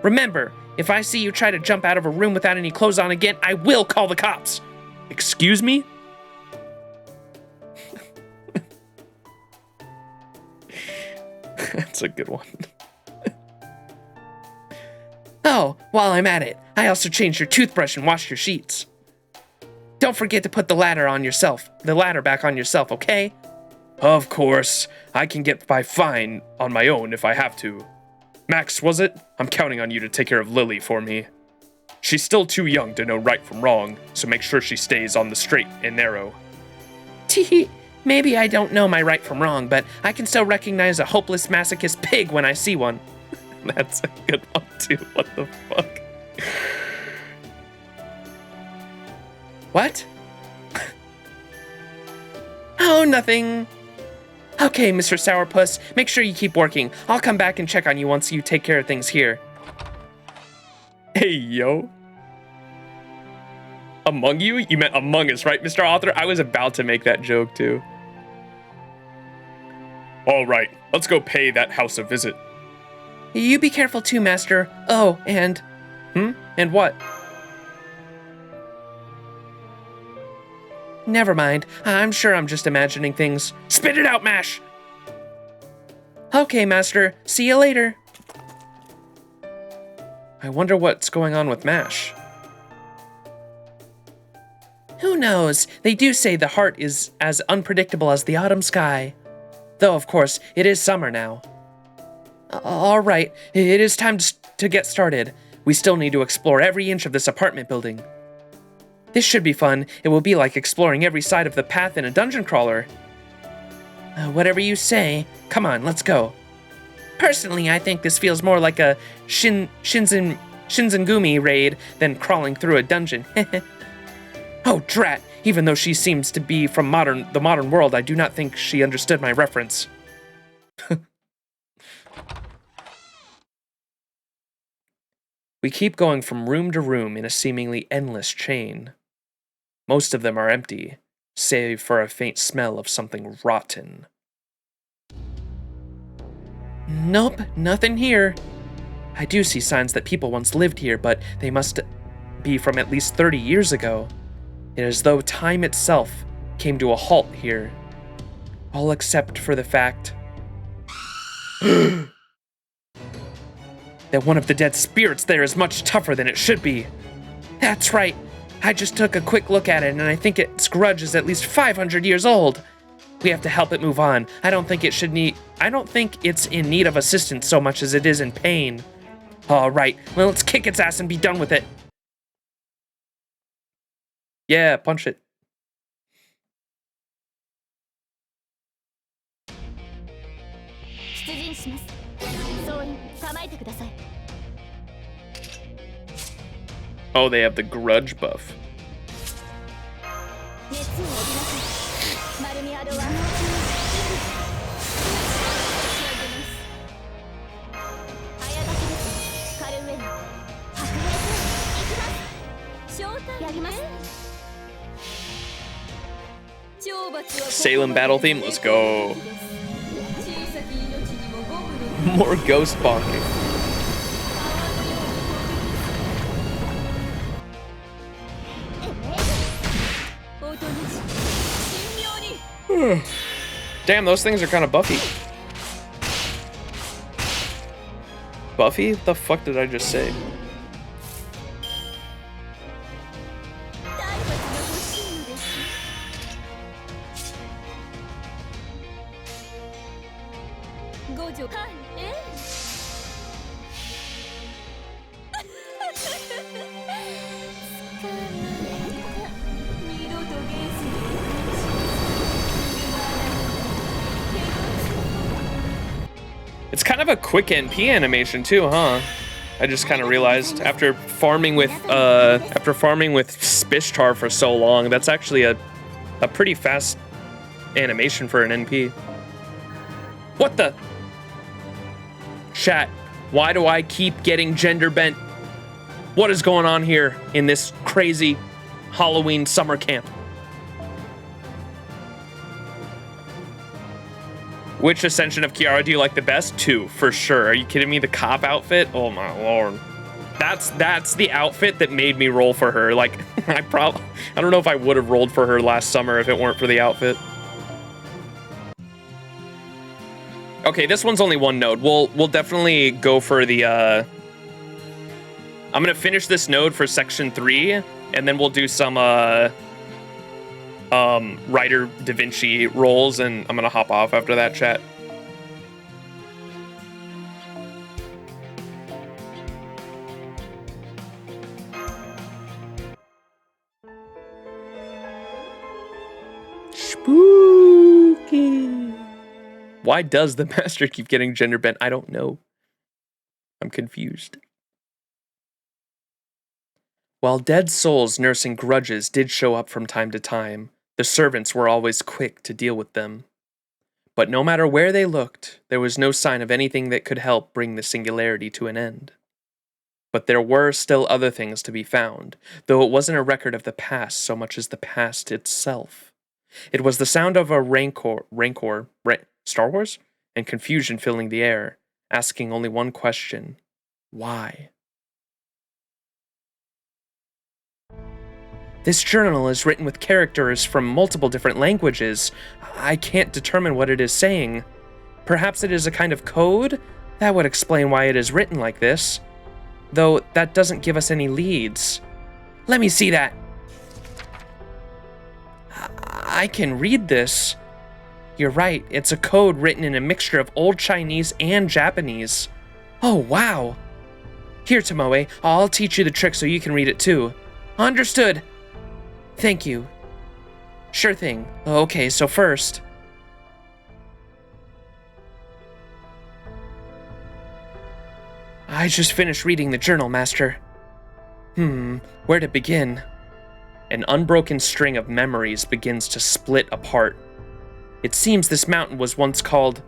Remember, if I see you try to jump out of a room without any clothes on again, I will call the cops. Excuse me? That's a good one. Oh, while I'm at it, I also changed your toothbrush and washed your sheets. Don't forget to put the ladder back on yourself, okay? Of course. I can get by fine on my own if I have to. Max, was it? I'm counting on you to take care of Lily for me. She's still too young to know right from wrong, so make sure she stays on the straight and narrow. Tee, maybe I don't know my right from wrong, but I can still recognize a hopeless masochist pig when I see one. That's a good one too. What the fuck? What? Oh, nothing. Okay, Mr. Sourpuss, make sure you keep working. I'll come back and check on you once you take care of things here. Hey, yo. Among you? You meant Among Us, right, Mr. Author? I was about to make that joke, too. All right, let's go pay that house a visit. You be careful too, Master. Oh, and... And what? Never mind. I'm sure I'm just imagining things. Spit it out, Mash! Okay, Master. See you later. I wonder what's going on with Mash. knows? They do say the heart is as unpredictable as the autumn sky. Though, of course, it is summer now. All right, it is time to get started. We still need to explore every inch of this apartment building. This should be fun. It will be like exploring every side of the path in a dungeon crawler. Whatever you say. Come on, let's go. Personally, I think this feels more like a Shinzengumi raid than crawling through a dungeon. Oh, drat. Even though she seems to be from the modern world, I do not think she understood my reference. We keep going from room to room in a seemingly endless chain. Most of them are empty, save for a faint smell of something rotten. Nope, nothing here. I do see signs that people once lived here, but they must be from at least 30 years ago. It is as though time itself came to a halt here. All except for the fact that one of the dead spirits there is much tougher than it should be. That's right. I just took a quick look at it, and I think its grudge is at least 500 years old. We have to help it move on. I don't think it's in need of assistance so much as it is in pain. All right, well, let's kick its ass and be done with it. Yeah, punch it. Oh, they have the grudge buff. Salem battle theme, let's go. More ghost bonking. Damn, those things are kind of buffy. Buffy? What the fuck did I just say? It's kind of a quick NP animation too, huh? I just kind of realized after farming with Spishtar for so long, that's actually a pretty fast animation for an NP. What the? Chat, why do I keep getting gender bent? What is going on here in this crazy Halloween summer camp? Which ascension of Kiara do you like the best? 2, for sure. Are you kidding me? The cop outfit? Oh my lord. That's the outfit that made me roll for her. Like, I don't know if I would have rolled for her last summer if it weren't for the outfit. Okay, this one's only one node. We'll definitely go for the I'm gonna finish this node for section 3, and then we'll do some Writer Da Vinci rolls, and I'm gonna hop off after that, chat. Spooky. Why does the master keep getting gender bent? I don't know. I'm confused. While dead souls nursing grudges did show up from time to time, the servants were always quick to deal with them. But no matter where they looked, there was no sign of anything that could help bring the singularity to an end. But there were still other things to be found, though it wasn't a record of the past so much as the past itself. It was the sound of a Star Wars? And confusion filling the air, asking only one question: why? This journal is written with characters from multiple different languages. I can't determine what it is saying. Perhaps it is a kind of code? That would explain why it is written like this. Though that doesn't give us any leads. Let me see that. I can read this. You're right, it's a code written in a mixture of Old Chinese and Japanese. Oh, wow. Here, Tomoe, I'll teach you the trick so you can read it too. Understood. Thank you. Sure thing. Okay, so first... I just finished reading the journal, Master. Where to begin? An unbroken string of memories begins to split apart. It seems this mountain was once called...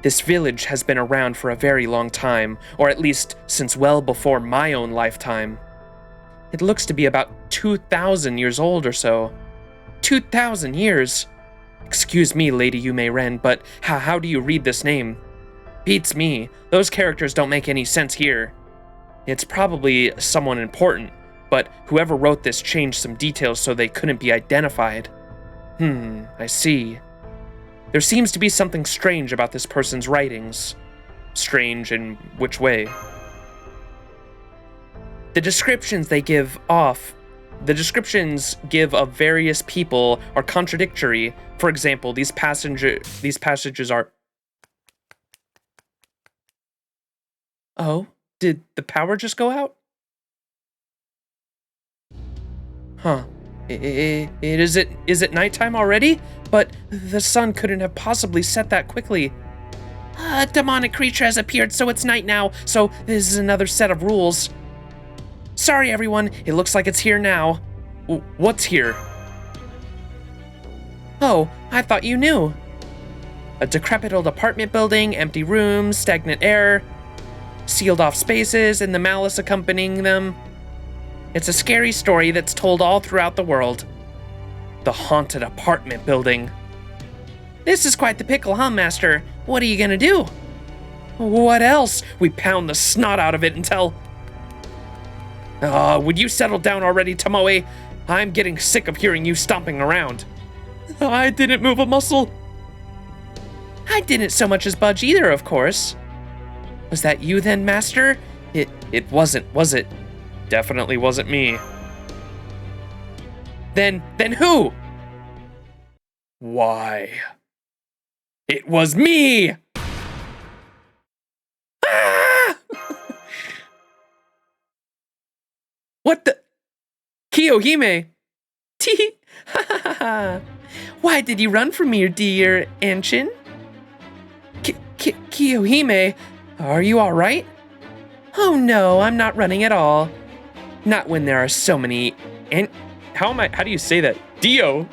This village has been around for a very long time, or at least since well before my own lifetime. It looks to be about 2,000 years old or so. 2,000 years? Excuse me, Lady Mei-ren, but how do you read this name? Beats me. Those characters don't make any sense here. It's probably someone important, but whoever wrote this changed some details so they couldn't be identified. I see. There seems to be something strange about this person's writings. Strange in which way? The descriptions give of various people are contradictory. For example, these passages are... Oh, did the power just go out? Huh. Is it nighttime already? But the sun couldn't have possibly set that quickly. A demonic creature has appeared, so it's night now, so this is another set of rules. Sorry, everyone, it looks like it's here now. What's here? Oh, I thought you knew. A decrepit old apartment building, empty rooms, stagnant air, sealed off spaces, and the malice accompanying them. It's a scary story that's told all throughout the world. The haunted apartment building. This is quite the pickle, huh, Master? What are you gonna do? What else? We pound the snot out of it until... would you settle down already, Tomoe? I'm getting sick of hearing you stomping around. I didn't move a muscle. I didn't so much as budge either, of course. Was that you then, Master? It wasn't, was it? Definitely wasn't me. Then who? Why? It was me! Ah! What the? Kiyohime! Tee! Ha ha ha ha! Why did you run from me, dear Anshin? Kiyohime, are you alright? Oh no, I'm not running at all. Not when there are so many how do you say that? Dio!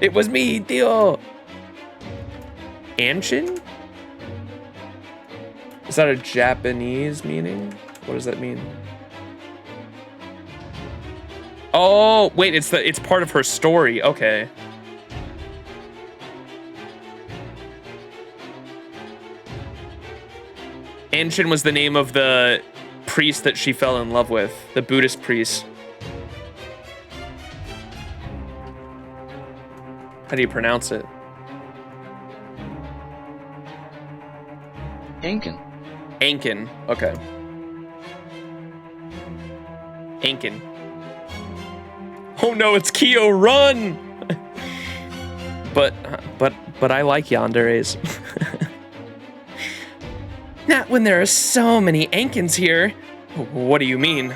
It was me, Dio! Anshin? Is that a Japanese meaning? What does that mean? Oh, wait, it's part of her story. Okay. Anshin was the name of the priest that she fell in love with, the Buddhist priest. How do you pronounce it? Ankin. Ankin, okay. Ankin. Oh no, it's Kyo, run! but I like yanderes. Not when there are so many Ankins here. What do you mean?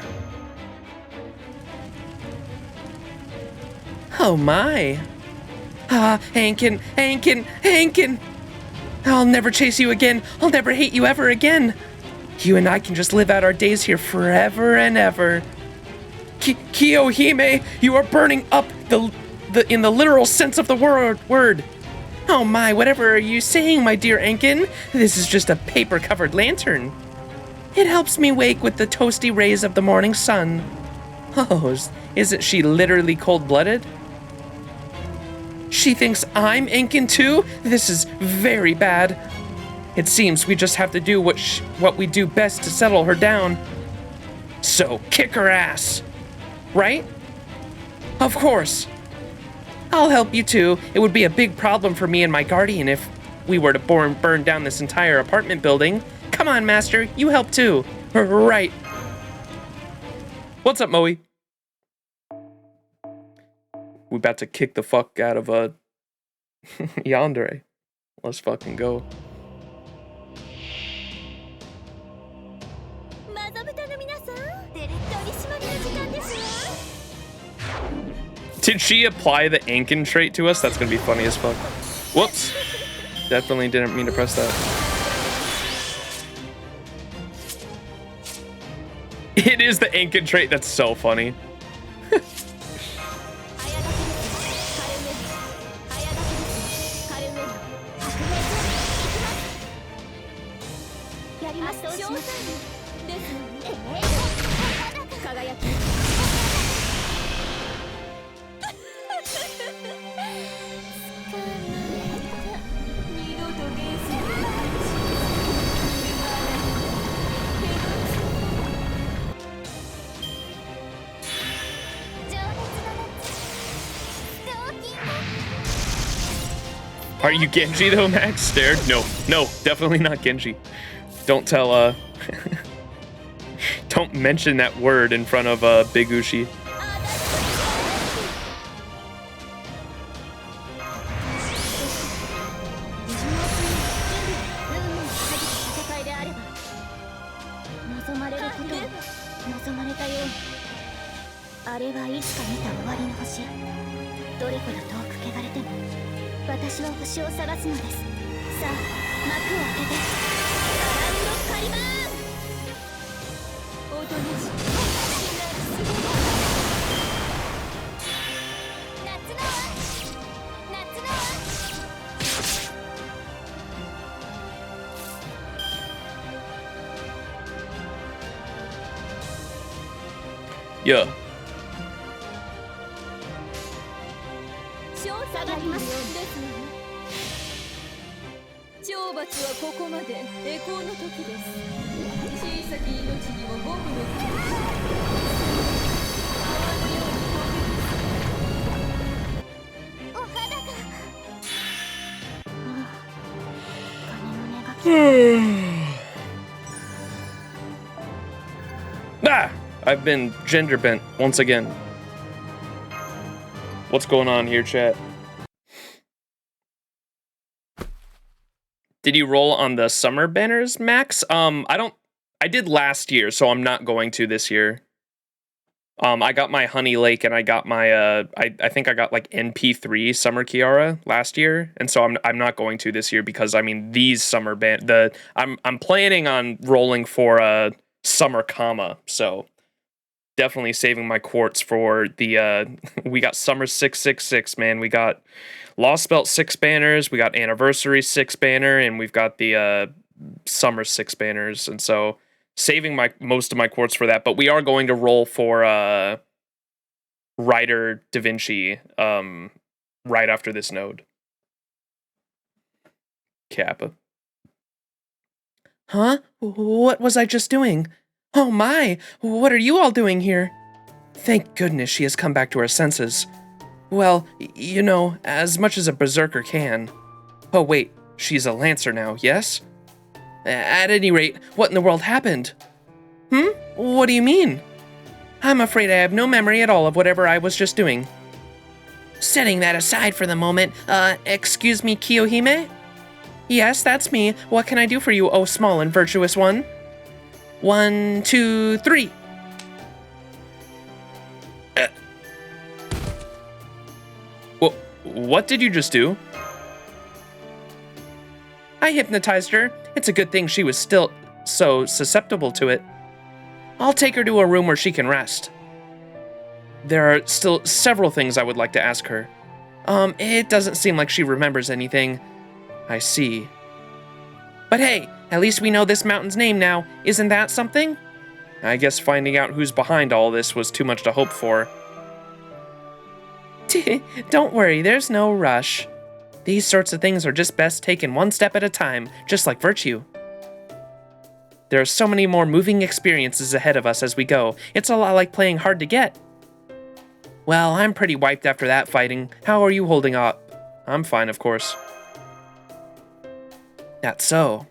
Oh my. Ankin, Ankin, Ankin! I'll never chase you again. I'll never hate you ever again. You and I can just live out our days here forever and ever. Kiyohime, you are burning up in the literal sense of the word. Oh my, whatever are you saying, my dear Ankin? This is just a paper-covered lantern. It helps me wake with the toasty rays of the morning sun. Oh, isn't she literally cold-blooded? She thinks I'm Ankin too? This is very bad. It seems we just have to do what we do best to settle her down. So, kick her ass. Right? Of course. I'll help you too. It would be a big problem for me and my guardian if we were to burn down this entire apartment building. Come on, Master, you help too. Right. What's up, Moe? We about to kick the fuck out of Yandere. Let's fucking go. マザブタの皆さん、取り締まりの時間ですわ。 Did she apply the Ankin trait to us? That's gonna be funny as fuck. Whoops. Definitely didn't mean to press that. It is the Ankin trait. That's so funny. Are you Genji though, Max? Stared? No, definitely not Genji. Don't tell, don't mention that word in front of, Big Ushi. Yeah. 懲罰はここまで栄光の時です。小さき命にも僕のお肌が Ah! I've been gender bent once again. What's going on here, chat? Did you roll on the summer banners, Max? I did last year, so I'm not going to this year. I got my Honey Lake and I got my I think I got like NP3 Summer Kiara last year, and so I'm not going to this year because I mean these summer I'm planning on rolling for Summer Kama, so definitely saving my quartz for the we got Summer 666, man. We got Lost Belt 6 banners, we got Anniversary 6 banner, and we've got the Summer 6 banners, and so saving most of my quartz for that. But we are going to roll for Rider Da Vinci right after this node. Kappa. Huh? What was I just doing? Oh my! What are you all doing here? Thank goodness she has come back to her senses. Well, you know, as much as a berserker can. Oh wait, she's a lancer now, yes? At any rate, what in the world happened? What do you mean? I'm afraid I have no memory at all of whatever I was just doing. Setting that aside for the moment, excuse me, Kiyohime? Yes, that's me. What can I do for you, oh small and virtuous one? 1, 2, 3. Well, what did you just do? I hypnotized her. It's a good thing she was still so susceptible to it. I'll take her to a room where she can rest. There are still several things I would like to ask her. It doesn't seem like she remembers anything. I see. But hey, at least we know this mountain's name now. Isn't that something? I guess finding out who's behind all this was too much to hope for. Don't worry, there's no rush. These sorts of things are just best taken one step at a time, just like virtue. There are so many more moving experiences ahead of us as we go. It's a lot like playing hard to get. Well, I'm pretty wiped after that fighting. How are you holding up? I'm fine, of course. That's so.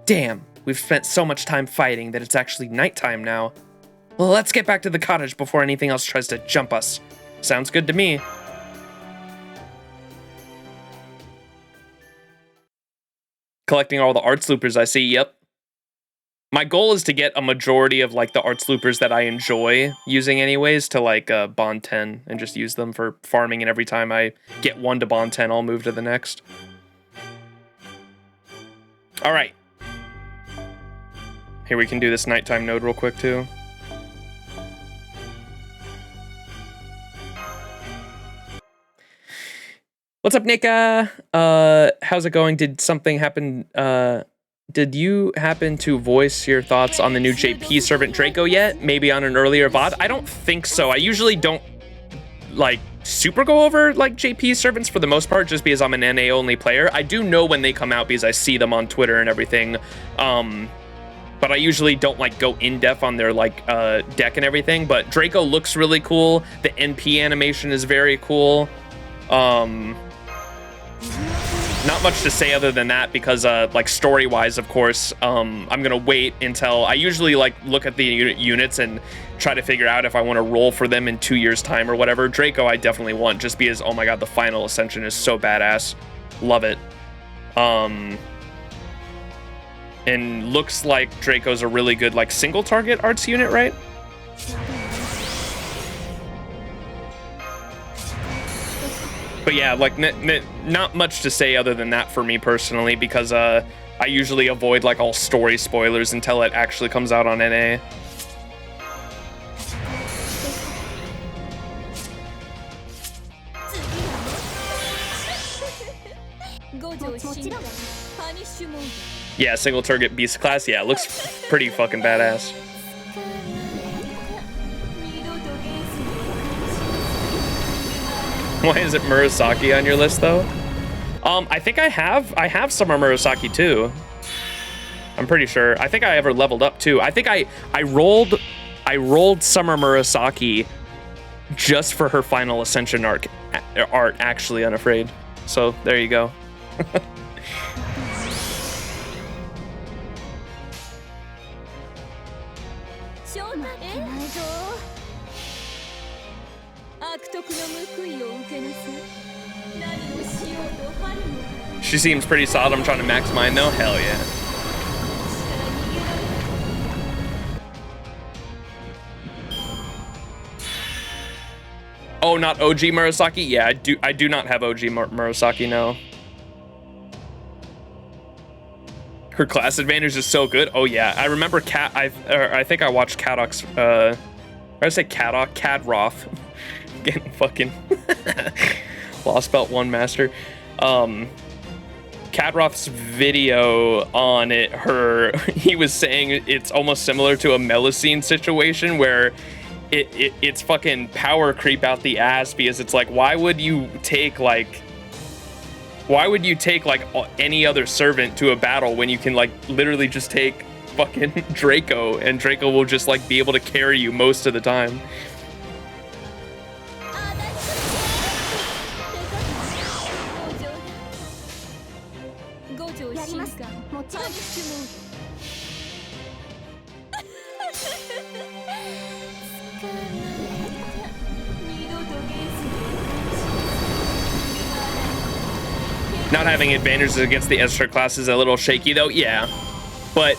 Damn, we've spent so much time fighting that it's actually nighttime now. Well, let's get back to the cottage before anything else tries to jump us. Sounds good to me. Collecting all the arts loopers I see, yep. My goal is to get a majority of like the arts loopers that I enjoy using anyways to like bond 10 and just use them for farming, and every time I get one to bond 10, I'll move to the next. All right. Here, we can do this nighttime node real quick too. What's up, Nika? How's it going? Did something happen? Did you happen to voice your thoughts on the new JP servant Draco yet? Maybe on an earlier VOD? I don't think so. I usually don't like super go over like JP servants for the most part, just because I'm an NA only player. I do know when they come out because I see them on Twitter and everything. But I usually don't like go in depth on their like deck and everything. But Draco looks really cool. The NP animation is very cool. Not much to say other than that, because like story-wise, of course, I'm gonna wait until I usually like look at the units and try to figure out if I want to roll for them in 2 years' time or whatever. Draco I definitely want, just because, oh my god, the final ascension is so badass. Love it. And looks like Draco's a really good like single target arts unit, right? But yeah, like not much to say other than that for me personally, because I usually avoid like all story spoilers until it actually comes out on NA. Yeah, single target beast class. Yeah, it looks pretty fucking badass. Why is it Murasaki on your list though? I think I have Summer Murasaki too. I'm pretty sure. I think I ever leveled up too. I think I rolled Summer Murasaki just for her final ascension art actually, Unafraid. So there you go. She seems pretty solid. I'm trying to max mine though. Hell yeah. Oh, not OG Murasaki? Yeah, I do not have OG Murasaki, no. Her class advantage is so good. Oh yeah, I remember I think I watched Kadok's I say Kadroth. Getting fucking Lost Belt 1 Master. Kadroth's video on it, he was saying it's almost similar to a Melusine situation where it's fucking power creep out the ass, because it's like, why would you take like any other servant to a battle when you can like literally just take fucking Draco, and Draco will just like be able to carry you most of the time. Not having advantages against the extra class is a little shaky though, yeah. But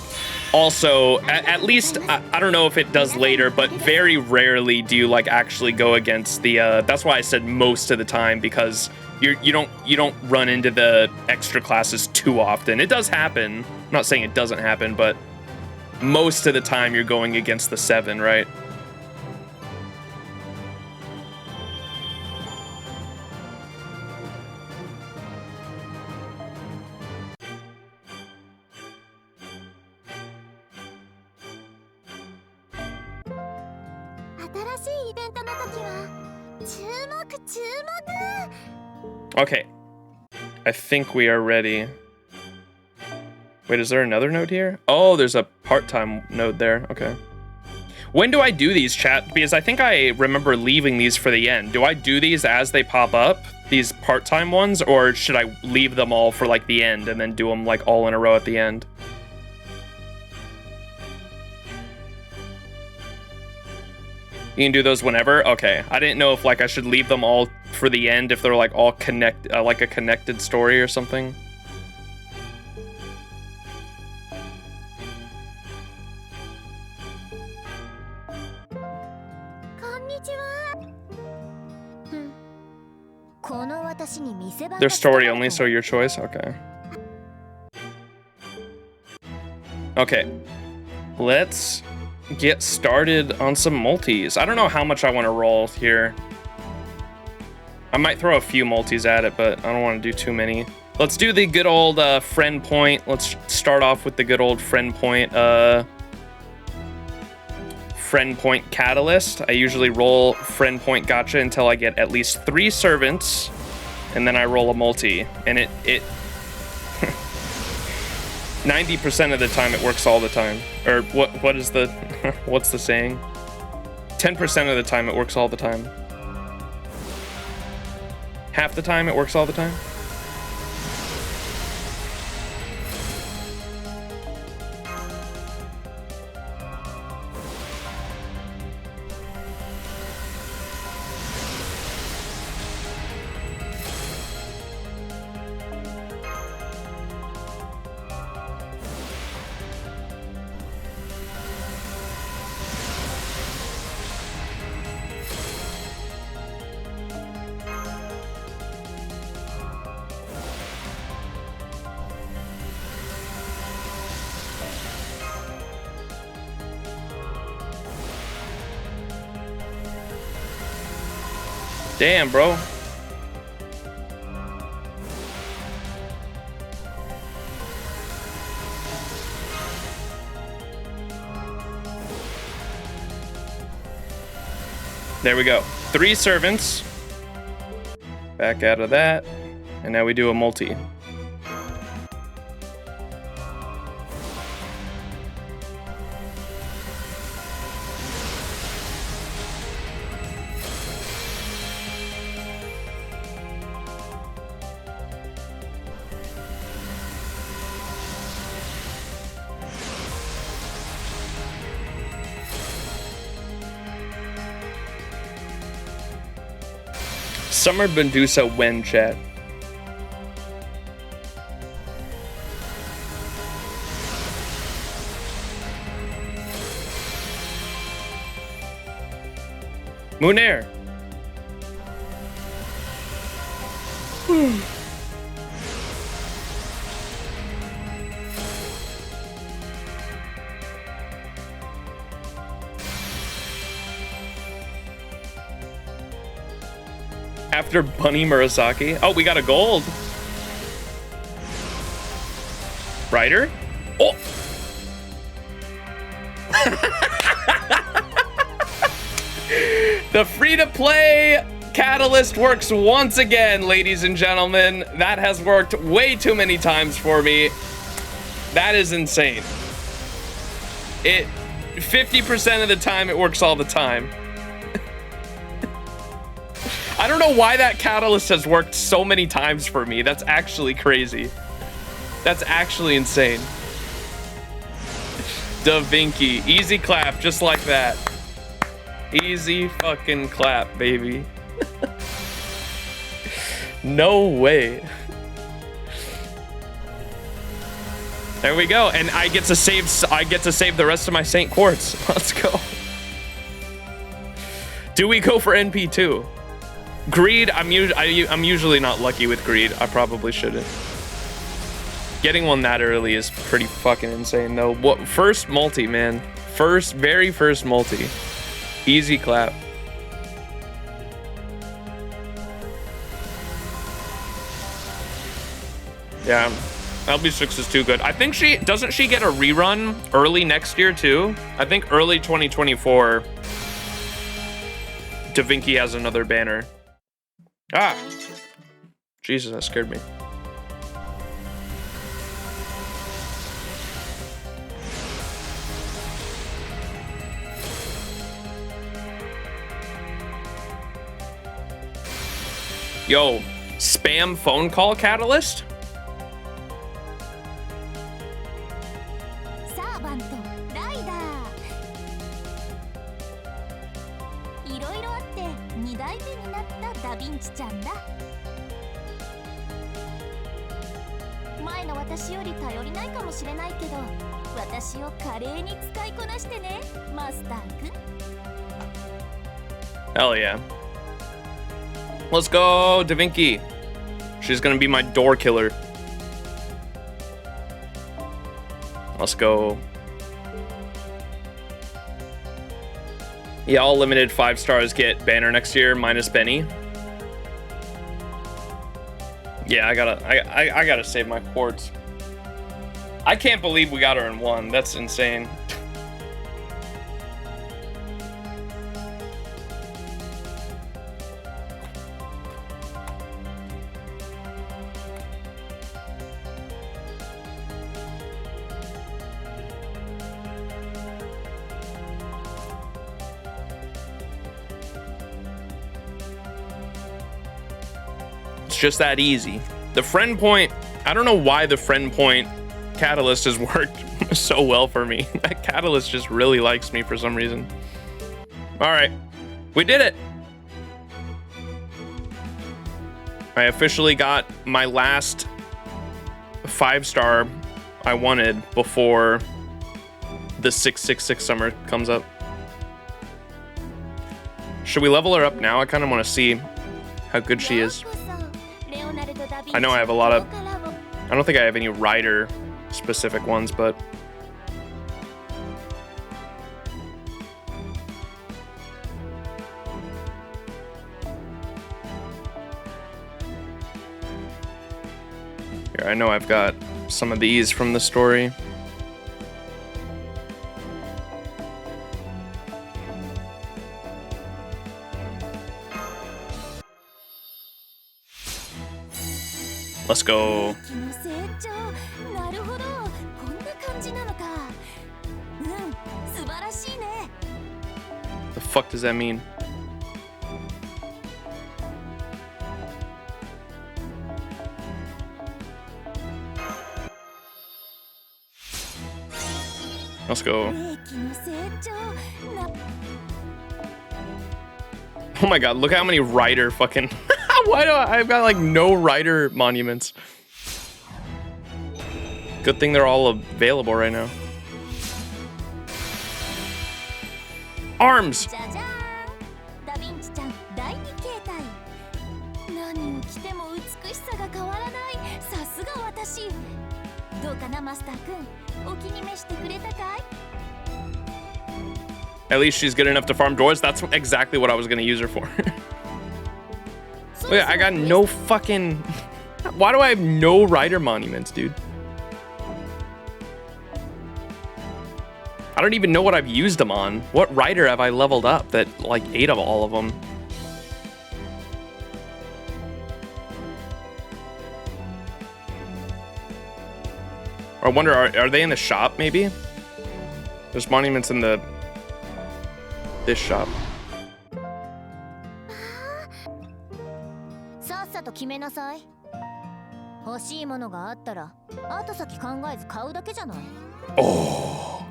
also, at least, I don't know if it does later, but very rarely do you like actually go against the, that's why I said most of the time, because you don't run into the extra classes too often. It does happen. I'm not saying it doesn't happen, but most of the time you're going against the 7, right? Okay, I think we are ready. Wait, is there another node here? Oh, there's a part-time node there. Okay. When do I do these, chat? Because I think I remember leaving these for the end. Do I do these as they pop up, these part-time ones, or should I leave them all for like the end and then do them like all in a row at the end? You can do those whenever? Okay. I didn't know if like I should leave them all for the end if they're like all like a connected story or something. They're story only, so your choice? Okay. Okay. Let's get started on some multis. I don't know how much I want to roll here. I might throw a few multis at it, but I don't want to do too many. Let's do the good old friend point. Let's start off with the good old friend point catalyst. I usually roll friend point gotcha until I get at least 3 servants, and then I roll a multi. And it 90% of the time it works all the time. Or what is the what's the saying? 10% of the time it works all the time. Half the time it works all the time. Damn, bro. There we go. 3 servants. Back out of that. And now we do a multi. Summer Bendusa when chat. Moonair. After Bunny Murasaki. Oh, we got a gold. Ryder? Oh! The free-to-play catalyst works once again, ladies and gentlemen. That has worked way too many times for me. That is insane. 50% of the time it works all the time. I don't know why that catalyst has worked so many times for me. That's actually crazy. That's actually insane. Da Vinci. Easy clap, just like that. Easy fucking clap, baby. No way. There we go. And I get to save the rest of my Saint Quartz. Let's go. Do we go for NP2? Greed, I'm usually not lucky with greed. I probably shouldn't. Getting one that early is pretty fucking insane though. What first multi, man. Very first multi. Easy clap. Yeah, LB6 is too good. I think doesn't she get a rerun early next year too? I think early 2024 Da Vinci has another banner. Ah, Jesus, that scared me. Yo, spam phone call catalyst? なったダヴィンチちゃんだ。前の私より頼りないかもしれないけど、私を華麗に使いこなしてね、マスターくん。 Hell yeah. Let's go, Da Vinci. She's gonna be my door killer. Let's go. Yeah, all limited 5 stars get banner next year, minus Benny. Yeah, I gotta save my quartz. I can't believe we got her in 1. That's insane. Just that easy. The friend point, I don't know why the friend point catalyst has worked so well for me. That catalyst just really likes me for some reason. All right, we did it. I officially got my last 5-star I wanted before the 666 summer comes up. Should we level her up now? I kind of want to see how good she is. I know I have a lot of, I don't think I have any rider specific ones, but here, I know I've got some of these from the story. Let's go. The fuck does that mean? Let's go. Oh my god, look how many rider fucking... Why do I've got like no rider monuments? Good thing they're all available right now. Arms! At least she's good enough to farm doors. That's exactly what I was gonna use her for. Look, I got no fucking... Why do I have no rider monuments, dude? I don't even know what I've used them on. What rider have I leveled up that, like, 8 of all of them? Or I wonder, are they in the shop, maybe? There's monuments in this shop. 決めなさい。欲しいものがあったら、後先考えず買うだけじゃない。Oh.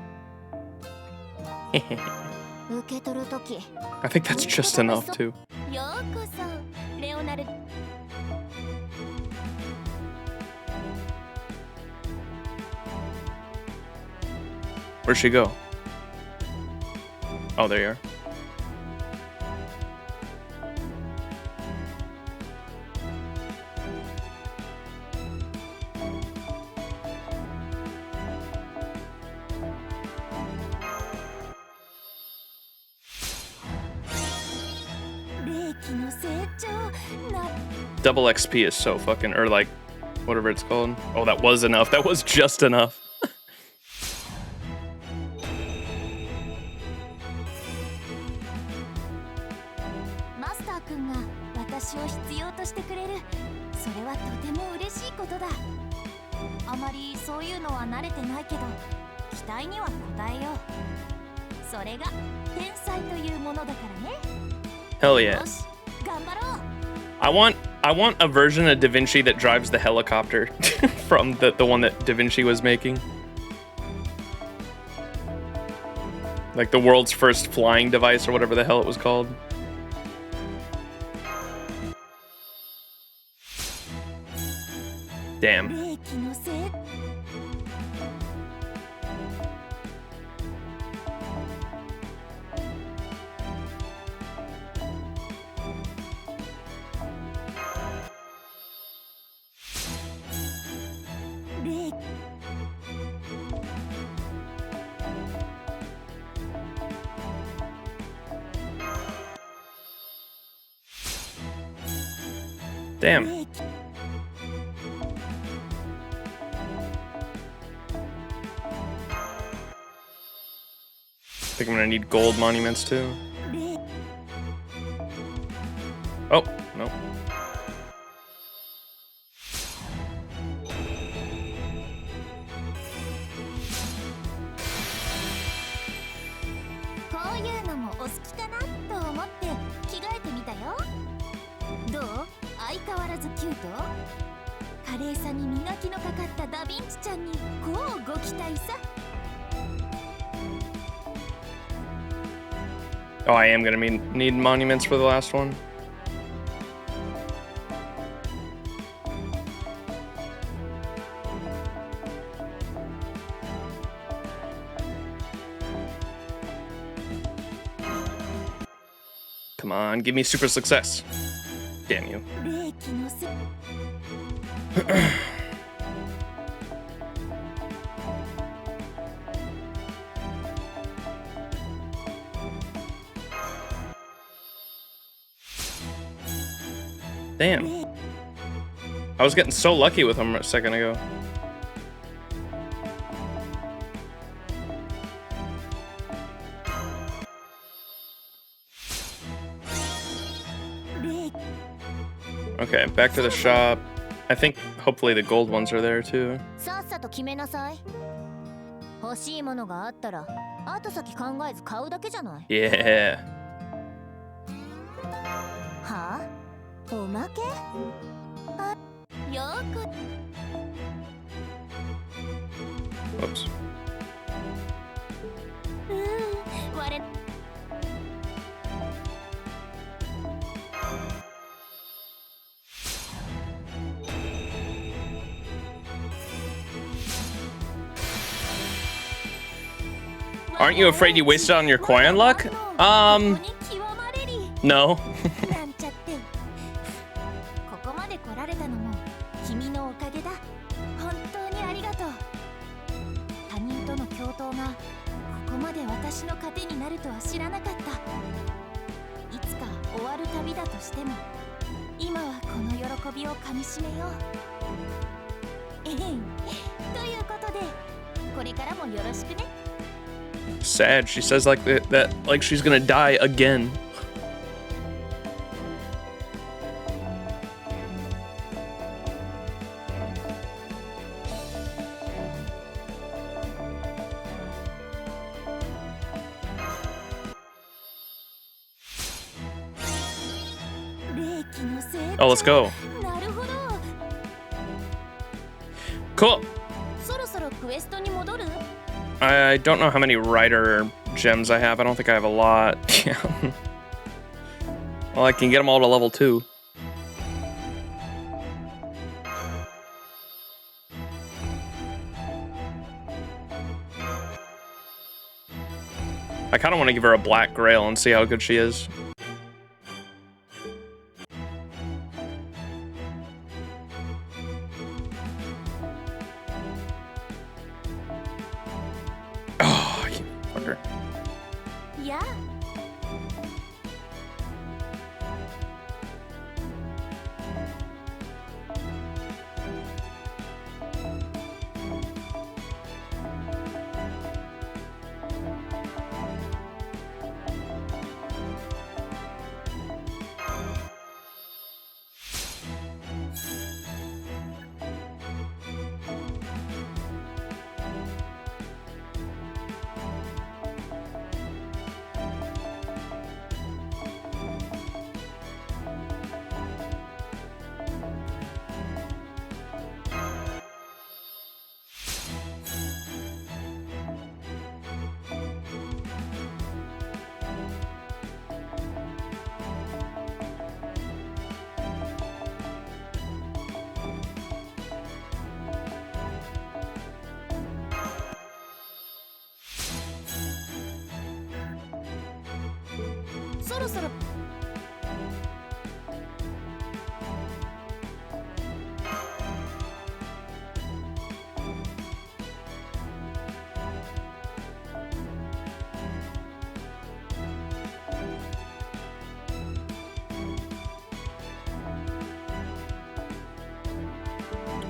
I think that's just enough too. Where'd she go? Oh, there you are. Double XP is so fucking, or like, whatever it's called. Oh, that was enough. That was just enough. Hell yeah. I want a version of Da Vinci that drives the helicopter from the one that Da Vinci was making. Like the world's first flying device or whatever the hell it was called. Damn. 霊気のせい Damn. I think I'm gonna need gold monuments too. Oh, no. Oh, I am gonna need monuments for the last one. Come on, give me super success. Damn you. Damn. I was getting so lucky with him a second ago. Okay, back to the shop. I think hopefully the gold ones are there too. さっさと決めなさい。欲しいものがあったら、後先考えず買うだけじゃない。 Yeah. はあ？おまけ？あ、よく。 Whoops. 我。 Aren't you afraid you wasted on your coin luck? No. なんちゃって。ここまで来られたのも君のおかげだ。本当にありがとう。他人との共闘がここまで私の糧になるとは知らなかった。いつか終わる旅だとしても、今はこの喜びをかみしめよう。ということで、これからもよろしくね。 Sad. She says like that like she's gonna die again. Oh, let's go. Cool. I don't know how many rider gems I have. I don't think I have a lot. Well, I can get them all to level 2. I kind of want to give her a black grail and see how good she is.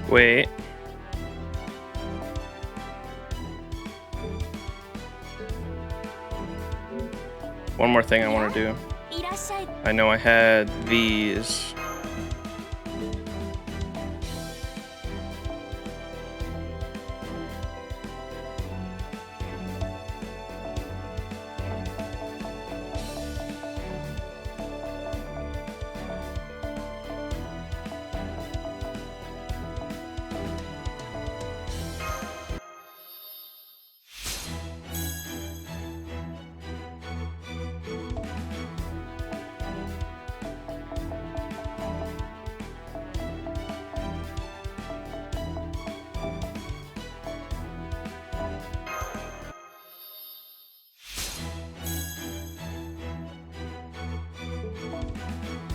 Wait. One more thing I want to do. I know I had these.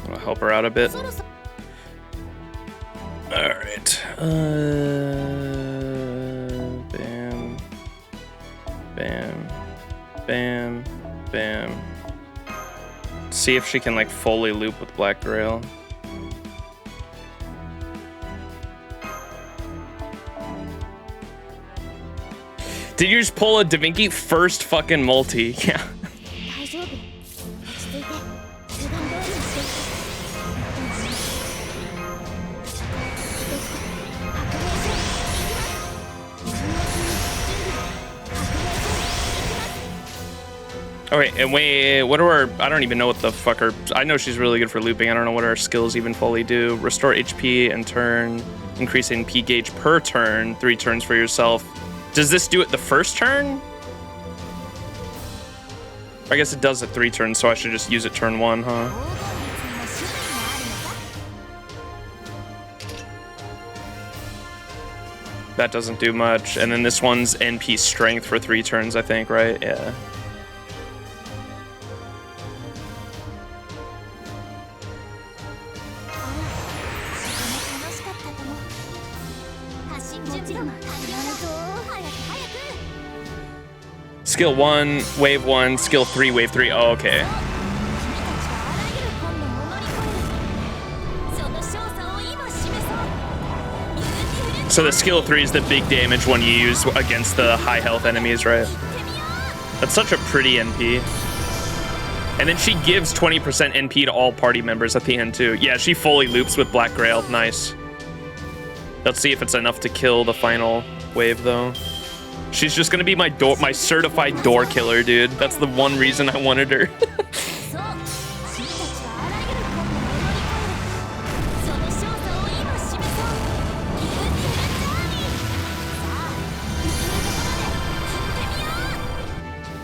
I'll help her out a bit. Alright. Bam. Bam. Bam. Bam. See if she can like fully loop with Black Grail. Did you just pull a Da Vinci first fucking multi? Yeah. Okay, and wait, what are our, I don't even know what the fuck her, I know she's really good for looping, I don't know what our skills even fully do. Restore HP and turn, increasing P gauge per turn, 3 turns for yourself. Does this do it the first turn? I guess it does it 3 turns, so I should just use it turn 1, huh? That doesn't do much, and then this one's NP strength for 3 turns, I think, right? Yeah. Skill 1, wave 1, skill 3, wave 3. Oh, okay. So the skill 3 is the big damage one you use against the high health enemies, right? That's such a pretty NP. And then she gives 20% NP to all party members at the end too. Yeah, she fully loops with Black Grail. Nice. Let's see if it's enough to kill the final wave though. She's just gonna be my certified door killer, dude. That's the one reason I wanted her.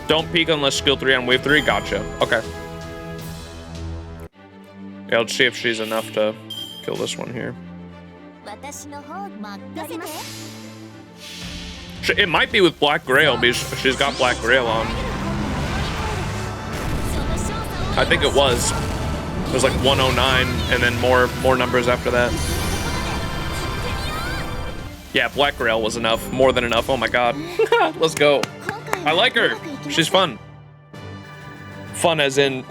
Don't peek unless skill 3 on wave 3. Gotcha. Okay. Yeah, let's see if she's enough to kill this one here. It might be with Black Grail because she's got Black Grail on. I think it was. It was like 109 and then more numbers after that. Yeah, Black Grail was enough. More than enough. Oh my god. Let's go. I like her. She's fun. Fun as in,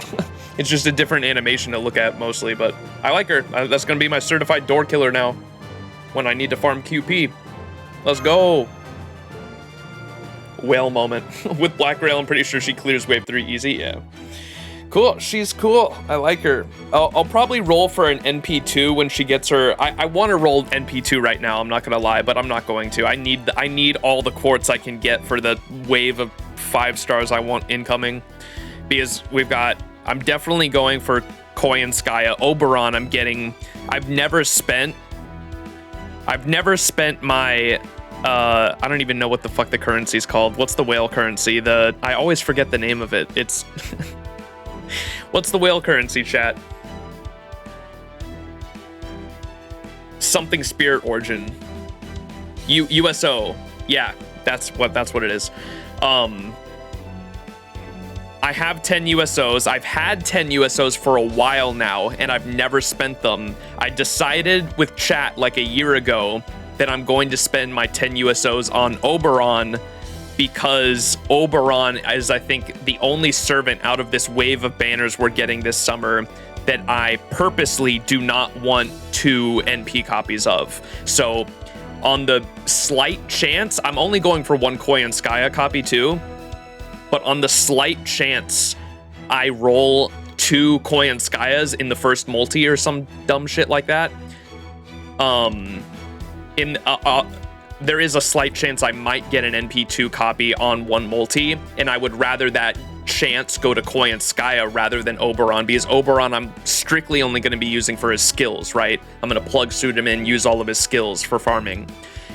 it's just a different animation to look at mostly, but I like her. That's gonna be my certified door killer now when I need to farm QP. Let's go. Whale moment. With Black Grail, I'm pretty sure she clears wave 3 easy. Yeah. Cool. She's cool. I like her. I'll probably roll for an NP2 when she gets her. I want to roll NP2 right now. I'm not gonna lie, but I'm not going to. I need all the quartz I can get for the wave of 5 stars I want incoming, because we've got. I'm definitely going for Koi and Skya. Oberon. I'm getting. I've never spent my. I don't even know what the fuck the currency's called. What's the whale currency? I always forget the name of it. It's what's the whale currency, chat? Something spirit origin. USO. Yeah, that's what it is. I have 10 USOs. I've had 10 USOs for a while now, and I've never spent them. I decided with chat like a year ago that I'm going to spend my 10 USOs on Oberon, because Oberon is, I think, the only servant out of this wave of banners we're getting this summer that I purposely do not want 2 NP copies of. So on the slight chance, I'm only going for 1 Koyanskaya copy too, but on the slight chance I roll 2 Koyanskayas in the first multi or some dumb shit like that, there is a slight chance I might get an NP2 copy on 1 multi, and I would rather that chance go to Koyanskaya rather than Oberon, because Oberon I'm strictly only going to be using for his skills, right? I'm going to plug suit him in, use all of his skills for farming.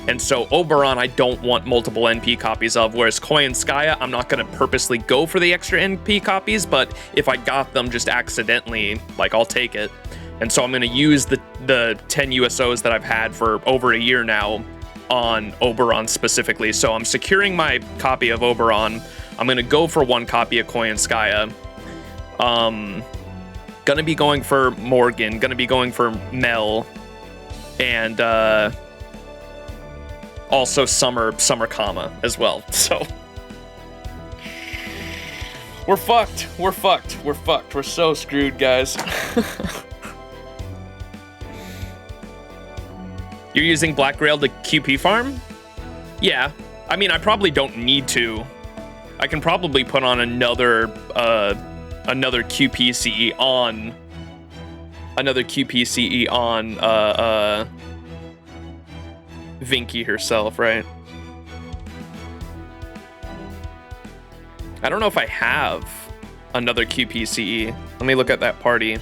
And so Oberon I don't want multiple NP copies of, whereas Koyanskaya I'm not going to purposely go for the extra NP copies, but if I got them just accidentally, like, I'll take it. And so I'm going to use the 10 USOs that I've had for over a year now on Oberon specifically. So I'm securing my copy of Oberon. I'm going to go for 1 copy of Koyanskaya. Gonna be going for Morgan, gonna be going for Mel, and also Summer Kama as well. So we're fucked. We're so screwed, guys. You're using Black Grail to QP farm? Yeah. I mean, I probably don't need to. I can probably put on another QPCE on Vinky herself, right? I don't know if I have another QPCE. Let me look at that party.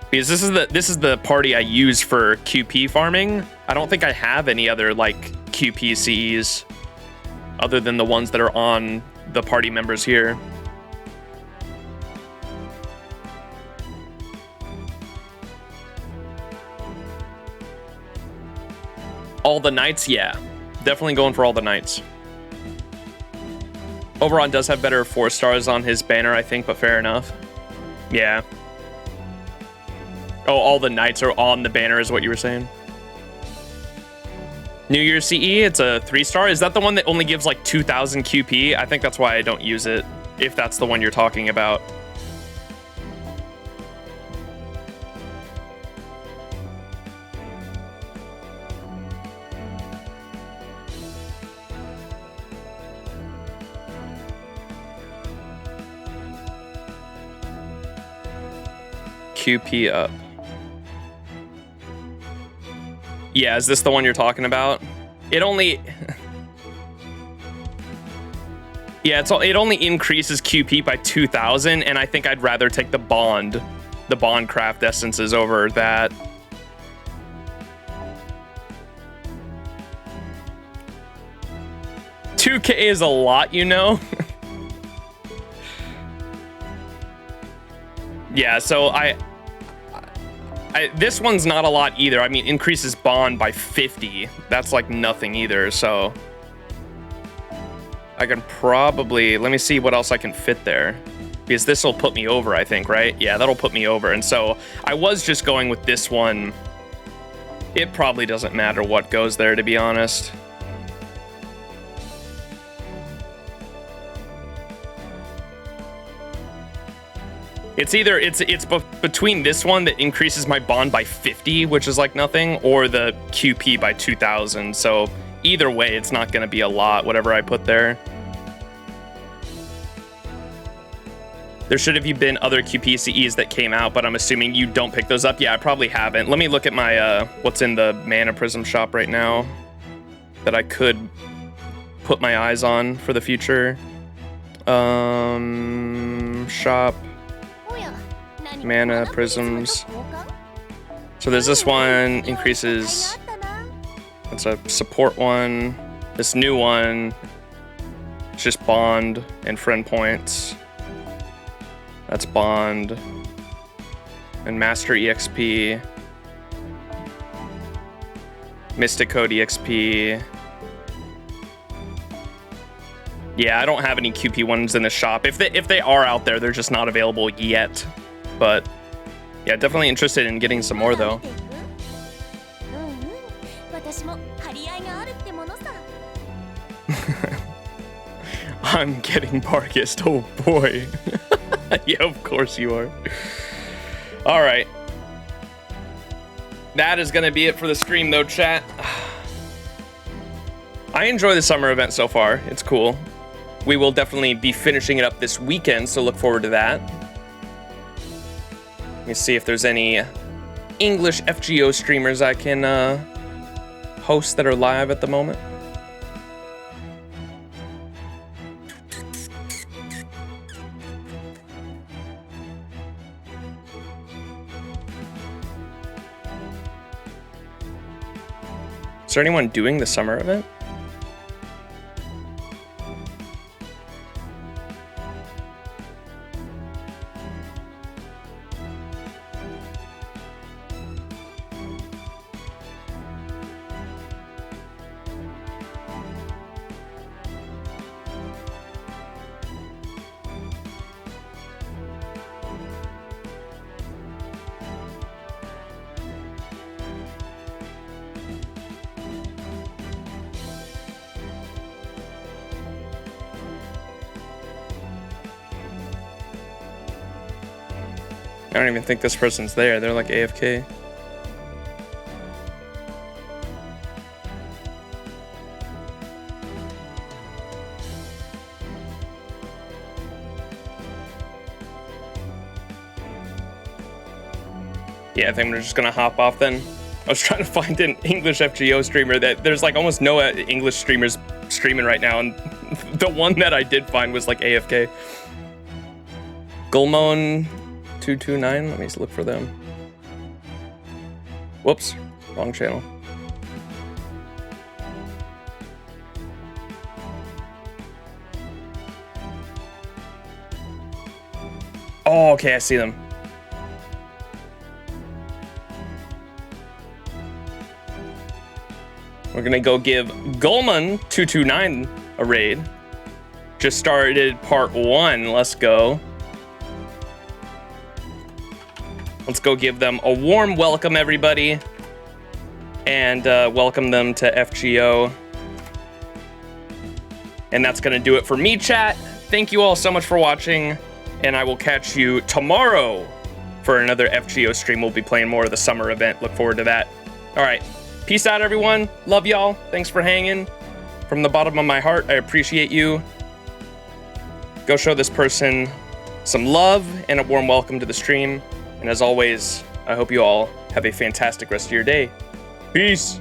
Because this is the party I use for QP farming. I don't think I have any other like QPCEs other than the ones that are on the party members here. All the knights, yeah. Definitely going for all the knights. Oberon does have better 4 stars on his banner, I think, but fair enough. Yeah. Oh, all the knights are on the banner is what you were saying? New Year's CE, it's a 3-star. Is that the one that only gives like 2,000 QP? I think that's why I don't use it, if that's the one you're talking about. QP up. Yeah, is this the one you're talking about? It only... yeah, it only increases QP by 2,000, and I think I'd rather take the bond craft essences over that. $2K is a lot, you know? Yeah, so this one's not a lot either. I mean, increases bond by 50. That's like nothing either, so I can probably, let me see what else I can fit there, because this will put me over, I think, right? Yeah, that'll put me over. And so I was just going with this one. It probably doesn't matter what goes there, to be honest. It's either it's between this one that increases my bond by 50, which is like nothing, or the QP by 2,000. So either way, it's not going to be a lot, whatever I put there. There should have been other QPCEs that came out, but I'm assuming you don't pick those up. Yeah, I probably haven't. Let me look at my what's in the Mana Prism shop right now that I could put my eyes on for the future. Shop. Mana Prisms. So there's this one, increases, it's a support one. This new one, it's just bond and friend points. That's bond. And Master EXP. Mystic Code EXP. Yeah, I don't have any QP ones in the shop. If they are out there, they're just not available yet. But yeah, definitely interested in getting some more though. 私も張り合いがあるってものさ。 I'm getting Barkist. Oh boy. Yeah, of course you are. All right. That is going to be it for the stream though, chat. I enjoy the summer event so far. It's cool. We will definitely be finishing it up this weekend, so look forward to that. Let me see if there's any English FGO streamers I can host that are live at the moment. Is there anyone doing the summer event? I don't even think this person's there. They're like AFK. Yeah, I think we're just gonna hop off then. I was trying to find an English FGO streamer that there's like almost no English streamers streaming right now, and the one that I did find was like AFK. Gulmon 229, let me just look for them. Whoops, wrong channel. Oh, okay, I see them. We're gonna go give Gulman 229 a raid. Just started part 1, let's go. Let's go give them a warm welcome, everybody, and welcome them to FGO. And that's gonna do it for me, chat. Thank you all so much for watching, and I will catch you tomorrow for another FGO stream. We'll be playing more of the summer event. Look forward to that. All right, peace out, everyone. Love y'all. Thanks for hanging. From the bottom of my heart, I appreciate you. Go show this person some love and a warm welcome to the stream. And as always, I hope you all have a fantastic rest of your day. Peace.